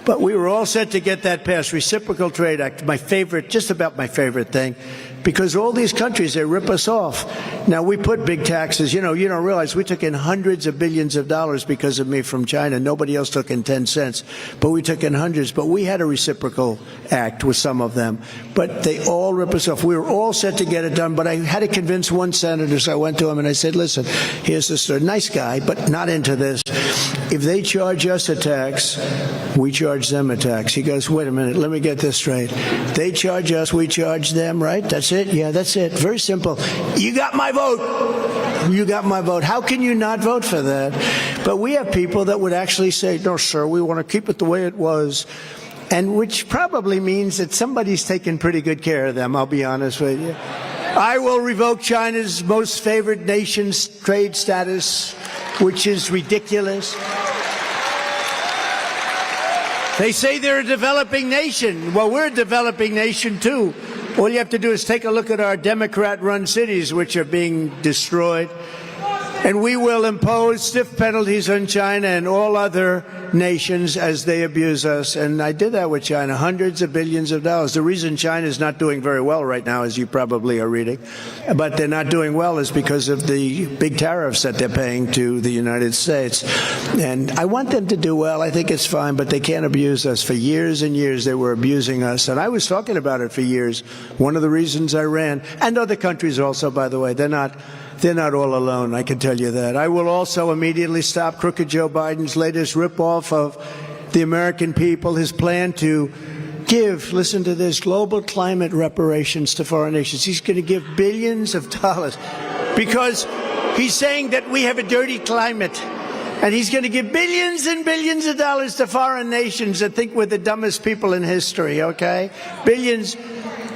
But we were all set to get that passed. Reciprocal Trade Act, my favorite, just about my favorite thing, because all these countries, they rip us off. Now, we put big taxes. You know, you don't realize we took in hundreds of billions of dollars because of me from China. Nobody else took in 10 cents, but we took in hundreds. But we had a reciprocal act with some of them, but they all rip us off. We were all set to get it done, but I had to convince one senator, so I went to him and I said, listen, here's this nice guy, but not into this. If they charge us a tax, we charge them a tax. He goes, wait a minute, let me get this straight. They charge us, we charge them, right? That's it? Yeah, that's it. Very simple. You got my vote. You got my vote. How can you not vote for that? But we have people that would actually say, no, sir, we want to keep it the way it was. And which probably means that somebody's taking pretty good care of them, I'll be honest with you. I will revoke China's most favored nation's trade status, which is ridiculous. They say they're a developing nation. Well, we're a developing nation, too. All you have to do is take a look at our Democrat-run cities, which are being destroyed. And we will impose stiff penalties on China and all other nations as they abuse us. And I did that with China, hundreds of billions of dollars. The reason China is not doing very well right now, as you probably are reading, but they're not doing well is because of the big tariffs that they're paying to the United States. And I want them to do well. I think it's fine, but they can't abuse us. For years and years, they were abusing us. And I was talking about it for years. One of the reasons I ran, and other countries also, by the way, they're not all alone, I can tell you that. I will also immediately stop crooked Joe Biden's latest ripoff of the American people, his plan to give, listen to this, global climate reparations to foreign nations. He's going to give billions of dollars because he's saying that we have a dirty climate. And he's going to give billions and billions of dollars to foreign nations that think we're the dumbest people in history, okay? Billions.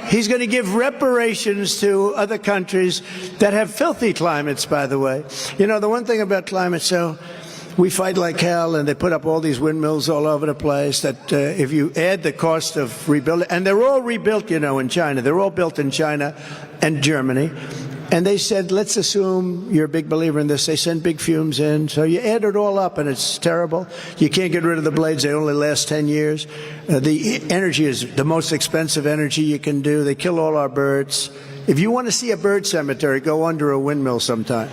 He's going to give reparations to other countries that have filthy climates, by the way. You know, the one thing about climate, so we fight like hell, and they put up all these windmills all over the place that if you add the cost of rebuilding, and they're all rebuilt, you know, in China. They're all built in China and Germany. And they said, let's assume you're a big believer in this. They send big fumes in. So you add it all up, and it's terrible. You can't get rid of the blades. They only last 10 years. The energy is the most expensive energy you can do. They kill all our birds. If you want to see a bird cemetery, go under a windmill sometime.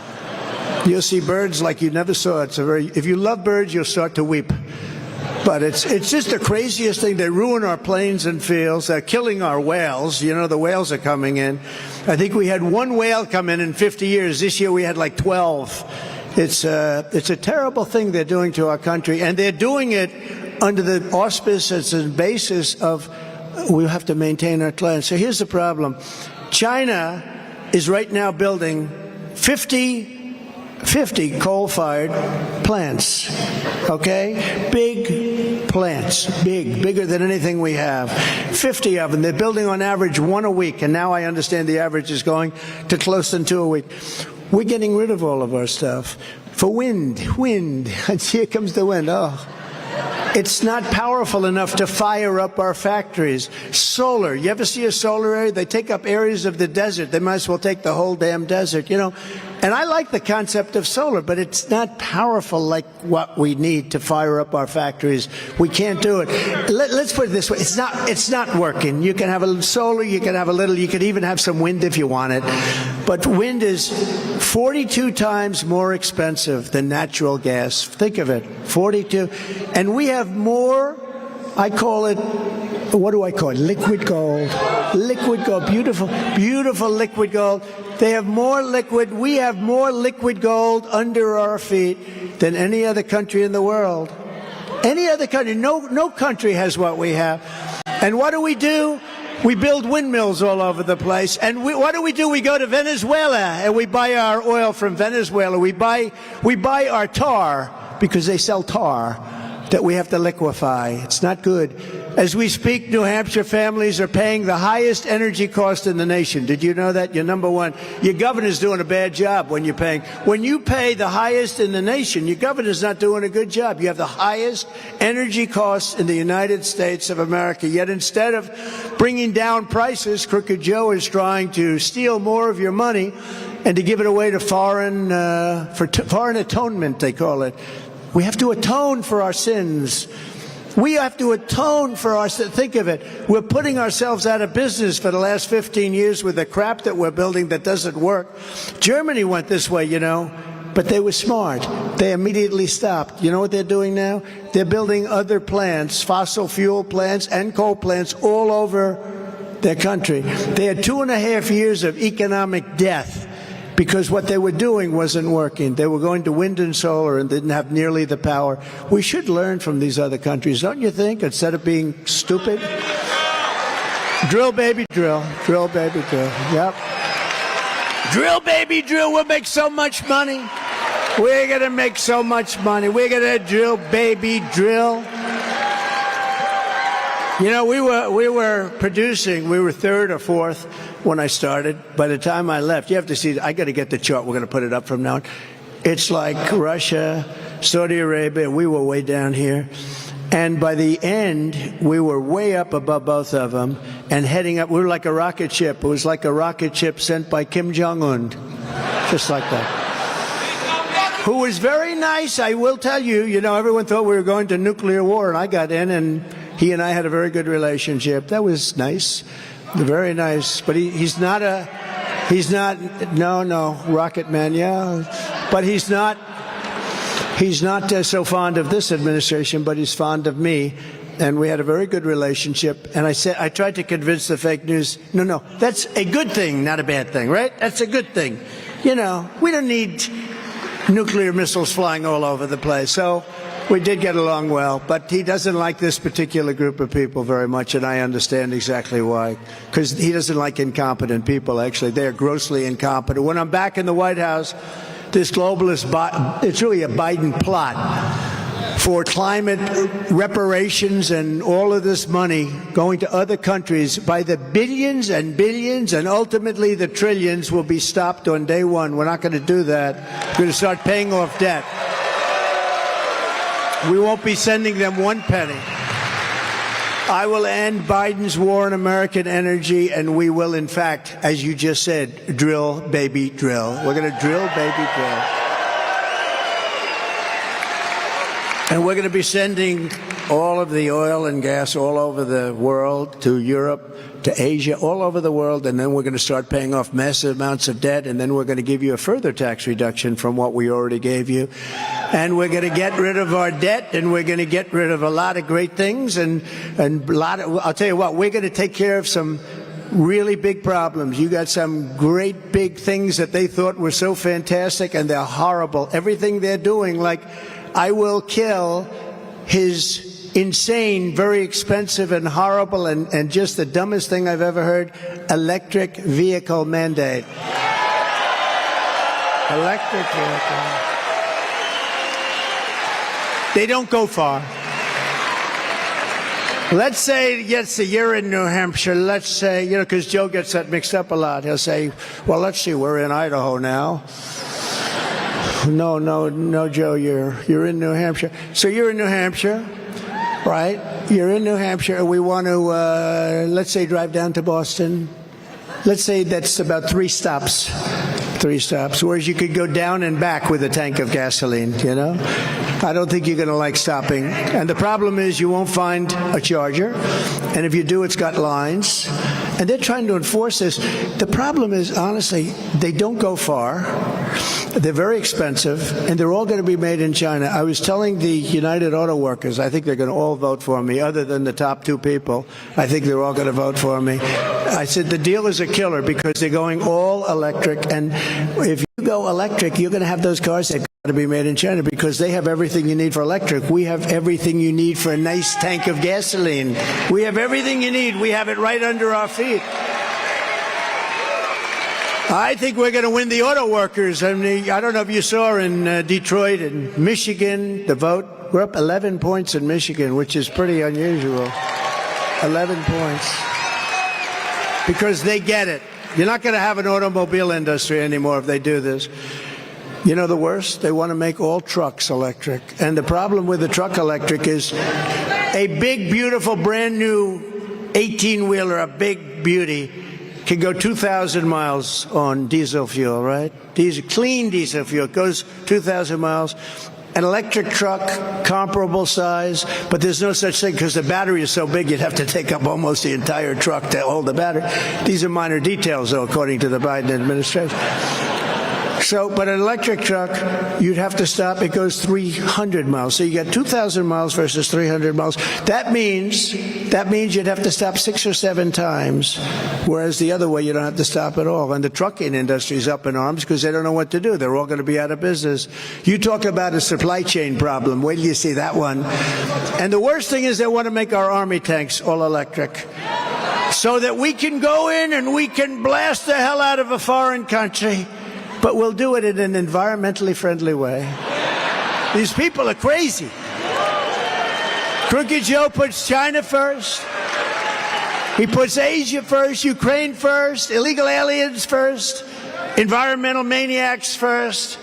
You'll see birds like you never saw. If you love birds, you'll start to weep. But it's just the craziest thing. They ruin our plains and fields. They're killing our whales. You know, the whales are coming in. I think we had one whale come in 50 years. This year we had like 12. It's a terrible thing they're doing to our country. And they're doing it under the auspices and basis of we have to maintain our climate. So here's the problem. China is right now building 50 coal-fired plants, okay? Big plants, bigger than anything we have. 50 of them. They're building on average one a week, and now I understand the average is going to close to 2 a week. We're getting rid of all of our stuff. For wind, and here comes the wind. Oh. It's not powerful enough to fire up our factories. Solar. You ever see a solar area? They take up areas of the desert. They might as well take the whole damn desert, you know. And I like the concept of solar, but it's not powerful like what we need to fire up our factories. We can't do it. Let's put it this way. It's not working. You can have a solar, you can have a little, you could even have some wind if you want it. But wind is 42 times more expensive than natural gas. Think of it. 42. And we have more, I call it, what do I call it? Liquid gold. Liquid gold. Beautiful, beautiful liquid gold. They have more liquid. We have more liquid gold under our feet than any other country in the world. Any other country. No country has what we have. And what do? We build windmills all over the place. And what do? We go to Venezuela and we buy our oil from Venezuela. We buy our tar because they sell tar. that we have to liquefy. It's not good. As we speak, New Hampshire families are paying the highest energy cost in the nation. Did you know that? You're number one. Your governor's doing a bad job when you're paying. When you pay the highest in the nation, your governor's not doing a good job. You have the highest energy costs in the United States of America. Yet instead of bringing down prices, Crooked Joe is trying to steal more of your money and to give it away to foreign atonement, they call it. We have to atone for our sins. We have to atone for our sins. Think of it. We're putting ourselves out of business for the last 15 years with the crap that we're building that doesn't work. Germany went this way, you know, but they were smart. They immediately stopped. You know what they're doing now? They're building other plants, fossil fuel plants and coal plants all over their country. They had 2.5 years of economic death, because what they were doing wasn't working. They were going to wind and solar and didn't have nearly the power. We should learn from these other countries, don't you think, instead of being stupid? Drill, baby, drill. Drill, baby, drill. Yep. Drill, baby, drill. We'll make so much money. We're going to make so much money. We're going to drill, baby, drill. You know, we were producing, we were third or fourth when I started. By the time I left, you have to see, I got to get the chart. We're going to put it up from now on. It's like Russia, Saudi Arabia, we were way down here. And by the end, we were way up above both of them and heading up. We were like a rocket ship. It was like a rocket ship sent by Kim Jong-un, just like that. Who was very nice, I will tell you. You know, everyone thought we were going to nuclear war, and I got in, and he and I had a very good relationship. That was nice, very nice. But he's not, Rocket Man, yeah. But he's not so fond of this administration, but he's fond of me. And we had a very good relationship. And I tried to convince the fake news, no, that's a good thing, not a bad thing, right? That's a good thing. You know, we don't need nuclear missiles flying all over the place. So we did get along well, but he doesn't like this particular group of people very much, and I understand exactly why. Because he doesn't like incompetent people, actually. They are grossly incompetent. When I'm back in the White House, this globalist, it's really a Biden plot for climate reparations and all of this money going to other countries by the billions and billions, and ultimately the trillions will be stopped on day one. We're not going to do that. We're going to start paying off debt. We won't be sending them one penny. I will end Biden's war on American energy, and we will, in fact, as you just said, drill, baby, drill. We're going to drill, baby, drill. And we're going to be sending all of the oil and gas all over the world, to Europe, to Asia, all over the world, and then we're going to start paying off massive amounts of debt, and then we're going to give you a further tax reduction from what we already gave you. And we're going to get rid of our debt, and we're going to get rid of a lot of great things, and a lot of, I'll tell you what, we're going to take care of some really big problems. You got some great big things that they thought were so fantastic, and they're horrible. Everything they're doing, like I will kill his insane, very expensive and horrible and just the dumbest thing I've ever heard, electric vehicle mandate. Electric vehicle. They don't go far. Let's say, yes, you're in New Hampshire. Let's say, you know, because Joe gets that mixed up a lot. He'll say, well, let's see, we're in Idaho now. No, Joe, you're in New Hampshire. So you're in New Hampshire. Right? You're in New Hampshire. We want to, let's say, drive down to Boston. Let's say that's about 3 stops. 3 stops. Whereas you could go down and back with a tank of gasoline, you know? I don't think you're going to like stopping. And the problem is you won't find a charger. And if you do, it's got lines. And they're trying to enforce this. The problem is, honestly, they don't go far. They're very expensive, and they're all going to be made in China. I was telling the United Auto Workers, I think they're going to all vote for me, other than the top 2 people. I think they're all going to vote for me. I said the deal is a killer because they're going all electric, and if you go electric, you're going to have those cars that got to be made in China because they have everything you need for electric. We have everything you need for a nice tank of gasoline. We have everything you need. We have it right under our feet. I think we're going to win the auto workers. I mean, I don't know if you saw in Detroit and Michigan, the vote. We're up 11 points in Michigan, which is pretty unusual. 11 points. Because they get it. You're not going to have an automobile industry anymore if they do this. You know the worst? They want to make all trucks electric. And the problem with the truck electric is a big, beautiful, brand new 18-wheeler, a big beauty, can go 2,000 miles on diesel fuel, right? Clean diesel fuel goes 2,000 miles. An electric truck, comparable size, but there's no such thing because the battery is so big you'd have to take up almost the entire truck to hold the battery. These are minor details, though, according to the Biden administration. So, but an electric truck, you'd have to stop. It goes 300 miles. So you got 2,000 miles versus 300 miles. That means you'd have to stop 6 or 7 times, whereas the other way you don't have to stop at all. And the trucking industry is up in arms because they don't know what to do. They're all going to be out of business. You talk about a supply chain problem. Wait till you see that one. And the worst thing is they want to make our army tanks all electric, so that we can go in and we can blast the hell out of a foreign country. But we'll do it in an environmentally friendly way. These people are crazy. Crooked Joe puts China first. He puts Asia first, Ukraine first, illegal aliens first, environmental maniacs first.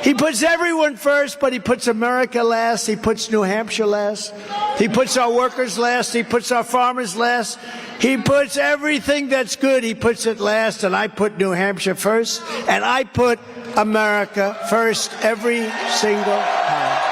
He puts everyone first, but he puts America last. He puts New Hampshire last. He puts our workers last. He puts our farmers last. He puts everything that's good, he puts it last. And I put New Hampshire first. And I put America first every single time.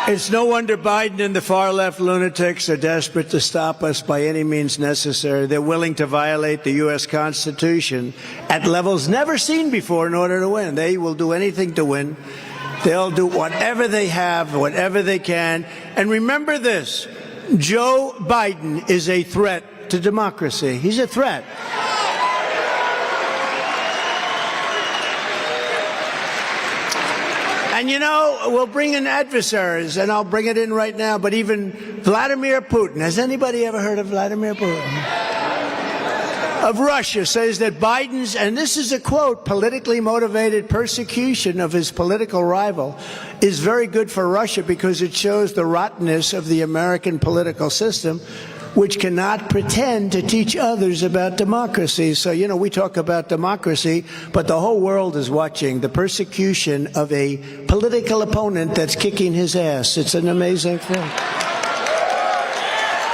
It's no wonder Biden and the far-left lunatics are desperate to stop us by any means necessary. They're willing to violate the U.S. Constitution at levels never seen before in order to win. They will do anything to win. They'll do whatever they have, whatever they can. And remember this, Joe Biden is a threat to democracy. He's a threat. And you know, we'll bring in adversaries, and I'll bring it in right now, but even Vladimir Putin. Has anybody ever heard of Vladimir Putin? Of Russia, says that Biden's, and this is a quote, politically motivated persecution of his political rival is very good for Russia because it shows the rottenness of the American political system, which cannot pretend to teach others about democracy. So, you know, we talk about democracy, but the whole world is watching the persecution of a political opponent that's kicking his ass. It's an amazing thing.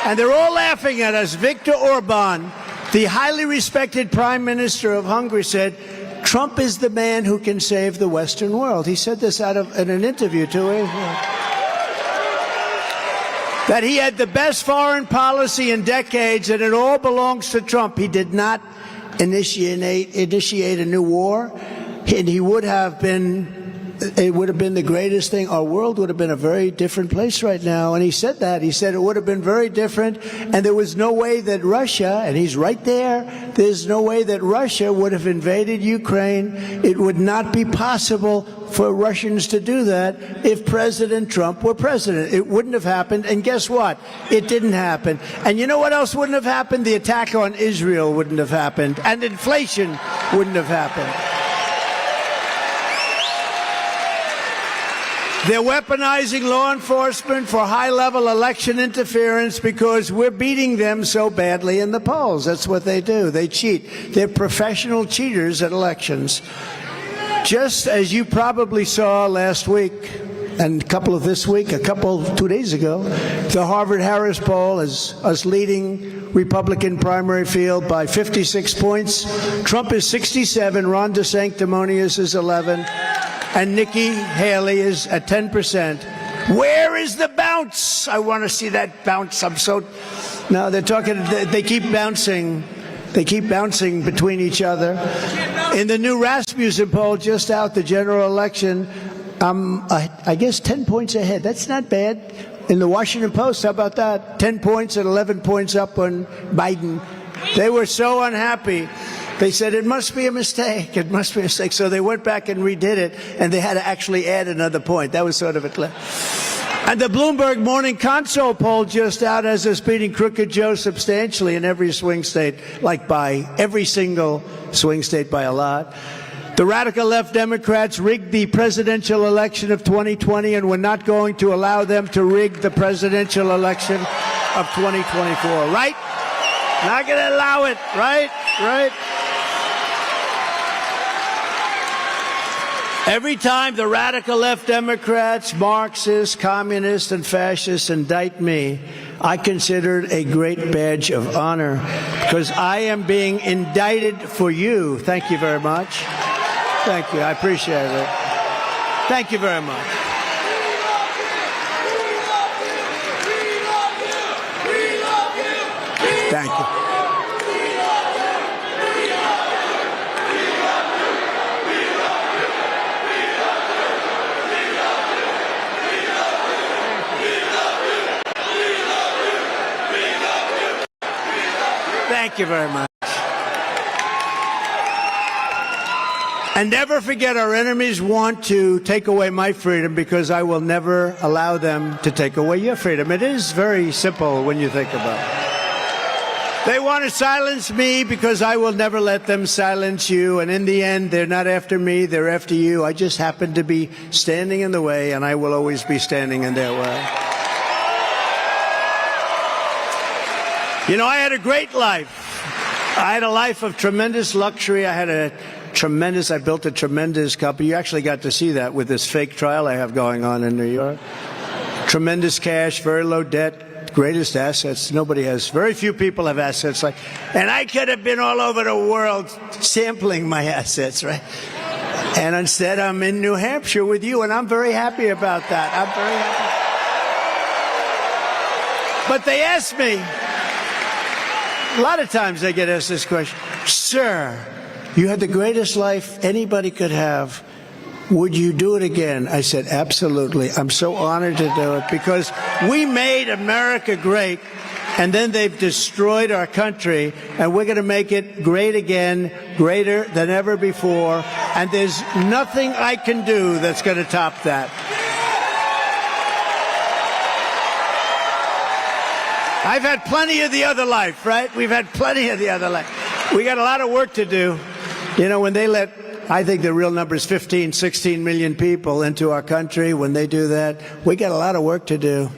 And they're all laughing at us. Viktor Orban, the highly respected prime minister of Hungary, said, Trump is the man who can save the Western world. He said this in an interview to that he had the best foreign policy in decades, and it all belongs to Trump. He did not initiate a new war, and he would have been. It would have been the greatest thing. Our world would have been a very different place right now. And he said that. He said it would have been very different, and there was no way that Russia, and he's right there, there's no way that Russia would have invaded Ukraine. It would not be possible for Russians to do that if President Trump were president. It wouldn't have happened, and guess what? It didn't happen. And you know what else wouldn't have happened? The attack on Israel wouldn't have happened, and inflation wouldn't have happened. They're weaponizing law enforcement for high-level election interference because we're beating them so badly in the polls. That's what they do. They cheat. They're professional cheaters at elections. Just as you probably saw last week and a couple of this week, 2 days ago, the Harvard-Harris poll is us leading Republican primary field by 56 points. Trump is 67, Ron DeSanctimonious is 11. And Nikki Haley is at 10%. Where is the bounce? I want to see that bounce. No, they're talking, they keep bouncing. They keep bouncing between each other. In the new Rasmussen poll just out, the general election, I guess 10 points ahead. That's not bad. in the Washington Post. How about that? 10 points and 11 points up on Biden. They were so unhappy. They said, it must be a mistake. It must be a mistake. So they went back and redid it, and they had to actually add another point. That was sort of a... And the Bloomberg Morning Consult poll just out has us beating Crooked Joe substantially in every swing state, like by every single swing state by a lot. The radical left Democrats rigged the presidential election of 2020, and we're not going to allow them to rig the presidential election of 2024. Right? Not going to allow it. Right? Right? Every time the radical left Democrats, Marxists, communists, and fascists indict me, I consider it a great badge of honor because I am being indicted for you. Thank you very much. Thank you. I appreciate it. Thank you very much. Thank you. Thank you very much. And never forget, our enemies want to take away my freedom because I will never allow them to take away your freedom. It is very simple when you think about it. They want to silence me because I will never let them silence you. And in the end, they're not after me, they're after you. I just happen to be standing in the way, and I will always be standing in their way. You know, I had a great life. I had a life of tremendous luxury. I built a tremendous company. You actually got to see that with this fake trial I have going on in New York. Tremendous cash, very low debt, greatest assets. Nobody has, very few people have assets like, and I could have been all over the world sampling my assets, right? And instead I'm in New Hampshire with you, and I'm very happy about that. I'm very happy. But they asked me, a lot of times I get asked this question, sir, you had the greatest life anybody could have. Would you do it again? I said, absolutely. I'm so honored to do it because we made America great, and then they've destroyed our country, and we're going to make it great again, greater than ever before, and there's nothing I can do that's going to top that. I've had plenty of the other life, right? We've had plenty of the other life. We got a lot of work to do. You know, when they let, I think the real number is 15, 16 million people into our country, when they do that, we got a lot of work to do.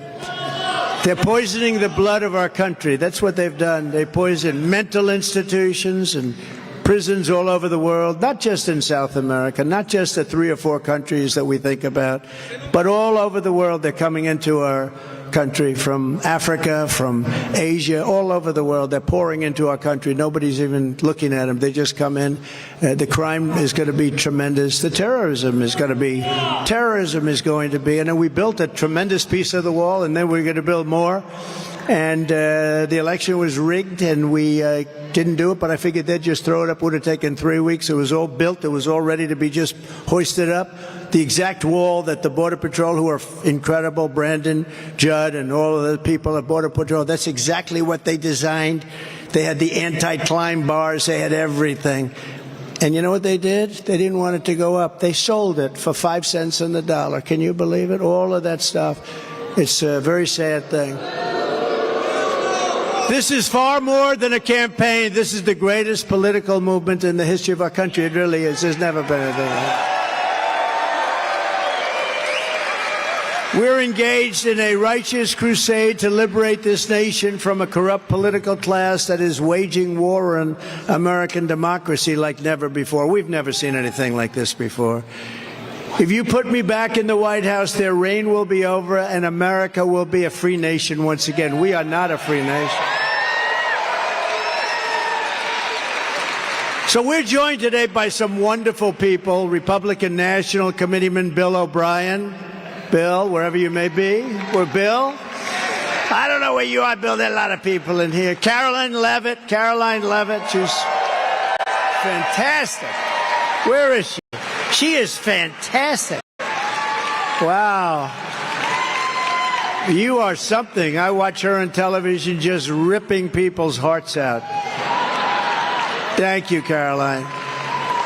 They're poisoning the blood of our country. That's what they've done. They poison mental institutions and prisons all over the world, not just in South America, not just the 3 or 4 countries that we think about, but all over the world. They're coming into our country from Africa, from Asia, all over the world. They're pouring into our country. Nobody's even looking at them. They just come in. The crime is going to be tremendous. The terrorism is going to be, and then we built a tremendous piece of the wall, and then we're going to build more. And the election was rigged, and we didn't do it, but I figured they'd just throw it up. It would have taken 3 weeks. It was all built. It was all ready to be just hoisted up. The exact wall that the Border Patrol, who are incredible, Brandon, Judd, and all of the people at Border Patrol, that's exactly what they designed. They had the anti-climb bars. They had everything. And you know what they did? They didn't want it to go up. They sold it for 5 cents on the dollar. Can you believe it? All of that stuff. It's a very sad thing. This is far more than a campaign. This is the greatest political movement in the history of our country. It really is. There's never been anything like that. We're engaged in a righteous crusade to liberate this nation from a corrupt political class that is waging war on American democracy like never before. We've never seen anything like this before. If you put me back in the White House, their reign will be over and America will be a free nation once again. We are not a free nation. So we're joined today by some wonderful people. Republican National Committeeman Bill O'Brien. Bill, wherever you may be. We're Bill. I don't know where you are, Bill. There are a lot of people in here. Caroline Levitt. She's fantastic. Where is she? She is fantastic. Wow. You are something. I watch her on television just ripping people's hearts out. Thank you, Caroline.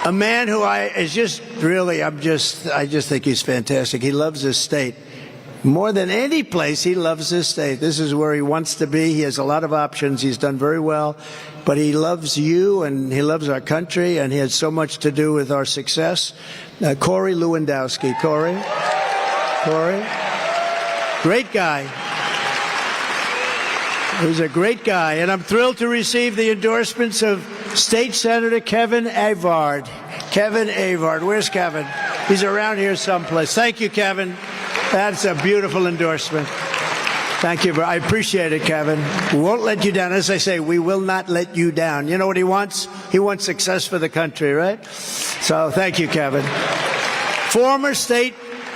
A man who I just think he's fantastic. He loves his state. More than any place, he loves his state. This is where he wants to be. He has a lot of options. He's done very well. But he loves you, and he loves our country, and he had so much to do with our success. Corey Lewandowski. Corey? Great guy. He's a great guy. And I'm thrilled to receive the endorsements of State Senator Kevin Avard. Kevin Avard. Where's Kevin? He's around here someplace. Thank you, Kevin. That's a beautiful endorsement. Thank you. I appreciate it, Kevin. We won't let you down. As I say, we will not let you down. You know what he wants? He wants success for the country, right? So thank you, Kevin. Former State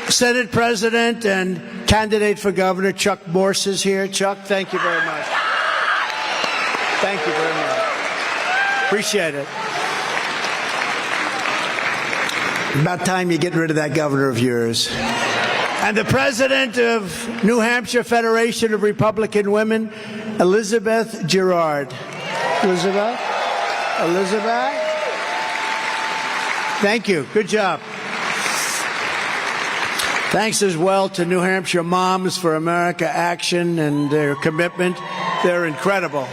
Senate President and candidate for governor Chuck Morse is here. Chuck, thank you very much. Thank you very much. Appreciate it. About time you get rid of that governor of yours. And the president of New Hampshire Federation of Republican Women, Elizabeth Gerard. Elizabeth? Thank you. Good job. Thanks as well to New Hampshire Moms for America Action and their commitment. They're incredible.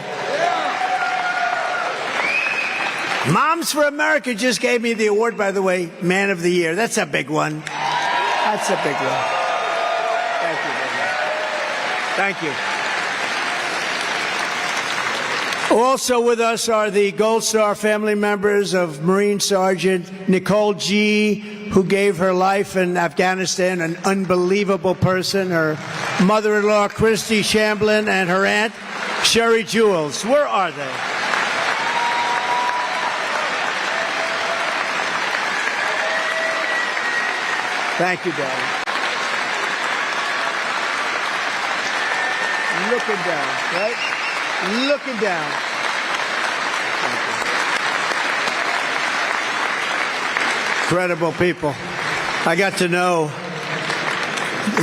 Moms for America just gave me the award, by the way, Man of the Year. That's a big one. That's a big one. Thank you very much. Thank you. Also with us are the Gold Star family members of Marine Sergeant Nicole G., who gave her life in Afghanistan, an unbelievable person, her mother-in-law, Christy Shamblin, and her aunt, Sherry Jules. Where are they? Thank you, Daddy. Looking down, right? Looking down. Incredible people. I got to know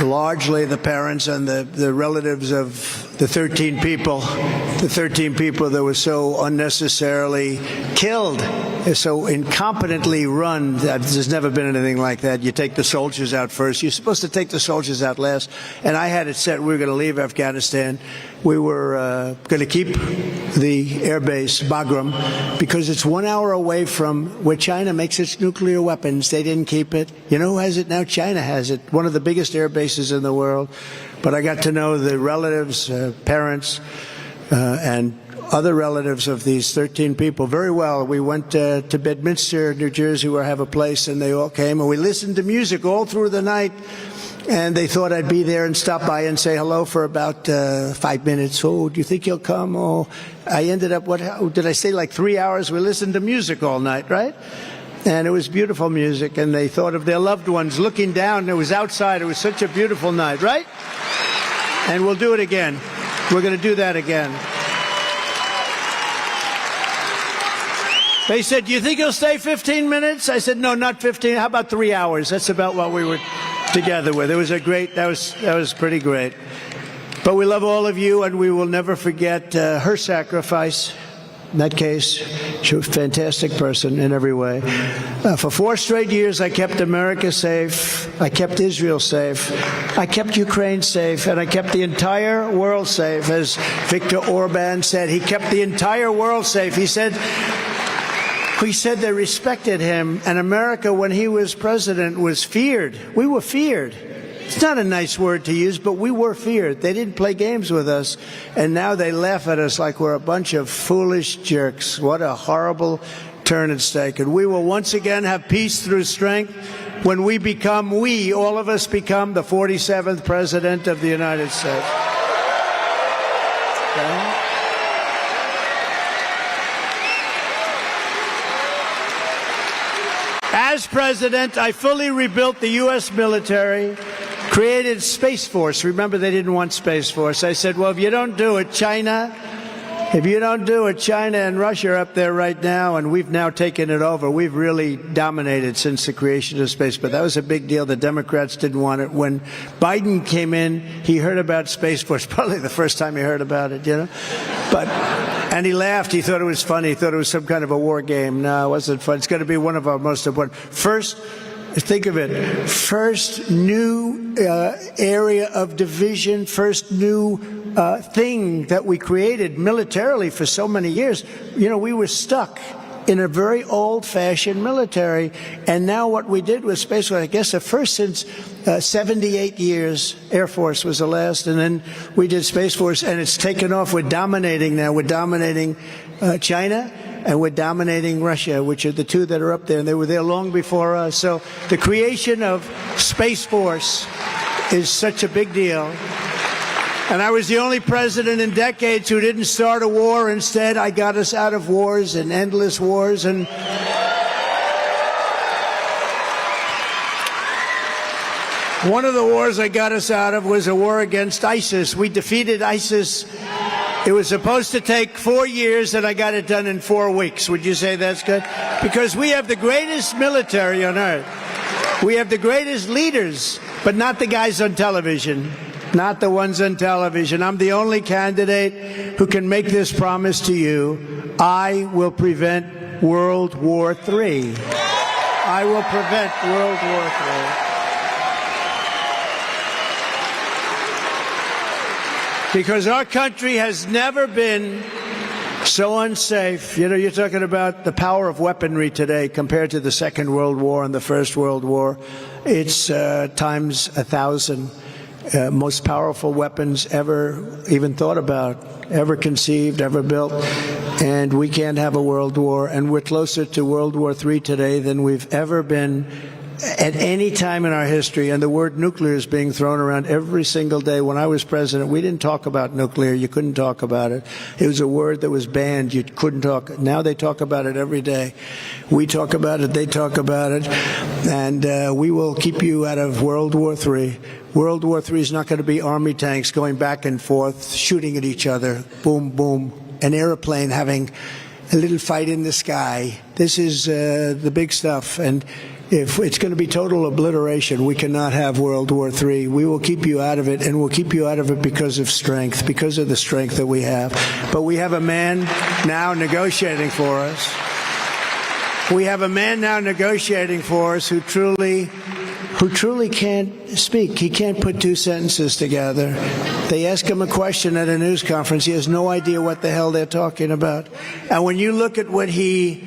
largely the parents and the relatives of the 13 people that were so unnecessarily killed, so incompetently run. There's never been anything like that. You take the soldiers out first. You're supposed to take the soldiers out last. And I had it set we were going to leave Afghanistan. We were going to keep the air base, Bagram, because it's 1 hour away from where China makes its nuclear weapons. They didn't keep it. You know who has it now? China has it. One of the biggest air bases in the world. But I got to know the relatives, parents, and other relatives of these 13 people very well. We went to Bedminster, New Jersey, where I have a place, and they all came, and we listened to music all through the night. And they thought I'd be there and stop by and say hello for about 5 minutes. Oh, do you think you'll come? Oh, I ended up, did I say like 3 hours? We listened to music all night, right? And it was beautiful music, and they thought of their loved ones looking down. It was outside. It was such a beautiful night, right? And we'll do it again. We're going to do that again. They said, do you think you'll stay 15 minutes? I said, no, not 15. How about 3 hours? That's about what we were together with. It was a great, that was pretty great. But we love all of you, and we will never forget her sacrifice. In that case, she was a fantastic person in every way. For 4 straight years, I kept America safe. I kept Israel safe. I kept Ukraine safe. And I kept the entire world safe. As Viktor Orban said, he kept the entire world safe. He said they respected him. And America, when he was president, was feared. We were feared. It's not a nice word to use, but we were feared. They didn't play games with us, and now they laugh at us like we're a bunch of foolish jerks. What a horrible turn it's taken. We will once again have peace through strength when all of us become the 47th President of the United States. Okay? As president, I fully rebuilt the U.S. military, created Space Force. Remember, they didn't want Space Force. I said, well, if you don't do it, China If you don't do it, China and Russia are up there right now, and we've now taken it over. We've really dominated since the creation of space, but that was a big deal. The Democrats didn't want it. When Biden came in, he heard about Space Force, probably the first time he heard about it, you know? And he laughed. He thought it was funny. He thought it was some kind of a war game. No, it wasn't fun. It's going to be one of our most important. First, think of it, first new area of division, first new thing that we created militarily for so many years. You know, we were stuck in a very old-fashioned military, and now what we did with Space Force, I guess the first since 78 years, Air Force was the last, and then we did Space Force, and it's taken off. We're dominating now. We're dominating China, and we're dominating Russia, which are the two that are up there, and they were there long before us. So the creation of Space Force is such a big deal. And I was the only president in decades who didn't start a war. Instead, I got us out of wars and endless wars. And one of the wars I got us out of was a war against ISIS. We defeated ISIS. It was supposed to take 4 years, and I got it done in 4 weeks. Would you say that's good? Because we have the greatest military on earth. We have the greatest leaders, but not the guys on television. Not the ones on television. I'm the only candidate who can make this promise to you. I will prevent World War III. I will prevent World War III. Because our country has never been so unsafe. You know, you're talking about the power of weaponry today compared to the Second World War and the First World War. It's times 1,000. Most powerful weapons ever even thought about, ever conceived, ever built. And we can't have a world war. And we're closer to World War III today than we've ever been at any time in our history. And the word nuclear is being thrown around every single day. When I was president, we didn't talk about nuclear. You couldn't talk about it. It was a word that was banned. You couldn't talk. Now they talk about it every day. We talk about it. They talk about it. And we will keep you out of World War III. World War III is not going to be army tanks going back and forth, shooting at each other. Boom, boom. An airplane having a little fight in the sky. This is the big stuff. And if it's going to be total obliteration, we cannot have World War III. We will keep you out of it, and we'll keep you out of it because of strength, because of the strength that we have. But we have a man now negotiating for us. We have a man now negotiating for us who truly can't speak. He can't put 2 sentences together. They ask him a question at a news conference. He has no idea what the hell they're talking about. And when you look at what he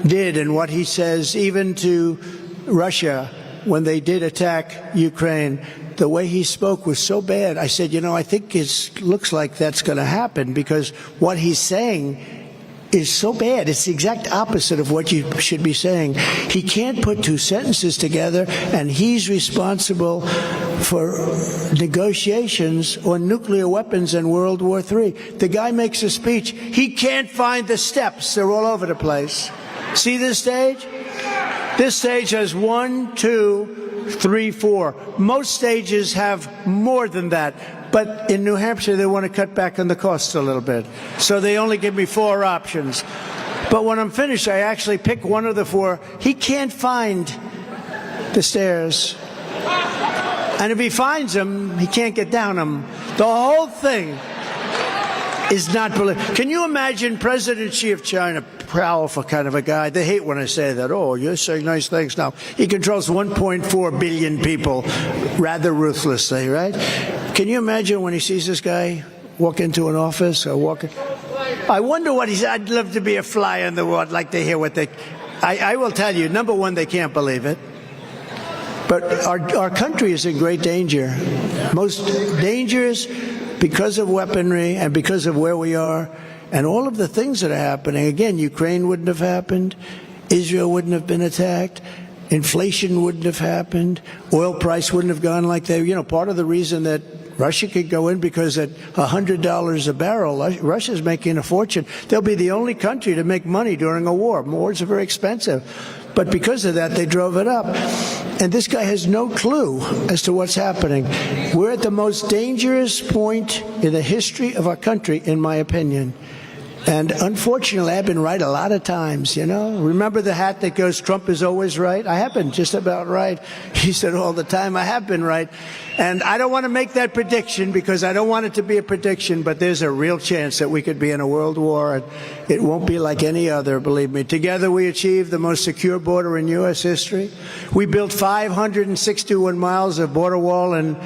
did and what he says, even to Russia, when they did attack Ukraine, the way he spoke was so bad. I said, you know, I think it looks like that's going to happen, because what he's saying is so bad. It's the exact opposite of what you should be saying. He can't put 2 sentences together, and he's responsible for negotiations on nuclear weapons in World War III. The guy makes a speech. He can't find the steps. They're all over the place. See this stage? This stage has 1, 2, 3, 4. Most stages have more than that. But in New Hampshire, they want to cut back on the costs a little bit. So they only give me 4 options. But when I'm finished, I actually pick one of the 4. He can't find the stairs. And if he finds them, he can't get down them. The whole thing is not believable. Can you imagine President Xi of China, powerful kind of a guy? They hate when I say that. Oh, you're saying nice things now. He controls 1.4 billion people rather ruthlessly, right? Can you imagine when he sees this guy walk into an office or walk? I wonder what he's. I'd love to be a fly on the wall. I'd like to hear what they. I will tell you. Number one, they can't believe it. But our country is in great danger. Most dangerous because of weaponry and because of where we are and all of the things that are happening. Again, Ukraine wouldn't have happened. Israel wouldn't have been attacked. Inflation wouldn't have happened. Oil price wouldn't have gone like that. You know, part of the reason that Russia could go in, because at $100 a barrel, Russia's making a fortune. They'll be the only country to make money during a war. Wars are very expensive. But because of that, they drove it up. And this guy has no clue as to what's happening. We're at the most dangerous point in the history of our country, in my opinion. And unfortunately, I've been right a lot of times, you know. Remember the hat that goes, Trump is always right? I have been just about right. He said all the time, I have been right. And I don't want to make that prediction because I don't want it to be a prediction, but there's a real chance that we could be in a world war, and it won't be like any other, believe me. Together we achieved the most secure border in U.S. history. We built 561 miles of border wall and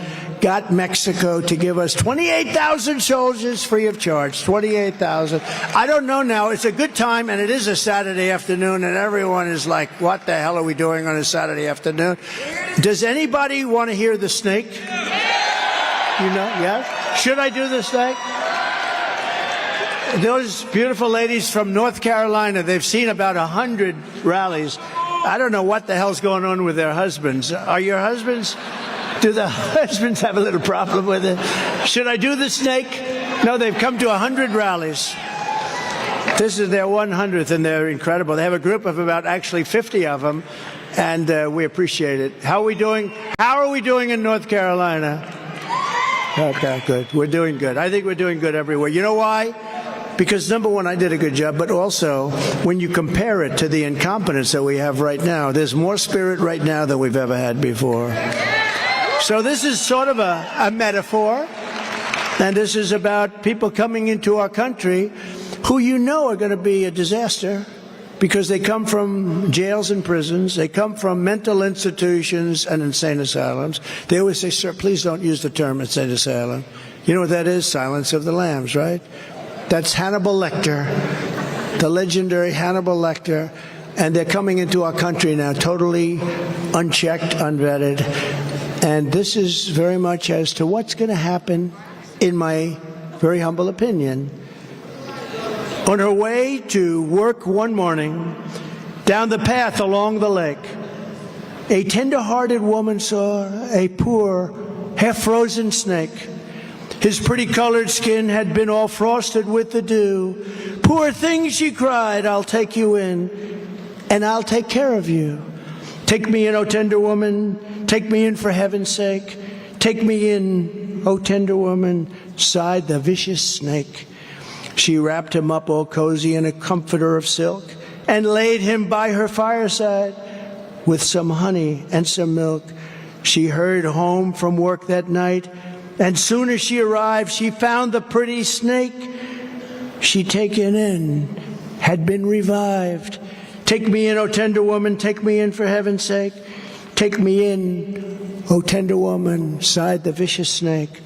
got Mexico to give us 28,000 soldiers free of charge. 28,000. I don't know now. It's a good time, and it is a Saturday afternoon, and everyone is like, what the hell are we doing on a Saturday afternoon? Does anybody want to hear the snake? You know, yes? Should I do the snake? Those beautiful ladies from North Carolina, they've seen about 100 rallies. I don't know what the hell's going on with their husbands. Are your husbands? Do the husbands have a little problem with it? Should I do the snake? No, they've come to 100 rallies. This is their 100th, and they're incredible. They have a group of about actually 50 of them, and we appreciate it. How are we doing? How are we doing in North Carolina? Okay, good. We're doing good. I think we're doing good everywhere. You know why? Because, number one, I did a good job, but also, when you compare it to the incompetence that we have right now, there's more spirit right now than we've ever had before. So this is sort of a metaphor, and this is about people coming into our country who you know are going to be a disaster because they come from jails and prisons. They come from mental institutions and insane asylums. They always say, sir, please don't use the term insane asylum. You know what that is? Silence of the Lambs, right? That's Hannibal Lecter, the legendary Hannibal Lecter. And they're coming into our country now totally unchecked, unvetted. And this is very much as to what's going to happen, in my very humble opinion. On her way to work one morning, down the path along the lake, a tender-hearted woman saw a poor, half-frozen snake. His pretty-colored skin had been all frosted with the dew. Poor thing, she cried, I'll take you in, and I'll take care of you. Take me in, O tender woman, take me in for heaven's sake. Take me in, O tender woman, sighed the vicious snake. She wrapped him up all cozy in a comforter of silk and laid him by her fireside with some honey and some milk. She hurried home from work that night, and soon as she arrived, she found the pretty snake she'd taken in had been revived. Take me in, O tender woman, take me in for heaven's sake. Take me in, O tender woman, sighed the vicious snake.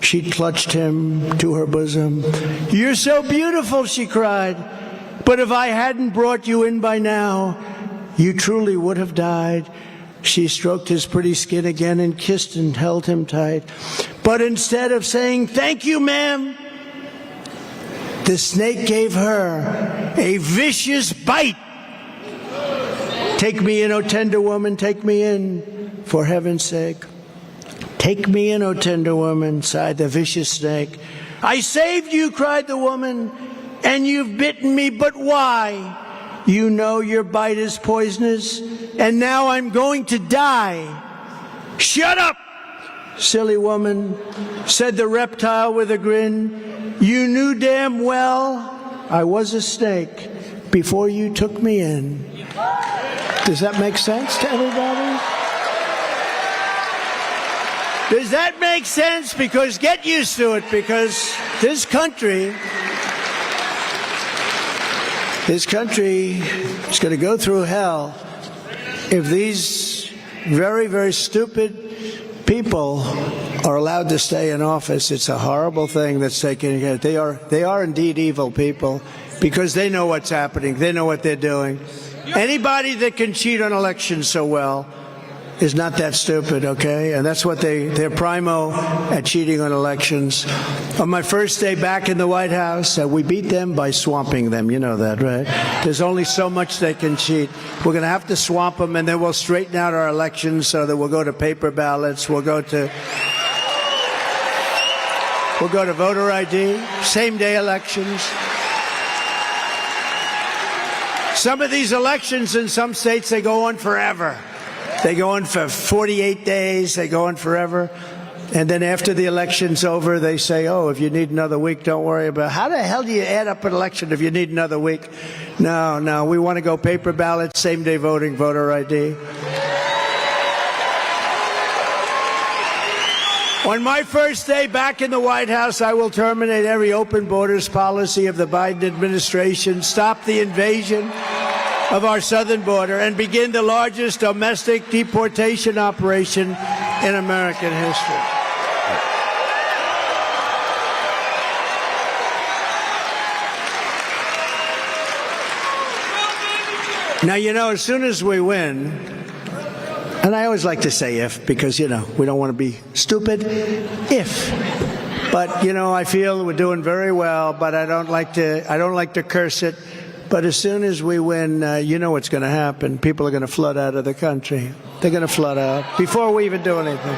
She clutched him to her bosom. You're so beautiful, she cried, but if I hadn't brought you in by now, you truly would have died. She stroked his pretty skin again and kissed and held him tight. But instead of saying, thank you, ma'am, the snake gave her a vicious bite. Take me in, O tender woman, take me in, for heaven's sake. Take me in, O tender woman, sighed the vicious snake. I saved you, cried the woman, and you've bitten me, but why? You know your bite is poisonous, and now I'm going to die. Shut up, silly woman, said the reptile with a grin. You knew damn well I was a snake before you took me in. Does that make sense to everybody? Does that make sense? Because get used to it, because this country is going to go through hell if these very, very stupid people are allowed to stay in office. It's a horrible thing that's taking place. They are indeed evil people because they know what's happening. They know what they're doing. Anybody that can cheat on elections so well is not that stupid, okay? And that's what they're primo at cheating on elections. On my first day back in the White House, we beat them by swamping them. You know that, right? There's only so much they can cheat. We're going to have to swamp them, and then we'll straighten out our elections so that we'll go to paper ballots. We'll go to voter ID, same-day elections. Some of these elections in some states, they go on forever. They go on for 48 days. They go on forever. And then after the election's over, they say, oh, if you need another week, don't worry about it. How the hell do you add up an election if you need another week? No, we want to go paper ballot, same-day voting, voter ID. On my first day back in the White House, I will terminate every open borders policy of the Biden administration, stop the invasion of our southern border, and begin the largest domestic deportation operation in American history. Now, as soon as we win, and I always like to say if, because, we don't want to be stupid, if. But, I feel we're doing very well, but I don't like to curse it. But as soon as we win, what's going to happen. People are going to flood out of the country. They're going to flood out before we even do anything.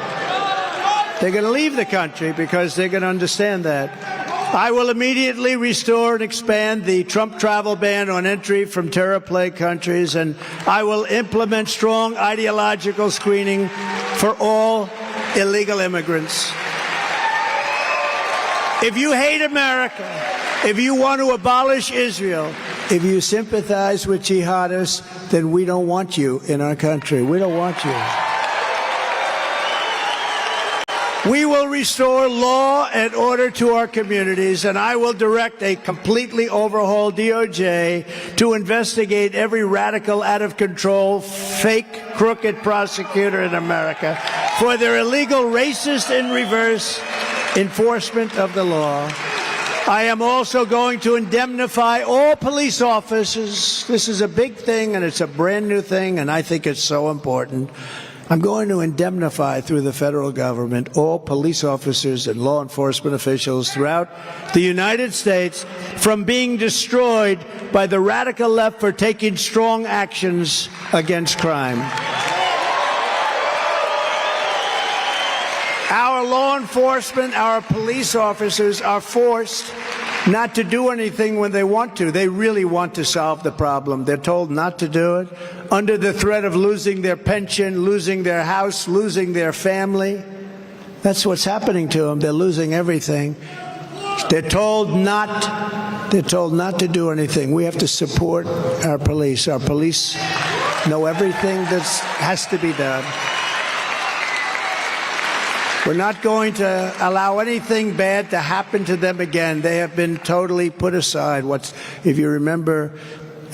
They're going to leave the country because they're going to understand that. I will immediately restore and expand the Trump travel ban on entry from terror-plagued countries, and I will implement strong ideological screening for all illegal immigrants. If you hate America, if you want to abolish Israel, if you sympathize with jihadists, then we don't want you in our country. We don't want you. We will restore law and order to our communities, and I will direct a completely overhauled DOJ to investigate every radical, out-of-control, fake, crooked prosecutor in America for their illegal, racist, in reverse enforcement of the law. I am also going to indemnify all police officers. This is a big thing, and it's a brand new thing, and I think it's so important. I'm going to indemnify through the federal government all police officers and law enforcement officials throughout the United States from being destroyed by the radical left for taking strong actions against crime. Our law enforcement, our police officers are forced not to do anything when they want to. They really want to solve the problem. They're told not to do it under the threat of losing their pension, losing their house, losing their family. That's what's happening to them. They're losing everything. They're told not to do anything. We have to support our police. Our police know everything that has to be done. We're not going to allow anything bad to happen to them again. They have been totally put aside. If you remember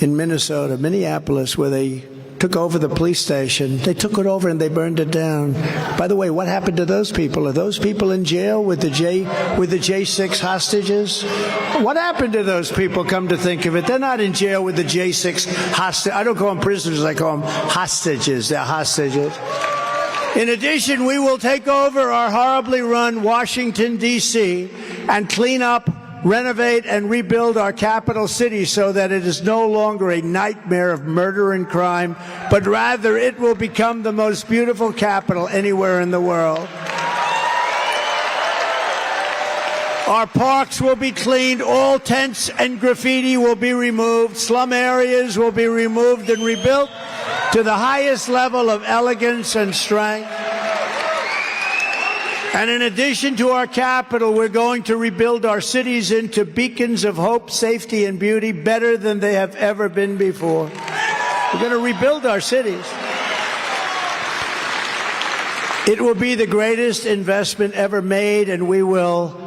in Minneapolis, where they took over the police station, they took it over and they burned it down. By the way, what happened to those people? Are those people in jail with the J6 hostages? What happened to those people, come to think of it? They're not in jail with the J6 hostages. I don't call them prisoners, I call them hostages. They're hostages. In addition, we will take over our horribly run Washington, D.C., and clean up, renovate, and rebuild our capital city so that it is no longer a nightmare of murder and crime, but rather it will become the most beautiful capital anywhere in the world. Our parks will be cleaned, all tents and graffiti will be removed, slum areas will be removed and rebuilt to the highest level of elegance and strength. And in addition to our capital, we're going to rebuild our cities into beacons of hope, safety, and beauty better than they have ever been before. We're going to rebuild our cities. It will be the greatest investment ever made, and we will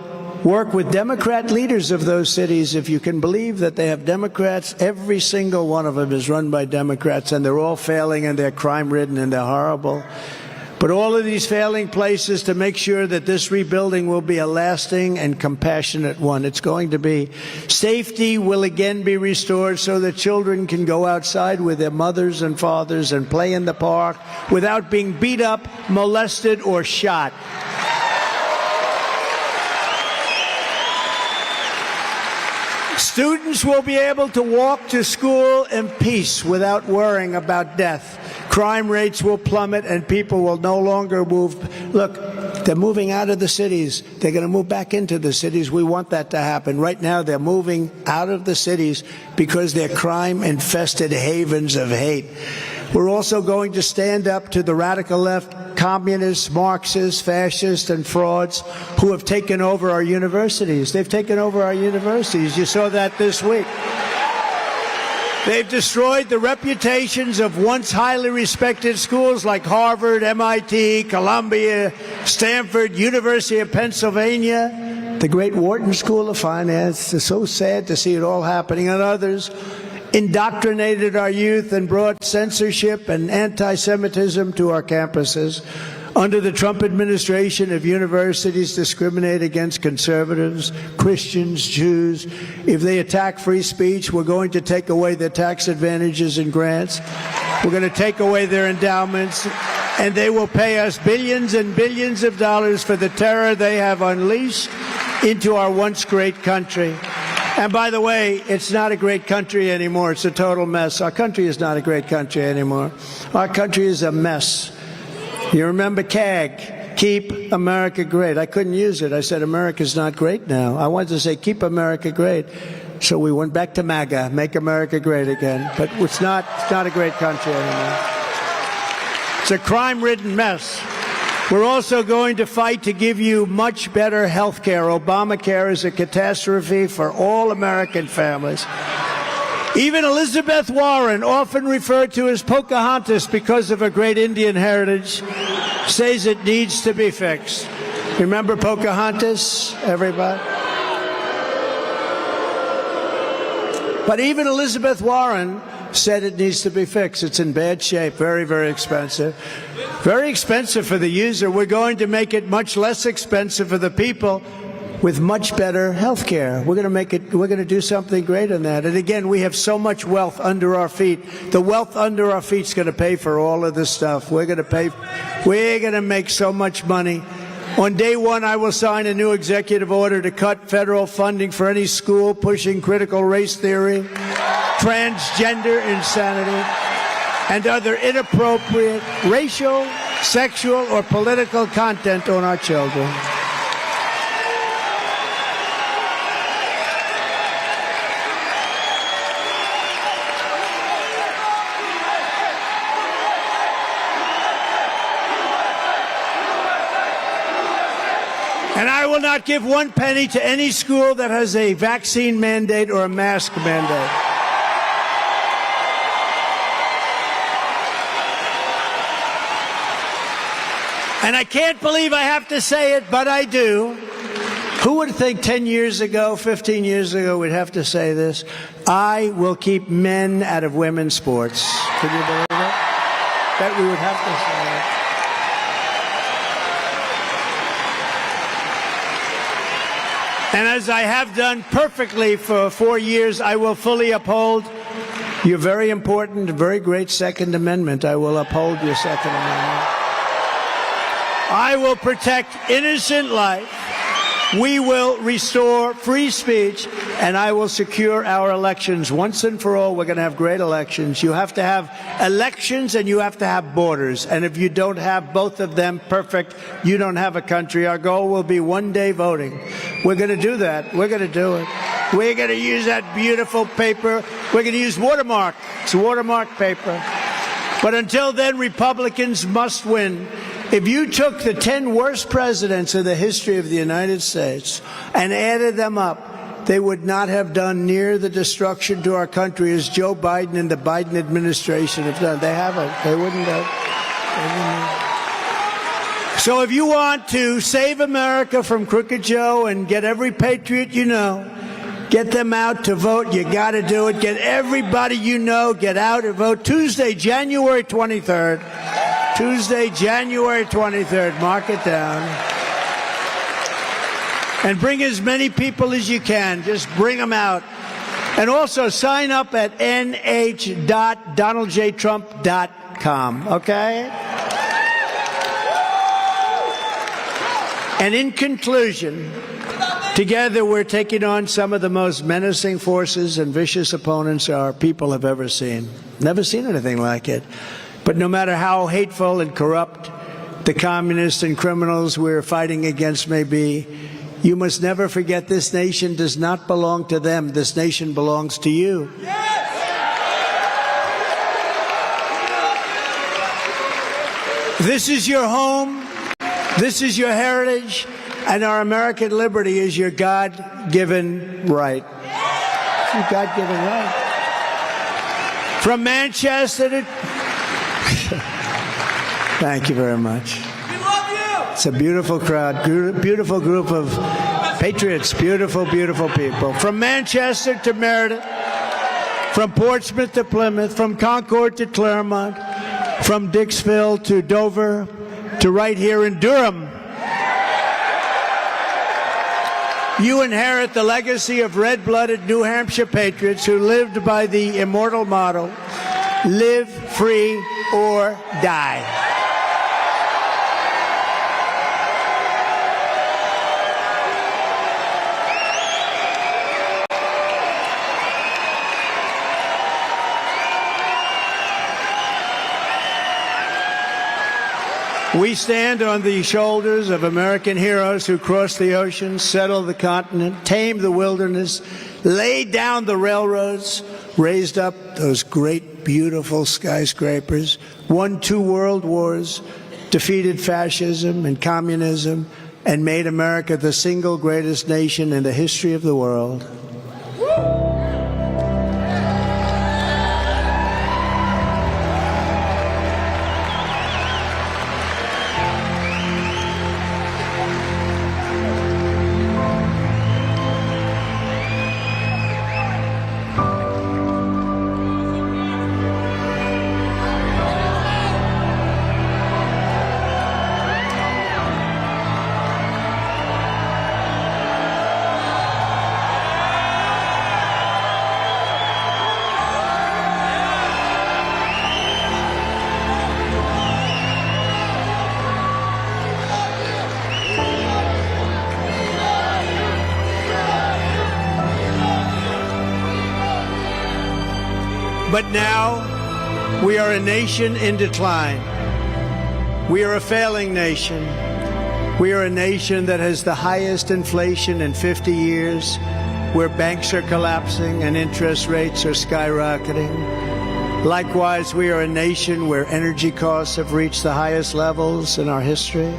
work with Democrat leaders of those cities. If you can believe that they have Democrats, every single one of them is run by Democrats, and they're all failing, and they're crime-ridden, and they're horrible. But all of these failing places, to make sure that this rebuilding will be a lasting and compassionate one. It's going to be. Safety will again be restored so that children can go outside with their mothers and fathers and play in the park without being beat up, molested, or shot. Students will be able to walk to school in peace without worrying about death. Crime rates will plummet and people will no longer move. Look, they're moving out of the cities. They're going to move back into the cities. We want that to happen. Right now, they're moving out of the cities because they're crime-infested havens of hate. We're also going to stand up to the radical left communists, Marxists, fascists, and frauds who have taken over our universities. They've taken over our universities. You saw that this week. They've destroyed the reputations of once highly respected schools like Harvard, MIT, Columbia, Stanford, University of Pennsylvania, the great Wharton School of Finance. It's so sad to see it all happening, and others. Indoctrinated our youth and brought censorship and anti-Semitism to our campuses. Under the Trump administration, if universities discriminate against conservatives, Christians, Jews, if they attack free speech, we're going to take away their tax advantages and grants. We're going to take away their endowments, and they will pay us billions and billions of dollars for the terror they have unleashed into our once great country. And by the way, it's not a great country anymore. It's a total mess. Our country is not a great country anymore. Our country is a mess. You remember CAG, Keep America Great. I couldn't use it. I said, America's not great now. I wanted to say, keep America great. So we went back to MAGA, make America great again. But it's not a great country anymore. It's a crime-ridden mess. We're also going to fight to give you much better health care. Obamacare is a catastrophe for all American families. Even Elizabeth Warren, often referred to as Pocahontas because of her great Indian heritage, says it needs to be fixed. Remember Pocahontas, everybody? But even Elizabeth Warren said it needs to be fixed. It's in bad shape, very, very expensive. Very expensive for the user. We're going to make it much less expensive for the people with much better health care. We're going to do something great in that. And again, we have so much wealth under our feet. The wealth under our feet is going to pay for all of this stuff. We're going to make so much money. On day one, I will sign a new executive order to cut federal funding for any school pushing critical race theory, transgender insanity, and other inappropriate racial, sexual, or political content on our children. And I will not give one penny to any school that has a vaccine mandate or a mask mandate. And I can't believe I have to say it, but I do. Who would think 10 years ago, 15 years ago, we'd have to say this? I will keep men out of women's sports. Can you believe that? That we would have to say it. And as I have done perfectly for 4 years, I will fully uphold your very important, very great Second Amendment. I will uphold your Second Amendment. I will protect innocent life. We will restore free speech, and I will secure our elections once and for all. We're going to have great elections. You have to have elections and you have to have borders. And if you don't have both of them perfect, you don't have a country. Our goal will be one-day voting. We're going to do that. We're going to do it. We're going to use that beautiful paper. We're going to use watermark. It's watermark paper. But until then, Republicans must win. If you took the 10 worst presidents in the history of the United States and added them up, they would not have done near the destruction to our country as Joe Biden and the Biden administration have done. They haven't. They wouldn't have. So if you want to save America from Crooked Joe and get every patriot you know, get them out to vote, you got to do it. Get everybody you know, get out and vote. Tuesday, January 23rd. Tuesday, January 23rd. Mark it down. And bring as many people as you can. Just bring them out. And also sign up at nh.donaldjtrump.com. Okay? And in conclusion, together we're taking on some of the most menacing forces and vicious opponents our people have ever seen. Never seen anything like it. But no matter how hateful and corrupt the communists and criminals we're fighting against may be, you must never forget this nation does not belong to them. This nation belongs to you. This is your home. This is your heritage. And our American liberty is your God-given right. It's your God-given right. From Manchester to... Thank you very much. We love you. It's a beautiful crowd, beautiful group of patriots, beautiful, beautiful people. From Manchester to Meredith, from Portsmouth to Plymouth, from Concord to Claremont, from Dixville to Dover, to right here in Durham. You inherit the legacy of red-blooded New Hampshire patriots who lived by the immortal motto, live free or die. We stand on the shoulders of American heroes who crossed the ocean, settled the continent, tamed the wilderness, laid down the railroads, raised up those great, beautiful skyscrapers, won 2 world wars, defeated fascism and communism, and made America the single greatest nation in the history of the world. But now, we are a nation in decline. We are a failing nation. We are a nation that has the highest inflation in 50 years, where banks are collapsing and interest rates are skyrocketing. Likewise, we are a nation where energy costs have reached the highest levels in our history.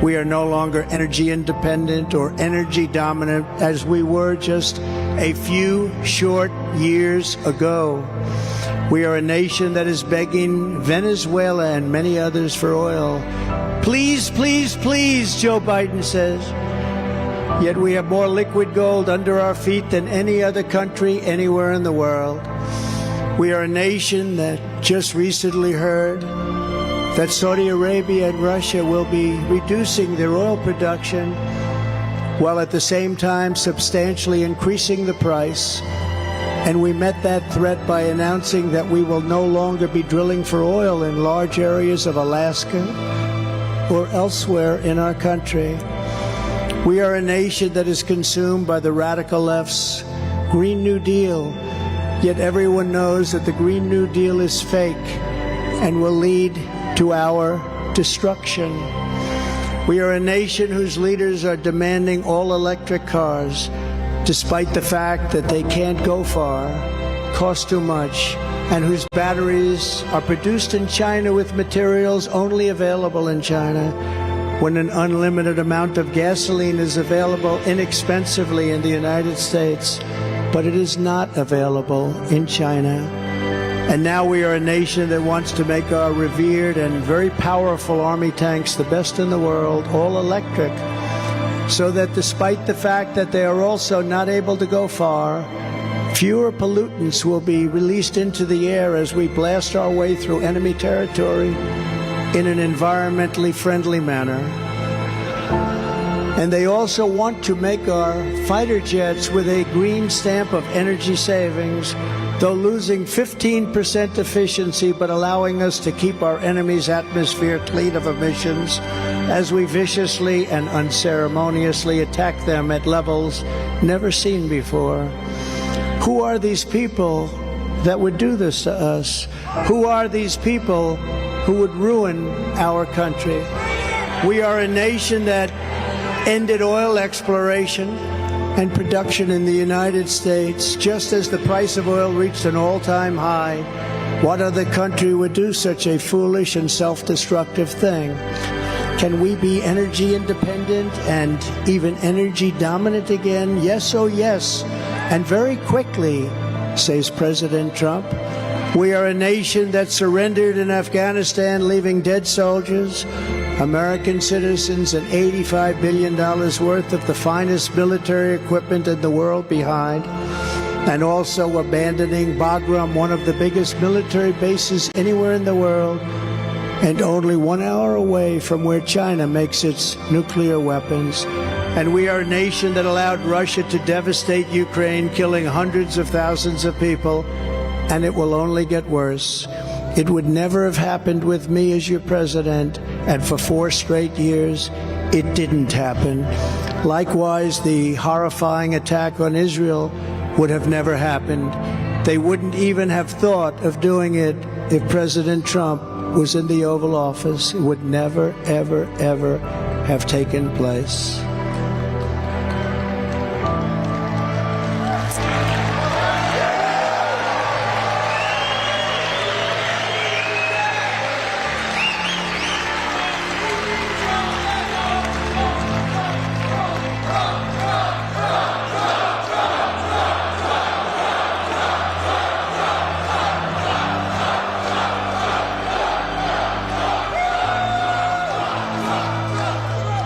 We are no longer energy independent or energy dominant as we were just a few short years ago. We are a nation that is begging Venezuela and many others for oil. Please, please, please, Joe Biden says. Yet we have more liquid gold under our feet than any other country anywhere in the world. We are a nation that just recently heard that Saudi Arabia and Russia will be reducing their oil production while at the same time substantially increasing the price. And we met that threat by announcing that we will no longer be drilling for oil in large areas of Alaska or elsewhere in our country. We are a nation that is consumed by the radical left's Green New Deal, yet everyone knows that the Green New Deal is fake and will lead to our destruction. We are a nation whose leaders are demanding all-electric cars, despite the fact that they can't go far, cost too much, and whose batteries are produced in China with materials only available in China, when an unlimited amount of gasoline is available inexpensively in the United States, but it is not available in China. And now we are a nation that wants to make our revered and very powerful army tanks the best in the world, all electric, so that despite the fact that they are also not able to go far, fewer pollutants will be released into the air as we blast our way through enemy territory in an environmentally friendly manner. And they also want to make our fighter jets with a green stamp of energy savings, though losing 15% efficiency, but allowing us to keep our enemy's atmosphere clean of emissions as we viciously and unceremoniously attack them at levels never seen before. Who are these people that would do this to us? Who are these people who would ruin our country? We are a nation that ended oil exploration and production in the United States just as the price of oil reached an all-time high What other country would do such a foolish and self-destructive thing? Can we be energy independent and even energy dominant again? Yes, oh yes, and very quickly, says President Trump. We are a nation that surrendered in Afghanistan, leaving dead soldiers, American citizens, and $85 billion worth of the finest military equipment in the world behind, and also abandoning Bagram, one of the biggest military bases anywhere in the world, and only 1 hour away from where China makes its nuclear weapons. And we are a nation that allowed Russia to devastate Ukraine, killing hundreds of thousands of people, and it will only get worse. It would never have happened with me as your president, and for 4 straight years, it didn't happen. Likewise, the horrifying attack on Israel would have never happened. They wouldn't even have thought of doing it if President Trump was in the Oval Office. It would never, ever, ever have taken place.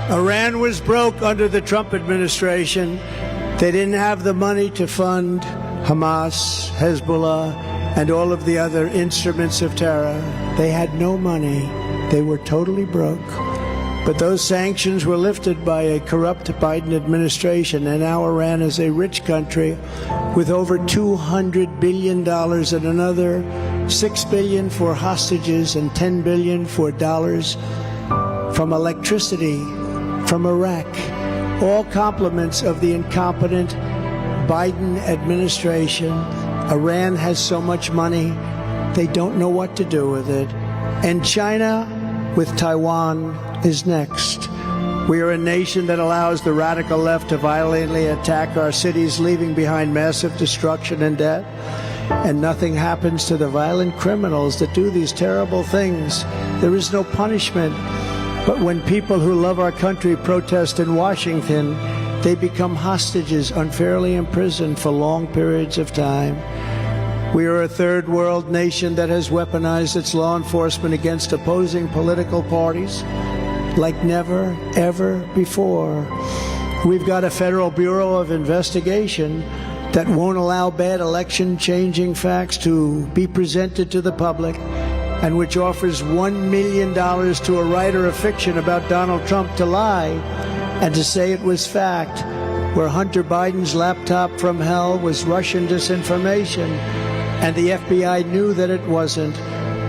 Iran was broke under the Trump administration. They didn't have the money to fund Hamas, Hezbollah, and all of the other instruments of terror. They had no money. They were totally broke. But those sanctions were lifted by a corrupt Biden administration, and now Iran is a rich country with over $200 billion and another $6 billion for hostages and $10 billion for dollars from electricity from Iraq, all compliments of the incompetent Biden administration. Iran has so much money, they don't know what to do with it. And China, with Taiwan, is next. We are a nation that allows the radical left to violently attack our cities, leaving behind massive destruction and death. And nothing happens to the violent criminals that do these terrible things. There is no punishment. But when people who love our country protest in Washington, they become hostages, unfairly imprisoned for long periods of time. We are a third world nation that has weaponized its law enforcement against opposing political parties like never, ever before. We've got a Federal Bureau of Investigation that won't allow bad election-changing facts to be presented to the public, and which offers $1 million to a writer of fiction about Donald Trump to lie and to say it was fact, where Hunter Biden's laptop from hell was Russian disinformation, and the FBI knew that it wasn't,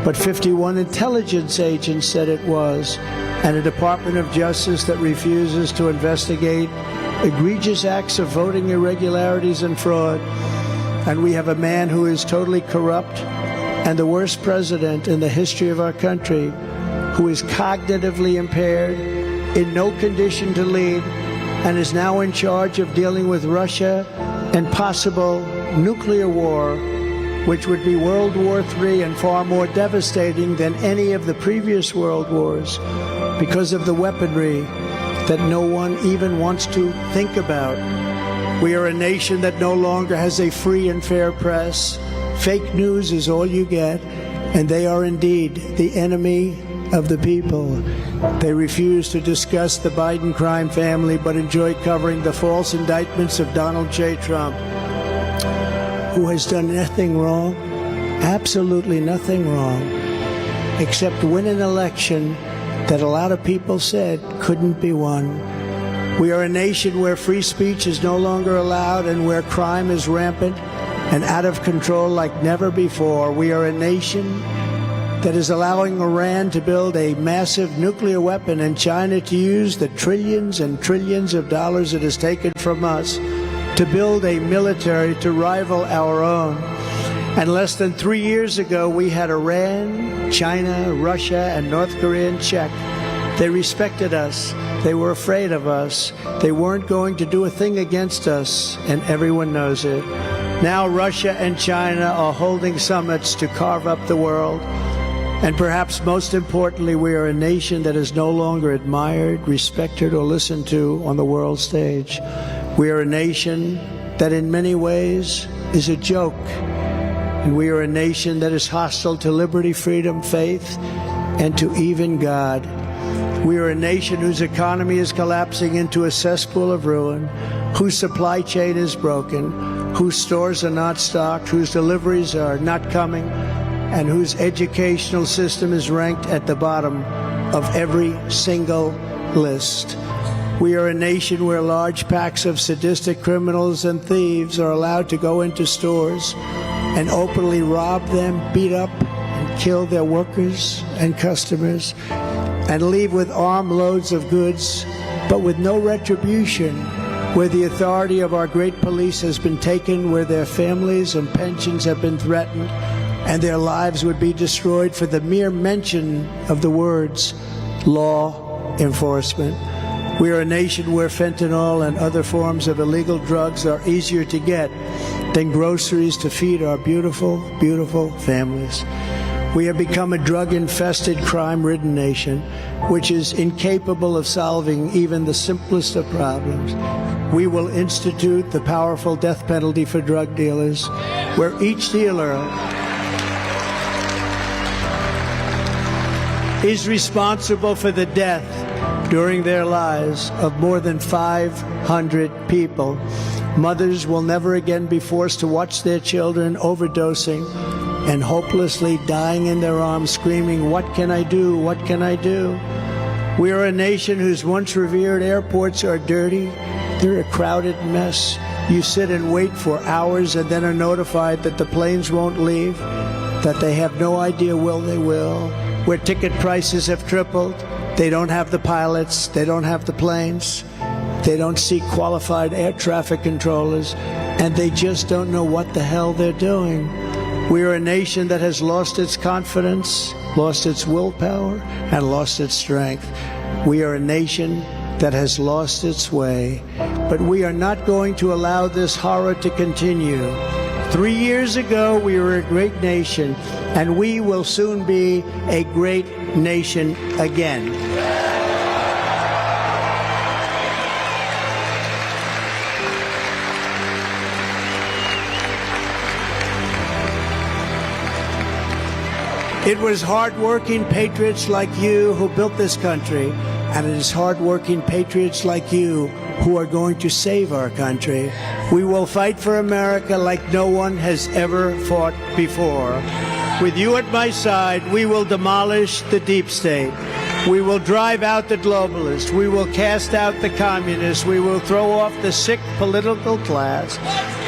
but 51 intelligence agents said it was, and a Department of Justice that refuses to investigate egregious acts of voting irregularities and fraud. And we have a man who is totally corrupt and the worst president in the history of our country, who is cognitively impaired, in no condition to lead, and is now in charge of dealing with Russia and possible nuclear war, which would be World War III and far more devastating than any of the previous world wars, because of the weaponry that no one even wants to think about. We are a nation that no longer has a free and fair press. Fake news is all you get, and they are indeed the enemy of the people. They refuse to discuss the Biden crime family, but enjoy covering the false indictments of Donald J. Trump, who has done nothing wrong, absolutely nothing wrong, except win an election that a lot of people said couldn't be won. We are a nation where free speech is no longer allowed and where crime is rampant and out of control like never before. We are a nation that is allowing Iran to build a massive nuclear weapon and China to use the trillions and trillions of dollars it has taken from us to build a military to rival our own. And less than 3 years ago, we had Iran, China, Russia, and North Korea in check. They respected us. They were afraid of us. They weren't going to do a thing against us, and everyone knows it. Now Russia and China are holding summits to carve up the world. And perhaps most importantly, we are a nation that is no longer admired, respected, or listened to on the world stage. We are a nation that in many ways is a joke. And we are a nation that is hostile to liberty, freedom, faith, and to even God. We are a nation whose economy is collapsing into a cesspool of ruin, whose supply chain is broken, whose stores are not stocked, whose deliveries are not coming, and whose educational system is ranked at the bottom of every single list. We are a nation where large packs of sadistic criminals and thieves are allowed to go into stores and openly rob them, beat up, and kill their workers and customers, and leave with armloads of goods, but with no retribution, where the authority of our great police has been taken, where their families and pensions have been threatened, and their lives would be destroyed for the mere mention of the words law enforcement. We are a nation where fentanyl and other forms of illegal drugs are easier to get than groceries to feed our beautiful, beautiful families. We have become a drug-infested, crime-ridden nation, which is incapable of solving even the simplest of problems. We will institute the powerful death penalty for drug dealers, where each dealer is responsible for the death during their lives of more than 500 people. Mothers will never again be forced to watch their children overdosing and hopelessly dying in their arms, screaming, "What can I do? What can I do?" We are a nation whose once revered airports are dirty. They're a crowded mess. You sit and wait for hours and then are notified that the planes won't leave, that they have no idea will they will, where ticket prices have tripled. They don't have the pilots. They don't have the planes. They don't see qualified air traffic controllers, and they just don't know what the hell they're doing. We are a nation that has lost its confidence, lost its willpower, and lost its strength. We are a nation that has lost its way, but we are not going to allow this horror to continue. 3 years ago, we were a great nation, and we will soon be a great nation again. It was hard-working patriots like you who built this country, and it is hard-working patriots like you who are going to save our country. We will fight for America like no one has ever fought before. With you at my side, we will demolish the deep state. We will drive out the globalists. We will cast out the communists. We will throw off the sick political class.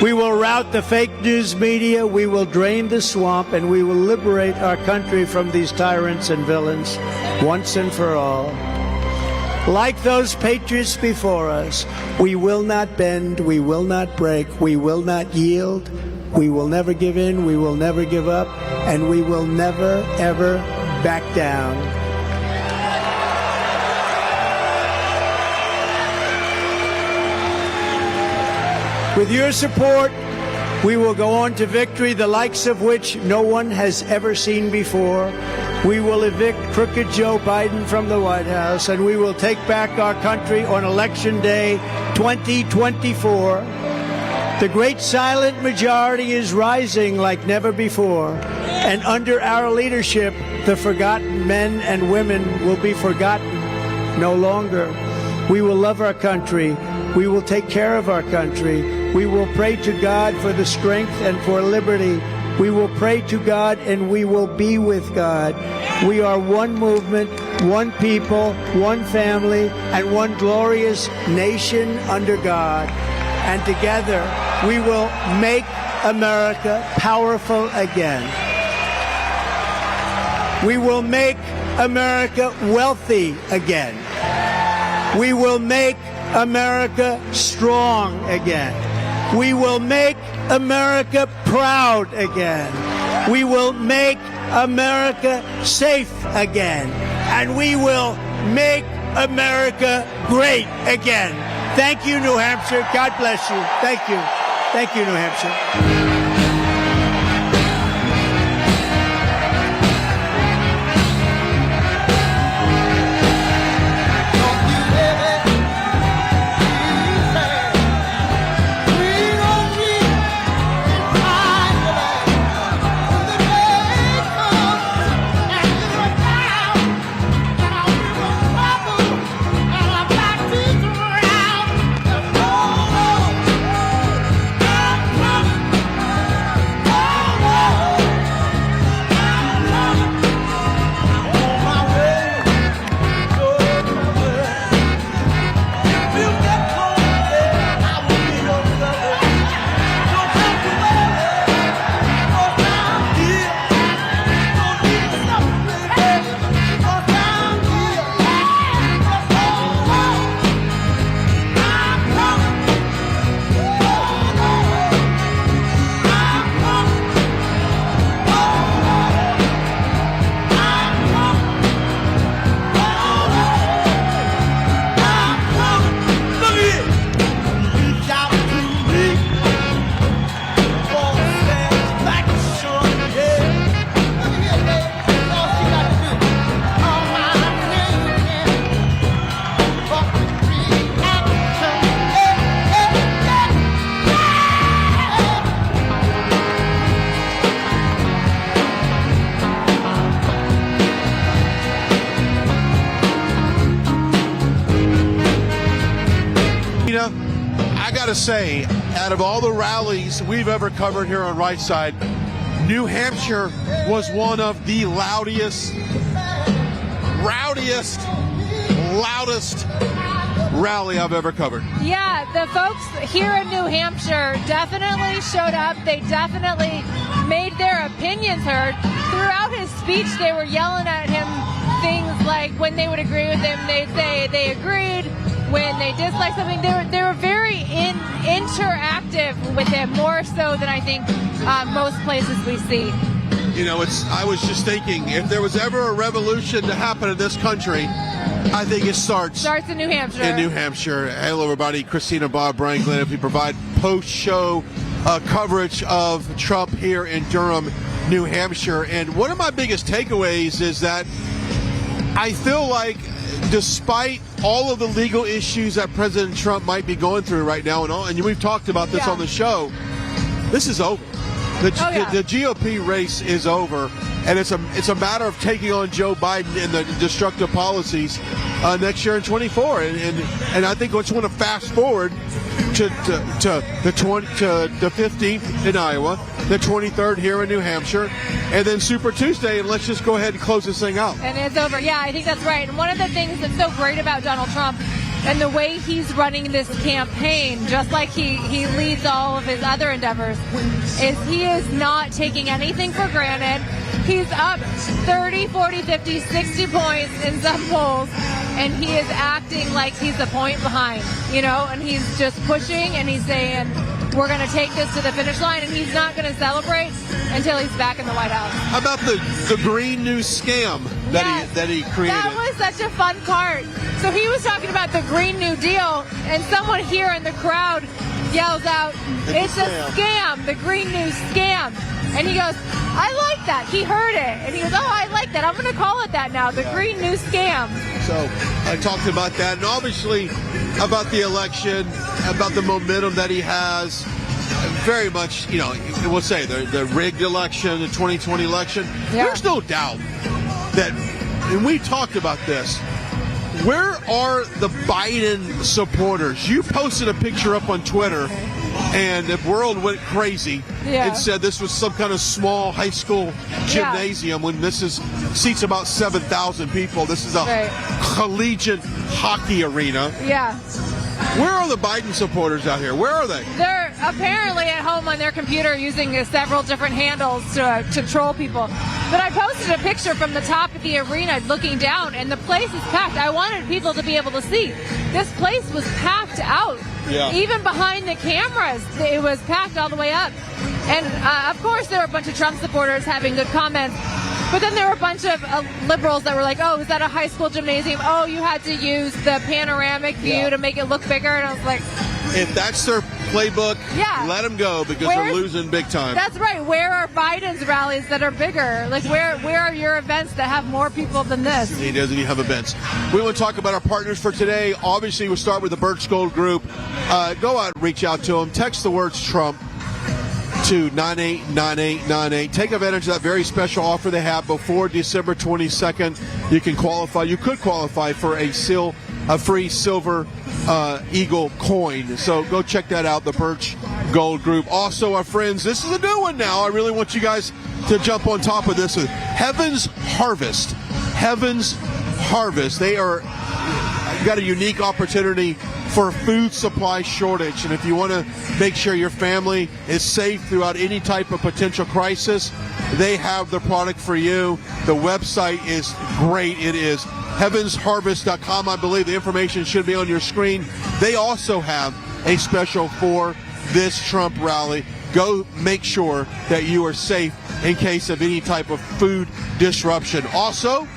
We will rout the fake news media. We will drain the swamp, and we will liberate our country from these tyrants and villains once and for all. Like those patriots before us, we will not bend, we will not break, we will not yield, we will never give in, we will never give up, and we will never, ever back down. With your support, we will go on to victory, the likes of which no one has ever seen before. We will evict crooked Joe Biden from the White House, and we will take back our country on Election Day 2024. The great silent majority is rising like never before, and under our leadership, the forgotten men and women will be forgotten no longer. We will love our country. We will take care of our country. We will pray to God for the strength and for liberty. We will pray to God, and we will be with God. We are one movement, one people, one family, and one glorious nation under God. And together, we will make America powerful again. We will make America wealthy again. We will make America strong again. We will make America proud again. We will make America safe again. And we will make America great again. Thank you, New Hampshire. God bless you. Thank you. Thank you, New Hampshire. I got to say, out of all the rallies we've ever covered here on Right Side, New Hampshire was one of the loudest rally I've ever covered. Yeah, the folks here in New Hampshire definitely showed up. They definitely made their opinions heard. Throughout his speech, they were yelling at him things like when they would agree with him, they'd say they agreed. When they dislike something, they were very interactive with him, more so than I think most places we see. You know, I was just thinking, if there was ever a revolution to happen in this country, I think it starts in New Hampshire. In New Hampshire. Hello, everybody. Christina, Bob, Brian, Glenn. If we provide post-show coverage of Trump here in Durham, New Hampshire. And one of my biggest takeaways is that I feel like, despite all of the legal issues that President Trump might be going through right now, and we've talked about this on the show, this is over. The GOP race is over, and it's a matter of taking on Joe Biden and the destructive policies next year in 24. And I think we just want to fast forward to the 15th in Iowa, the 23rd here in New Hampshire, and then Super Tuesday, and let's just go ahead and close this thing out. And it's over. Yeah, I think that's right. And one of the things that's so great about Donald Trump and the way he's running this campaign, just like he leads all of his other endeavors, is he is not taking anything for granted. He's up 30, 40, 50, 60 points in some polls, and he is acting like he's a point behind, and he's just pushing, and he's saying, we're going to take this to the finish line, and he's not going to celebrate until he's back in the White House. How about the Green New scam that he created? That was such a fun part. So he was talking about the Green New Deal, and someone here in the crowd yells out, it's a scam, the Green New scam. And he goes, I like that. He heard it. And he goes, oh, I like that. I'm going to call it that now, the Green New scam. So I talked about that, and obviously about the election, about the momentum that he has. Very much, we'll say the rigged election, the 2020 election. Yeah. There's no doubt that, and we talked about this, where are the Biden supporters? You posted a picture up on Twitter, and the world went crazy and said this was some kind of small high school gymnasium when this seats about 7,000 people. This is a collegiate hockey arena. Yeah. Where are the Biden supporters out here? Where are they? They're apparently at home on their computer using several different handles to troll people. But I posted a picture from the top of the arena looking down, and the place is packed. I wanted people to be able to see. This place was packed out. Yeah. Even behind the cameras, it was packed all the way up. And, of course, there were a bunch of Trump supporters having good comments. But then there were a bunch of liberals that were like, oh, is that a high school gymnasium? Oh, you had to use the panoramic view to make it look bigger. And I was like, if that's their playbook, Yeah. let them go because Where's- they're losing big time. That's right. Where are Biden's rallies that are bigger? Like, where are your events that have more people than this? He doesn't even have events. We want to talk about our partners for today. Obviously, we'll start with the Birch Gold Group. Go out and reach out to them. Text the words Trump to 989898. Take advantage of that very special offer they have before December 22nd. You can qualify. You could qualify for a free silver Eagle coin. So go check that out, the Birch Gold Group. Also, our friends, this is a new one now. I really want you guys to jump on top of this. Heaven's Harvest. Heaven's Harvest. They are got a unique opportunity for food supply shortage. And if you want to make sure your family is safe throughout any type of potential crisis, they have the product for you. The website is great. It is heavensharvest.com. I believe the information should be on your screen. They also have a special for this Trump rally. Go make sure that you are safe in case of any type of food disruption. Also,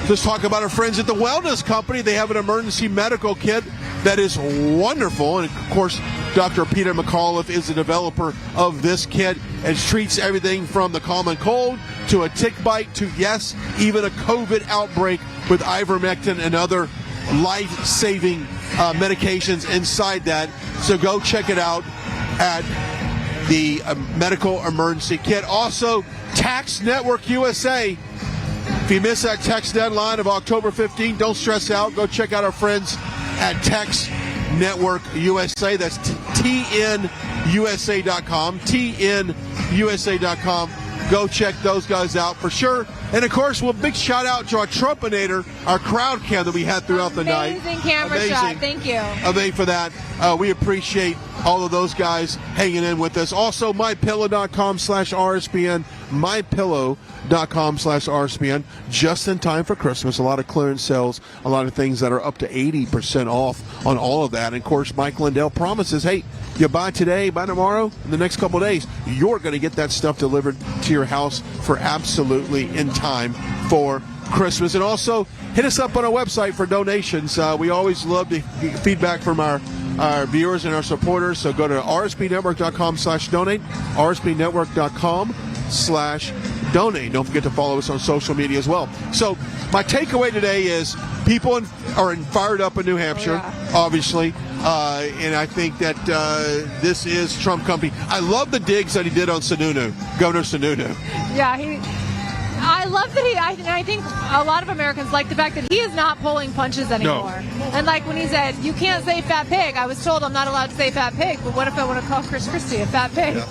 let's talk about our friends at the Wellness Company. They have an emergency medical kit that is wonderful. And, of course, Dr. Peter McAuliffe is the developer of this kit and treats everything from the common cold to a tick bite to, yes, even a COVID outbreak with ivermectin and other life-saving medications inside that. So go check it out at the Medical Emergency Kit. Also, Tax Network USA. If you miss that tax deadline of October 15th, don't stress out. Go check out our friends at Tax Network USA. That's TNUSA.com. TNUSA.com. Go check those guys out for sure. And, of course, big shout-out to our Trumpinator, our crowd cam that we had throughout the night. Amazing camera shot. Thank you. Amazing for that. We appreciate all of those guys hanging in with us. Also, mypillow.com/RSBN. mypillow.com/RSBN. Just in time for Christmas. A lot of clearance sales, a lot of things that are up to 80% off on all of that. And, of course, Mike Lindell promises, hey, you buy today, buy tomorrow, in the next couple of days, you're going to get that stuff delivered to your house for absolutely in time for Christmas. And also, hit us up on our website for donations. We always love to get feedback from our viewers and our supporters. So go to rsbnetwork.com/donate, rsbnetwork.com/donate. Don't forget to follow us on social media as well. So my takeaway today is people are fired up in New Hampshire, obviously. And I think that this is Trump company. I love the digs that he did on Sununu, Governor Sununu. Yeah, I love that I think a lot of Americans like the fact that he is not pulling punches anymore. No. And like when he said, you can't say fat pig, I was told I'm not allowed to say fat pig, but what if I want to call Chris Christie a fat pig? Yeah.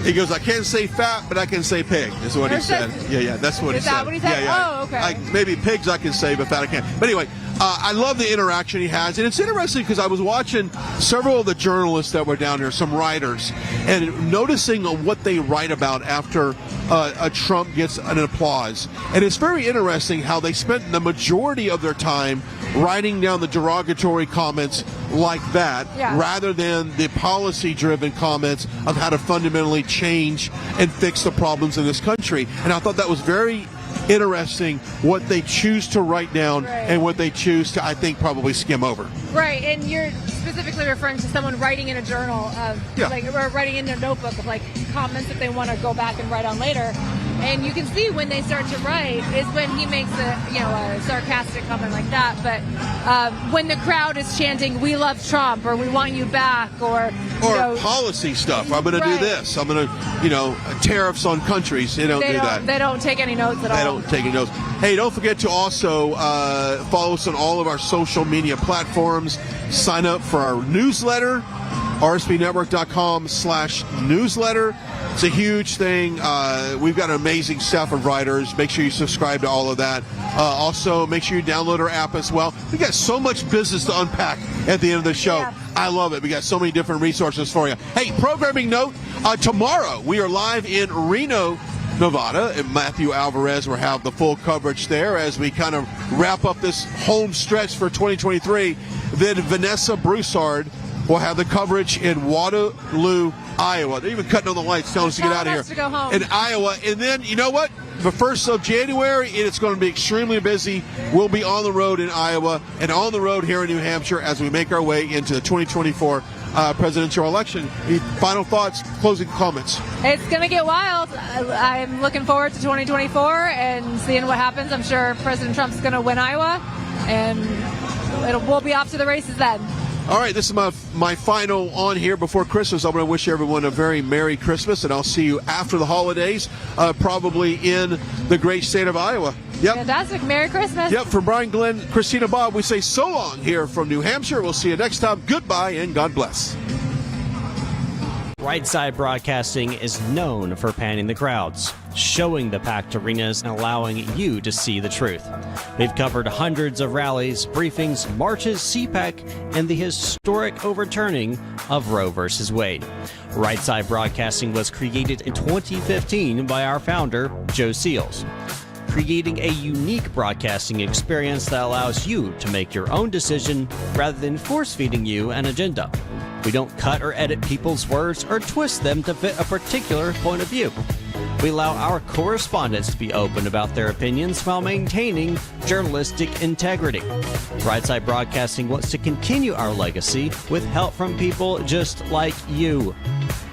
He goes, I can't say fat, but I can say pig, is what he said. Yeah, that's what he said. Is that what he said? Yeah. Oh, okay. Maybe pigs I can say, but fat I can't. But anyway, I love the interaction he has. And it's interesting because I was watching several of the journalists that were down there, some writers, and noticing what they write about after a Trump gets an applause. And it's very interesting how they spent the majority of their time writing down the derogatory comments like that, rather than the policy-driven comments of how to fundamentally change and fix the problems in this country. And I thought that was very interesting what they choose to write down and what they choose to, I think, probably skim over. Right, and you're specifically referring to someone writing in a journal of, or writing in their notebook of like comments that they want to go back and write on later. And you can see when they start to write is when he makes a sarcastic comment like that. But when the crowd is chanting, "We love Trump," or "We want you back," or policy stuff. I'm going to do this. I'm going to, tariffs on countries. They don't do that. They don't take any notes at all. They don't take any notes. Hey, don't forget to also follow us on all of our social media platforms. Sign up for our newsletter, rsbnetwork.com/newsletter. It's a huge thing. We've got an amazing staff of writers. Make sure you subscribe to all of that. Also, make sure you download our app as well. We got so much business to unpack at the end of the show. Yeah. I love it. We got so many different resources for you. Hey, programming note, tomorrow we are live in Reno, Nevada, and Matthew Alvarez will have the full coverage there as we kind of wrap up this home stretch for 2023. Then Vanessa Broussard will have the coverage in Waterloo, Iowa. They're even cutting on the lights, telling us to get out of here. To go home. In Iowa. And then, you know what? The 1st of January, it's going to be extremely busy. We'll be on the road in Iowa and on the road here in New Hampshire as we make our way into the 2024 presidential election. Final thoughts, closing comments. It's going to get wild. I'm looking forward to 2024 and seeing what happens. I'm sure President Trump's going to win Iowa, and we'll be off to the races then. All right, this is my final on here before Christmas. I'm going to wish everyone a very Merry Christmas, and I'll see you after the holidays, probably in the great state of Iowa. Yep. Fantastic. Merry Christmas. Yep. For Brian, Glenn, Christina, Bob, we say so long here from New Hampshire. We'll see you next time. Goodbye, and God bless. Right Side Broadcasting is known for panning the crowds, showing the packed arenas, and allowing you to see the truth. They've covered hundreds of rallies, briefings, marches, CPAC, and the historic overturning of Roe v. Wade. Right Side Broadcasting was created in 2015 by our founder, Joe Seals, creating a unique broadcasting experience that allows you to make your own decision rather than force-feeding you an agenda. We don't cut or edit people's words or twist them to fit a particular point of view. We allow our correspondents to be open about their opinions while maintaining journalistic integrity. Right Side Broadcasting wants to continue our legacy with help from people just like you.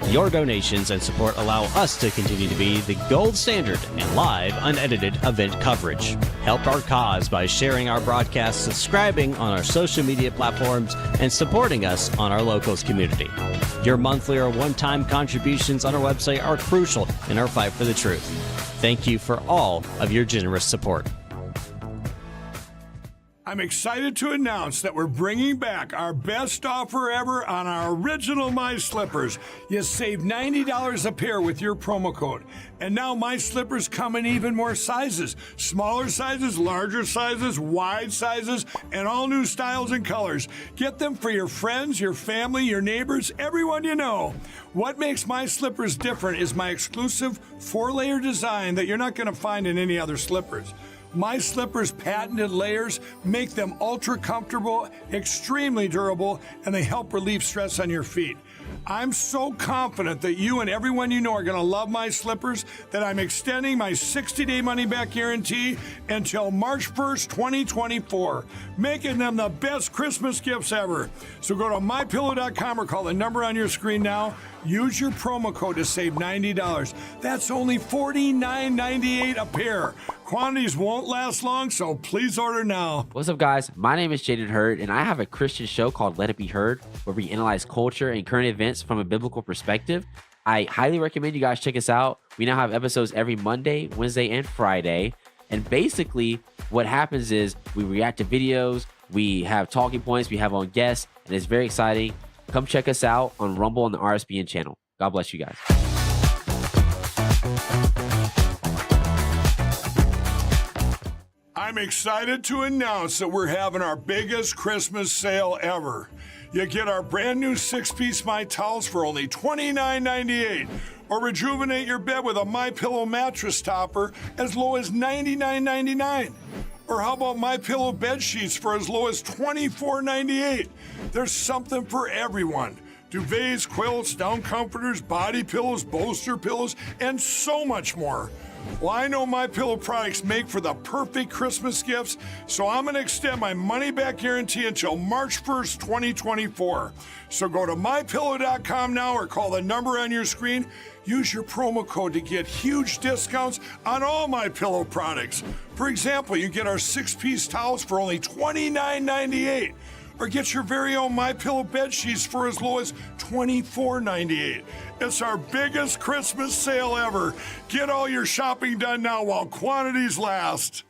Your donations and support allow us to continue to be the gold standard in live, unedited event coverage. Help our cause by sharing our broadcasts, subscribing on our social media platforms, and supporting us on our locals community. Your monthly or one-time contributions on our website are crucial in our fight for the truth. Thank you for all of your generous support. I'm excited to announce that we're bringing back our best offer ever on our original My Slippers. You save $90 a pair with your promo code. And now My Slippers come in even more sizes. Smaller sizes, larger sizes, wide sizes, and all new styles and colors. Get them for your friends, your family, your neighbors, everyone you know. What makes My Slippers different is my exclusive 4-layer design that you're not going to find in any other slippers. My Slippers' patented layers make them ultra comfortable, extremely durable, and they help relieve stress on your feet. I'm so confident that you and everyone you know are going to love My Slippers that I'm extending my 60-day money-back guarantee until March 1st, 2024, making them the best Christmas gifts ever. So go to MyPillow.com or call the number on your screen now. Use your promo code to save $90. That's only $49.98 a pair. Quantities won't last long, so please order now. What's up, guys? My name is Jaden Hurd, and I have a Christian show called Let It Be Heard, where we analyze culture and current events from a biblical perspective. I highly recommend you guys check us out. We now have episodes every Monday, Wednesday, and Friday. And basically, what happens is we react to videos, we have talking points, we have on guests, and it's very exciting. Come check us out on Rumble on the RSBN channel. God bless you guys. I'm excited to announce that we're having our biggest Christmas sale ever. You get our brand new 6-piece My Towels for only $29.98. Or rejuvenate your bed with a MyPillow mattress topper as low as $99.99. Or how about MyPillow bed sheets for as low as $24.98? There's something for everyone. Duvets, quilts, down comforters, body pillows, bolster pillows, and so much more. Well, I know MyPillow products make for the perfect Christmas gifts, so I'm going to extend my money-back guarantee until March 1st, 2024. So go to MyPillow.com now or call the number on your screen. Use your promo code to get huge discounts on all MyPillow products. For example, you get our 6-piece towels for only $29.98. Or get your very own MyPillow bed sheets for as low as $24.98. It's our biggest Christmas sale ever. Get all your shopping done now while quantities last.